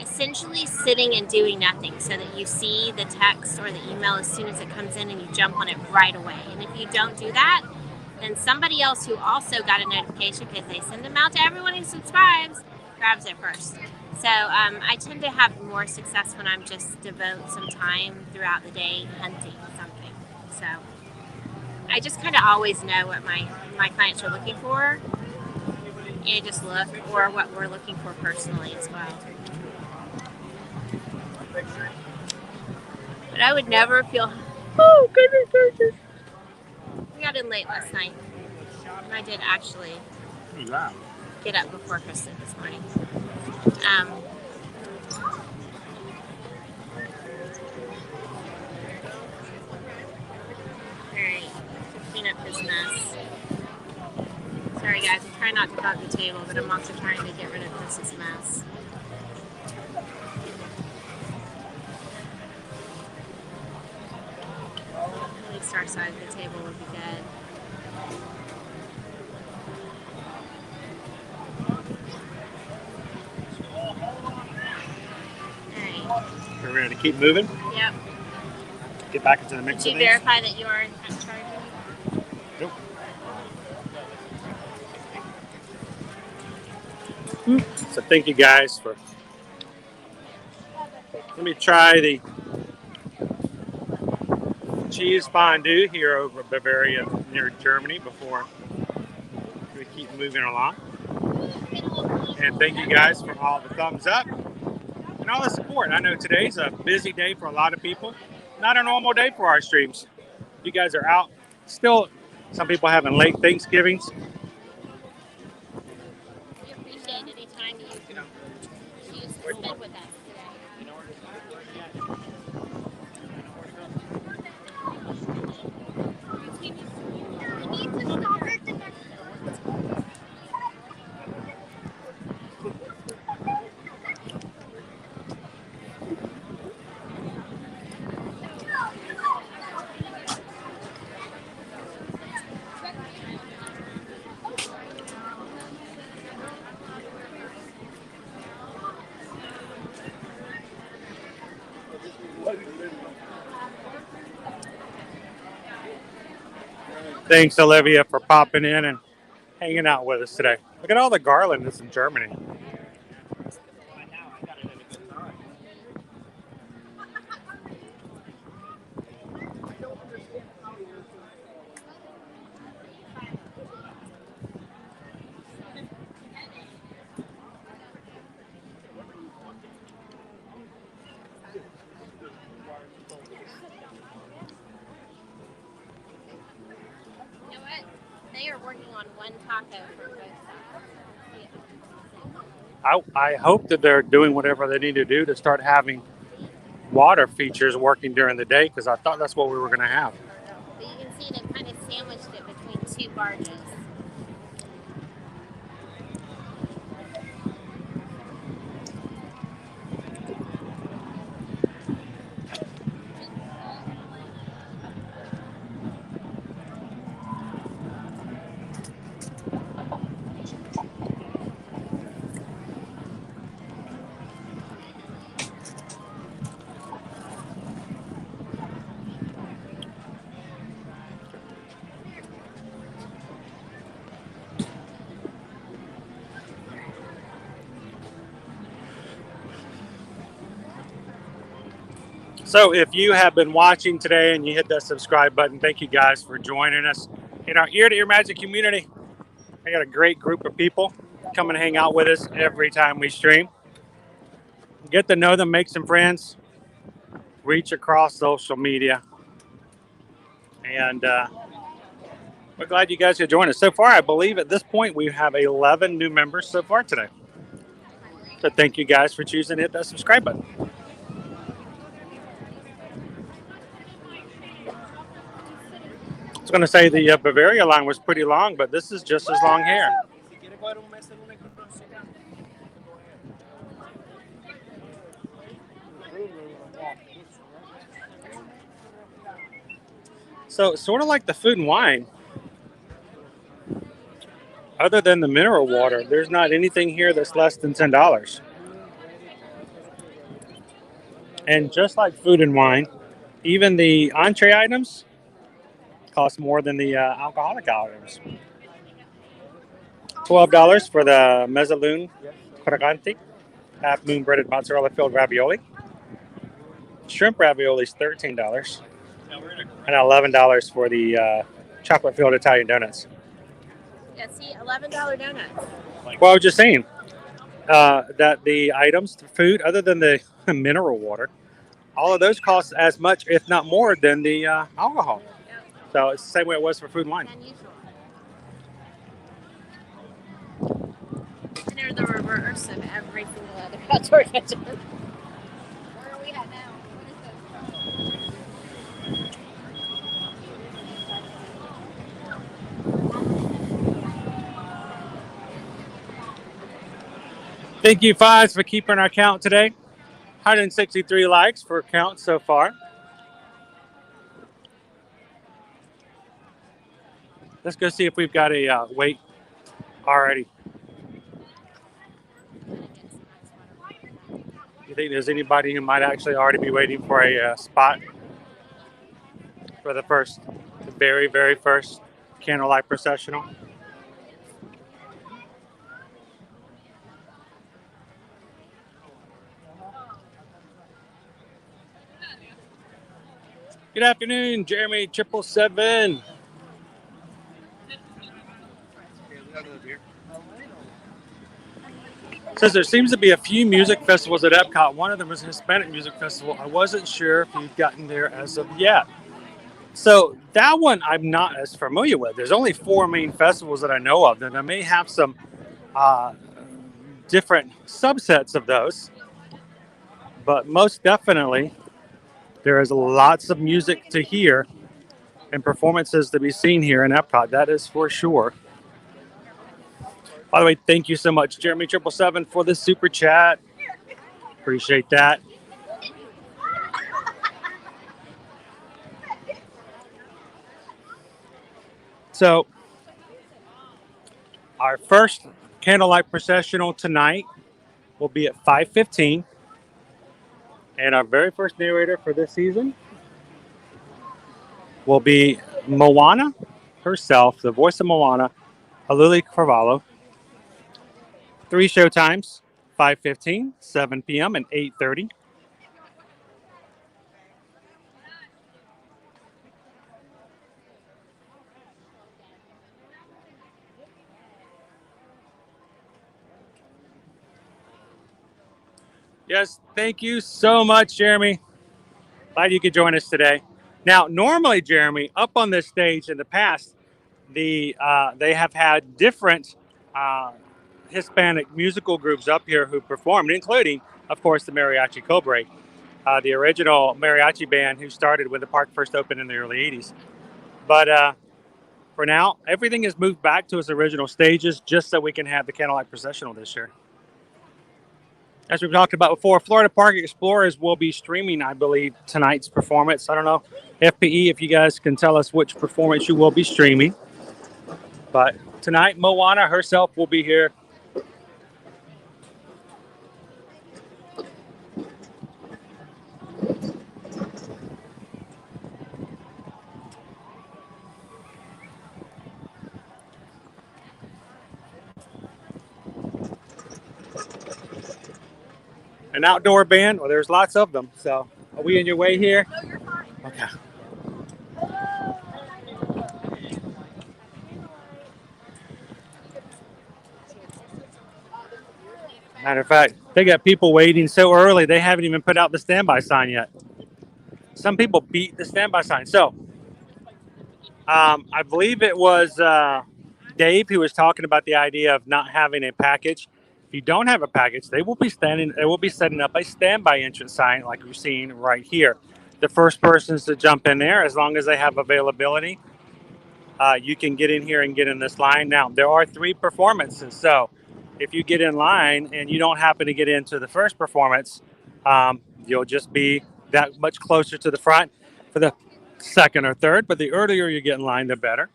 essentially sitting and doing nothing so that you see the text or the email as soon as it comes in and you jump on it right away. And if you don't do that, then somebody else who also got a notification, because they send them out to everyone who subscribes, grabs it first. So I tend to have more success when I'm just devote some time throughout the day hunting something. So I just kind of always know what my clients are looking for, and just look, or what we're looking for personally as well. But I would never feel, oh goodness gracious. We got in late last night. And I did actually get up before Kristen this morning. Alright, to clean up his mess. Sorry guys, I'm trying not to bug the table, but I'm also trying to get rid of Chris's mess. At least our side of the table would be good. We're ready to keep moving? Yep. Get back into the mix. Did you verify that you are charging? Nope. So thank you guys for. Let me try the cheese fondue here over Bavaria near Germany before we keep moving along. And thank you guys for all the thumbs up and all the support. I know today's a busy day for a lot of people. Not a normal day for our streams. You guys are out. Still, some people having late Thanksgivings. We appreciate any time you choose to spend with us Thanks, Olivia, for popping in and hanging out with us today. Look at all the garland that's in Germany. They are working on one taco for both sides. I hope that they're doing whatever they need to do to start having water features working during the day, because I thought that's what we were going to have. But you can see they've kind of sandwiched it between two barges. So if you have been watching today and you hit that subscribe button, thank you guys for joining us in our Ear to Ear Magic community. I got a great group of people come and hang out with us every time we stream. Get to know them, make some friends, reach across social media. And we're glad you guys could join us. So far, I believe at this point, we have 11 new members so far today. So thank you guys for choosing to hit that subscribe button. going to say the Bavaria line was pretty long, but this is just as long here. So sort of like the food and wine, other than the mineral water, there's not anything here that's less than $10. And just like food and wine, even the entree items cost more than the alcoholic items. $12 for the mezzalune crocante, half moon breaded mozzarella filled ravioli. Shrimp ravioli is $13. And $11 for the chocolate filled Italian donuts. Yeah, see, $11 donuts. Well, I was just saying that the items, the food, other than the mineral water, all of those cost as much, if not more, than the alcohol. So it's the same way it was for food and wine. And they're the reverse of every single other outdoor kitchen. Where are we at now? What is this? Thank you, Fives, for keeping our count today. 163 likes for count so far. Let's go see if we've got a wait already. You think there's anybody who might actually already be waiting for a spot for the very, very first Candlelight Processional? Good afternoon, Jeremy 777. Says there seems to be a few music festivals at EPCOT. One of them is a Hispanic music festival. I wasn't sure if you've gotten there as of yet. So that one I'm not as familiar with. There's only 4 main festivals that I know of. Then I may have some different subsets of those. But most definitely, there is lots of music to hear and performances to be seen here in EPCOT. That is for sure. By the way, thank you so much, Jeremy 777, for the super chat. Appreciate that. So, our first Candlelight Processional tonight will be at 5:15. And our very first narrator for this season will be Moana herself, the voice of Moana, Aluli Carvalho. 3 show times, 5:15, 7 p.m., and 8:30. Yes, thank you so much, Jeremy. Glad you could join us today. Now, normally, Jeremy, up on this stage in the past, they have had different Hispanic musical groups up here who performed, including, of course, the Mariachi Cobre, the original mariachi band who started when the park first opened in the early 80s. But for now, everything has moved back to its original stages just so we can have the Candlelight Processional this year. As we've talked about before, Florida Park Explorers will be streaming, I believe, tonight's performance. I don't know, FPE, if you guys can tell us which performance you will be streaming. But tonight, Moana herself will be here. An outdoor band. Well, there's lots of them. So, are we in your way here? No, you're fine. Okay. Matter of fact, they got people waiting so early, they haven't even put out the standby sign yet. Some people beat the standby sign. So, I believe it was Dave who was talking about the idea of not having a package. If you don't have a package, they will be setting up a standby entrance sign like you're seeing right here. The first persons to jump in there, as long as they have availability, you can get in here and get in this line. Now, there are 3 performances, so if you get in line and you don't happen to get into the first performance, you'll just be that much closer to the front for the second or third. But the earlier you get in line, the better.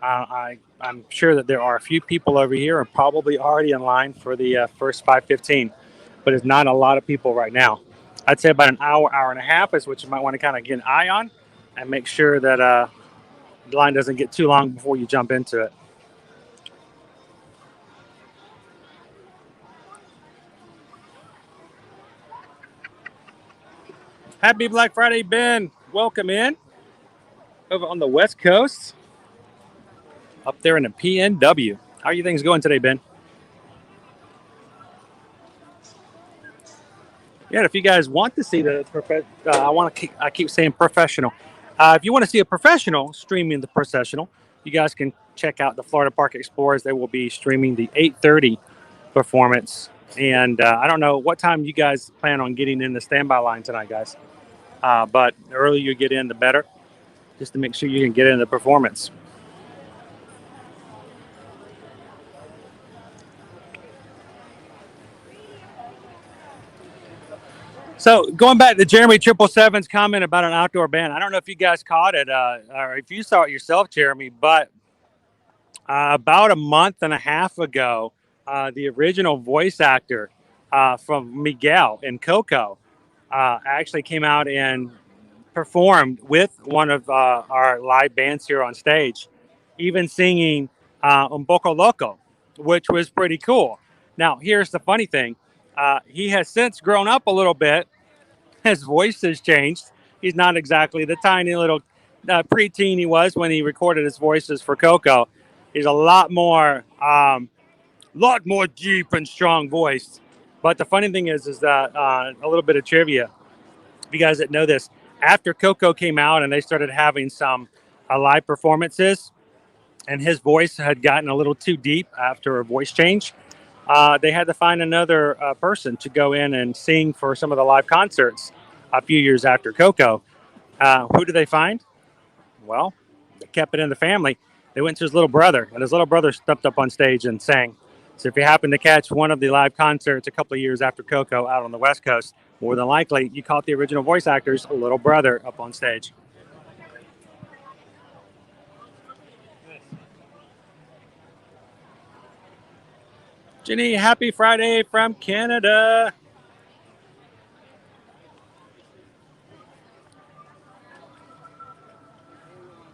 I'm sure that there are a few people over here and probably already in line for the first 5:15, but it's not a lot of people right now. I'd say about an hour, hour and a half is what you might want to kind of get an eye on and make sure that the line doesn't get too long before you jump into it. Happy Black Friday, Ben. Welcome in over on the West Coast, up there in the PNW. How are you things going today, Ben? Yeah, if you guys want to see the, I keep saying professional. If you want to see a professional streaming the processional, you guys can check out the Florida Park Explorers. They will be streaming the 8:30 performance. And I don't know what time you guys plan on getting in the standby line tonight, guys. But the earlier you get in, the better, just to make sure you can get in the performance. So going back to Jeremy 777's comment about an outdoor band, I don't know if you guys caught it or if you saw it yourself, Jeremy, but about a month and a half ago, the original voice actor from Miguel in Coco actually came out and performed with one of our live bands here on stage, even singing Un Poco Loco, which was pretty cool. Now, here's the funny thing. He has since grown up a little bit. His voice has changed. He's not exactly the tiny little preteen he was when he recorded his voices for Coco. He's a lot more deep and strong voice. But the funny thing is that a little bit of trivia. If you guys didn't know this, after Coco came out and they started having some live performances, and his voice had gotten a little too deep after a voice change, they had to find another person to go in and sing for some of the live concerts a few years after Coco. Who did they find? Well, they kept it in the family. They went to his little brother, and his little brother stepped up on stage and sang. So if you happen to catch one of the live concerts a couple of years after Coco out on the West Coast, more than likely you caught the original voice actor's little brother up on stage. Jenny, happy Friday from Canada.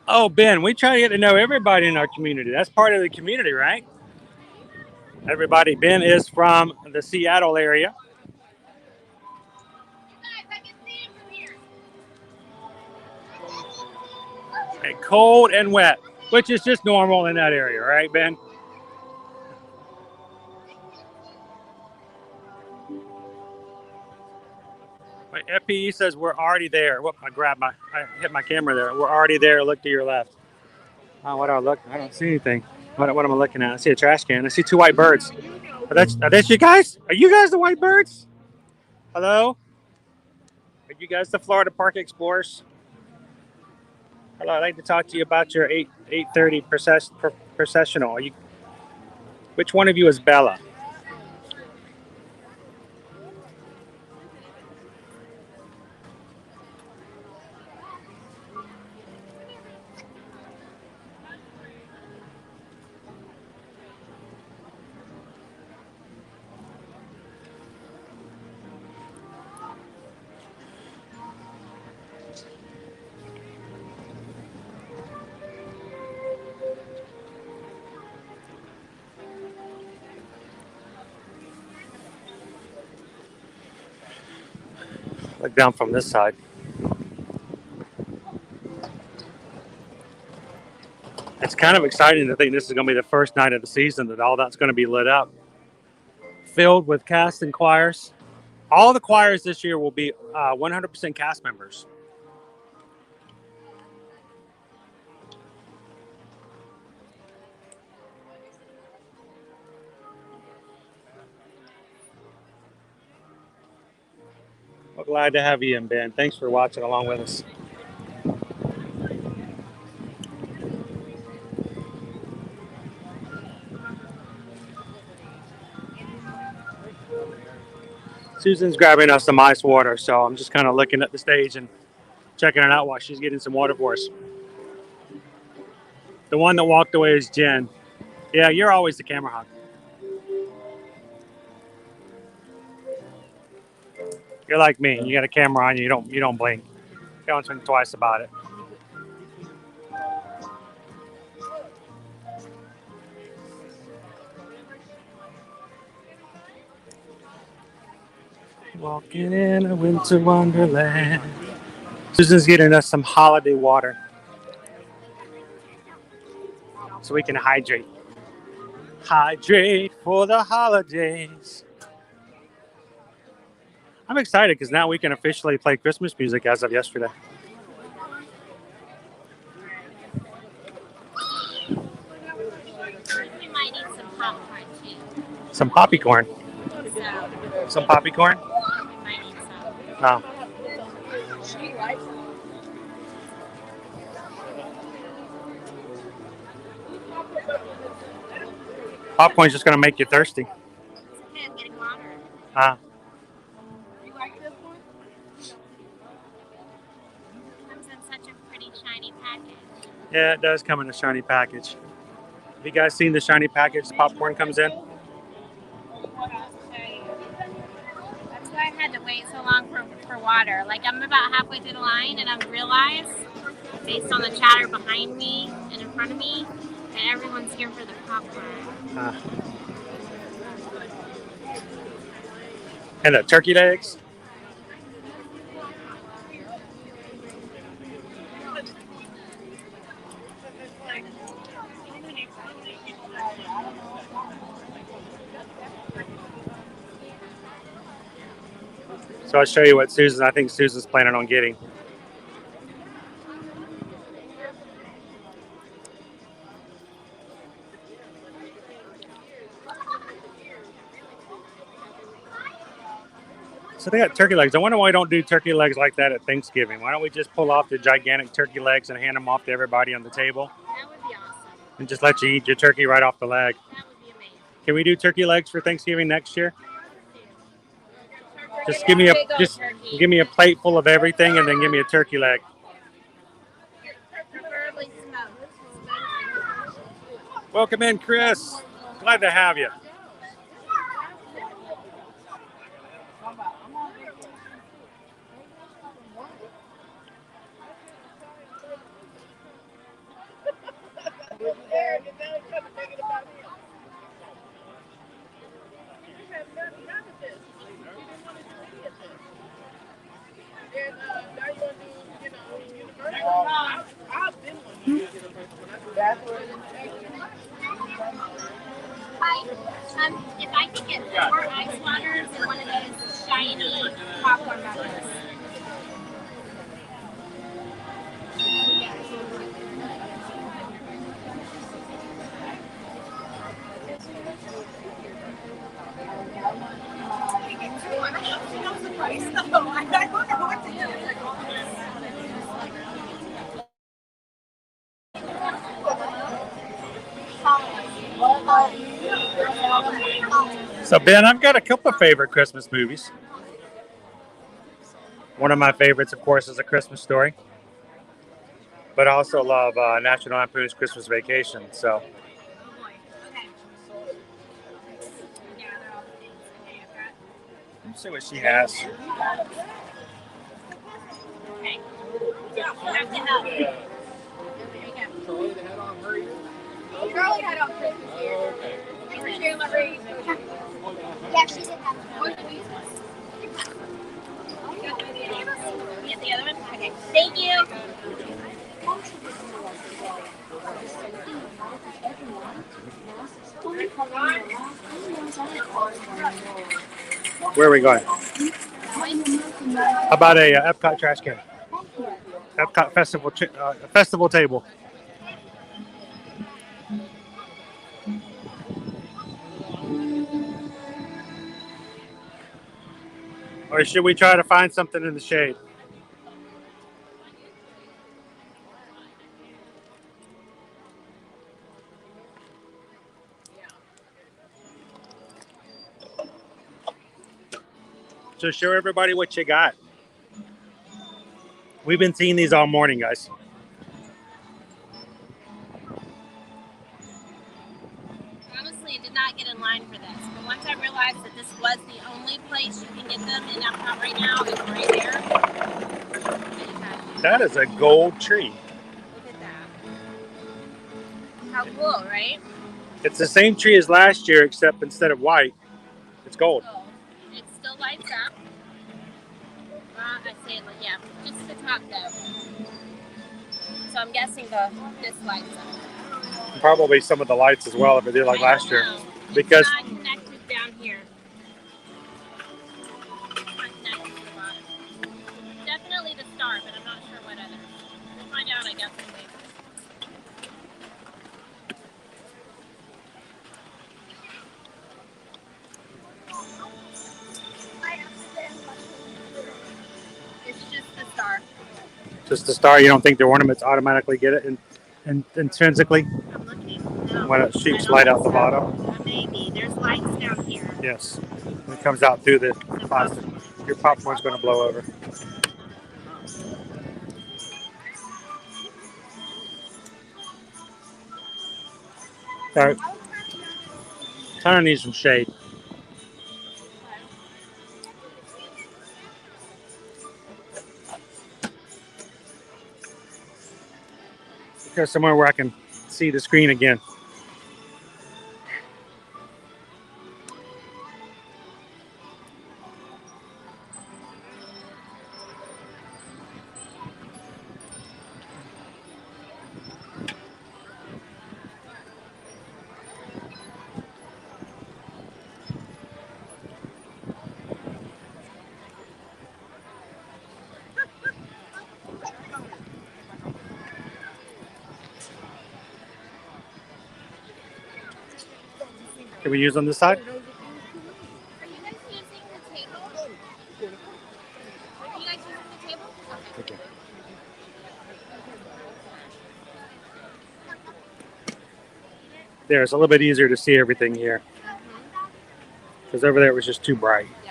Oh, Ben, we try to get to know everybody in our community. That's part of the community, right? Everybody, Ben is from the Seattle area. And cold and wet, which is just normal in that area, right, Ben? My FPE says we're already there. Whoop, I hit my camera there. We're already there. Look to your left. What do I look? I don't see anything. What am I looking at? I see a trash can. I see 2 white birds. Are that you guys? Are you guys the white birds? Hello? Are you guys the Florida Park Explorers? Hello, I'd like to talk to you about your 8:30 processional. Which one of you is Bella? Look down from this side. It's kind of exciting to think this is going to be the first night of the season that all that's going to be lit up. Filled with cast and choirs. All the choirs this year will be 100% cast members. Well, glad to have you in, Ben. Thanks for watching along with us. Susan's grabbing us some ice water, so I'm just kind of looking at the stage and checking it out while she's getting some water for us. The one that walked away is Jen. Yeah, you're always the camera hog. You're like me. You got a camera on you. You don't blink. You don't think twice about it. Walking in a winter wonderland. Susan's getting us some holiday water so we can hydrate. Hydrate for the holidays. I'm excited because now we can officially play Christmas music as of yesterday. We might need some popcorn too. Some popcorn. Some popcorn? We might need some. No. Popcorn's just going to make you thirsty. Okay, I'm getting water. You like this one? Comes in such a pretty shiny package. Yeah, it does come in a shiny package. Have you guys seen the shiny package the popcorn comes in? That's why I had to wait so long for water. Like, I'm about halfway through the line and I've realized, based on the chatter behind me and in front of me, that everyone's here for the popcorn. And the turkey legs. So I'll show you what I think Susan's planning on getting. So they got turkey legs. I wonder why we don't do turkey legs like that at Thanksgiving. Why don't we just pull off the gigantic turkey legs and hand them off to everybody on the table? That would be awesome. And just let you eat your turkey right off the leg. That would be amazing. Can we do turkey legs for Thanksgiving next year? Just give me a plate full of everything and then give me a turkey leg. Preferably smoked. Welcome in, Chris. Glad to have you. If I could get 4 ice waters and one of those shiny popcorn buckets. So Ben, I've got a couple of favorite Christmas movies. One of my favorites, of course, is A Christmas Story. But I also love National Lampoon's Christmas Vacation. So let's see what she has. Charlie had on Christmas here. Okay. Yeah, she did have one. Get the other one? Okay. Thank you. Where are we going? How about a EPCOT trash can? EPCOT festival table. Or should we try to find something in the shade? So show everybody what you got. We've been seeing these all morning, guys. Honestly, I did not get in line for this, but once I realized that this was the only place you can get them in EPCOT right now, it's right there. That is a gold tree. Look at that. How cool, right? It's the same tree as last year, except instead of white, it's gold. Cool. It still lights up. I say, yeah, just the top though. So I'm guessing this lights up. Probably some of the lights as well if it did like last year. Because it's not connected down here. Not connected to the bottom. Definitely the star, but I'm not sure what others. We'll find out, I guess, when we. It's just the star. Just the star, you don't think the ornaments automatically get it intrinsically? I'm looking. No, when it shoots light out the bottom? Maybe. There's lights down here. Yes. When it comes out through the plastic, your popcorn's going to blow over. All right. Kind of needs some shade. Go somewhere where I can see the screen again. Can we use on this side? Are you guys using the table? Are you guys using the table? Okay. There, it's a little bit easier to see everything here. Because over there it was just too bright. Yeah.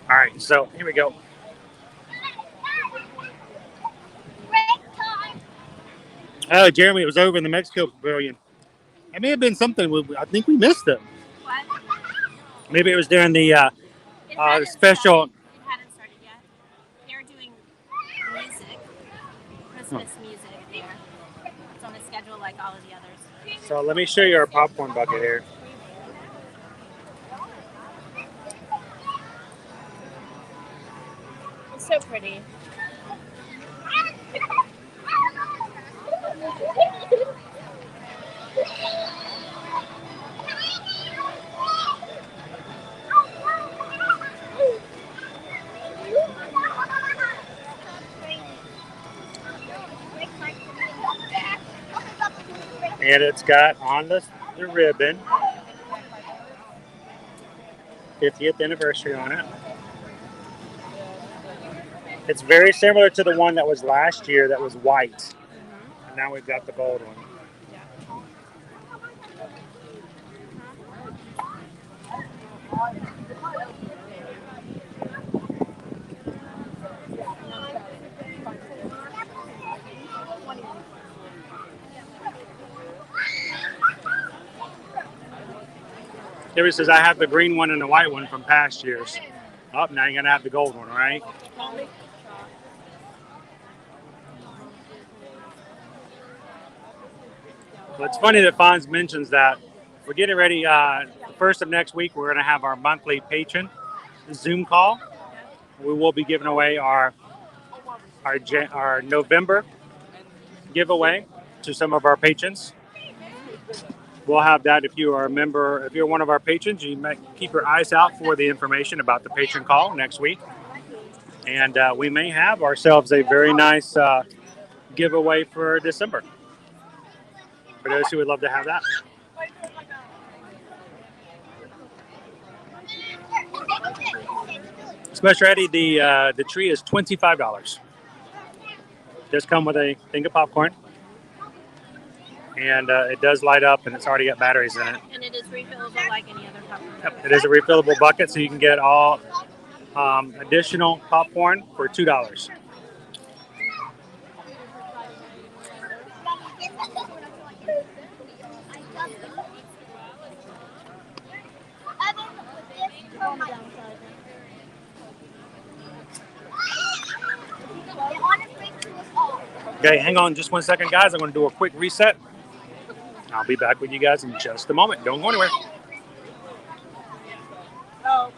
All right, so here we go. Oh, Jeremy, it was over in the Mexico Pavilion. It may have been something. I think we missed it. What? Maybe it was during the It special. hadn't started yet. They were doing music, Christmas music there. It's on the schedule like all of the others. So let me show you our popcorn bucket here. It's so pretty. And it's got on the ribbon 50th anniversary on it. It's very similar to the one that was last year that was white. And now we've got the gold one. Here it says, I have the green one and the white one from past years. Oh, now you're going to have the gold one, right? Well, it's funny that Fonz mentions that. We're getting ready. The first of next week, we're going to have our monthly patron Zoom call. We will be giving away our November giveaway to some of our patrons. We'll have that if you are a member. If you're one of our patrons, you might keep your eyes out for the information about the patron call next week. And we may have ourselves a very nice giveaway for December. For those who would love to have that. Specialty, the tree is $25. Just come with a thing of popcorn, and it does light up, and it's already got batteries in it. And it is refillable like any other popcorn. Yep, it is a refillable bucket, so you can get all additional popcorn for $2. Okay, hang on just 1 second, guys. I'm going to do a quick reset. I'll be back with you guys in just a moment. Don't go anywhere. Oh,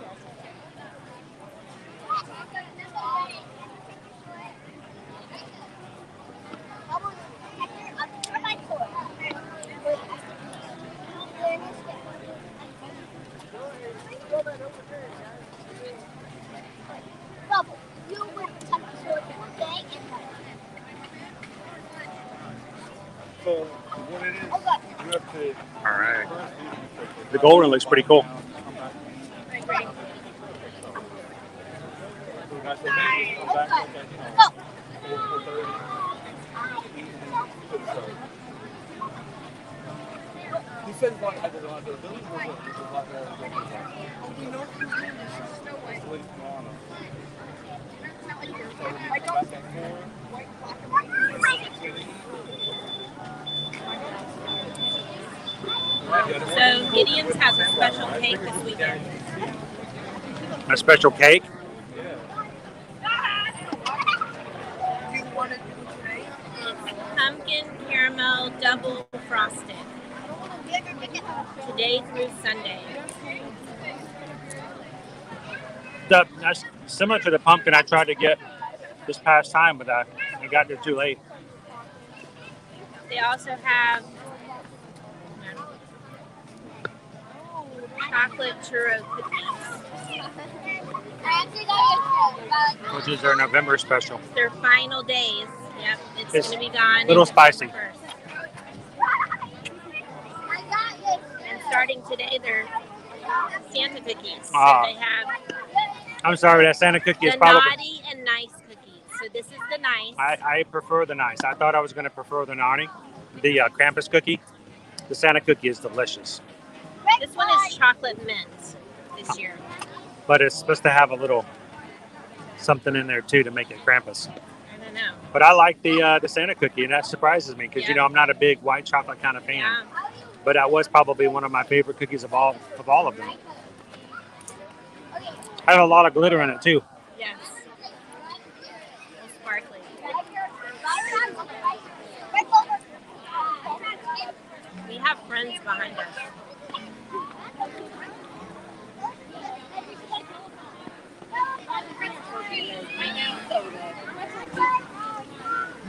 okay. All right. The golden looks pretty cool. So Gideon's has a special cake this weekend. A special cake? Pumpkin caramel double frosted. Today through Sunday. That's similar to the pumpkin I tried to get this past time, but I got there too late. They also have chocolate churro cookies. Which is their November special. Their final days. Yep, it's going to be gone. Little spicy. And starting today, they're Santa cookies. So Ah. they have I'm sorry, that Santa cookie is the probably... naughty and nice cookies. So this is the nice. I prefer the nice. I thought I was going to prefer the naughty. The Krampus cookie. The Santa cookie is delicious. This one is chocolate mint this year. But it's supposed to have a little something in there too to make it Krampus. I don't know. But I like the Santa cookie, and that surprises me because Yeah. you know I'm not a big white chocolate kind of fan. Yeah. But that was probably one of my favorite cookies of all of them. Had a lot of glitter in it too. Yes. Sparkly. We have friends behind us.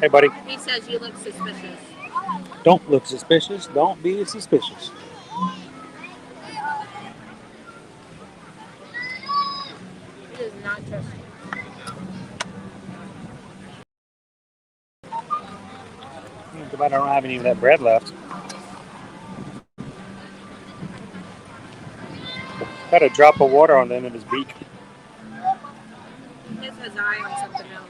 Hey, buddy. He says you look suspicious. Don't look suspicious. Don't be suspicious. He does not trust you. Too bad I don't have any of that bread left. Got a drop of water on the end of his beak. He has his eye on something else.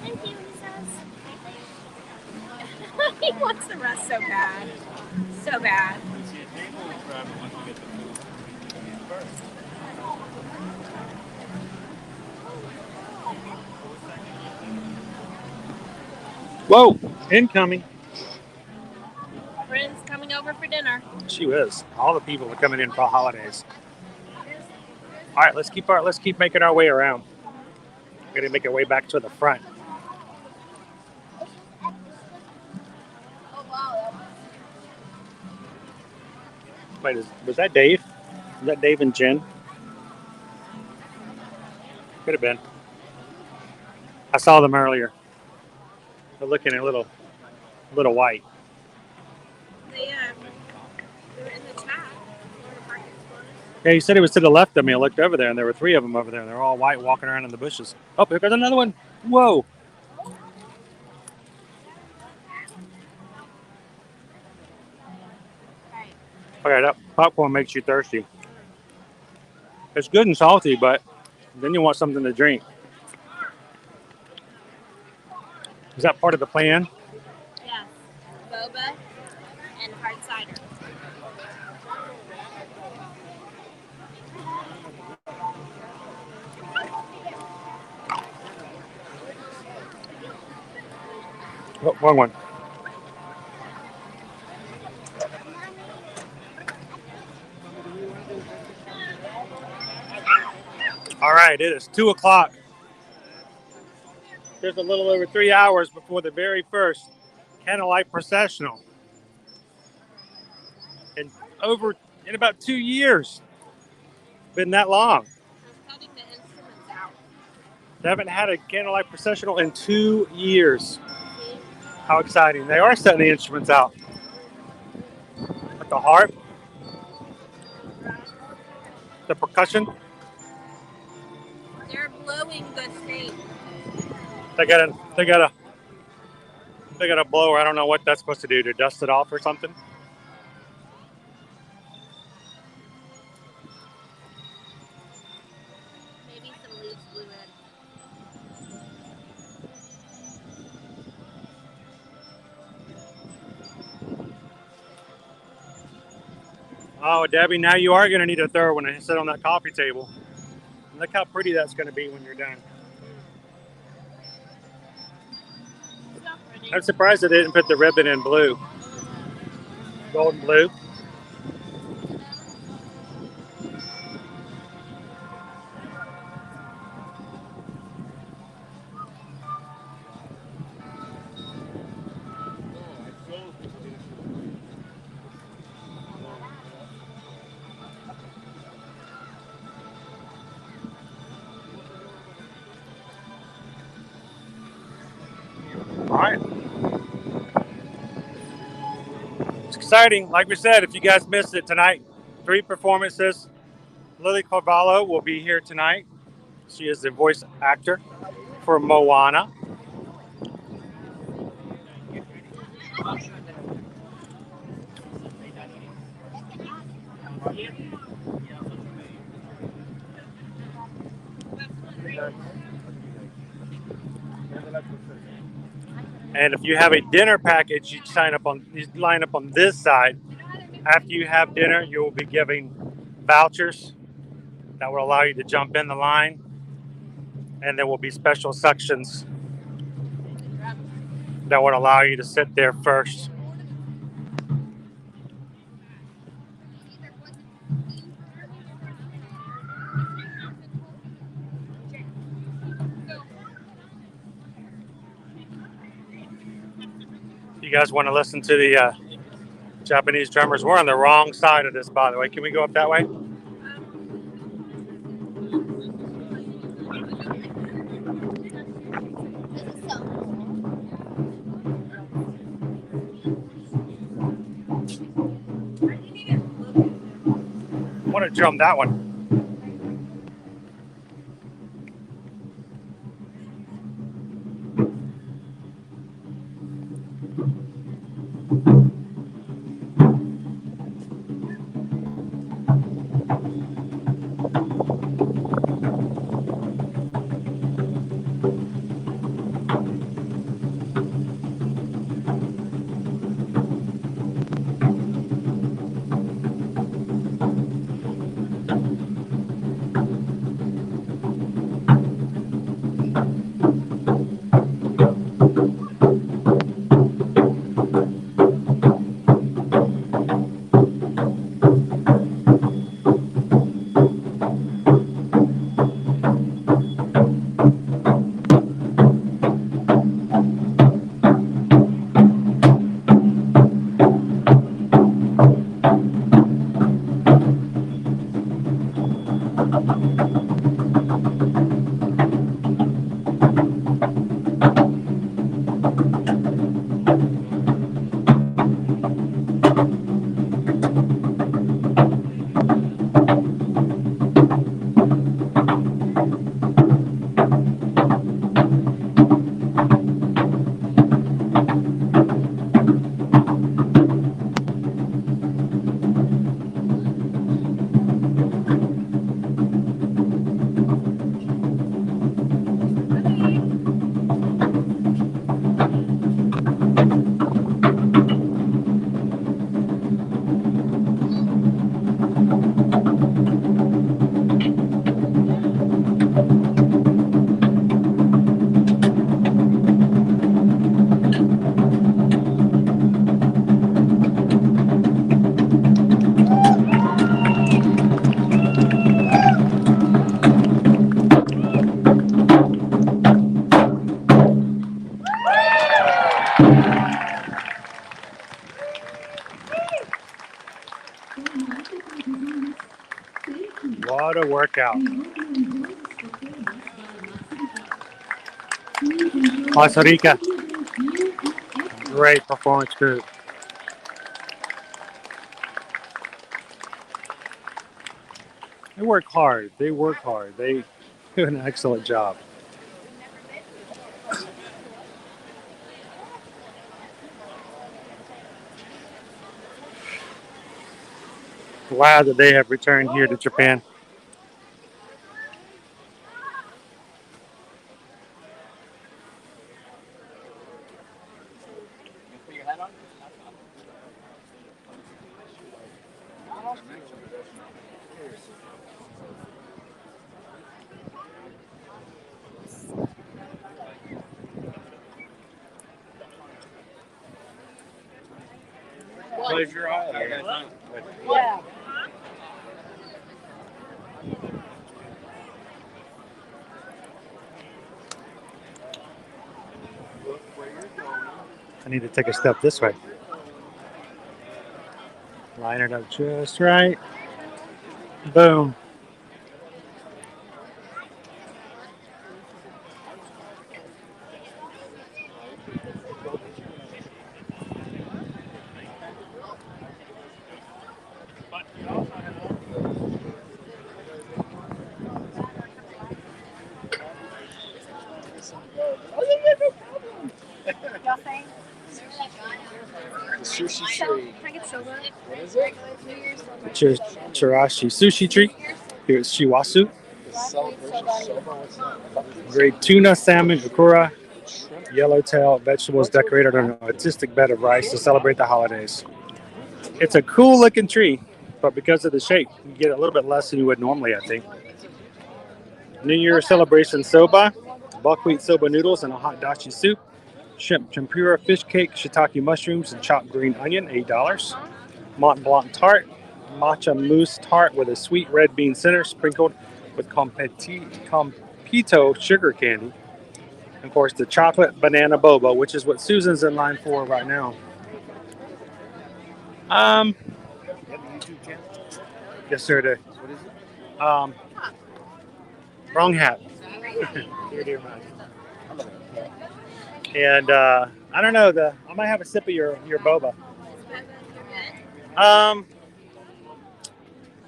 Thank you, he says. He wants the rest so bad. So bad. Whoa! Incoming. Friends coming over for dinner. She was. All the people are coming in for holidays. All right, let's keep making our way around. We're gonna make our way back to the front. Wait, was that Dave? Was that Dave and Jen? Could have been. I saw them earlier. They're looking a little white. They're in the chat. Yeah, you said it was to the left of me. I looked over there, and there were 3 of them over there. They're all white, walking around in the bushes. Oh, here goes another one. Whoa. Okay, that popcorn makes you thirsty. It's good and salty, but then you want something to drink. Is that part of the plan? Yes. Boba and hard cider. Oh, wrong one. All right, it is 2 o'clock. There's a little over 3 hours before the very first Candlelight Processional. In about 2 years. Been that long. Cutting the instruments out. They haven't had a Candlelight Processional in 2 years. How exciting. They are setting the instruments out. Like the harp, the percussion. They're blowing the stage. They got a blower. I don't know what that's supposed to do, to dust it off or something. Maybe some leaves blew in. Oh, Debbie, now you are going to need a third one to sit on that coffee table. And look how pretty that's going to be when you're done. I'm surprised they didn't put the ribbon in blue. Golden blue. All right. It's exciting. Like we said, if you guys missed it tonight, 3 performances. Lily Carvalho will be here tonight. She is the voice actor for Moana. And if you have a dinner package, you line up on this side. After you have dinner, you will be giving vouchers that will allow you to jump in the line. And there will be special sections that would allow you to sit there first. You guys want to listen to the Japanese drummers? We're on the wrong side of this, by the way. Can we go up that way? I want to drum that one. What a workout. Costa Rica. Great performance group. They work hard. They work hard. They do an excellent job. Glad that they have returned here to Japan. Close your eyes. Yeah. I need to take a step this way. Line it up just right. Boom. Y'all saying? Sushi tree. Can I get soda? What is it? Chirashi sushi tree. Here's shiwasu. The celebration soba. What's that? Great tuna, salmon, ukura, yellowtail, vegetables decorated on an artistic bed of rice to celebrate the holidays. It's a cool looking tree, but because of the shape, you get a little bit less than you would normally, I think. New Year celebration soba, buckwheat soba noodles and a hot dashi soup, shrimp tempura, fish cake, shiitake mushrooms, and chopped green onion, $8. Mont Blanc tart, matcha mousse tart with a sweet red bean center sprinkled with compito sugar candy. And of course, the chocolate banana boba, which is what Susan's in line for right now. Yes, sir. What is it? Wrong hat. And I don't know. I might have a sip of your boba.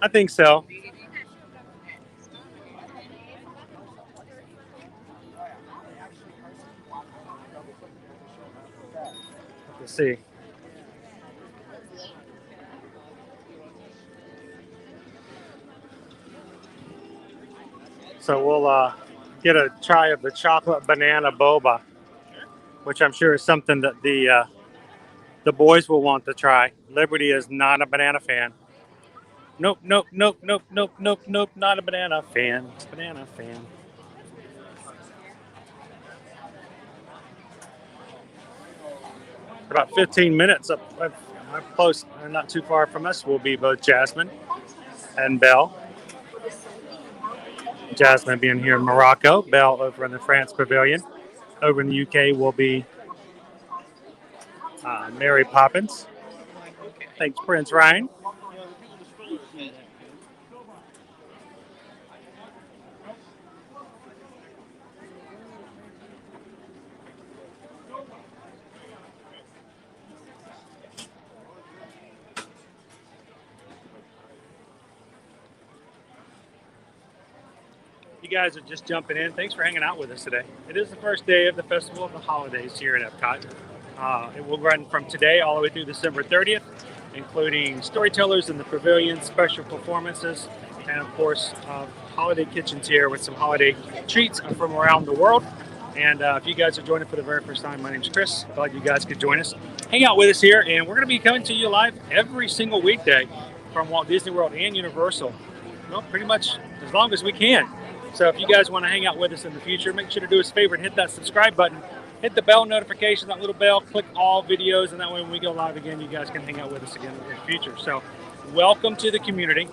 I think so. Let's see. So we'll get a try of the chocolate banana boba, which I'm sure is something that the boys will want to try. Liberty is not a banana fan. Nope, not a banana fan. Banana fan. For about 15 minutes up close, not too far from us, will be both Jasmine and Belle. Jasmine being here in Morocco, Belle over in the France Pavilion. Over in the UK will be Mary Poppins. Thanks, Prince Ryan. You guys are just jumping in. Thanks for hanging out with us today. It is the first day of the Festival of the Holidays here at EPCOT. It will run from today all the way through December 30th, including storytellers in the pavilion, special performances, and of course, holiday kitchens here with some holiday treats from around the world. And if you guys are joining for the very first time, my name's Chris. Glad you guys could join us. Hang out with us here, and we're going to be coming to you live every single weekday from Walt Disney World and Universal. Well, pretty much as long as we can. So if you guys want to hang out with us in the future, make sure to do us a favor and hit that subscribe button. Hit the bell notification, that little bell, click all videos, and that way when we go live again, you guys can hang out with us again in the future. So welcome to the community.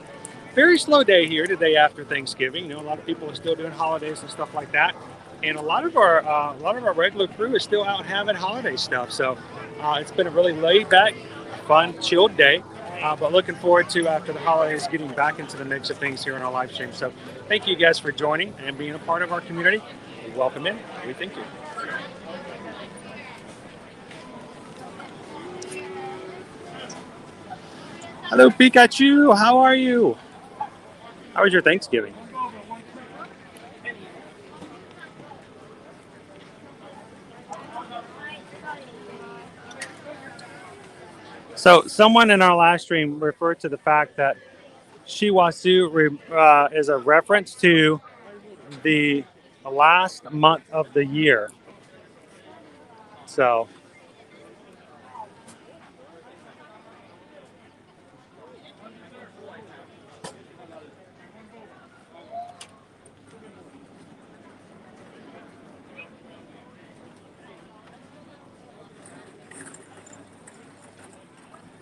Very slow day here today after Thanksgiving. You know, a lot of people are still doing holidays and stuff like that. And a lot of our regular crew is still out having holiday stuff. So it's been a really laid back, fun, chilled day. But looking forward to, after the holidays, getting back into the mix of things here on our live stream. So thank you guys for joining and being a part of our community. Welcome in. We thank you. Hello, Pikachu. How are you? How was your Thanksgiving? So someone in our live stream referred to the fact that Shiwasu is a reference to the last month of the year. So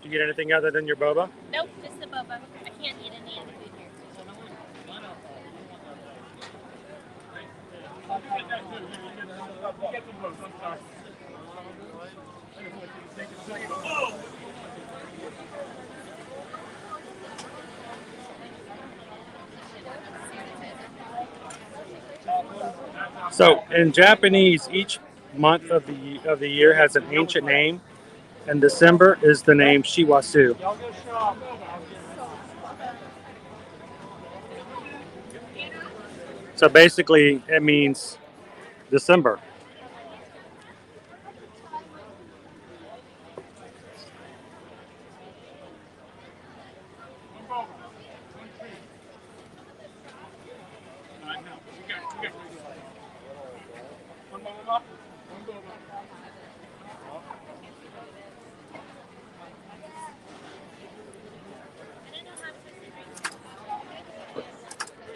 did you get anything other than your boba? Nope, just the boba. I can't eat any other food here. So in Japanese, each month of the year has an ancient name, and December is the name Shiwasu. So basically, it means December.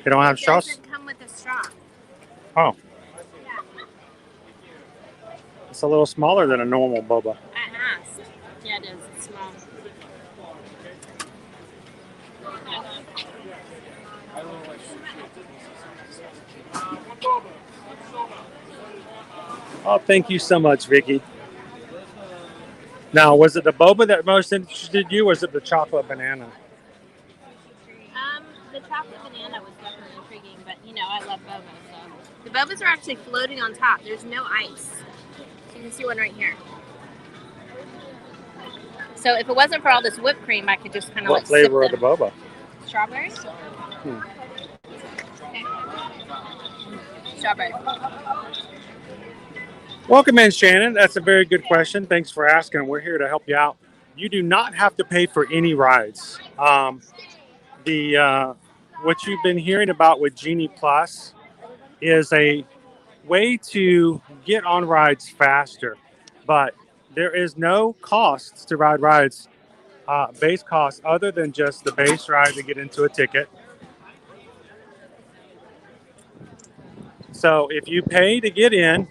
You don't have straws? It doesn't come with a straw. Oh. It's a little smaller than a normal boba. I asked. Yeah, it is. It's small. Oh, thank you so much, Vicky. Now, was it the boba that most interested you, or was it the chocolate banana? The chocolate banana was definitely intriguing, but I love boba. So the bobas are actually floating on top. There's no ice. So you can see one right here. So if it wasn't for all this whipped cream, I could just kind of What flavor of the boba? Strawberry. Strawberry. Welcome in, Shannon. That's a very good question. Thanks for asking. We're here to help you out. You do not have to pay for any rides. What you've been hearing about with Genie Plus is a way to get on rides faster, but there is no cost to ride rides, base cost, other than just the base ride to get into a ticket. So if you pay to get in,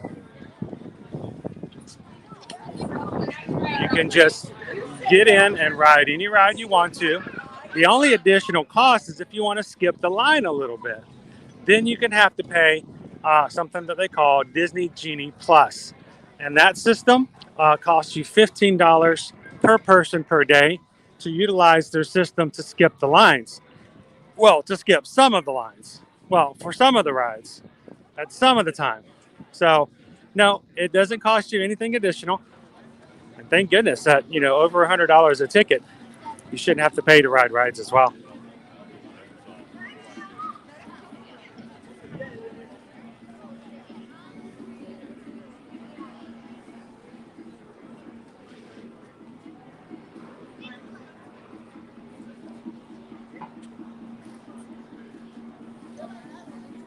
you can just get in and ride any ride you want to. The only additional cost is if you want to skip the line a little bit. Then you can have to pay something that they call Disney Genie Plus. And that system costs you $15 per person per day to utilize their system to skip the lines. Well, to skip some of the lines. Well, for some of the rides at some of the time. So, no, it doesn't cost you anything additional. And thank goodness that, over $100 a ticket, you shouldn't have to pay to ride rides as well.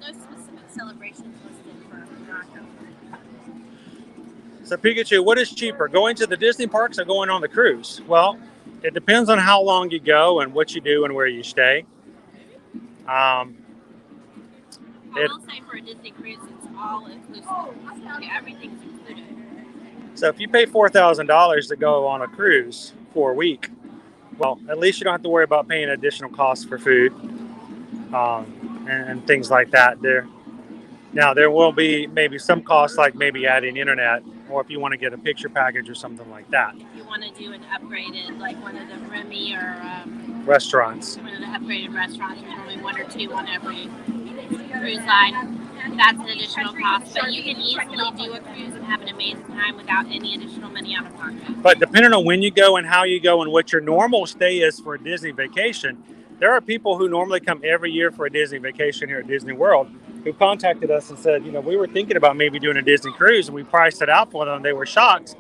No specific celebrations listed for Morocco. So Pikachu, what is cheaper, going to the Disney parks or going on the cruise? Well, it depends on how long you go and what you do and where you stay. I will say for a Disney cruise, it's all inclusive. Everything's included. So if you pay $4,000 to go on a cruise for a week, well, at least you don't have to worry about paying additional costs for food and things like that. There will be maybe some costs, like maybe adding internet or if you want to get a picture package or something like that. If you want to do an upgraded, like one of the Remy or Restaurants. one of the upgraded restaurants, there's only one or two on every cruise line. That's an additional cost, but you can easily do a cruise and have an amazing time without any additional money out of pocket. But depending on when you go and how you go and what your normal stay is for a Disney vacation, there are people who normally come every year for a Disney vacation here at Disney World who contacted us and said, you know, we were thinking about maybe doing a Disney cruise, and we priced it out for them. They were shocked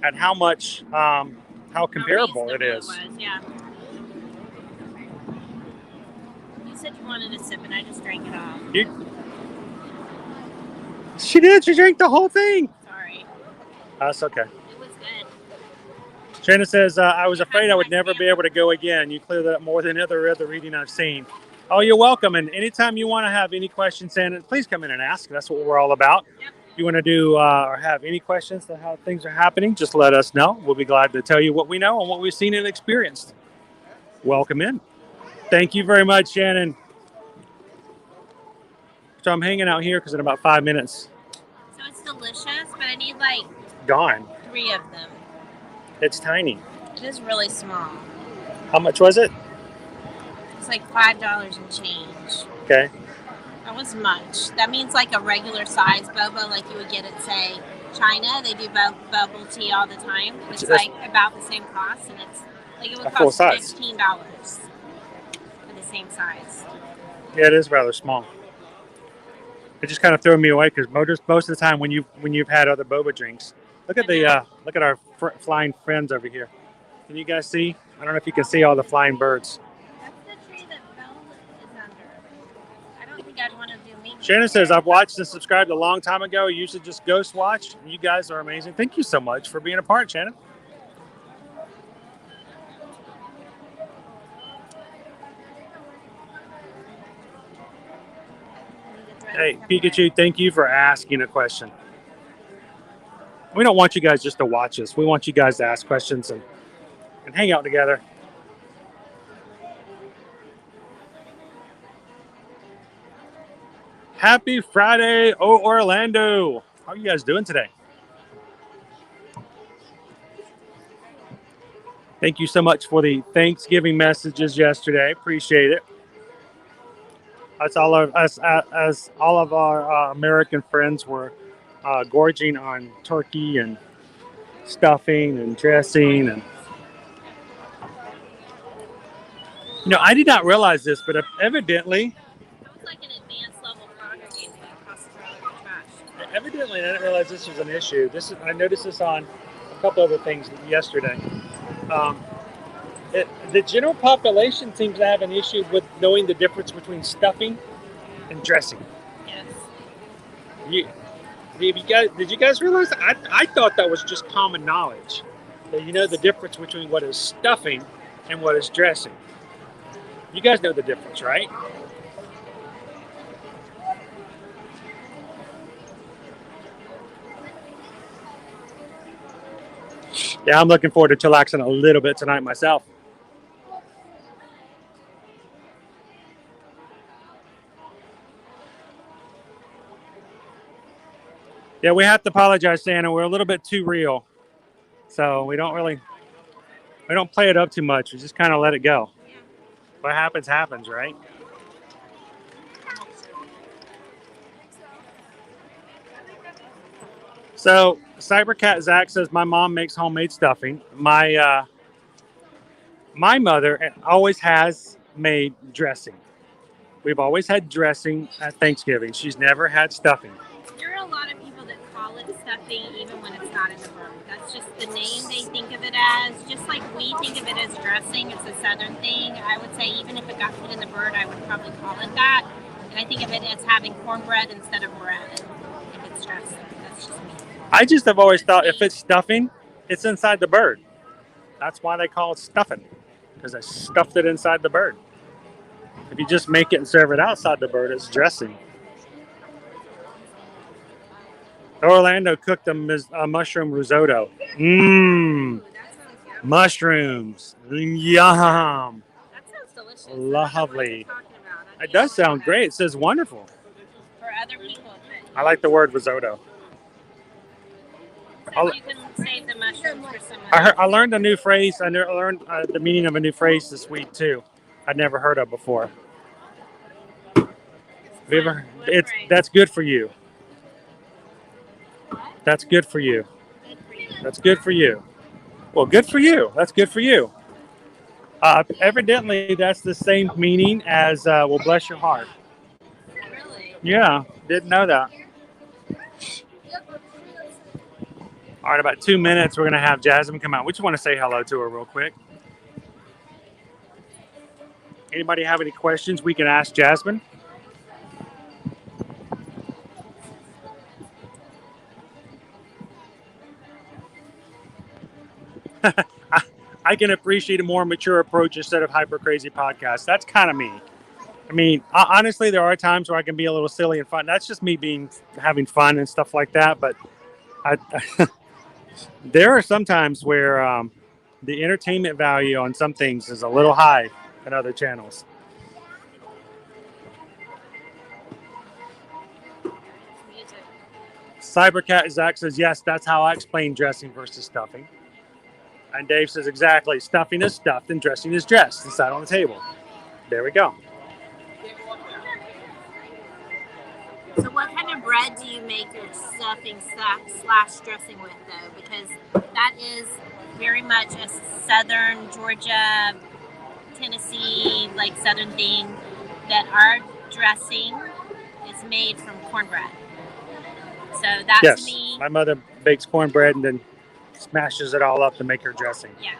at how much, how comparable it is. Was, yeah. You said you wanted a sip, and I just drank it off. She did. She drank the whole thing. Sorry. That's okay. It was good. Shannon says, I was afraid I would never be able to go again. You cleared that up more than other reading I've seen. Oh, you're welcome. And anytime you want to have any questions, Shannon, please come in and ask. That's what we're all about. Yep. If you want to do or have any questions to how things are happening, just let us know. We'll be glad to tell you what we know and what we've seen and experienced. Welcome in. Thank you very much, Shannon. So I'm hanging out here because in about 5 minutes. So it's delicious, but I need like Gone. 3 of them. It's tiny. It is really small. How much was it? It's like $5 and change. Okay. That was much. That means like a regular size boba, like you would get at, say, China. They do bubble tea all the time. It's like about the same cost, and it's like it would cost $15 for the same size. Yeah, it is rather small. It just kind of threw me away because most of the time when you've had other boba drinks, look at our flying friends over here. Can you guys see? I don't know if you can see all the flying birds. That's the tree that Belle is under. I don't think I'd want to do meat. Shannon says, I've watched and subscribed a long time ago. You should just ghost watch. You guys are amazing. Thank you so much for being a part, Shannon. Hey, Pikachu, thank you for asking a question. We don't want you guys just to watch us. We want you guys to ask questions and hang out together. Happy Friday, Orlando. How are you guys doing today? Thank you so much for the Thanksgiving messages yesterday. Appreciate it. As all of our American friends were gorging on turkey and stuffing and dressing, and I did not realize this, but evidently, Sounds like an advanced level congregating across the road in trash. Evidently, I didn't realize this was an issue. I noticed this on a couple other things yesterday. The general population seems to have an issue with knowing the difference between stuffing and dressing. Yes. Did you guys realize that? I thought that was just common knowledge. That you know the difference between what is stuffing and what is dressing. You guys know the difference, right? Yeah, I'm looking forward to chillaxing a little bit tonight myself. Yeah, we have to apologize, Santa. We're a little bit too real. So we don't play it up too much. We just kind of let it go. What happens, happens, right? So Cybercat Zach says, my mom makes homemade stuffing. My mother always has made dressing. We've always had dressing at Thanksgiving. She's never had stuffing. There are a lot of people that call it stuffing even when it's not in the bird. That's just the name they think of it as. Just like we think of it as dressing, it's a southern thing. I would say even if it got put in the bird, I would probably call it that. And I think of it as having cornbread instead of bread if it's dressing. That's just me. I just have always thought if it's stuffing, it's inside the bird. That's why they call it stuffing, because I stuffed it inside the bird. If you just make it and serve it outside the bird, it's dressing. Orlando cooked a mushroom risotto. Mushrooms. Yum. That sounds delicious. Lovely. It does sound great. It says wonderful. For other people. I like the word risotto. So you can save the mushrooms for someone. I learned a new phrase. I learned the meaning of a new phrase this week too. I'd never heard of before. Have you ever? That's good for you. That's good for you. That's good for you. Well, good for you. That's good for you. Evidently, that's the same meaning as "well, bless your heart." Really? Yeah, didn't know that. All right, about 2 minutes, we're going to have Jasmine come out. We just want to say hello to her real quick. Anybody have any questions we can ask Jasmine? I can appreciate a more mature approach instead of hyper crazy podcasts. That's kind of me. I mean, honestly, there are times where I can be a little silly and fun. That's just me having fun and stuff like that. But there are some times where the entertainment value on some things is a little high than other channels. Cybercat Zach says, yes, that's how I explain dressing versus stuffing. And Dave says, exactly, stuffing is stuffed and dressing is dressed and sat on the table. There we go. So what kind of bread do you make your stuffing slash dressing with, though? Because that is very much a southern Georgia, Tennessee, like southern thing, that our dressing is made from cornbread. So that Yes, to me... my mother bakes cornbread and then smashes it all up to make her dressing. Yes.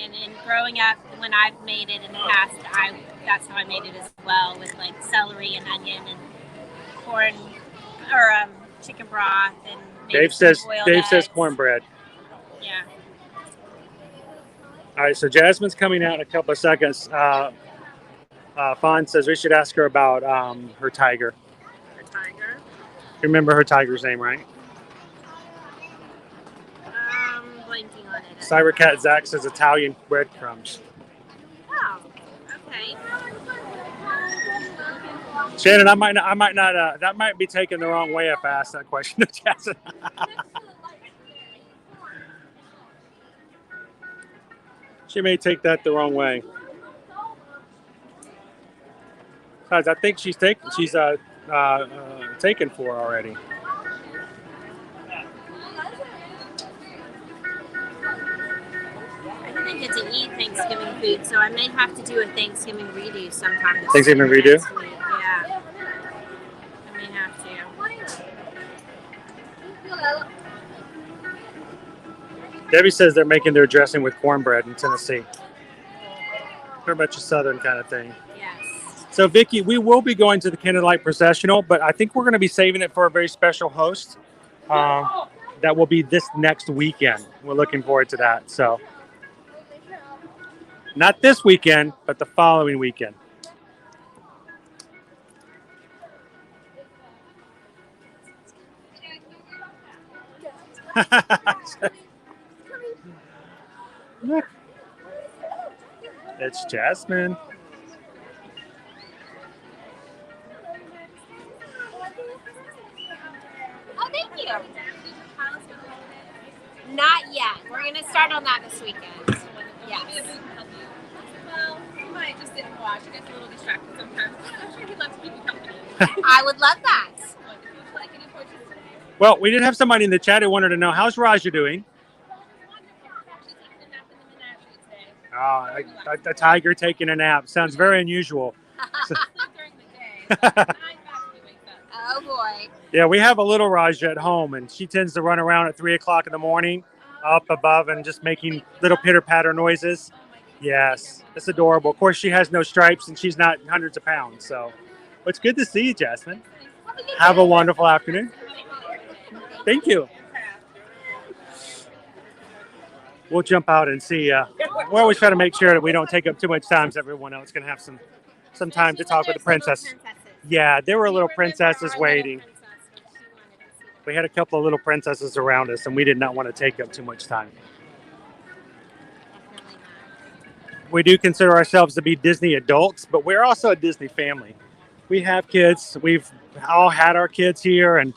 And in growing up, when I've made it in the past, that's how I made it as well, with like celery and onion and corn or chicken broth and Dave says cornbread. Yeah. All right, so Jasmine's coming out in a couple of seconds. Fawn says we should ask her about her tiger. The tiger? You remember her tiger's name, right? Blanking on it. Cybercat Zach says Italian breadcrumbs. Oh, okay. Shannon, I might not. That might be taken the wrong way if I ask that question to Jasmine. She may take that the wrong way. Besides, I think she's taken for already. I didn't get to eat Thanksgiving food, so I may have to do a Thanksgiving redo sometime this Thanksgiving week, redo? next week. Yeah. I may have to. Debbie says they're making their dressing with cornbread in Tennessee. Very much a southern kind of thing. Yes. So, Vicki, we will be going to the Candlelight Processional, but I think we're going to be saving it for a very special host. That will be this next weekend. We're looking forward to that. So, not this weekend, but the following weekend. Look. It's Jasmine. Oh, thank you. Not yet. We're going to start on that this weekend. Yes. Well, you might just sit and watch. It gets a little distracted sometimes. I'm sure he'd love to keep you company. I would love that. Like any portraits today? Well, we did have somebody in the chat who wanted to know, how's Raja doing? A tiger taking a nap. Sounds very unusual. Oh, boy. Yeah, we have a little Raja at home, and she tends to run around at 3 o'clock in the morning up above and just making little pitter-patter noises. Yes, it's adorable. Of course, she has no stripes, and she's not hundreds of pounds. So it's good to see you, Jasmine. Have a wonderful afternoon. Thank you. We'll jump out and see. We always try to make sure that we don't take up too much time, so everyone else can have some time to talk with the princess. Yeah, there were little princesses waiting. We had a couple of little princesses around us, and we did not want to take up too much time. We do consider ourselves to be Disney adults, but we're also a Disney family. We have kids. We've all had our kids here, and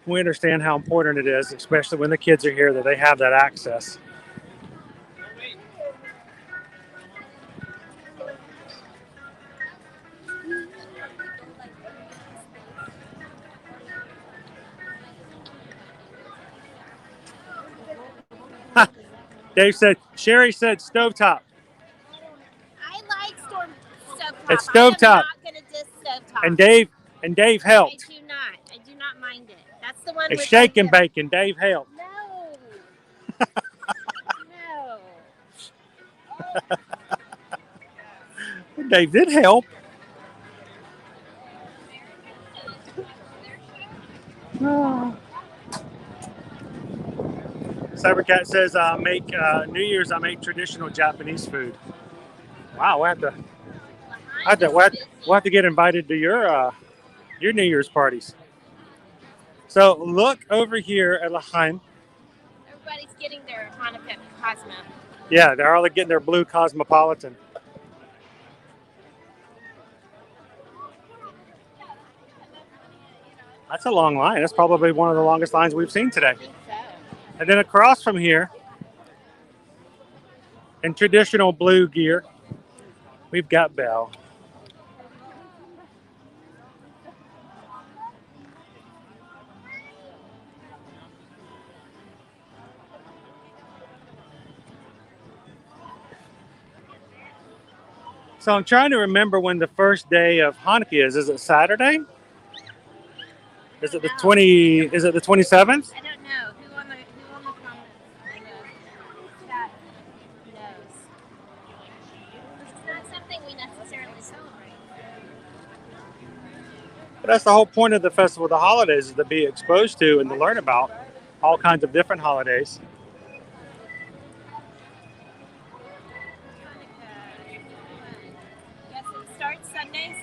We understand how important it is, especially when the kids are here, that they have that access. Dave said, Sherry said stovetop. I like stovetop. It's I am stovetop. not going to diss stovetop. And Dave helped. I do not mind it. That's the one It's with shake like and bake, and Dave helped. No. No. Dave did help. Cybercat says, make New Year's. I make traditional Japanese food. Wow, we'll have to get invited to your New Year's parties. So look over here at Laheim. Everybody's getting their Hanukkah Cosmo. Yeah, they're all getting their blue Cosmopolitan. That's a long line. That's probably one of the longest lines we've seen today. I think so. And then across from here, in traditional blue gear, we've got Belle. So I'm trying to remember when the first day of Hanukkah is. Is it Saturday? Is it the 20? Is it the 27th? I don't know. Who on the comments chat knows? It's not something we necessarily celebrate. But that's the whole point of the festival, the holidays, is to be exposed to and to learn about all kinds of different holidays. Yes, it starts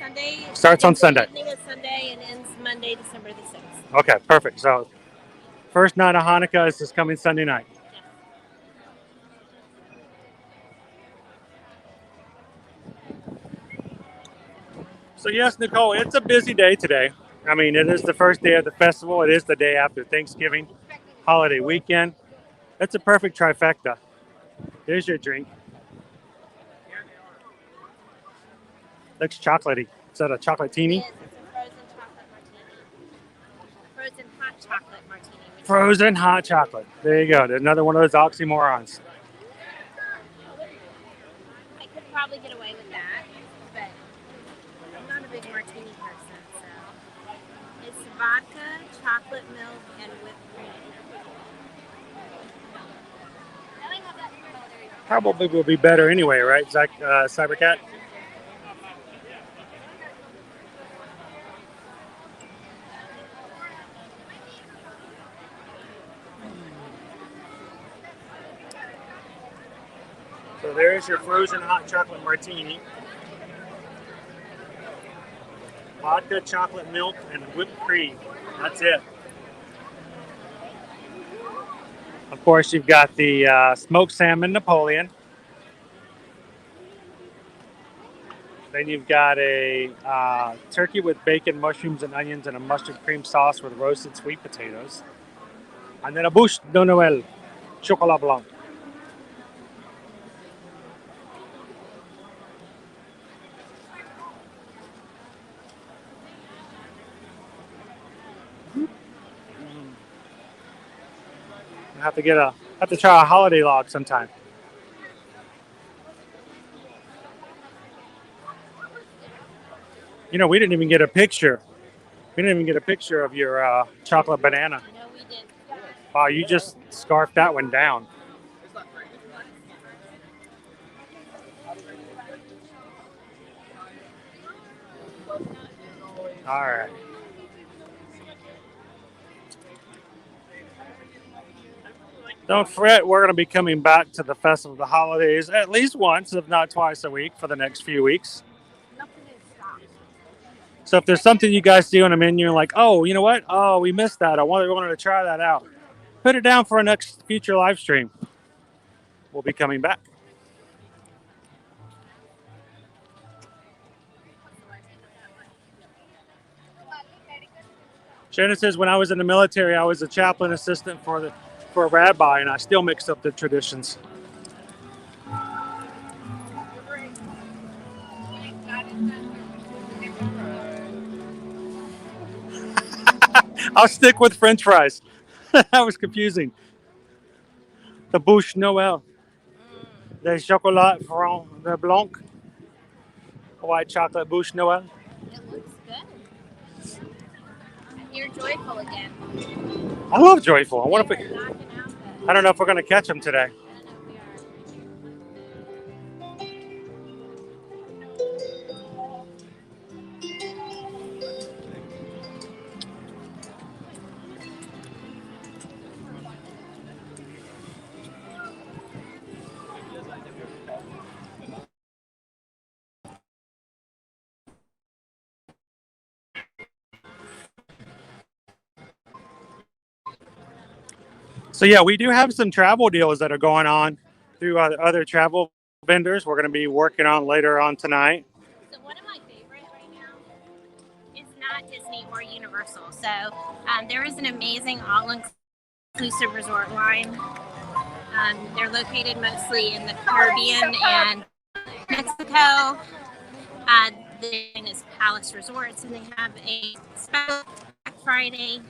Sunday. Starts on Sunday. The evening of Sunday and ends Monday, December the 6th. Okay, perfect. So first night of Hanukkah is this coming Sunday night. So yes, Nicole, it's a busy day today. I mean, it is the first day of the festival. It is the day after Thanksgiving, holiday weekend. It's a perfect trifecta. Here's your drink. Looks chocolatey. Is that a chocolatini? Yes, it's a frozen hot chocolate martini. Frozen hot chocolate. There you go. There's another one of those oxymorons. I could probably get away with that, but I'm not a big martini person, so it's vodka, chocolate milk, and whipped cream. Probably will be better anyway, right, Zach, Cybercat? So there's your frozen hot chocolate martini. Vodka, chocolate milk, and whipped cream. That's it. Of course, you've got the smoked salmon Napoleon. Then you've got a turkey with bacon, mushrooms, and onions, and a mustard cream sauce with roasted sweet potatoes. And then a bûche de Noël, chocolat blanc. Have to try a holiday log sometime. You know, we didn't even get a picture. We didn't even get a picture of your chocolate banana. No, we didn't. Wow, you just scarfed that one down. All right. Don't fret, we're going to be coming back to the Festival of the Holidays at least once, if not twice a week, for the next few weeks. So if there's something you guys see on the menu and like, oh, you know what? Oh, we missed that. I wanted to try that out. Put it down for a next future live stream. We'll be coming back. Shannon says, when I was in the military, I was a chaplain assistant for a rabbi, and I still mix up the traditions. I'll stick with French fries. That was confusing. The bouche Noël. The chocolat franc de blanc. White chocolate bouche Noël. It looks good. You're joyful again. I love Joyful. Knocking out the- I don't know if we're going to catch them today. I don't know if we are. So yeah, we do have some travel deals that are going on through other travel vendors. We're going to be working on later on tonight. So one of my favorite right now is not Disney or Universal. So there is an amazing all-inclusive resort line. They're located mostly in the Caribbean and Mexico. The name is Palace Resorts, and they have a special Black Friday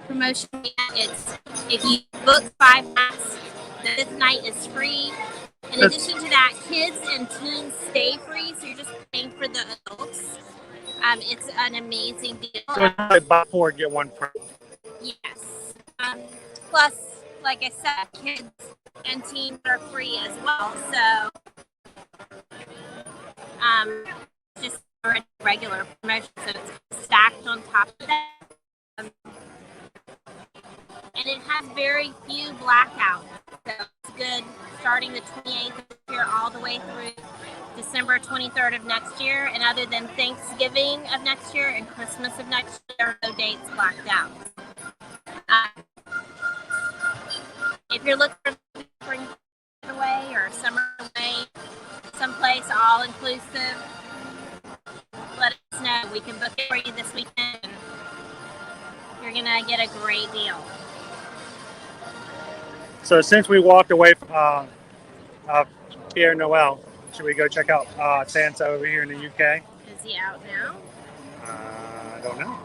promotion. It's if you book 5 nights, the 5th night is free. In addition to that, kids and teens stay free, so you're just paying for the adults. It's an amazing deal. So it's like buy 4 get 1 free. Yes. Plus, like I said, kids and teens are free as well. So, just a regular promotion, so it's stacked on top of that. And it has very few blackouts. So it's good starting the 28th of this year all the way through December 23rd of next year. And other than Thanksgiving of next year and Christmas of next year, there are no dates blacked out. If you're looking for spring away or summer away, someplace all inclusive, let us know. We can book it for you this weekend. You're gonna get a great deal. So since we walked away from Pierre Noel, should we go check out Santa over here in the UK? Is he out now? I don't know.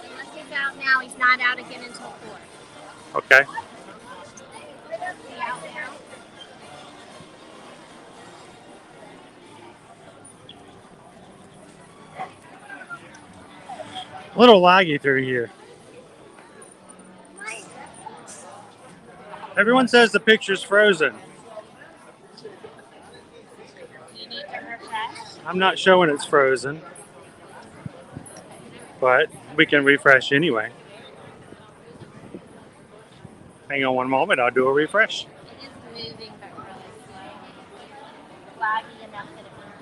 Unless he's out now, he's not out again until 4. Okay. Is he out now? A little laggy through here. Everyone says the picture's frozen. You need to refresh. I'm not showing it's frozen, but we can refresh anyway. Hang on one moment, I'll do a refresh. It is moving, but really slow. Laggy enough that it won't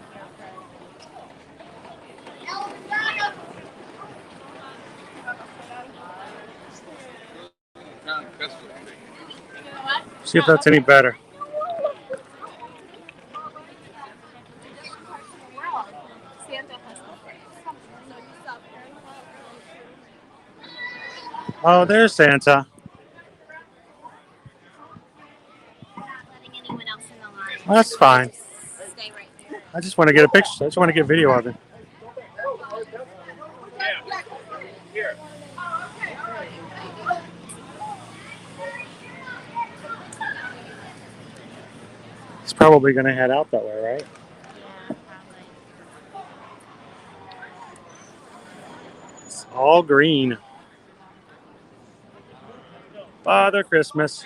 See if that's any better. Oh, there's Santa. not letting anyone else in the line. Well, that's fine. Stay right there. I just want to get a picture. I just want to get video of it. It's probably going to head out that way, right? Yeah, probably. It's all green. Father Christmas.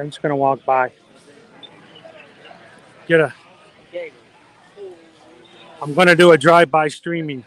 I'm just gonna walk by. I'm gonna do a drive-by streaming.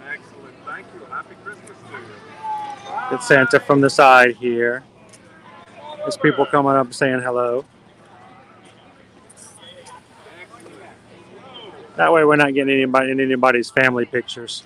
Excellent. Thank you. Happy Christmas to you. It's Santa from the side here. There's people coming up saying hello. That way we're not getting anybody in anybody's family pictures.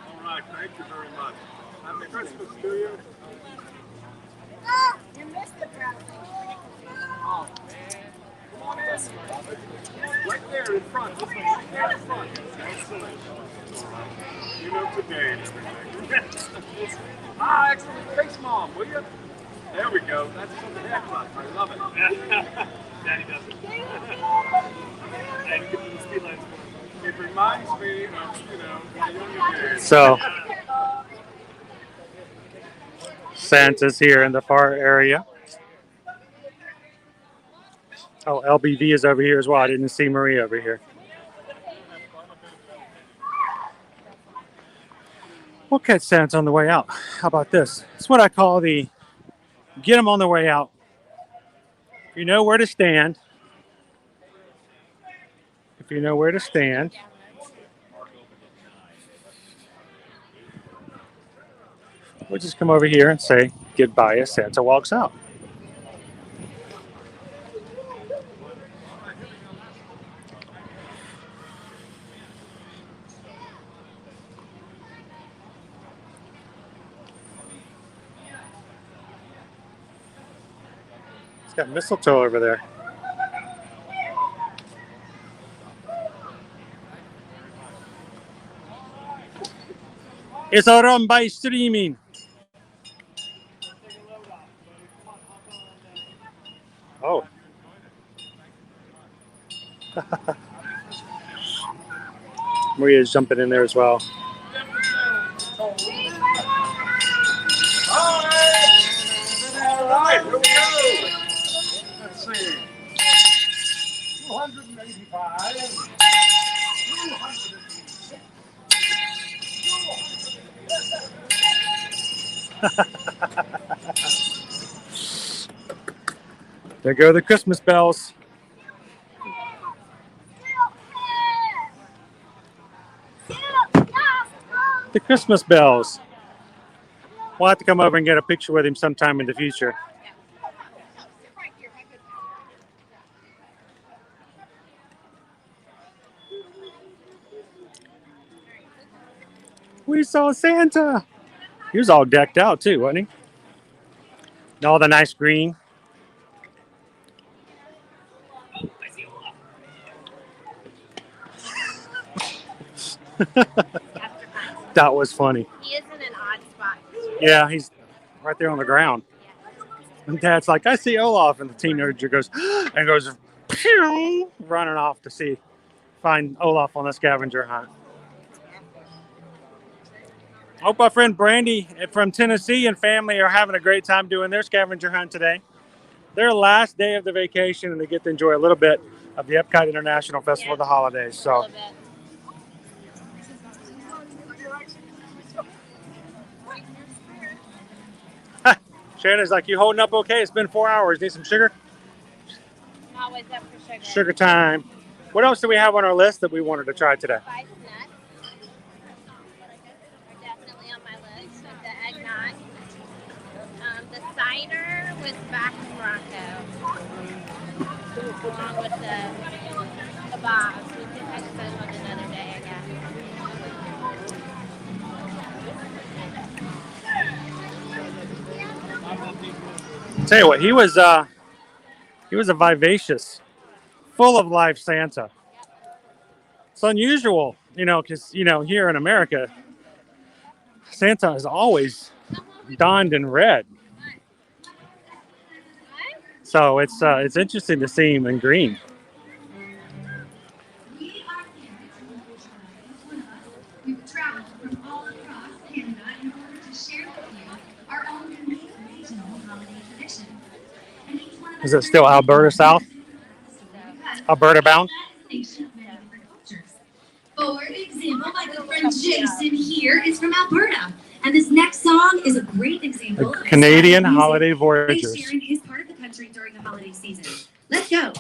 All right. Thank you very much. Happy Christmas to you. You missed the brown. Oh, man. Come on in. Right there in front. This one right there in front. Excellent. You know today and everything. Excellent. Face Mom, will you? There we go. That's from the haircut. I love it. Daddy does it. And get to the speed limit. It reminds me of, my younger days. So Santa's here in the far area. Oh, LBV is over here as well. I didn't see Marie over here. We'll catch Santa on the way out. How about this? It's what I call the get them on the way out. You know where to stand. If you know where to stand. We'll just come over here and say goodbye as Santa walks out. It's got mistletoe over there. It's all run by streaming. Oh. Maria's jumping in there as well. All right, here we go. Let's see. 285. 286. There go the Christmas bells. The Christmas bells. We'll have to come over and get a picture with him sometime in the future. We saw Santa. He was all decked out too, wasn't he? And all the nice green. That was funny. He is in an odd spot. Yeah, he's right there on the ground. And Dad's like, I see Olaf, and the teenager goes and goes pew, running off to find Olaf on the scavenger hunt. Hope our friend Brandy from Tennessee and family are having a great time doing their scavenger hunt today. Their last day of the vacation, and they get to enjoy a little bit of the EPCOT International Festival of the holidays. So. Shannon's like, you holding up okay? It's been 4 hours. Need some sugar? Always up for sugar. Sugar time. What else do we have on our list that we wanted to try today? Spice nuts are definitely on my list with the eggnog. The cider was back in Morocco, along with the kebabs. We can catch those on another day, I guess. Tell you what, he was a vivacious, full of life Santa. It's unusual, because here in America, Santa is always donned in red. So it's interesting to see him in green. We've traveled from all across Canada in order to share with you our own unique regional holiday tradition. And each one of us Is it still Alberta South? Alberta bound? For example, my good friend Jason here is from Alberta. And this next song is a great example of Canadian holiday voyagers. sharing his part of the country during the holiday season. Let's go.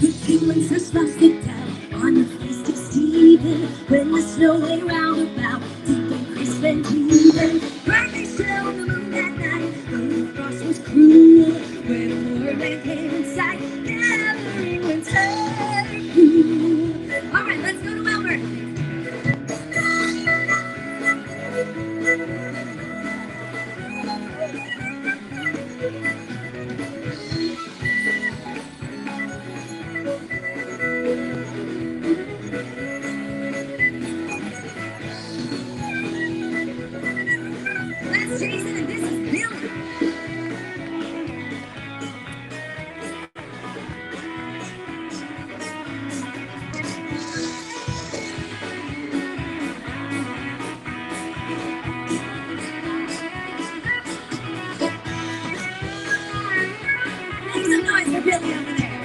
Good feeling first frosted down on the feast of Stephen, when the snow lay round about, deep and crisp and even. Brightly shone the moon that night, though the frost was cruel. When poor man came in sight, gathering winter cool. All right, let's go to Albert. That's Jason, and this is Billy. Make some noise for Billy over there.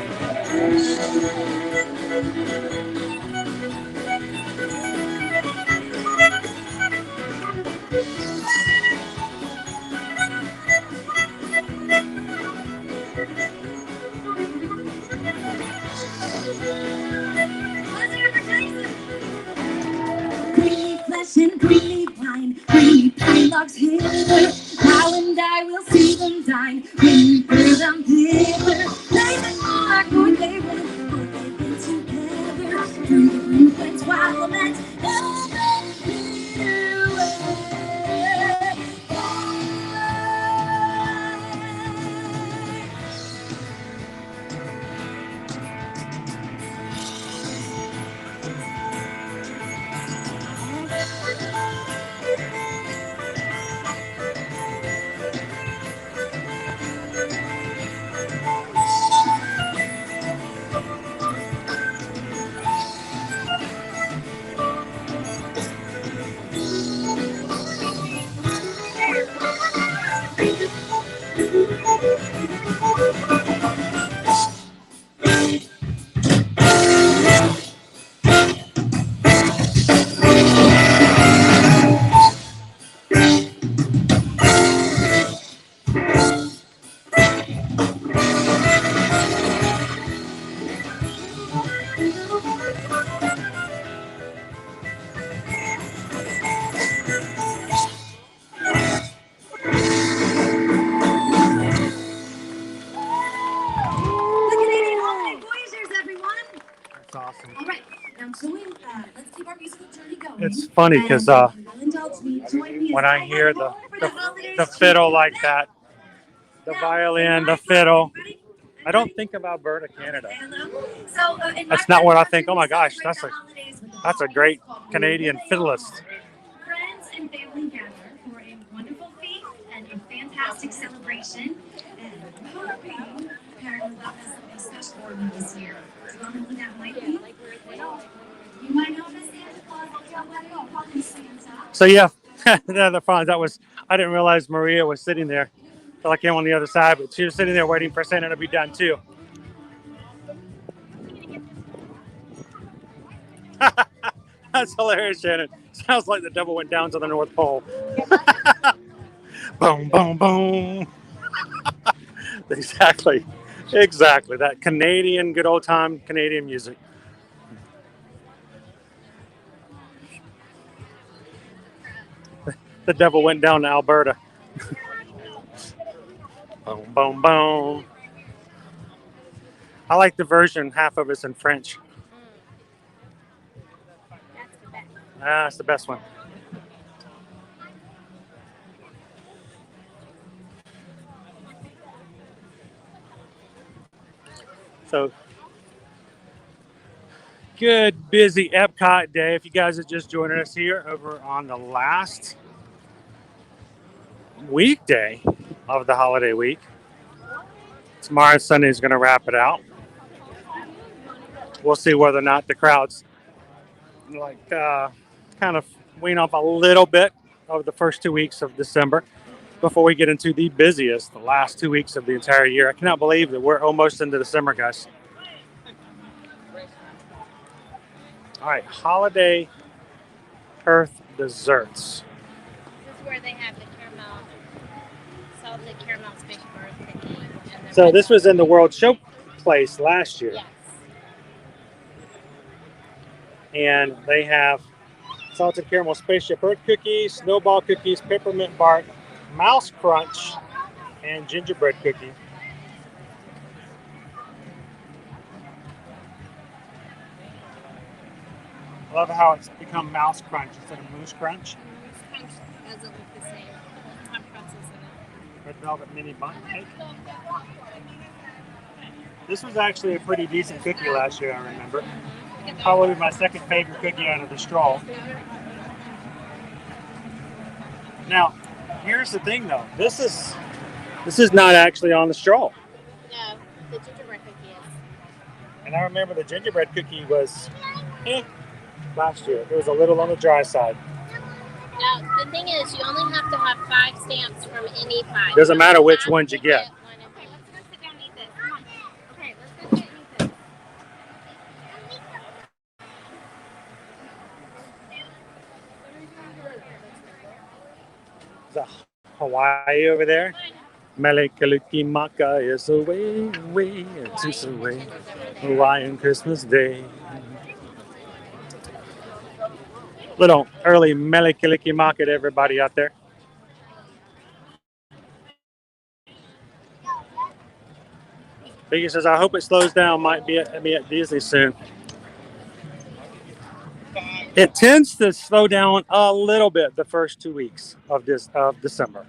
Creamy flesh and creamy wine, creamy pine logs hither. Now and I will see them dine, when we burn them hither. They that mark where they went, for they've been together. Through the blue and twilight, It's funny because when I hear the fiddle like that, the violin, the fiddle, I don't think of Alberta, Canada. That's not what I think. Oh my gosh, that's a great Canadian fiddleist. Friends and family gather for a wonderful feast and a fantastic celebration. And hoping apparently that has something special for me this year. Do you want to know who that might be? You might know this Santa Claus. So yeah, the fun. I didn't realize Maria was sitting there. I feel like I came on the other side, but she was sitting there waiting for Santa to be done too. That's hilarious, Shannon. Sounds like the devil went down to the North Pole. Boom, boom, boom. Exactly. That Canadian, good old time Canadian music. The devil went down to Alberta. Boom, boom, boom. I like the version, half of it's in French. That's the best one. So, good, busy EPCOT day. If you guys are just joining us here over on the last weekday of the holiday week. Tomorrow, Sunday, is going to wrap it out. We'll see whether or not the crowds kind of wane off a little bit over the first 2 weeks of December before we get into the busiest, the last 2 weeks of the entire year. I cannot believe that we're almost into December, guys. All right, holiday earth desserts. This is where they have the caramel, salted caramel spaceship earth cookie. So this was in the World Showplace last year. Yes. And they have salted caramel spaceship earth cookies, snowball cookies, peppermint bark, mouse crunch, and gingerbread cookie. I love how it's become mouse crunch instead of moose crunch. Moose crunch doesn't look the same. It doesn't have pretzels in it. Red velvet mini bun cake. This was actually a pretty decent cookie last year, I remember. Probably my second favorite cookie out of the straw. Now, here's the thing though. This is not actually on the straw. No, the gingerbread cookie is. And I remember the gingerbread cookie was last year. It was a little on the dry side. Now, the thing is, you only have to have 5 stamps from any pie. Doesn't matter which ones you get. Okay, let's go sit down and eat this. Come on. Okay, let's go sit and eat this. Is that Hawaii over there? Melekalikimaka is away, it's away. Hawaiian Christmas Day. Little early Melekalikimaka to everybody out there. Biggie says, I hope it slows down. Might be at Disney soon. It tends to slow down a little bit the first 2 weeks of December,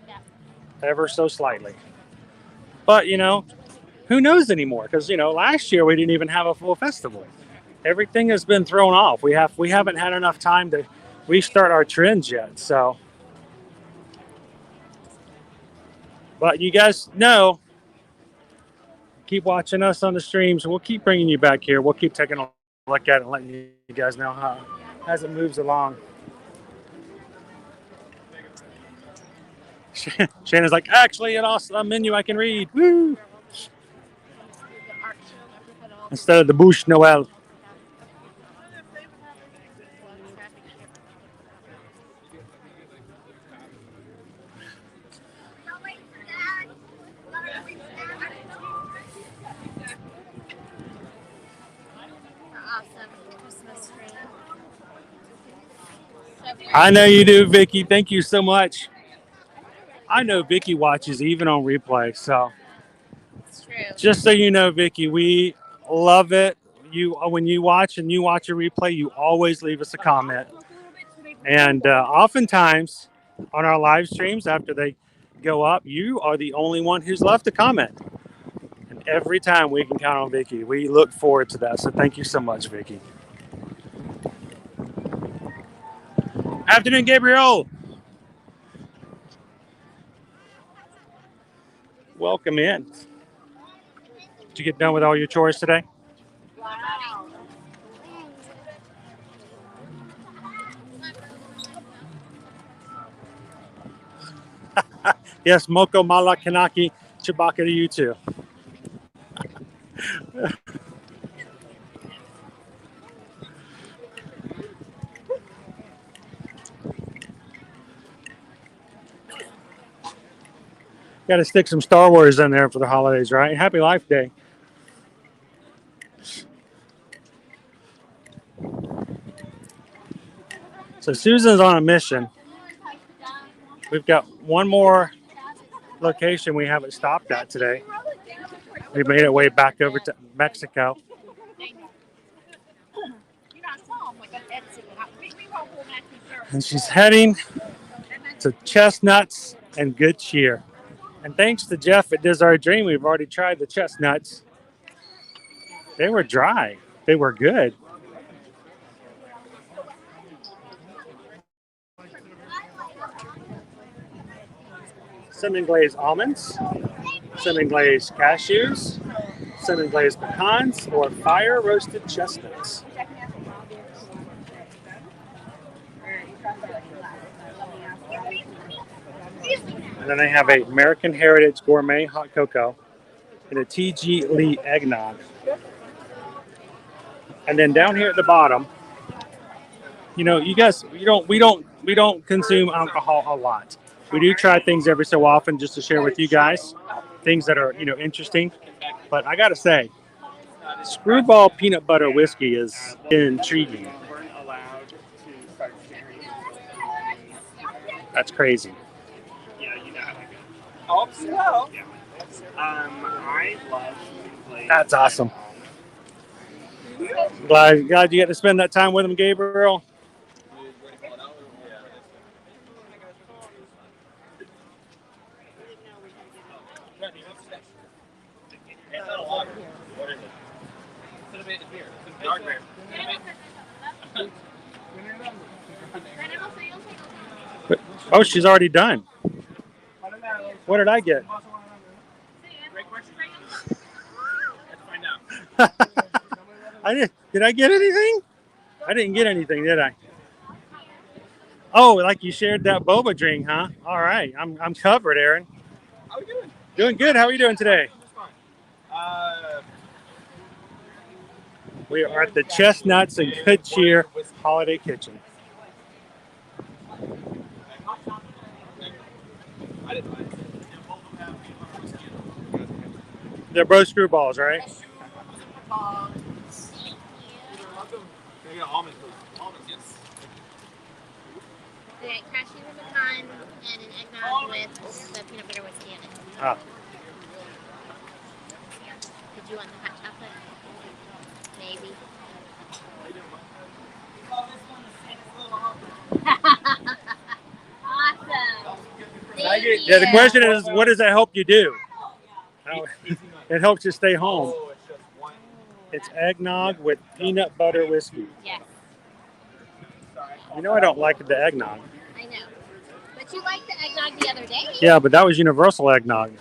ever so slightly. But who knows anymore? Because last year we didn't even have a full festival. Everything has been thrown off. We haven't had enough time to restart our trends yet. So, but you guys know, keep watching us on the streams. We'll keep bringing you back here. We'll keep taking a look at it and letting you guys know how as it moves along. Shannon's like, actually, an awesome menu I can read. Woo! Instead of the Bouche Noël. I know you do, Vicky. Thank you so much. I know Vicky watches even on replay, so It's true. just so you know, Vicky, we love it. When you watch a replay, you always leave us a comment. And oftentimes on our live streams after they go up, you are the only one who's left a comment. And every time we can count on Vicky. We look forward to that. So thank you so much, Vicky. Afternoon, Gabriel. Welcome in. Did you get done with all your chores today? Wow. Yes, Moko Mala Kanaki Chewbacca to you too. Got to stick some Star Wars in there for the holidays, right? Happy Life Day. So Susan's on a mission. We've got one more location we haven't stopped at today. We made our way back over to Mexico. And she's heading to Chestnuts and Good Cheer. And thanks to Jeff at Desert Dream, we've already tried the chestnuts. They were dry. They were good. Cinnamon glazed almonds, cinnamon glazed cashews, cinnamon glazed pecans, or fire roasted chestnuts. And then they have a American Heritage Gourmet Hot Cocoa and a TG Lee Eggnog. And then down here at the bottom, you know, you guys, we don't consume alcohol a lot. We do try things every so often just to share with you guys things that are, you know, interesting. But I gotta say, Screwball peanut butter whiskey is intriguing. That's crazy. Oh, slow. I love That's awesome. Glad you get to spend that time with him, Gabriel. Oh, she's already done. What did I get? Great question. Let's find out. Did I get anything? I didn't get anything, did I? Oh, like you shared that boba drink, huh? All right, I'm covered, Aaron. How are we doing? Doing good. How are you doing today? We are at the Chestnuts and Good Cheer Holiday Kitchen. They're both screwballs, right? The cashew and pecan and an eggnog with the peanut butter whiskey in it. Ah. Did you want the hot chocolate? Maybe. Awesome. Thank you. Yeah, the question is, what does that help you do? It helps you stay home. It's eggnog with peanut butter whiskey. Yes. You know I don't like the eggnog. I know. But you liked the eggnog the other day. Yeah, but that was universal eggnog.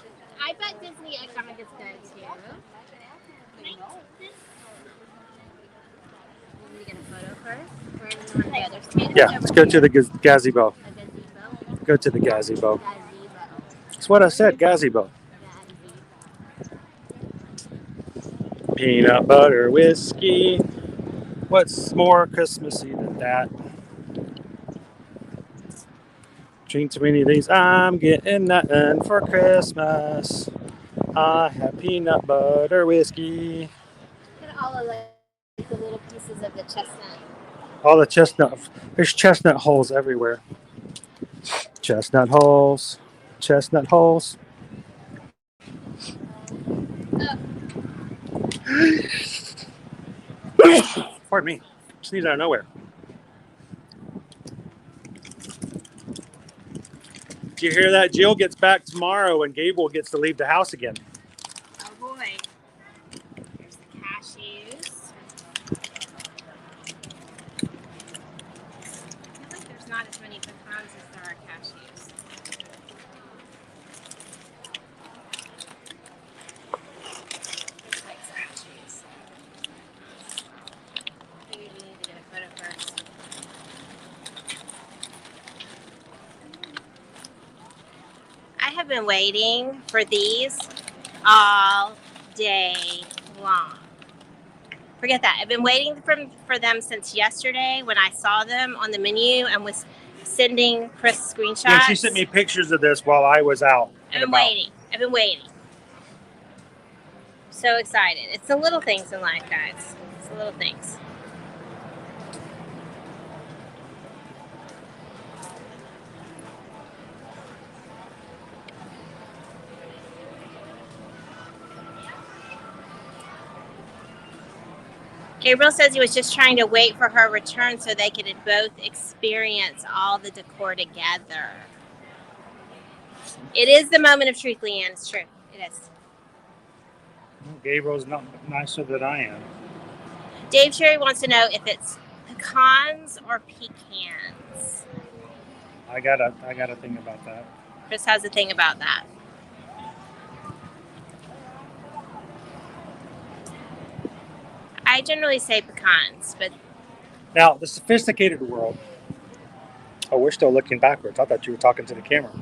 I bet Disney eggnog is good too. Can we get a photo first? Where do you want to go? There's tomatoes Yeah, over let's go to the gazebo. A gazebo? Go to the gazebo. Gazebo. That's what I said, gazebo. Peanut butter whiskey. What's more Christmassy than that? Drink too many of these. I'm getting nothing for Christmas. I have peanut butter whiskey. Look at all of the little pieces of the chestnut. All the chestnut. There's chestnut holes everywhere. Chestnut holes. Chestnut holes. Pardon me. Sneeze out of nowhere. Did you hear that? Jill gets back tomorrow and Gable gets to leave the house again. Oh boy. Here's the cashews. I feel like there's not as many pecans as there are cashews. Like cashews. Maybe we need to get a photo first. I have been waiting for these all day long. Forget that. I've been waiting for them since yesterday when I saw them on the menu and was sending Chris screenshots. Yeah, she sent me pictures of this while I was out. I've been waiting. I've been waiting. So excited. It's the little things in life, guys. It's the little things. Gabriel says he was just trying to wait for her return so they could both experience all the decor together. It is the moment of truth, Leanne. It's true. It is. Gabriel's not nicer than I am. Dave Cherry wants to know if it's pecans or pecans. I got a thing about that. Chris has a thing about that. I generally say pecans, but Now, the sophisticated world. Oh, we're still looking backwards. I thought you were talking to the camera.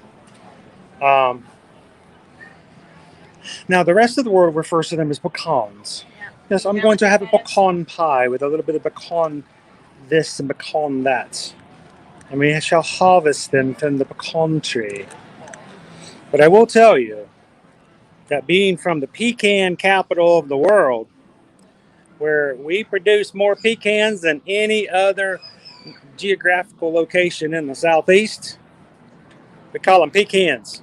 Now, the rest of the world refers to them as pecans. yeah. Yes, I'm going to have a pecan pie with a little bit of pecan this and pecan that. And we shall harvest them from the pecan tree. But I will tell you that being from the pecan capital of the world, where we produce more pecans than any other geographical location in the southeast, we call them pecans.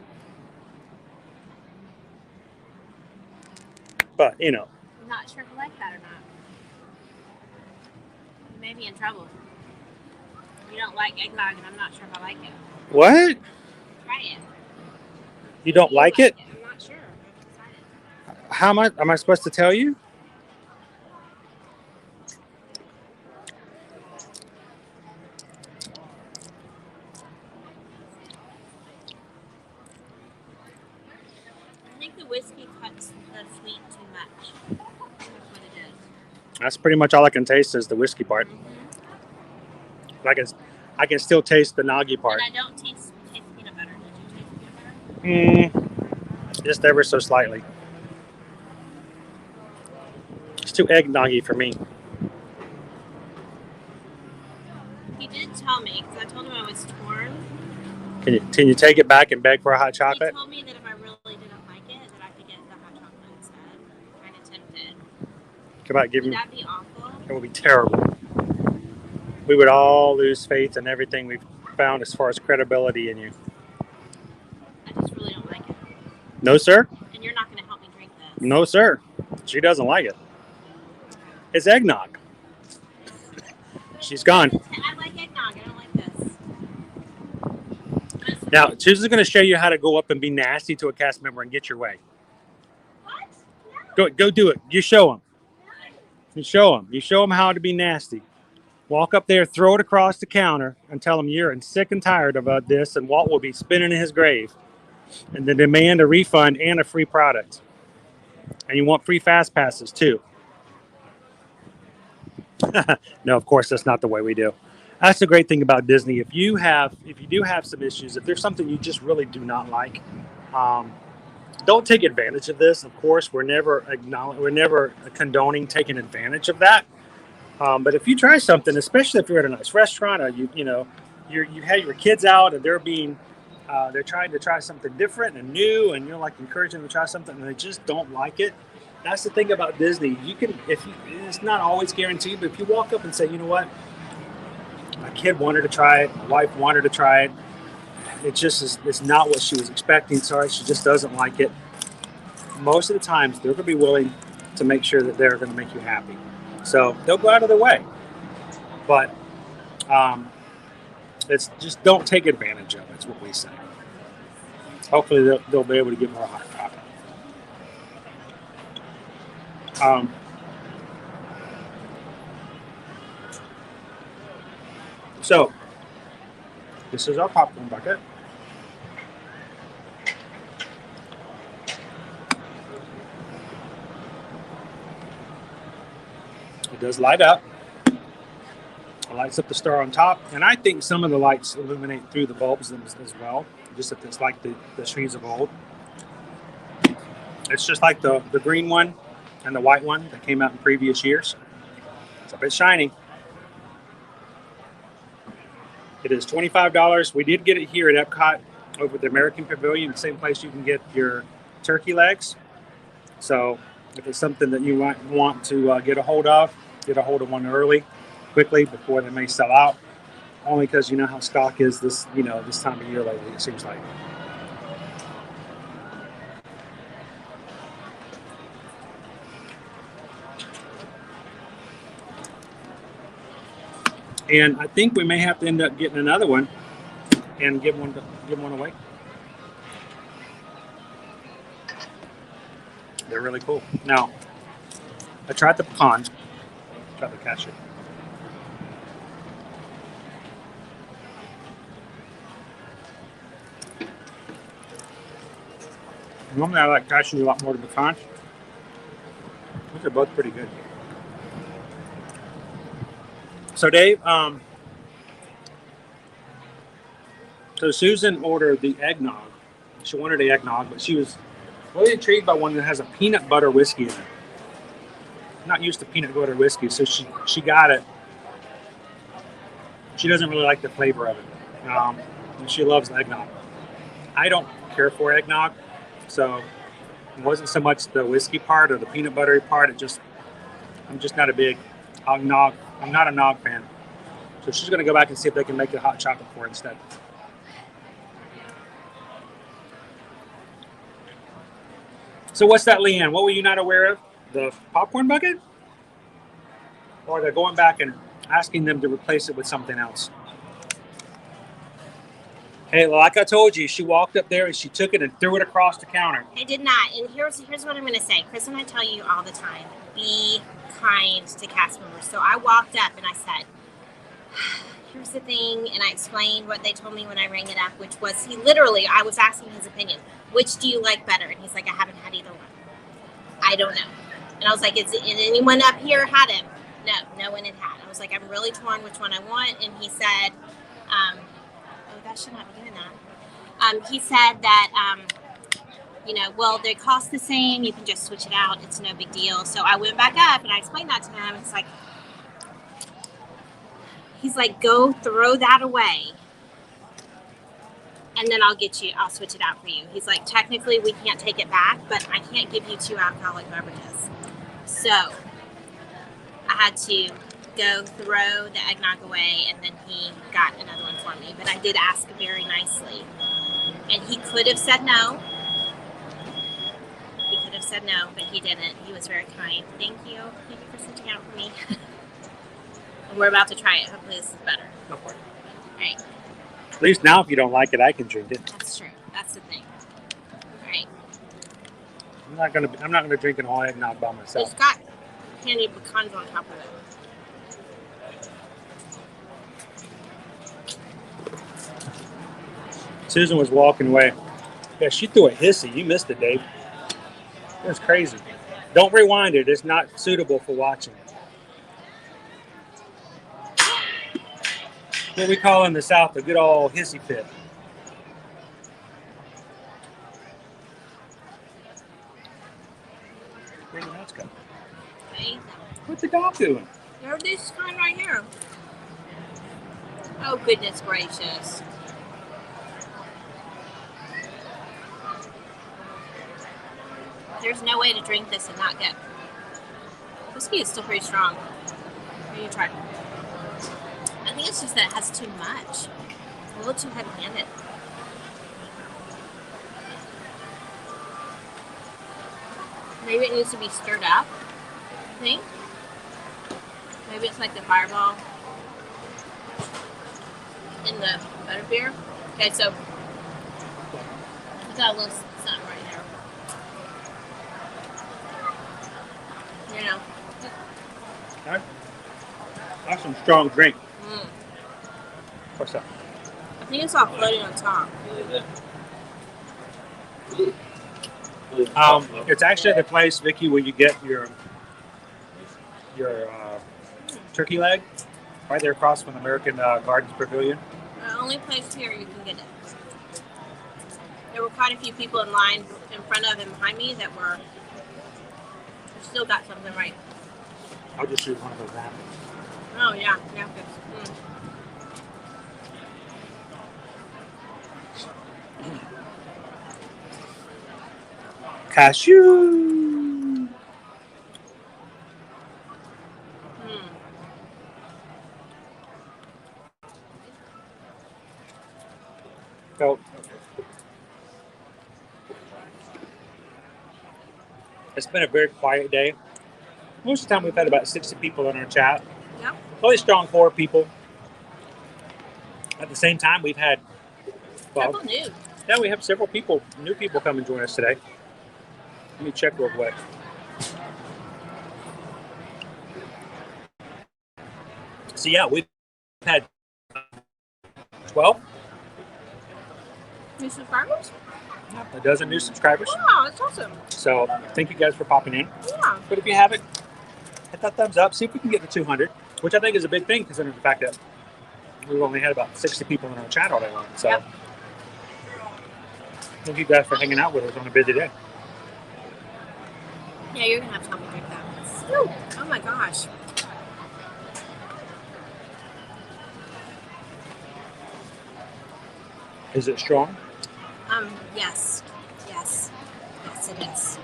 But, you know. I'm not sure if I like that or not. You may be in trouble. You don't like eggnog, and I'm not sure if I like it. What? Try it. You don't like it? I'm not sure. I haven't decided. How am I supposed to tell you? I think the whiskey cuts the sweet too much. That's what it is. That's pretty much all I can taste is the whiskey part. Mm-hmm. I can still taste the noggy part. And I don't taste peanut butter. Did you taste peanut butter? Just ever so slightly. It's too eggnoggy for me. He did tell me, because I told him I was torn. Can you take it back and beg for a hot He chocolate? told me that if I really didn't like it, that I could get the hot chocolate instead. I'm kind of tempted. Come on, give Would me. that be awful? It would be terrible. We would all lose faith in everything we've found as far as credibility in you. I just really don't like it. No, sir. And you're not going to help me drink this. No, sir. She doesn't like it. It's eggnog. She's gone. I like eggnog. I don't like this. Now, Susan's going to show you how to go up and be nasty to a cast member and get your way. What? Go do it. You show them. You show them. You show them how to be nasty. Walk up there, throw it across the counter, and tell them you're sick and tired about this, and Walt will be spinning in his grave. And then demand a refund and a free product. And you want free fast passes too. No, of course, that's not the way we do. That's the great thing about Disney. If you do have some issues, if there's something you just really do not like, don't take advantage of this. Of course, we're never condoning taking advantage of that. But if you try something, especially if you're at a nice restaurant or you have your kids out and they're trying to try something different and new, and you're like encouraging them to try something and they just don't like it. That's the thing about Disney. It's not always guaranteed, but if you walk up and say, you know what, my kid wanted to try it, my wife wanted to try it, it's not what she was expecting. Sorry, she just doesn't like it. Most of the times, they're going to be willing to make sure that they're going to make you happy. So they'll go out of their way. But it's just don't take advantage of it. That's what we say. Hopefully they'll be able to give her a hot copy. So this is our popcorn bucket. It does light up. It lights up the star on top, and I think some of the lights illuminate through the bulbs as well, just if it's like the trees of old. It's just like the green one and the white one that came out in previous years. It's a bit shiny. It is $25. We did get it here at EPCOT over at the American Pavilion, the same place you can get your turkey legs. So if it's something that you want to get a hold of one early, quickly, before they may sell out. Only because you know how stock is this time of year lately, it seems like. And I think we may have to end up getting another one and give one away. They're really cool. Now, I tried the pecan. Tried the cashew. Normally I like cashew a lot more than pecan. These are both pretty good. So Dave, so Susan ordered the eggnog. She wanted the eggnog, but she was really intrigued by one that has a peanut butter whiskey in it. I'm not used to peanut butter whiskey, so she got it. She doesn't really like the flavor of it. And she loves eggnog. I don't care for eggnog, so it wasn't so much the whiskey part or the peanut buttery part. I'm just not a big eggnog. I'm not a nog fan. So she's going to go back and see if they can make it hot chocolate for her instead. So what's that, Leanne? What were you not aware of? The popcorn bucket? Or they're going back and asking them to replace it with something else? Hey, like I told you, she walked up there and she took it and threw it across the counter. I did not. And here's what I'm going to say. Chris and I tell you all the time, be kind to cast members. So I walked up and I said, here's the thing. And I explained what they told me when I rang it up, which was I was asking his opinion. Which do you like better? And he's like, I haven't had either one. I don't know. And I was like, is anyone up here had him? No one had had. I was like, I'm really torn which one I want. And he said, oh, that should not be doing that. He said that, well, they cost the same. You can just switch it out. It's no big deal. So I went back up and I explained that to him. He's like, go throw that away. And then I'll switch it out for you. He's like, technically we can't take it back, but I can't give you 2 alcoholic beverages. So I had to go throw the eggnog away, and then he got another one for me. But I did ask very nicely. And he could have said no. But he didn't. He was very kind. Thank you. Thank you for switching out for me. And we're about to try it. Hopefully this is better. Go for it. All right. At least now if you don't like it, I can drink it. That's true. That's the thing. All right. I'm not gonna drink an all eggnog by myself. It's got candied pecans on top of it. Susan was walking away. Yeah, she threw a hissy. You missed it, Dave. It was crazy. Don't rewind it. It's not suitable for watching. What we call in the South a good old hissy fit. Where did that go? What's the dog doing? There's this kind right here. Oh, goodness gracious. There's no way to drink this and not get. Whiskey is still pretty strong. Maybe you try. I think it's just that it has too much. A little too heavy-handed. Maybe it needs to be stirred up. I think. Maybe it's like the Fireball in the butterbeer. Okay, so we got a little something right here. You know. That's some strong drink. Mm. What's that? I think it's all floating on top. It's actually the place, Vicky, where you get your turkey leg, right there across from the American Gardens Pavilion. The only place here you can get it. There were quite a few people in line in front of and behind me that were still got something right. I'll just shoot one of those apples. Oh yeah. Cashew. So, it's been a very quiet day. Most of the time we've had about 60 people in our chat. Yep. Really strong core people. At the same time, we've had Several new. Yeah, we have several new people come and join us today. Let me check real quick. So yeah, we've had 12. New subscribers? A dozen new subscribers. Wow, that's awesome. So thank you guys for popping in. Yeah. But if you haven't, hit that thumbs up. See if we can get to 200, which I think is a big thing considering the fact that we've only had about 60 people in our chat all day long. So Yep. thank you guys for hanging out with us on a busy day. Yeah, you're gonna have to help me drink that. Ooh, oh my gosh. Is it strong? Yes. Yes. Yes, it is.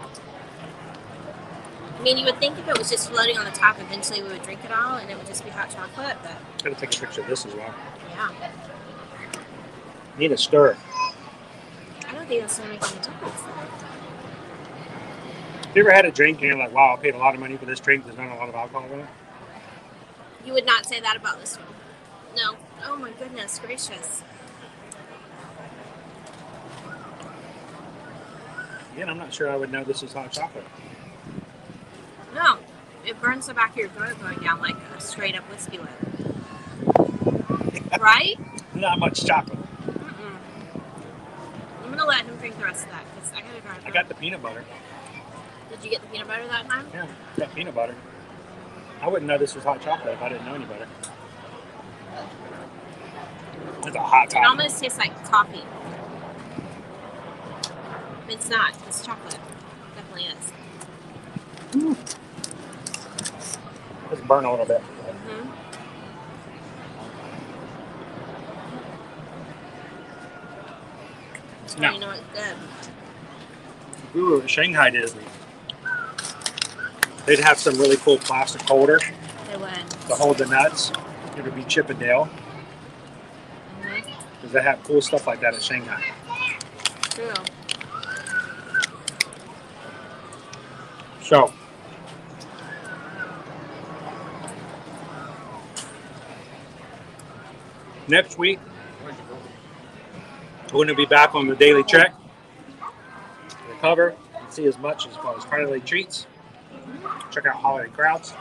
I mean, you would think if it was just floating on the top, eventually we would drink it all and it would just be hot chocolate, but I'm gonna take a picture of this as well. yeah. Need a stir. I don't think that's gonna make any difference. Have you ever had a drink and you're like, wow, I paid a lot of money for this drink, there's not a lot of alcohol in it? You would not say that about this one. No. Oh my goodness gracious. Again, I'm not sure I would know this is hot chocolate. No. It burns the back of your throat going down like a straight up whiskey would. Right? Not much chocolate. Mm-mm. I'm gonna let him drink the rest of that because I gotta drive. I got the peanut butter. Did you get the peanut butter that time? Yeah, got peanut butter. I wouldn't know this was hot chocolate if I didn't know any better. It's a hot It chocolate. almost tastes like coffee. It's not. It's chocolate. Definitely is. Let's burn a little bit. Mm-hmm. No. You know it's good. If we were at Shanghai Disney, they'd have some really cool plastic holder They would. to hold the nuts. It would be Chip and Dale. Mm-hmm. Because they have cool stuff like that at Shanghai. True. So, next week, we're going to be back on the daily trek. Recover and see as much as far as holiday treats. Check out holiday crowds.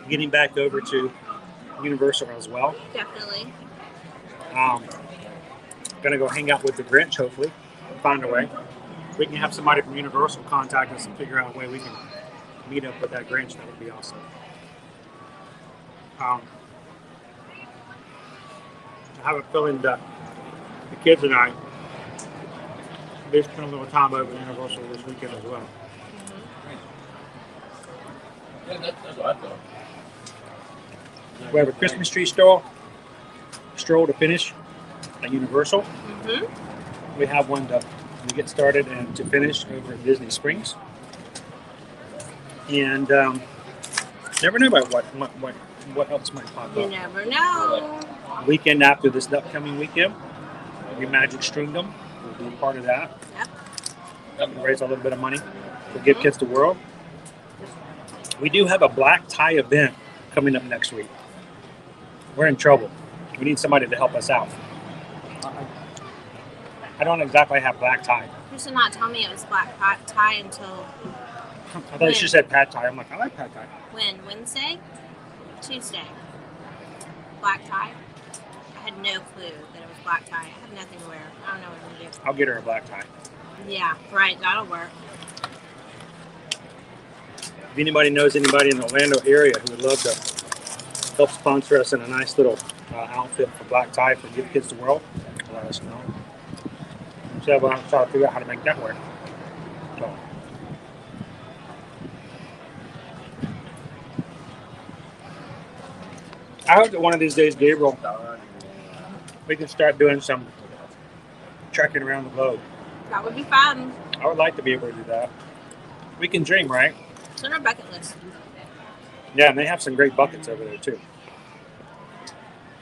Getting back over to Universal as well. Definitely. Gonna go hang out with the Grinch, hopefully, and find a way. We can have somebody from Universal contact us and figure out a way we can meet up with that Grinch. That would be awesome. I have a feeling that the kids and I may spend a little time over at Universal this weekend as well. Yeah, that's what I thought. We have a Christmas tree stroll to finish at Universal. Mm-hmm. We have one to get started and to finish over at Disney Springs. And never know about what else might pop You up. never know. Weekend after this upcoming weekend, your Magic Stringdom will be part of that. Yep. We'll raise a little bit of money to Give Kids the World. We do have a black tie event coming up next week. We're in trouble. We need somebody to help us out. I don't exactly have black tie. You should not tell me it was black tie until I thought you said pad thai. I'm like, I like pad thai. when? Wednesday? Tuesday. Black tie? I had no clue that it was black tie. I have nothing to wear. I don't know what I'm going to do. I'll get her a black tie. Yeah, right. That'll work. If anybody knows anybody in the Orlando area who would love to help sponsor us in a nice little outfit for black tie for Give Kids the World, let us know. So we'll try to figure out how to make that work. So. I hope that one of these days, Gabriel, we can start doing some trekking around the globe. That would be fun. I would like to be able to do that. We can dream, right? It's on our bucket list. Yeah, and they have some great buckets over there too.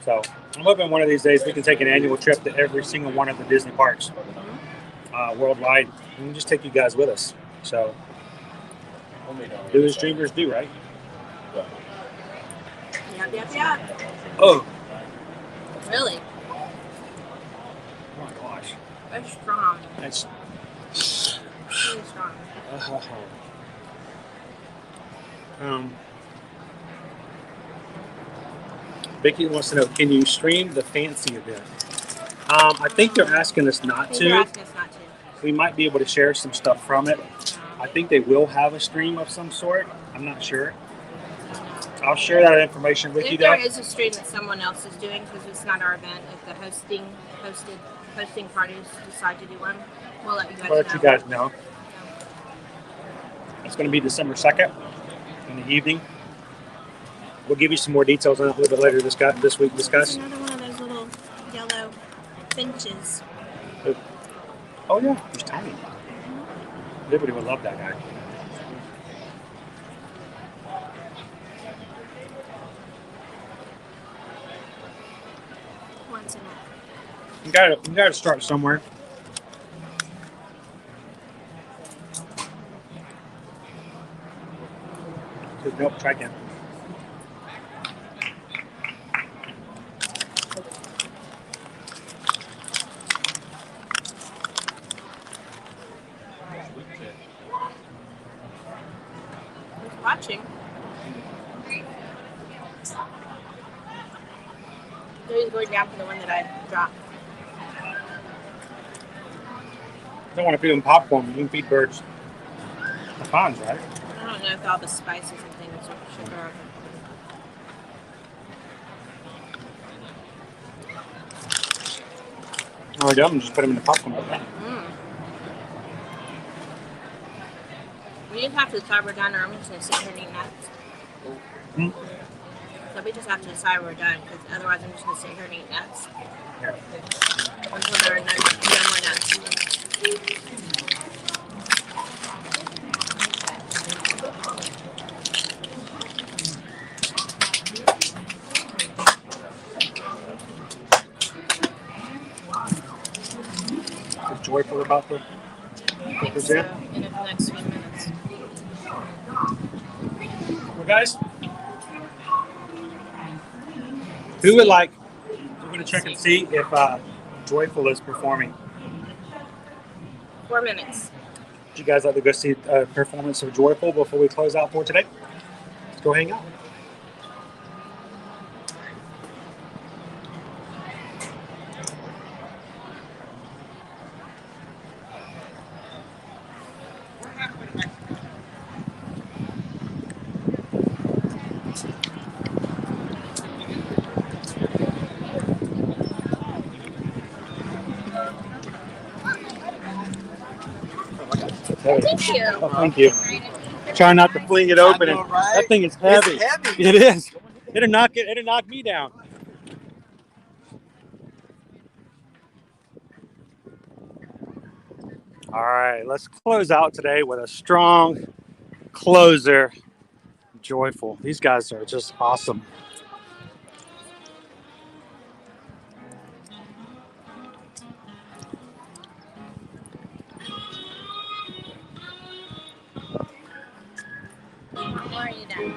So I'm hoping one of these days we can take an annual trip to every single one of the Disney parks worldwide and just take you guys with us. So do as dreamers do, right? Yeah, Yep. Oh. Really? Oh my gosh. That's strong. That's Really strong. Vicky wants to know, can you stream the fancy event? I think they're asking us not to. They're asking us not to. We might be able to share some stuff from it. I think they will have a stream of some sort. I'm not sure. I'll share that information with you. If there is a stream that someone else is doing, because it's not our event, if the hosting parties decide to do one, we'll let you guys know. We'll let you guys know. It's going to be December 2nd in the evening. We'll give you some more details on it a little bit later this week. Discuss. Another one of those little yellow finches. Oh yeah, he's tiny. Liberty would love that guy. Once in a You gotta start somewhere. Nope, try again. watching. He's going down for the one that I dropped. You don't want to feed them popcorn, you can feed birds the ponds, right? I don't know if all the spices and things are sugar. Oh, I don't just put them in the popcorn. We just have to decide we're done, or I'm just going to sit here and eat nuts. So we just have to decide we're done, because otherwise I'm just going to sit here and eat nuts. Yeah. Until there are no more nuts. Is Joyful about the present? So, in the next few minutes. Well, guys, who would like? We're going to check and see if Joyful is performing. 4 minutes. Would you guys like to go see a performance of Joyful before we close out for today? Let's go hang out. Thank you. Oh, thank you. Try not to fling it open. I know, right? That thing is heavy. It's heavy. It is. It'll knock me down. All right, let's close out today with a strong closer. Joyful. These guys are just awesome. How are you done?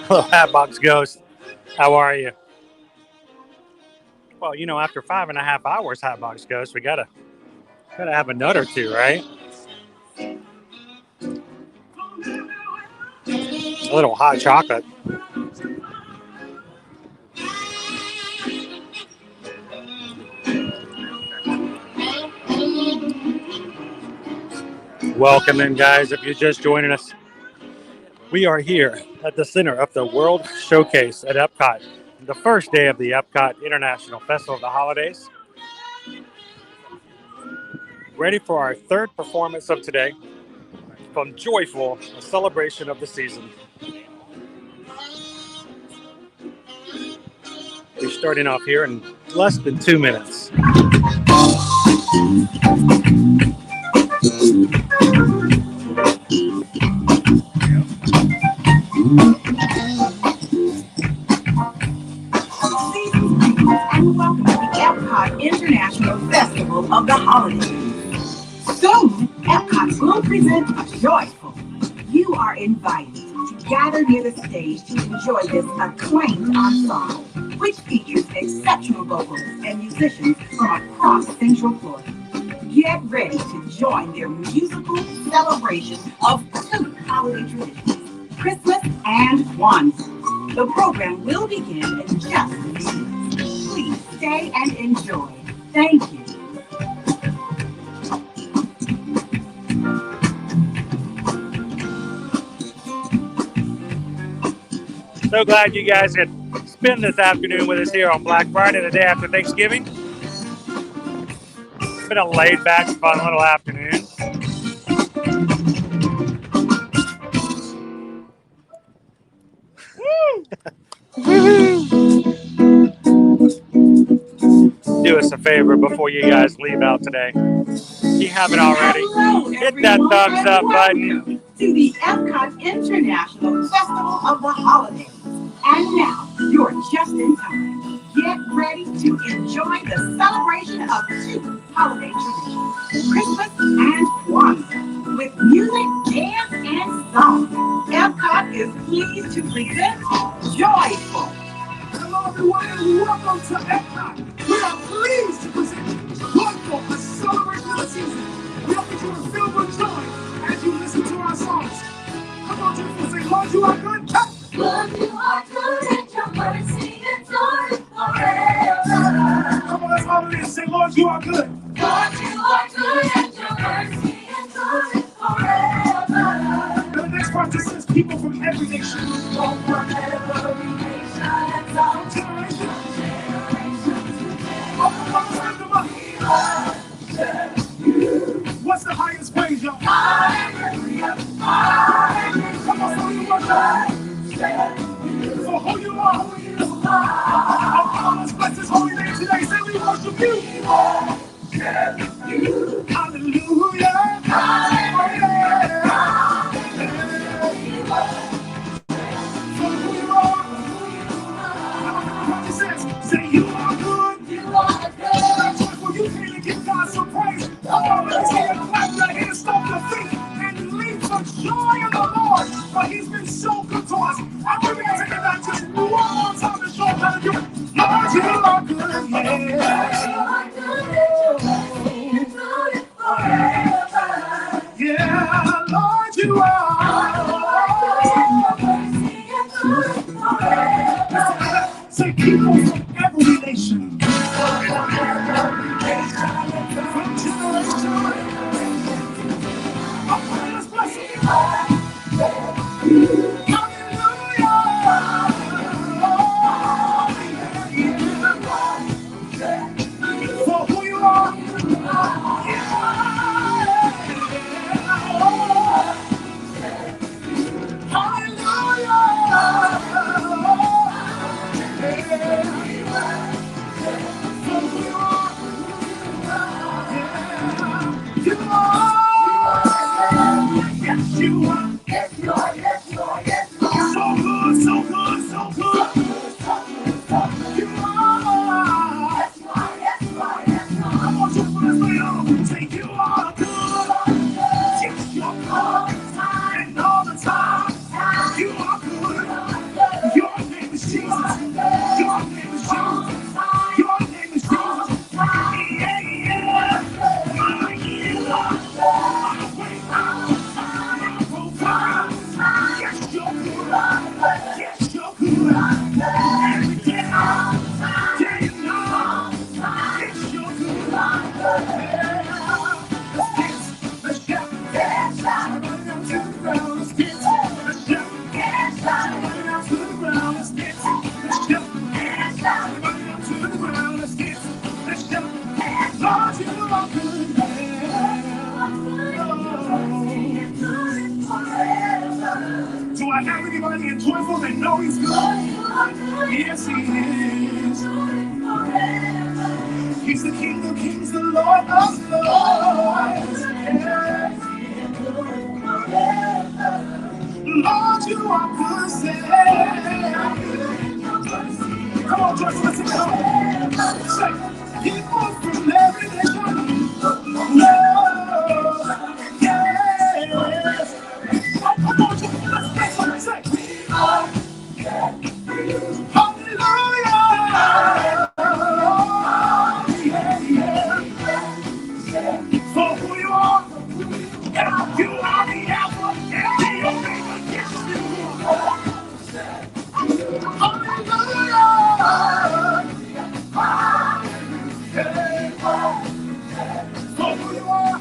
Hello, Hatbox Ghost. How are you? Well, you know, after 5.5 hours, Hatbox Ghost, we gotta have a nut or two, right? A little hot chocolate. Welcome in, guys. If you're just joining us, we are here at the center of the World Showcase at EPCOT the first day of the EPCOT International Festival of the Holidays. Ready for our third performance of today from Joyful, a celebration of the season. We're starting off here in less than 2 minutes. And welcome to the EPCOT International Festival of the Holidays. Soon, EPCOT will present a Joyful. You are invited to gather near the stage to enjoy this acclaimed ensemble, which features exceptional vocals and musicians from across Central Florida. Get ready to join their musical celebration of two holiday traditions, Christmas and Kwanzaa. The program will begin in just a few minutes. Please stay and enjoy. Thank you. So glad you guys could spend this afternoon with us here on Black Friday, the day after Thanksgiving. It's been a laid-back, fun little afternoon. Do us a favor before you guys leave out today. If you haven't already, hit that thumbs up button. To the EPCOT International Festival of the Holidays. And now, you're just in time. Get ready to enjoy the celebration of two holiday traditions, Christmas and Kwanzaa, with music, dance, and song. EPCOT is pleased to present Joyful. Hello everyone and welcome to EPCOT. We are pleased to present Joyful, a celebration of the season. We hope that you will feel with joy as you listen to our songs. Come on, Joyful, say, Lord, you are good. Lord, you are good and your mercy endures forever. Come on, let's all in. Say, Lord, you are good. Lord, you are good and your mercy endures forever. The next part just says people from every nation. From every nation and some generation. What's the highest praise, y'all? Hallelujah, hallelujah. Come on, so you worship. For who you are, who you are. Oh, let's bless his holy name today. Say we worship you. Hallelujah. Hallelujah. For who you are. What it says, say you are good. You are good. That's joyful. You came to give God some praise. Come on, let's hear it. Clap your hands, stomp your feet, and leave for joy in the Lord. For he's been so good to us. I'm going to take it back just one more time to show how to do it. Lord, you are good, yeah. Yeah, Lord, you are. Say people from every nation. From generation. Oh, let's bless him. For who you are. You are. Yes, you are. Yes, you are. Yes, you are. So good, so good, so good. You are. Yes, you are. Yes, you are. Yes, you are. I want you to put us later. Say you are good. Yes, you are good. And all the time. You are good. Your name is Jesus. Your name is Jesus. Your name is Jesus. Yeah, yeah. My healer. My way out. Yes, you're good. Yes, you're good. Every day, day and night. Yes, you're good. Let's dance. Let's shout. Running down to the ground. Let's dance. Let's shout. Running down to the ground. Let's dance. Let's shout. I have anybody in joyful that know he's good? Yes, he is. He's the King of Kings, the Lord of Lords. Yes. Lord, you are good, Savior. Come on, Joyce, let's sing it home. Say, people from every nation. Lord, yes. Come on, Joyce, let's say, hallelujah. For who you are, you are the Alpha and the Omega. Yes, you are. Hallelujah. For who you are.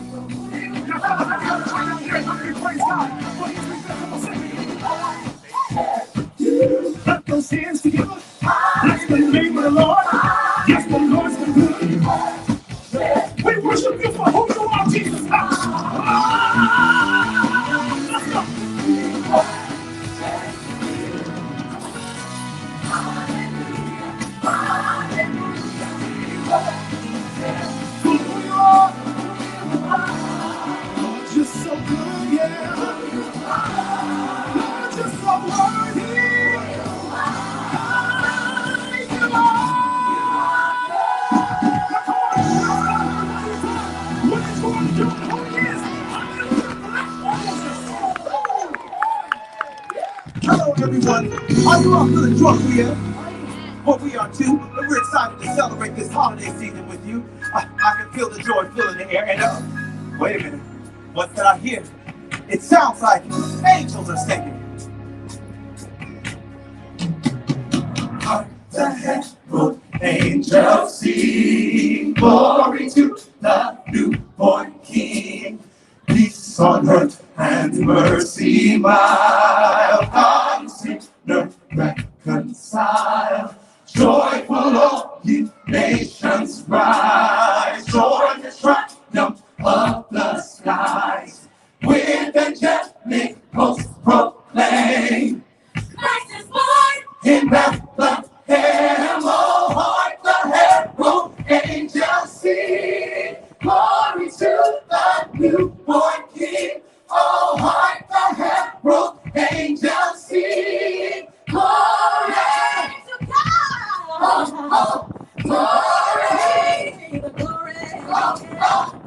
Now, fellas, I got to turn out here and praise God. For he's been good. Come on, sing it. Put those hands together. Bless the name of the Lord. Yes, the Lord's been good. We worship you for who you are, Jesus. Let's go. For who you are. Lord, you're so good, yeah. Lord, you're so worthy. You are. What is going to do? Who is? Hello, everyone. Are you all feeling joyful yet? Well, we are too, and we're excited to celebrate this holiday season with you. I can feel the joy filling the air. And wait a minute, what's that I hear? It sounds like angels are singing. Heart the herald angels sing, glory to the newborn King. Peace on earth and mercy mild, God and sinner reconcile. Joyful all ye nations rise, join the triumph of the skies. With angelic hosts proclaim, Christ is born in Bethlehem. Oh, hark the herald angels sing, glory to the newborn King. Oh, hark the herald angels sing, glory to God. Oh, glory, glory, glory to God.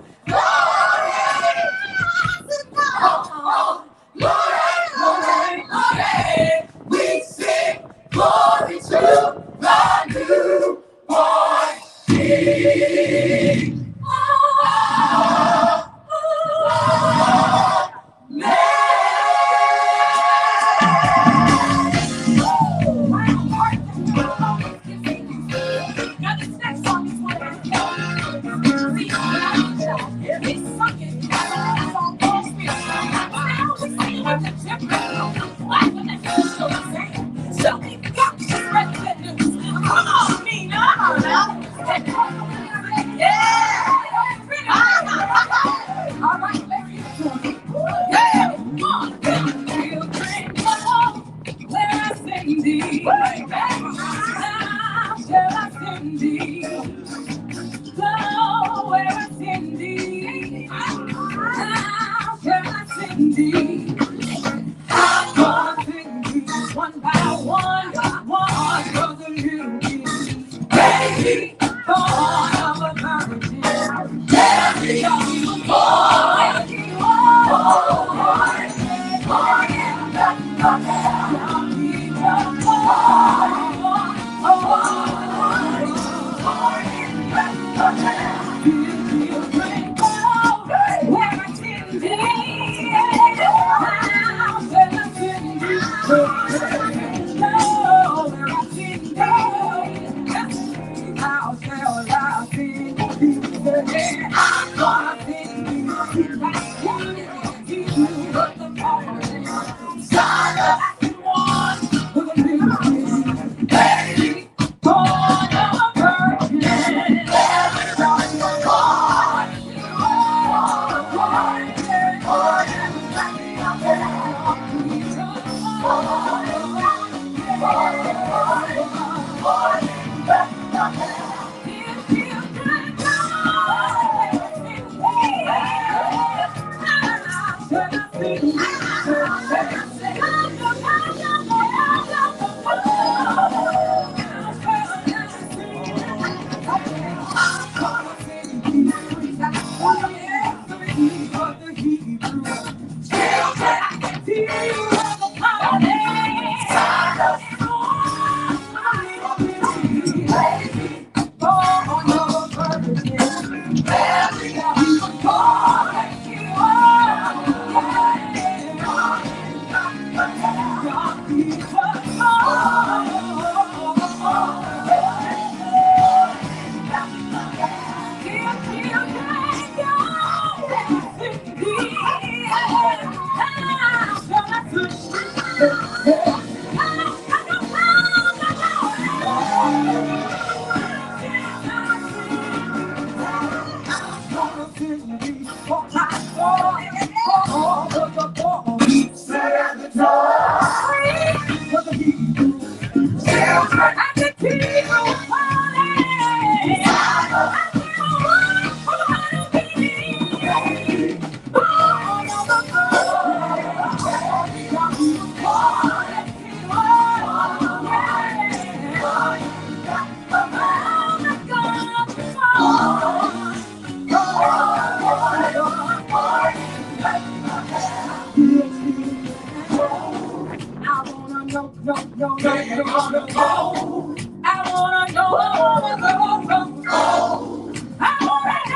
Glory, glory. We sing glory to the newborn King. I'm gonna wanna go. I wanna go. I wanna go. I wanna go.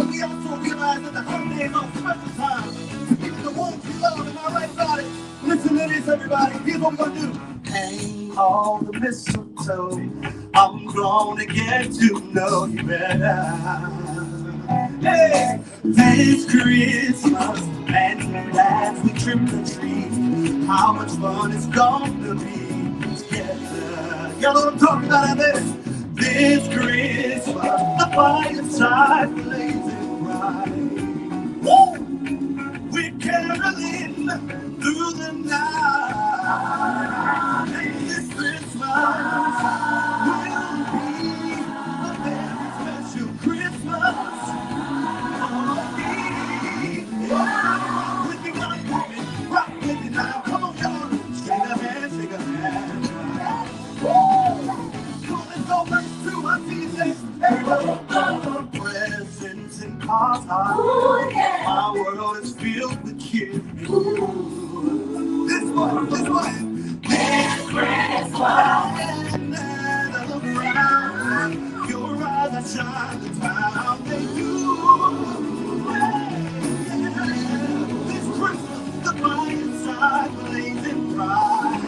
We also realize that the holiday is on special time to give the ones you love. Am I right about it? Listen to this, everybody. Here's what we're gonna do. Hang all the mistletoe. I'm gonna get to know you better. Hey, this Christmas, and as we trim the tree, how much fun it's gonna be together. Y'all know what I'm talking about out there? This Christmas, the fireside blazing bright. Woo! We're caroling through the night. And this Christmas will be a very special Christmas for me. With me, rock with me now. Come on, y'all. Shake a hand, shake a hand. Let's go back to our season. Presents and cards are. My world is filled with cheer. This one. This Christmas. And around, your eyes that shine the town. They do. This Christmas, the fireside blazing bright.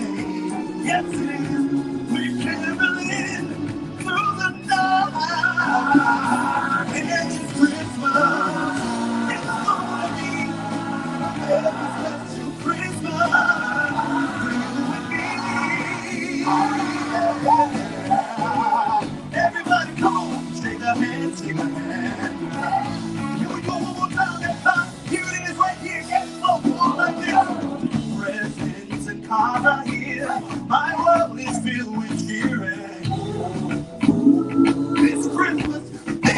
Yes, it is. We're caroling through the night. And it's Christmas. It's gonna be a very special Christmas for you and me. Everybody, come on, shake a hand, shake a hand. Here we go one more time, that time. Here it is, right here. Get slow, like this. Presents and cards are here. My world is filled with cheer. This Christmas, and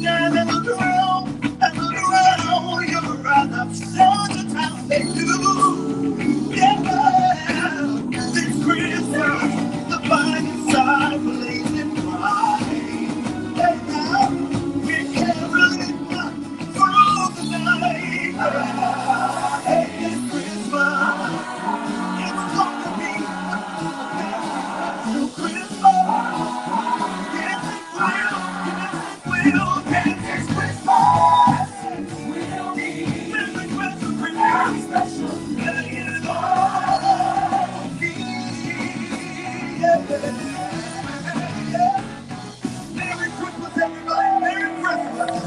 I look around, you're right up such a town they do. Yeah, this Christmas, the fireside blazing bright. Hey, now, we're caroling through the night. Hey, this Christmas, it's gonna be a Christmas. Yes, it will. Yes, this Christmas will be very special. Merry Christmas, everybody. Merry Christmas.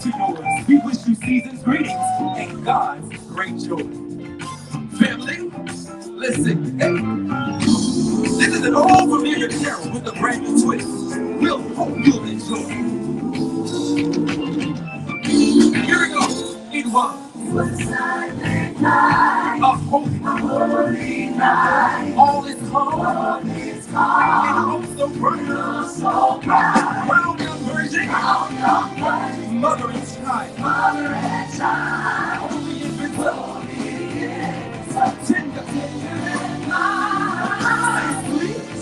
To yours, we wish you season's greetings and God's great joy. Family, listen, hey. This is an old familiar carol with a brand new twist. We'll hope you'll enjoy. Here we go. It was a holy night. All is calm. And also bright. Round young virgin. Mother and child. Holy infant. Tender.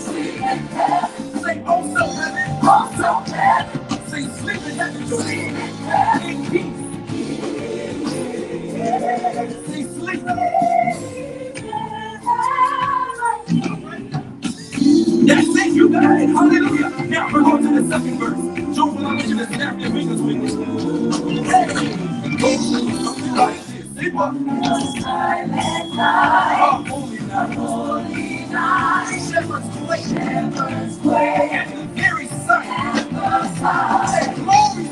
Sleep in heaven. Say also heaven. Say sleep in heaven. In peace. Say sleep. That's it, you guys. Hallelujah. Now we're going to the second verse. Joe, I want you to snap your fingers with me. Hey. Something like this. It was a holy night. Shepherd's play. And the very sight. And glory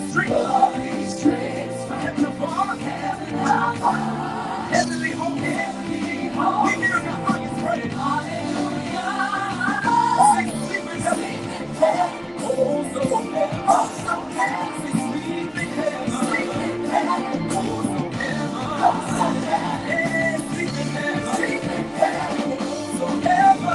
streets. Heaven above. Heavenly home. We hear the highest praise. Sing sleep in heaven. Oh, so heaven. Sing sleep in heaven. Oh, so heaven. Sleep in heaven. Oh, so heaven.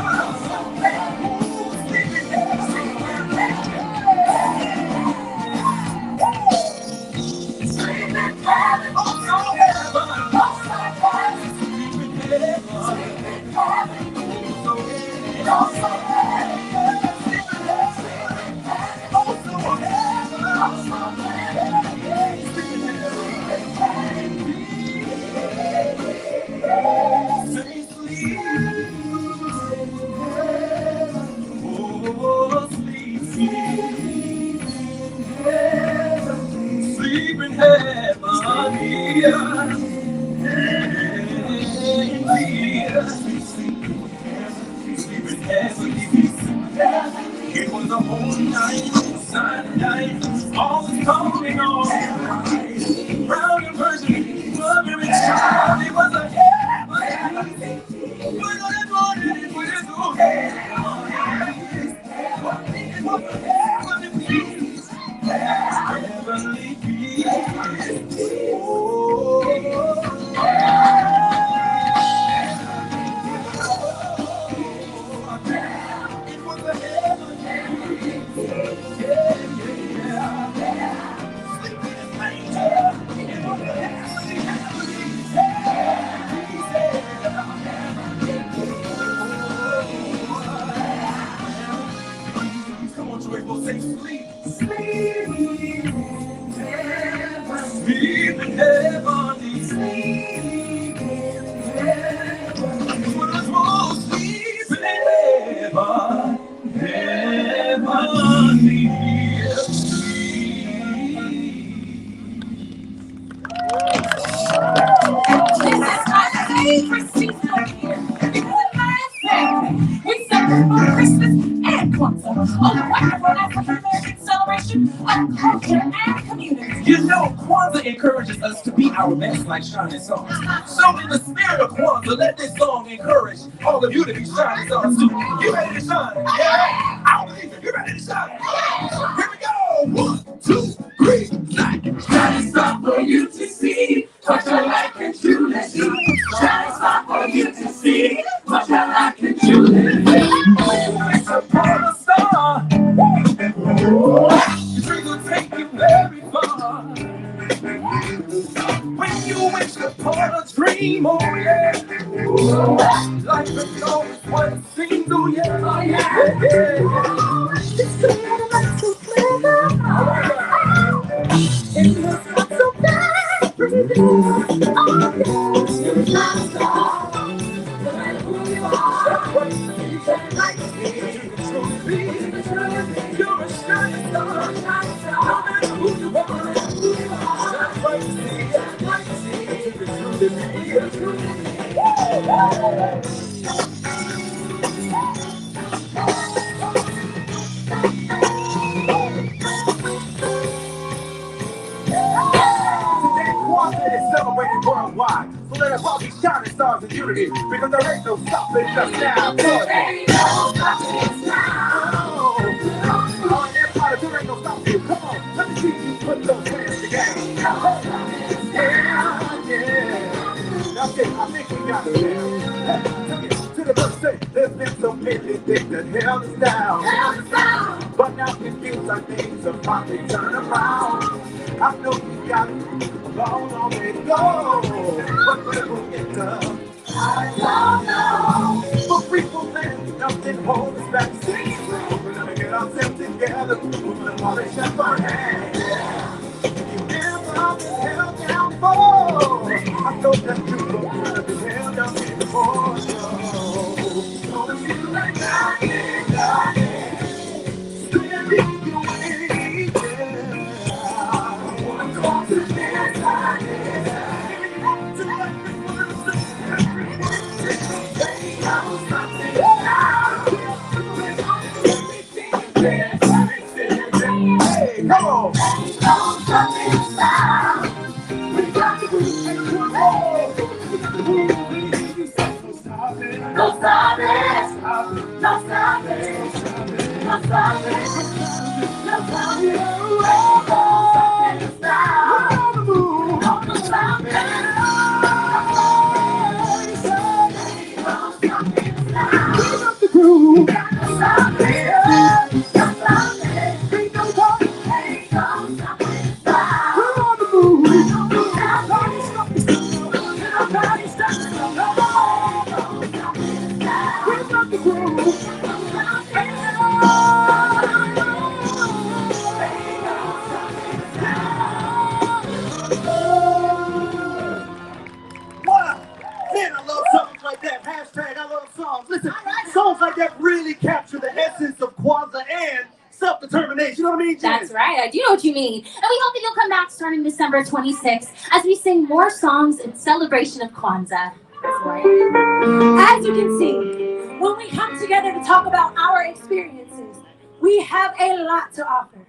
heavenly, sleep in heaven. Just wanna sleep in heaven, heavenly. This is my favorite season of year. It's my favorite. We celebrate Christmas and Kwanzaa, a wonderful African-American celebration of culture and community. You know, Kwanzaa encourages us to be our best like shining stars. So in the spirit of Kwanzaa, let this song encourage all of you to be shining stars too. You ready to shine? Yeah! I don't believe it. You ready to shine? Here we go! 1, 2, 3, shining star for you to see. Touch your light and truly see. Shining star for you to see. Touch your light and truly see. It's a portal star. Your dreams will take you very far. When you wish upon a dream, oh yeah. Life is always what it seems, oh yeah. Oh yeah. It's so clever. It looks not so bad. Oh yeah. You're a shining star. No matter who you are, you shine like a star. You're a shining star. No matter who you are, shine like Kwanzaa is celebrated worldwide, so let us all be shining stars in unity, because there ain't no stopping us now. There ain't no stopping us now. Oh, everybody, there ain't no stopping you. Come on, let me see you put those hands together. Yeah. That's it, I think we got it there. Hey, take it to the verse, say, there's been so many things that held us down. But now it feels like things are finally turning around. I know you got it. Long, long way to go, but when we'll get done, I don't know. For people, man, nothing holds us back. We're gonna get ourselves together. We're gonna polish up our hands. You never been held down before. I know that you will never be held down before. So, gonna feel like nothing. Standing your way, yeah. I wanna go to the come on! No stop it! No stop it! No stop it! No stop it! Songs like that really capture the essence of Kwanzaa and self-determination. You know what I mean, Jen? That's right. I do know what you mean. And we hope that you'll come back starting December 26th as we sing more songs in celebration of Kwanzaa. That's right. As you can see, when we come together to talk about our experiences, we have a lot to offer.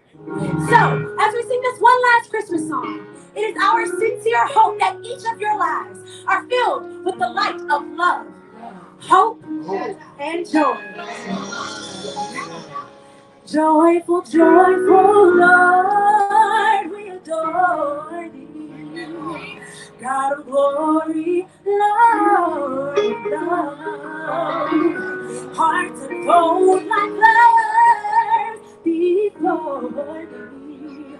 So, as we sing this one last Christmas song, it is our sincere hope that each of your lives are filled with the light of love, hope, and joy. Joyful, joyful Lord, we adore thee. God of glory, Lord of love. Hearts unfold like flowers before thee.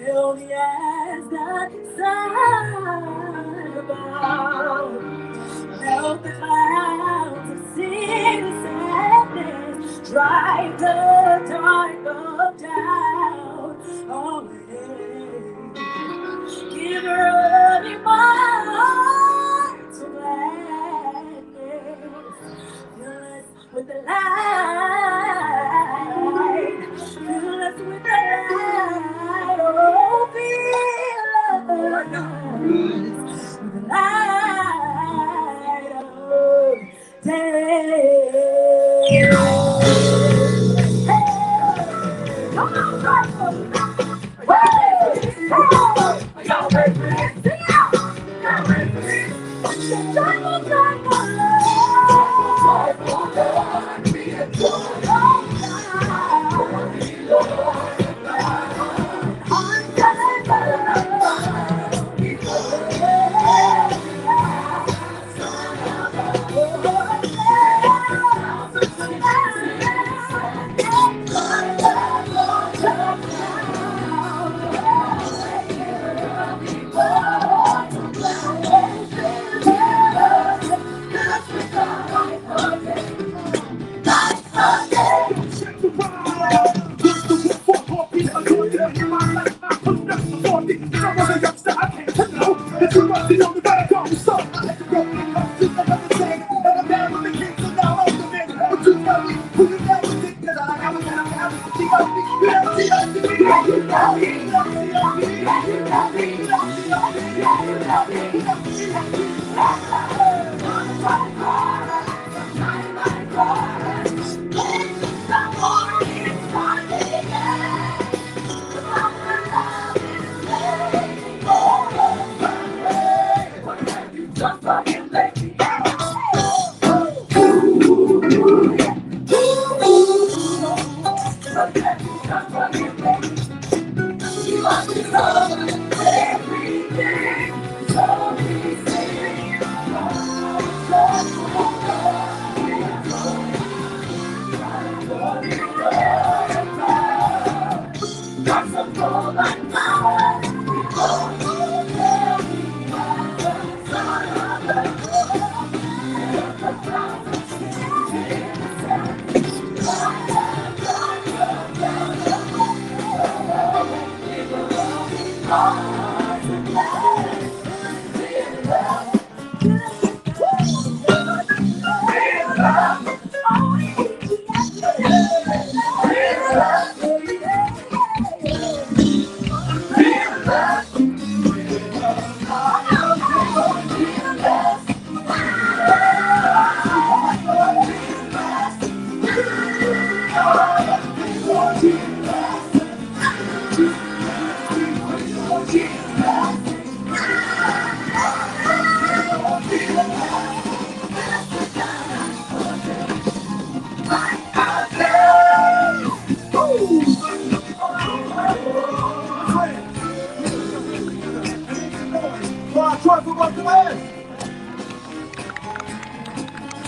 Healthy as the sun above. Melt the clouds of sin and sadness. Drive the dark of doubt away. Give her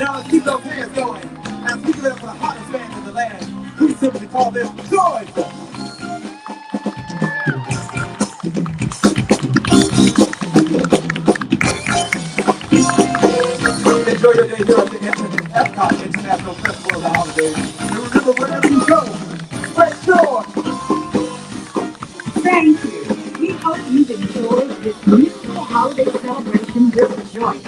Now let's keep those hands going. As we give it up for the hottest band in the land, we simply call this joyful. Enjoy your day here at the EPCOT International Festival of the Holidays. And remember, wherever you go, spread joy. Thank you. We hope you've enjoyed this musical holiday celebration with joy.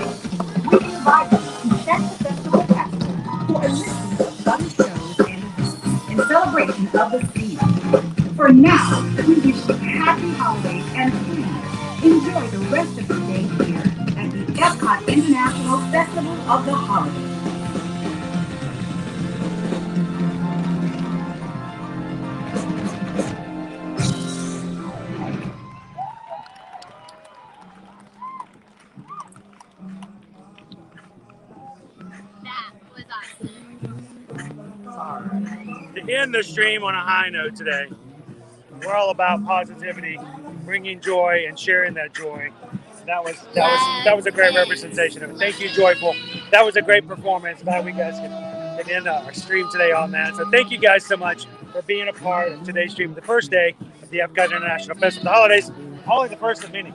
We invite you to check the festival calendar for a list of fun shows and events in celebration of the season. For now, we wish you happy holidays and please enjoy the rest of the day here at the EPCOT International Festival of the Holidays. To end the stream on a high note today, we're all about positivity, bringing joy and sharing that joy. That was a great representation of it. Thank you, Joyful. That was a great performance. Glad we guys could end our stream today on that. So thank you guys so much for being a part of today's stream, the first day of the EPCOT International Festival of the Holidays, only the first of many.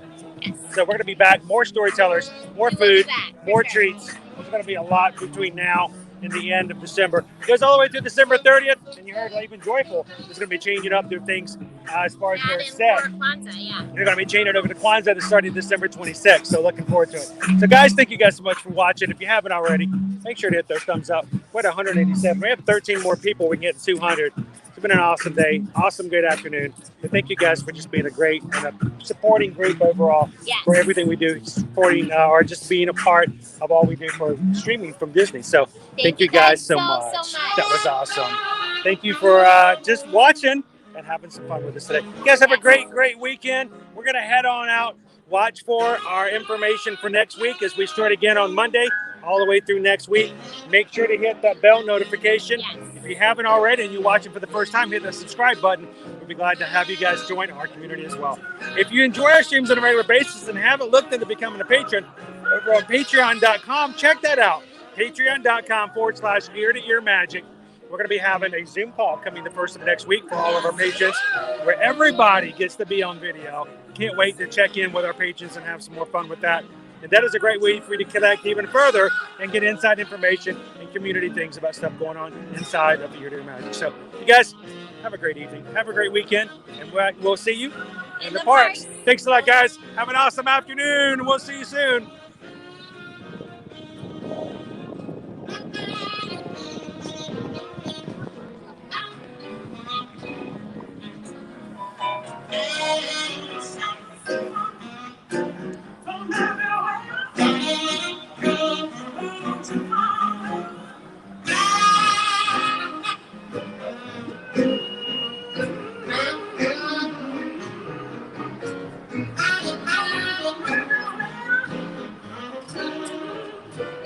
So we're going to be back, more storytellers, more food, more treats. There's going to be a lot between now and the end of December. It goes all the way through December 30th, and you heard even Joyful is going to be changing up their things as far as their set. They're going to be changing it over to Kwanzaa that's starting December 26th, so looking forward to it. So guys, thank you guys so much for watching. If you haven't already, make sure to hit those thumbs up. We're at 187. We have 13 more people. We can get to 200. It's been an awesome day, awesome, great afternoon. But thank you guys for just being a great and a supporting group overall for everything we do, supporting or just being a part of all we do for streaming from Disney. So thank you guys so much. That was awesome. Thank you for just watching and having some fun with us today. You guys have a great weekend. We're going to head on out watch for our information for next week as we start again on Monday, all the way through next week. Make sure to hit that bell notification. Yes. If you haven't already and you're watching for the first time, hit the subscribe button. We'll be glad to have you guys join our community as well. If you enjoy our streams on a regular basis and haven't looked into becoming a patron, over on patreon.com, check that out. Patreon.com/ear-to-ear magic. We're going to be having a Zoom call coming the first of next week for all of our patrons, where everybody gets to be on video. Can't wait to check in with our patrons and have some more fun with that. And that is a great way for you to connect even further and get inside information and community things about stuff going on inside of Ear-to-Ear Magic. So, you guys, have a great evening. Have a great weekend. And we'll see you in the parks. Thanks a lot, guys. Have an awesome afternoon. We'll see you soon.